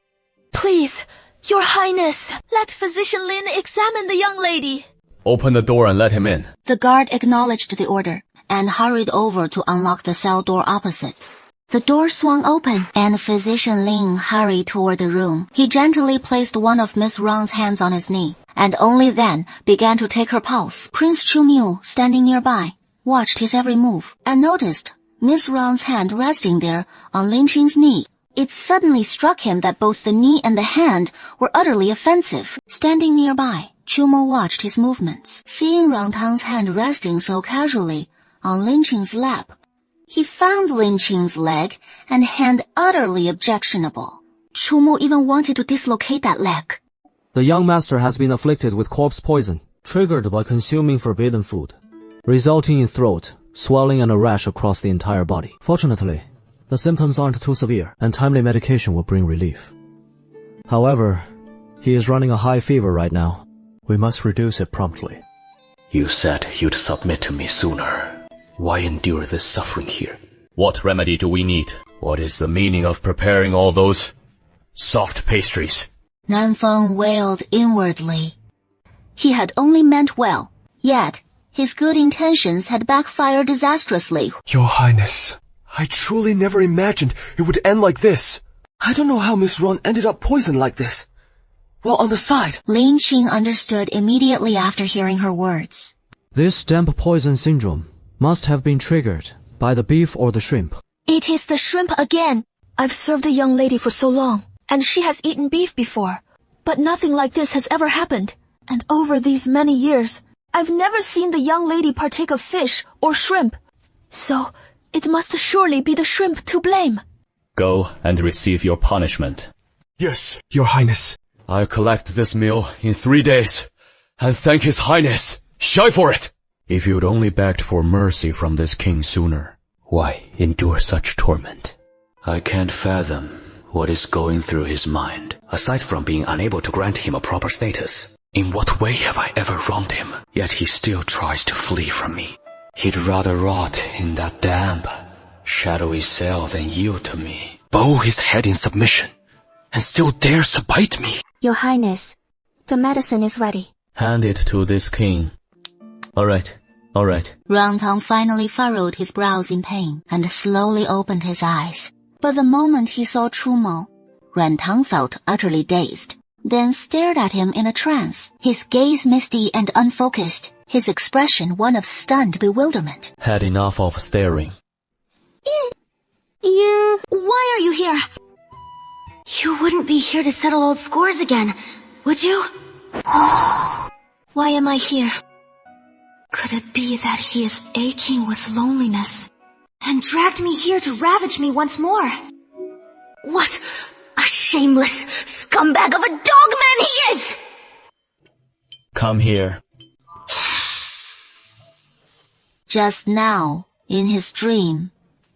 Please, Your Highness, let Physician Lin examine the young lady. Open the door and let him in. The guard acknowledged the order and hurried over to unlock the cell door opposite. The door swung open, and Physician Lin hurried toward the room. He gently placed one of Miss Rong's hands on his knee, and only then began to take her pulse. Prince Chumiu, standing nearby, watched his every move, and noticed Miss Rong's hand resting there on Lin Qing's knee. It suddenly struck him that both the knee and the hand were utterly offensive. Standing nearby, Chumo watched his movements. Seeing Rangtang's hand resting so casually on Lin Qing's lap, he found Lin Qing's leg and hand utterly objectionable. Chumo even wanted to dislocate that leg. The young master has been afflicted with corpse poison, triggered by consuming forbidden food, resulting in throat, swelling and a rash across the entire body. Fortunately, the symptoms aren't too severe, and timely medication will bring relief. However, he is running a high fever right now. We must reduce it promptly. You said you'd submit to me sooner. Why endure this suffering here? What remedy do we need? What is the meaning of preparing all those soft pastries? Nanfeng wailed inwardly. He had only meant well, yet his good intentions had backfired disastrously. Your Highness, I truly never imagined it would end like this. I don't know how Miss Ron ended up poisoned like this. Well, on the side. Lin Qing understood immediately after hearing her words. This damp poison syndrome must have been triggered by the beef or the shrimp. It is the shrimp again. I've served a young lady for so long, and she has eaten beef before. But nothing like this has ever happened. And over these many years, I've never seen the young lady partake of fish or shrimp. So, it must surely be the shrimp to blame. Go and receive your punishment. Yes, Your Highness. I'll collect this meal in 3 days, and thank His Highness. Shy for it! If you'd only begged for mercy from this king sooner, why endure such torment? I can't fathom what is going through his mind. Aside from being unable to grant him a proper status, in what way have I ever wronged him? Yet he still tries to flee from me. He'd rather rot in that damp, shadowy cell than yield to me. Bow his head in submission, and still dares to bite me. Your Highness, the medicine is ready. Hand it to this king. All right. Rangtang finally furrowed his brows in pain and slowly opened his eyes. But the moment he saw Chumo, Rangtang felt utterly dazed, then stared at him in a trance, his gaze misty and unfocused, his expression one of stunned bewilderment. Had enough of staring. Why are you here? You wouldn't be here to settle old scores again, would you? Why am I here? Could it be that he is aching with loneliness and dragged me here to ravage me once more? What a shameless scumbag of a dogman he is! Come here. Just now, in his dream,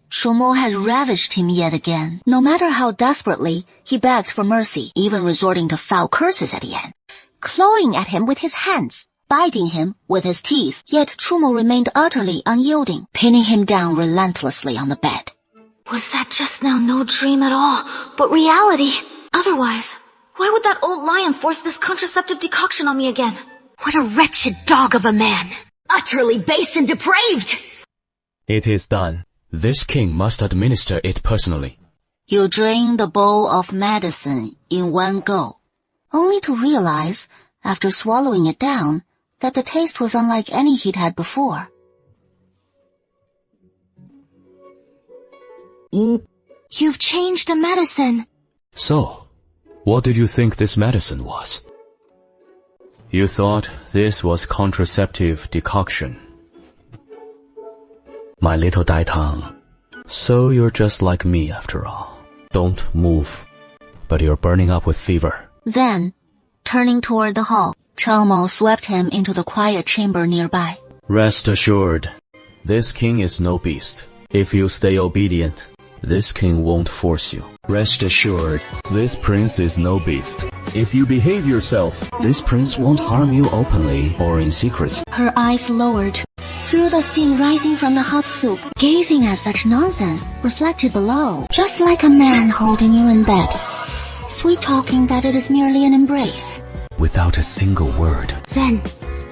Chumo had ravished him yet again. No matter how desperately he begged for mercy, even resorting to foul curses at the end, clawing at him with his hands, biting him with his teeth, yet Chumo remained utterly unyielding, pinning him down relentlessly on the bed. Was that just now no dream at all, but reality? Otherwise, why would that old lion force this contraceptive decoction on me again? What a wretched dog of a man! Utterly base and depraved! It is done. This king must administer it personally. You drain the bowl of medicine in one go, only to realize, after swallowing it down, that the taste was unlike any he'd had before. You've changed the medicine. So, What did you think this medicine was? You thought this was contraceptive decoction. My little Dai Tang. So you're just like me after all. Don't move. But you're burning up with fever. Then, turning toward the hall, Chao Mo swept him into the quiet chamber nearby. Rest assured, this king is no beast. If you stay obedient, this king won't force you. Rest assured, this prince is no beast. If you behave yourself, this prince won't harm you openly or in secret. Her eyes lowered. Through the steam rising from the hot soup, gazing at such nonsense reflected below, just like a man holding you in bed, sweet-talking that it is merely an embrace. Without a single word. Then,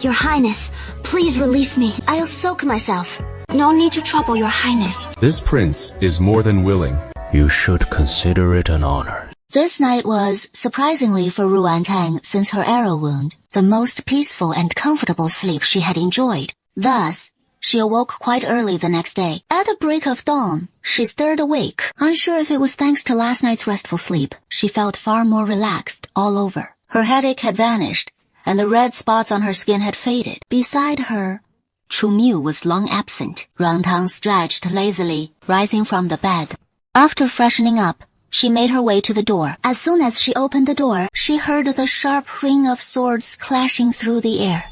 Your Highness, please release me. I'll soak myself. No need to trouble Your Highness. This prince is more than willing. You should consider it an honor. This night was, surprisingly for Ruan Tang since her arrow wound, the most peaceful and comfortable sleep she had enjoyed. Thus, she awoke quite early the next day. At the break of dawn, she stirred awake, unsure if it was thanks to last night's restful sleep. She felt far more relaxed all over. Her headache had vanished, and the red spots on her skin had faded. Beside her, Chu Miu was long absent. Rang Tang stretched lazily, rising from the bed. After freshening up, she made her way to the door. As soon as she opened the door, she heard the sharp ring of swords clashing through the air.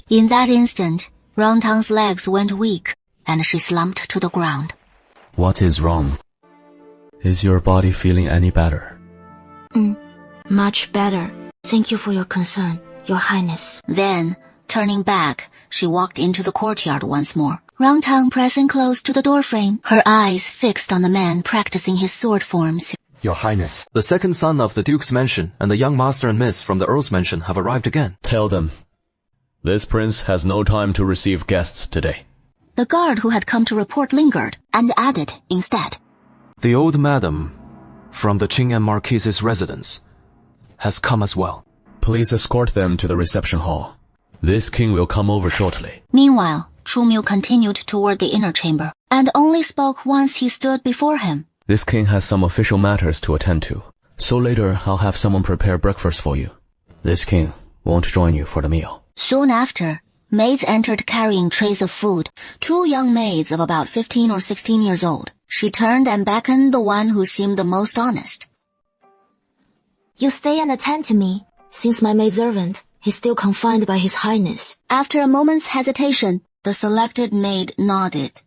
In that instant, Rang Tang's legs went weak, and she slumped to the ground. What is wrong? Is your body feeling any better? Much better. Thank you for your concern, Your Highness. Then, turning back, she walked into the courtyard once more. Rang Tang pressing close to the doorframe, her eyes fixed on the man practicing his sword forms. Your Highness, the second son of the Duke's mansion and the young master and miss from the Earl's mansion have arrived again. Tell them, this prince has no time to receive guests today. The guard who had come to report lingered, and added instead, The old madam from the Qing and Marquise's residence has come as well. Please escort them to the reception hall. This king will come over shortly. Meanwhile, Chu Miu continued toward the inner chamber, and only spoke once he stood before him. This king has some official matters to attend to, so later I'll have someone prepare breakfast for you. This king won't join you for the meal. Soon after, maids entered carrying trays of food, 2 young maids of about 15 or 16 years old. She turned and beckoned the one who seemed the most honest. You stay and attend to me, since my maidservant is still confined by His Highness. After a moment's hesitation, the selected maid nodded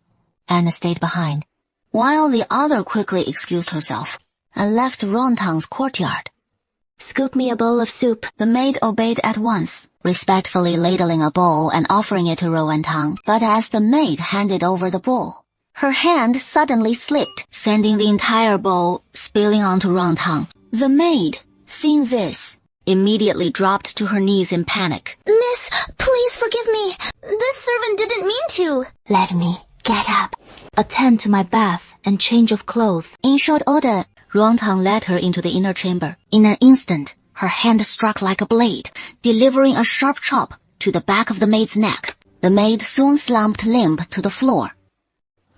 and stayed behind, while the other quickly excused herself and left Rang Tang's courtyard. Scoop me a bowl of soup. The maid obeyed at once, respectfully ladling a bowl and offering it to Ruan Tang. But as the maid handed over the bowl, her hand suddenly slipped, sending the entire bowl spilling onto Rang Tang. The maid, seeing this, immediately dropped to her knees in panic. Miss, please forgive me. This servant didn't mean to. Let me get up. Attend to my bath and change of clothes. In short order, Rang Tang led her into the inner chamber. In an instant, her hand struck like a blade, delivering a sharp chop to the back of the maid's neck. The maid soon slumped limp to the floor.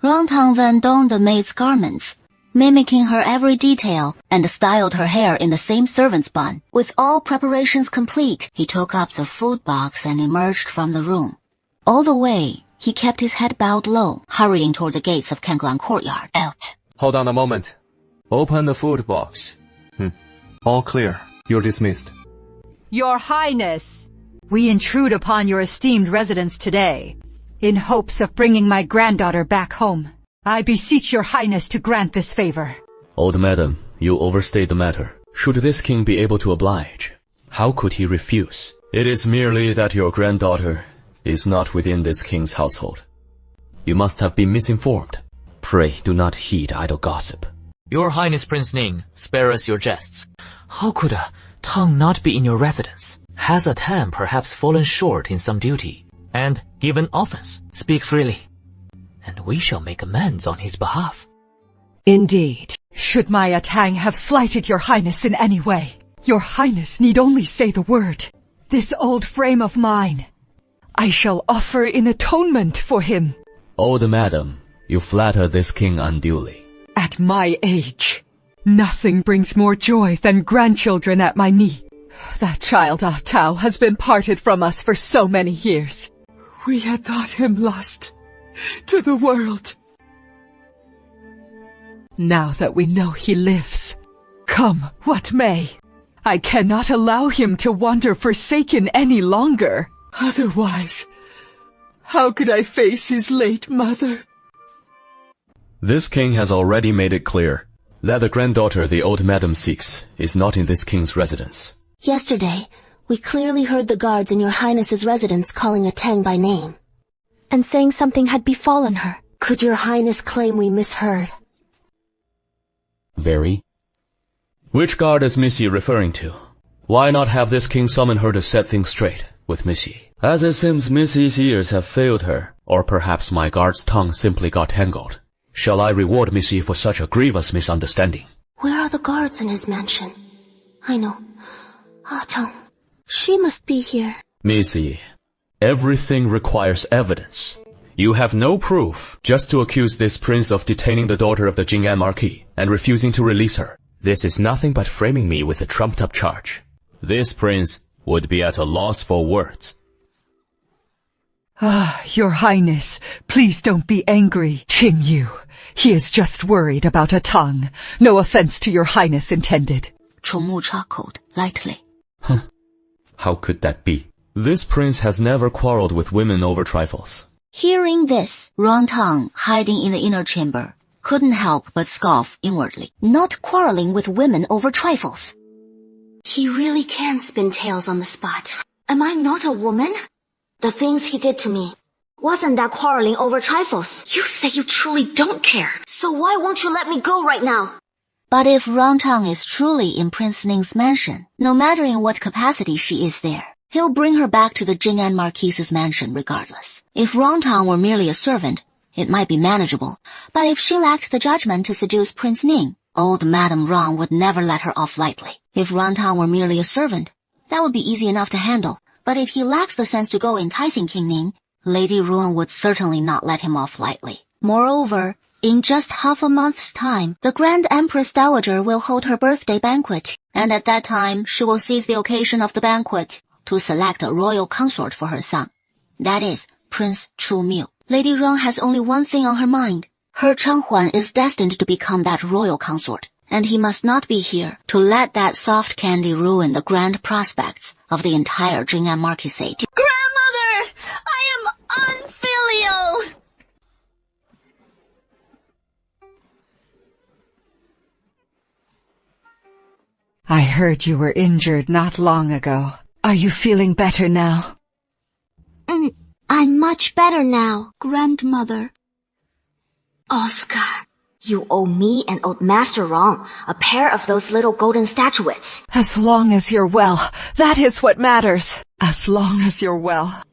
Rang Tang then donned the maid's garments, mimicking her every detail, and styled her hair in the same servant's bun. With all preparations complete, he took up the food box and emerged from the room. All the way, he kept his head bowed low, hurrying toward the gates of Kanglang Courtyard. Out. Hold on a moment. Open the food box. All clear. You're dismissed. Your Highness, we intrude upon your esteemed residence today, in hopes of bringing my granddaughter back home. I beseech your Highness to grant this favor. Old madam, you overstate the matter. Should this king be able to oblige, how could he refuse? It is merely that your granddaughter is not within this king's household. You must have been misinformed. Pray do not heed idle gossip. Your Highness Prince Ning, spare us your jests. How could a Tang not be in your residence? Has a Tan perhaps fallen short in some duty, and given offense? Speak freely, and we shall make amends on his behalf. Indeed. Should my Tang have slighted your Highness in any way, your Highness need only say the word. This old frame of mine, I shall offer in atonement for him. Old madam, you flatter this king unduly. At my age, Nothing brings more joy than grandchildren at my knee. That child Ah Tao has been parted from us for so many years. We had thought him lost to the world. Now that we know he lives, come what may, I cannot allow him to wander forsaken any longer. Otherwise, how could I face his late mother? This king has already made it clear that the granddaughter the old madam seeks is not in this king's residence. Yesterday, we clearly heard the guards in your highness's residence calling a Tang by name. And saying something had befallen her. Could your highness claim we misheard? Very. Which guard is Miss Yi referring to? Why not have this king summon her to set things straight with Miss Yi? As it seems Miss Yi's ears have failed her, or perhaps my guard's tongue simply got tangled. Shall I reward Miss Yi for such a grievous misunderstanding? Where are the guards in his mansion? I know. Ah Tao. She must be here. Miss Yi, everything requires evidence. You have no proof, just to accuse this prince of detaining the daughter of the Jing'an Marquis and refusing to release her. This is nothing but framing me with a trumped-up charge. This prince would be at a loss for words. Ah, your highness, please don't be angry. Qing Yu, he is just worried about a tongue. No offense to your highness intended. Chongmu chuckled lightly. How could that be? This prince has never quarreled with women over trifles. Hearing this, Rongtang, hiding in the inner chamber, couldn't help but scoff inwardly. Not quarreling with women over trifles. He really can spin tales on the spot. Am I not a woman? The things he did to me. Wasn't that quarreling over trifles? You say you truly don't care. So why won't you let me go right now? But if Rongtang is truly in Prince Ning's mansion, no matter in what capacity she is there, he'll bring her back to the Jing'an Marquis's mansion regardless. If Rongtang were merely a servant, it might be manageable. But if she lacked the judgment to seduce Prince Ning, old Madame Rong would never let her off lightly. If Rongtang were merely a servant, that would be easy enough to handle. But if he lacks the sense to go enticing King Ning, Lady Ruan would certainly not let him off lightly. Moreover, in just half a month's time, the Grand Empress Dowager will hold her birthday banquet, and at that time she will seize the occasion of the banquet to select a royal consort for her son. That is, Prince Chu Miu. Lady Rong has only one thing on her mind. Her Changhuan is destined to become that royal consort, and he must not be here to let that soft candy ruin the grand prospects of the entire Jing'an Marquisate. Grandmother! I am unfilial! I heard you were injured not long ago. Are you feeling better now? I'm much better now, grandmother. Oscar. You owe me and old Master Rong a pair of those little golden statuettes. As long as you're well, that is what matters. As long as you're well.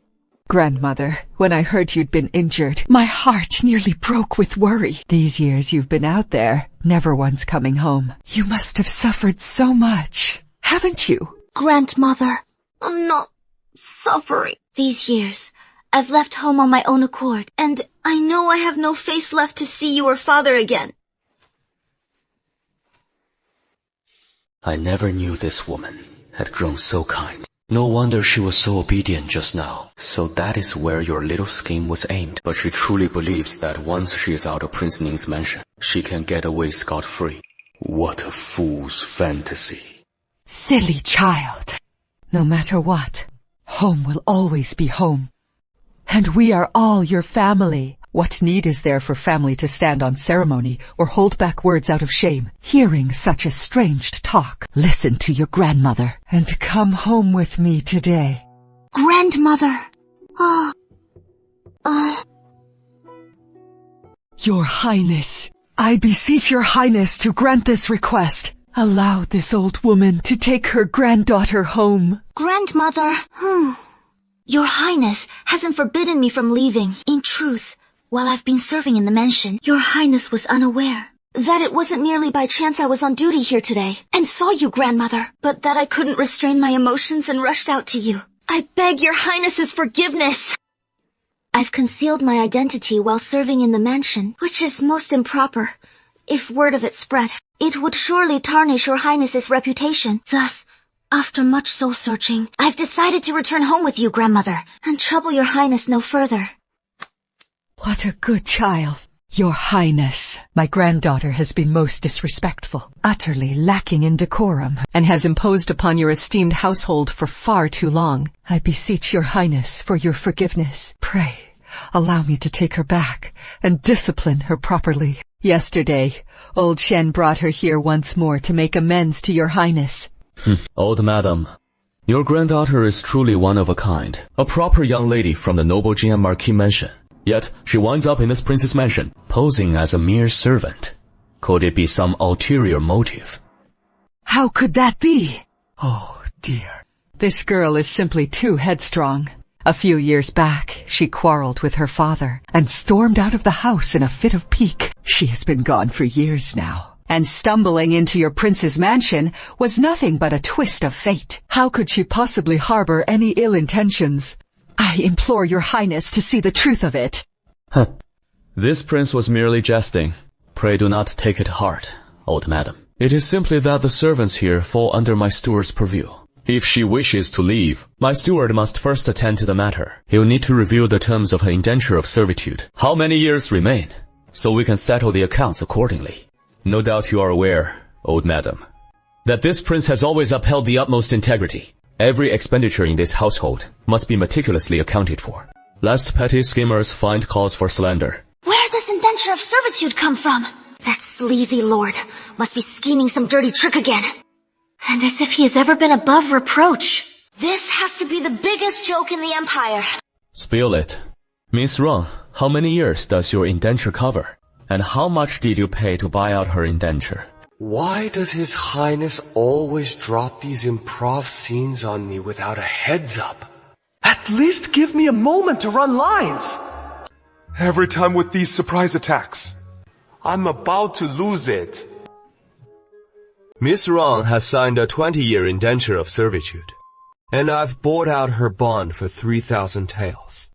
Grandmother, when I heard you'd been injured, my heart nearly broke with worry. These years you've been out there, never once coming home. You must have suffered so much, haven't you? Grandmother, I'm not suffering. These years, I've left home on my own accord, and I know I have no face left to see you or father again. I never knew this woman had grown so kind. No wonder she was so obedient just now. So that is where your little scheme was aimed. But she truly believes that once she is out of Prince Ning's mansion, she can get away scot-free. What a fool's fantasy. Silly child. No matter what, home will always be home. And we are all your family. What need is there for family to stand on ceremony or hold back words out of shame? Hearing such estranged talk, listen to your grandmother and come home with me today. Grandmother! Your Highness, I beseech your Highness to grant this request. Allow this old woman to take her granddaughter home. Grandmother, Your Highness hasn't forbidden me from leaving. In truth, while I've been serving in the mansion, Your Highness was unaware that it wasn't merely by chance I was on duty here today and saw you, grandmother, but that I couldn't restrain my emotions and rushed out to you. I beg your Highness's forgiveness. I've concealed my identity while serving in the mansion, which is most improper. If word of it spread, it would surely tarnish your highness's reputation. Thus, after much soul-searching, I've decided to return home with you, grandmother, and trouble your highness no further. What a good child. Your highness, my granddaughter has been most disrespectful, utterly lacking in decorum, and has imposed upon your esteemed household for far too long. I beseech your highness for your forgiveness. Pray, allow me to take her back and discipline her properly. Yesterday, old Shen brought her here once more to make amends to your highness. Old madam, your granddaughter is truly one of a kind, a proper young lady from the noble Jin Marquis mansion. Yet, she winds up in this prince's mansion, posing as a mere servant. Could it be some ulterior motive? How could that be? Oh, dear. This girl is simply too headstrong. A few years back, she quarreled with her father and stormed out of the house in a fit of pique. She has been gone for years now. And stumbling into your prince's mansion was nothing but a twist of fate. How could she possibly harbor any ill intentions? I implore your highness to see the truth of it. This prince was merely jesting. Pray do not take it to heart, old madam. It is simply that the servants here fall under my steward's purview. If she wishes to leave, my steward must first attend to the matter. He'll need to review the terms of her indenture of servitude. How many years remain? So we can settle the accounts accordingly. No doubt you are aware, old madam, that this prince has always upheld the utmost integrity. Every expenditure in this household must be meticulously accounted for, lest petty schemers find cause for slander. Where does indenture of servitude come from? That sleazy lord must be scheming some dirty trick again. And as if he has ever been above reproach. This has to be the biggest joke in the empire. Spill it. Miss Rong, how many years does your indenture cover? And how much did you pay to buy out her indenture? Why does His Highness always drop these improv scenes on me without a heads up? At least give me a moment to run lines! Every time with these surprise attacks. I'm about to lose it. Miss Rong has signed a 20-year indenture of servitude, and I've bought out her bond for 3,000 taels.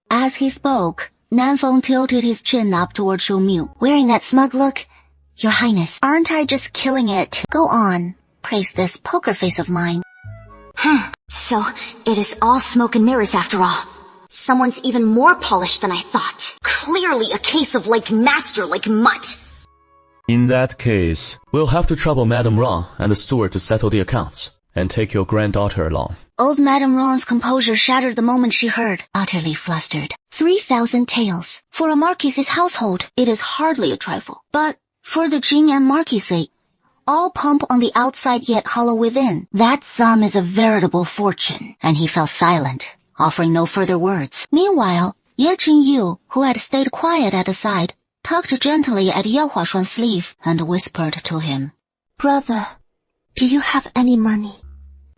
As he spoke, Nanfeng tilted his chin up toward Shu Miu, wearing that smug look. Your Highness, aren't I just killing it? Go on, praise this poker face of mine. So, it is all smoke and mirrors after all. Someone's even more polished than I thought. Clearly a case of like master, like mutt. In that case, we'll have to trouble Madame Rong and the steward to settle the accounts, and take your granddaughter along. Old Madame Rong's composure shattered the moment she heard, utterly flustered. 3,000 taels. For a marquis's household, it is hardly a trifle. But for the Jing'an marquisate, all pomp on the outside yet hollow within, that sum is a veritable fortune. And he fell silent, offering no further words. Meanwhile, Ye Jingyu, who had stayed quiet at the side, tugged gently at Ye Huashuan's sleeve and whispered to him, Brother, do you have any money?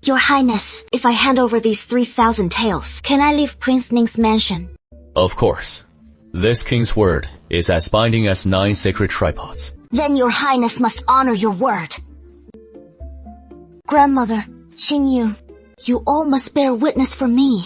Your Highness, if I hand over these 3,000 taels, can I leave Prince Ning's mansion? Of course. This king's word is as binding as 9 sacred tripods. Then your Highness must honor your word. Grandmother, Xingyu, you all must bear witness for me.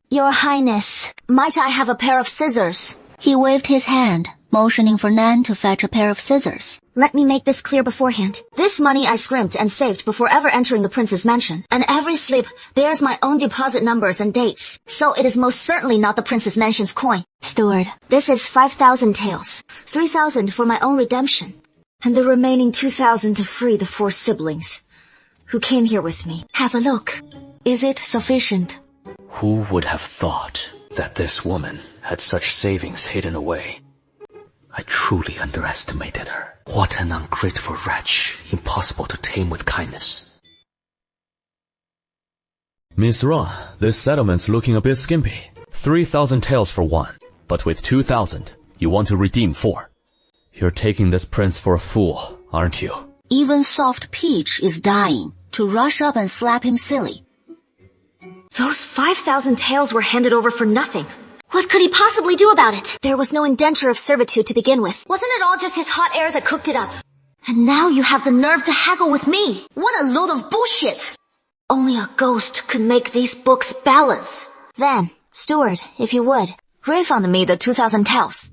Your Highness, might I have a pair of scissors? He waved his hand, motioning for Nan to fetch a pair of scissors. Let me make this clear beforehand. This money I scrimped and saved before ever entering the prince's mansion, and every slip bears my own deposit numbers and dates, so it is most certainly not the prince's mansion's coin. Steward, this is 5,000 taels, 3,000 for my own redemption, and the remaining 2,000 to free the 4 siblings who came here with me. Have a look. Is it sufficient? Who would have thought that this woman had such savings hidden away? I truly underestimated her. What an ungrateful wretch, impossible to tame with kindness. Miss Ra, this settlement's looking a bit skimpy. 3,000 taels for 1, but with 2,000, you want to redeem 4. You're taking this prince for a fool, aren't you? Even soft Peach is dying to rush up and slap him silly. Those 5,000 taels were handed over for nothing. What could he possibly do about it? There was no indenture of servitude to begin with. Wasn't it all just his hot air that cooked it up? And now you have the nerve to haggle with me. What a load of bullshit! Only a ghost could make these books balance. Then, steward, if you would, refund me the 2,000 taels.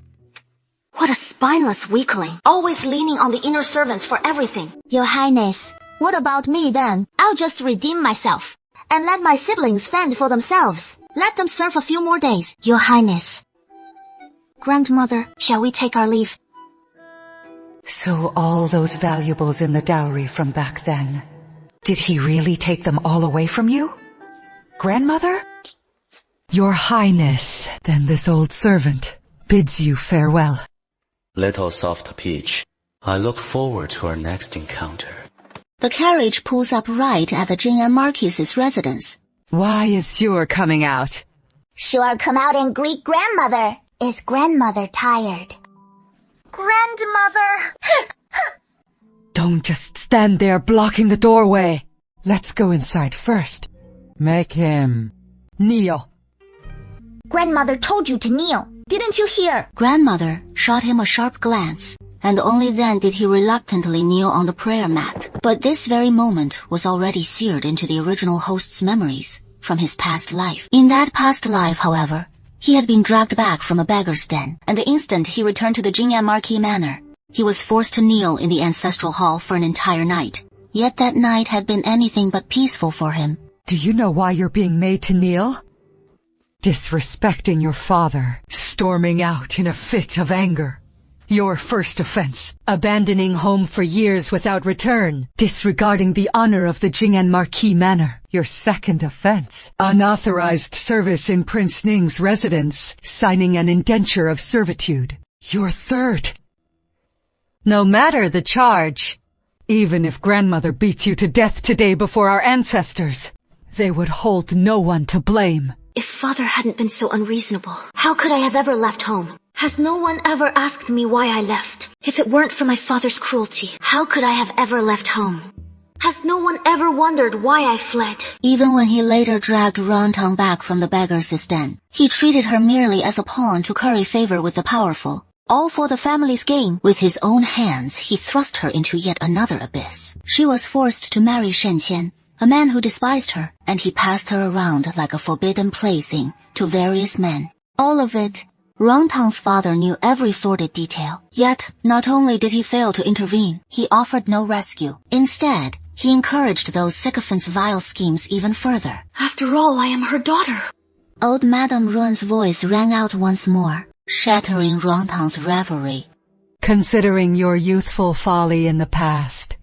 What a spineless weakling, always leaning on the inner servants for everything. Your Highness, what about me then? I'll just redeem myself and let my siblings fend for themselves. Let them serve a few more days. Your Highness. Grandmother, shall we take our leave? So all those valuables in the dowry from back then, did he really take them all away from you? Grandmother? Your Highness, then this old servant bids you farewell. Little soft peach, I look forward to our next encounter. The carriage pulls up right at the Jing and Marquis's residence. Why is your coming out? Sure, come out and greet grandmother. Is grandmother tired? Grandmother! Don't just stand there blocking the doorway. Let's go inside first. Make him kneel. Grandmother told you to kneel. Didn't you hear? Grandmother shot him a sharp glance, and only then did he reluctantly kneel on the prayer mat. But this very moment was already seared into the original host's memories from his past life. In that past life, however, he had been dragged back from a beggar's den, and the instant he returned to the Jing'an Marquis Manor, he was forced to kneel in the ancestral hall for an entire night. Yet that night had been anything but peaceful for him. Do you know why you're being made to kneel? Disrespecting your father, storming out in a fit of anger. Your first offense, abandoning home for years without return, disregarding the honor of the Jing'an Marquis Manor. Your second offense, unauthorized service in Prince Ning's residence, signing an indenture of servitude. Your third. No matter the charge, even if grandmother beats you to death today before our ancestors, they would hold no one to blame. If father hadn't been so unreasonable, how could I have ever left home? Has no one ever asked me why I left? If it weren't for my father's cruelty, how could I have ever left home? Has no one ever wondered why I fled? Even when he later dragged Rantang back from the beggar's den, he treated her merely as a pawn to curry favor with the powerful. All for the family's gain. With his own hands, he thrust her into yet another abyss. She was forced to marry Shen Qian, a man who despised her, and he passed her around like a forbidden plaything to various men. All of it, Rantang's father knew every sordid detail. Yet, not only did he fail to intervene, he offered no rescue. Instead, he encouraged those sycophants' vile schemes even further. After all, I am her daughter. Old Madame Ruan's voice rang out once more, shattering Rantang's reverie. Considering your youthful folly in the past,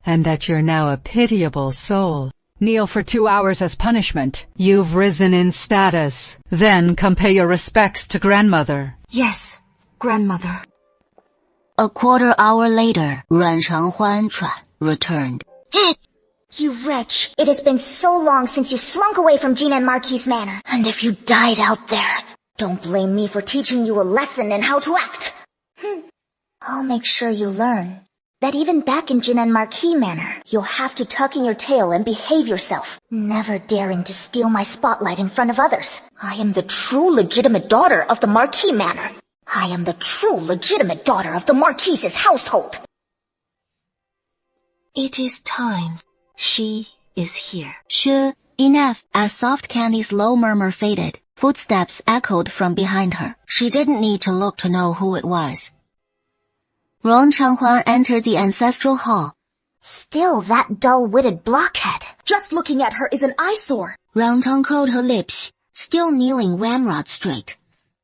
and that you're now a pitiable soul, kneel for 2 hours as punishment. You've risen in status. Then come pay your respects to grandmother. Yes, grandmother. A quarter hour later, Ruan Changhuan returned. You wretch! It has been so long since you slunk away from Jing'an Marquis Manor. And if you died out there, don't blame me for teaching you a lesson in how to act. I'll make sure you learn that even back in Jing'an Marquis Manor, you'll have to tuck in your tail and behave yourself, never daring to steal my spotlight in front of others. I am the true legitimate daughter of the Marquis Manor. I am the true legitimate daughter of the Marquis's household. It is time. She is here. Enough. As soft candy's low murmur faded, footsteps echoed from behind her. She didn't need to look to know who it was. Ruan Changhuan entered the ancestral hall. Still that dull-witted blockhead. Just looking at her is an eyesore. Rantang curled her lips, still kneeling ramrod straight,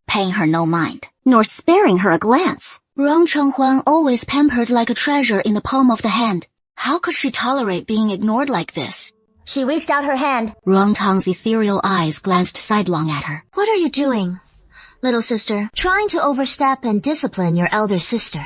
paying her no mind, nor sparing her a glance. Ruan Changhuan always pampered like a treasure in the palm of the hand. How could she tolerate being ignored like this? She reached out her hand. Rantang's ethereal eyes glanced sidelong at her. What are you doing, little sister? Trying to overstep and discipline your elder sister.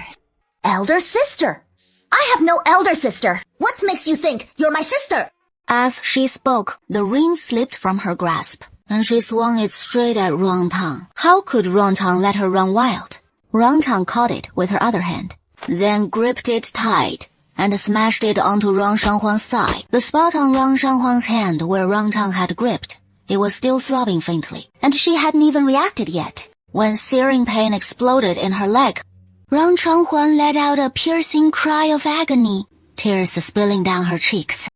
Elder sister? I have no elder sister. What makes you think you're my sister? As she spoke, the ring slipped from her grasp, and she swung it straight at Rantang. How could Rantang let her run wild? Rantang caught it with her other hand, then gripped it tight and smashed it onto Ruan Changhuan's thigh. The spot on Ruan Changhuan's hand where Rantang had gripped, it was still throbbing faintly, and she hadn't even reacted yet. When searing pain exploded in her leg, Ruan Changhuan let out a piercing cry of agony, tears spilling down her cheeks.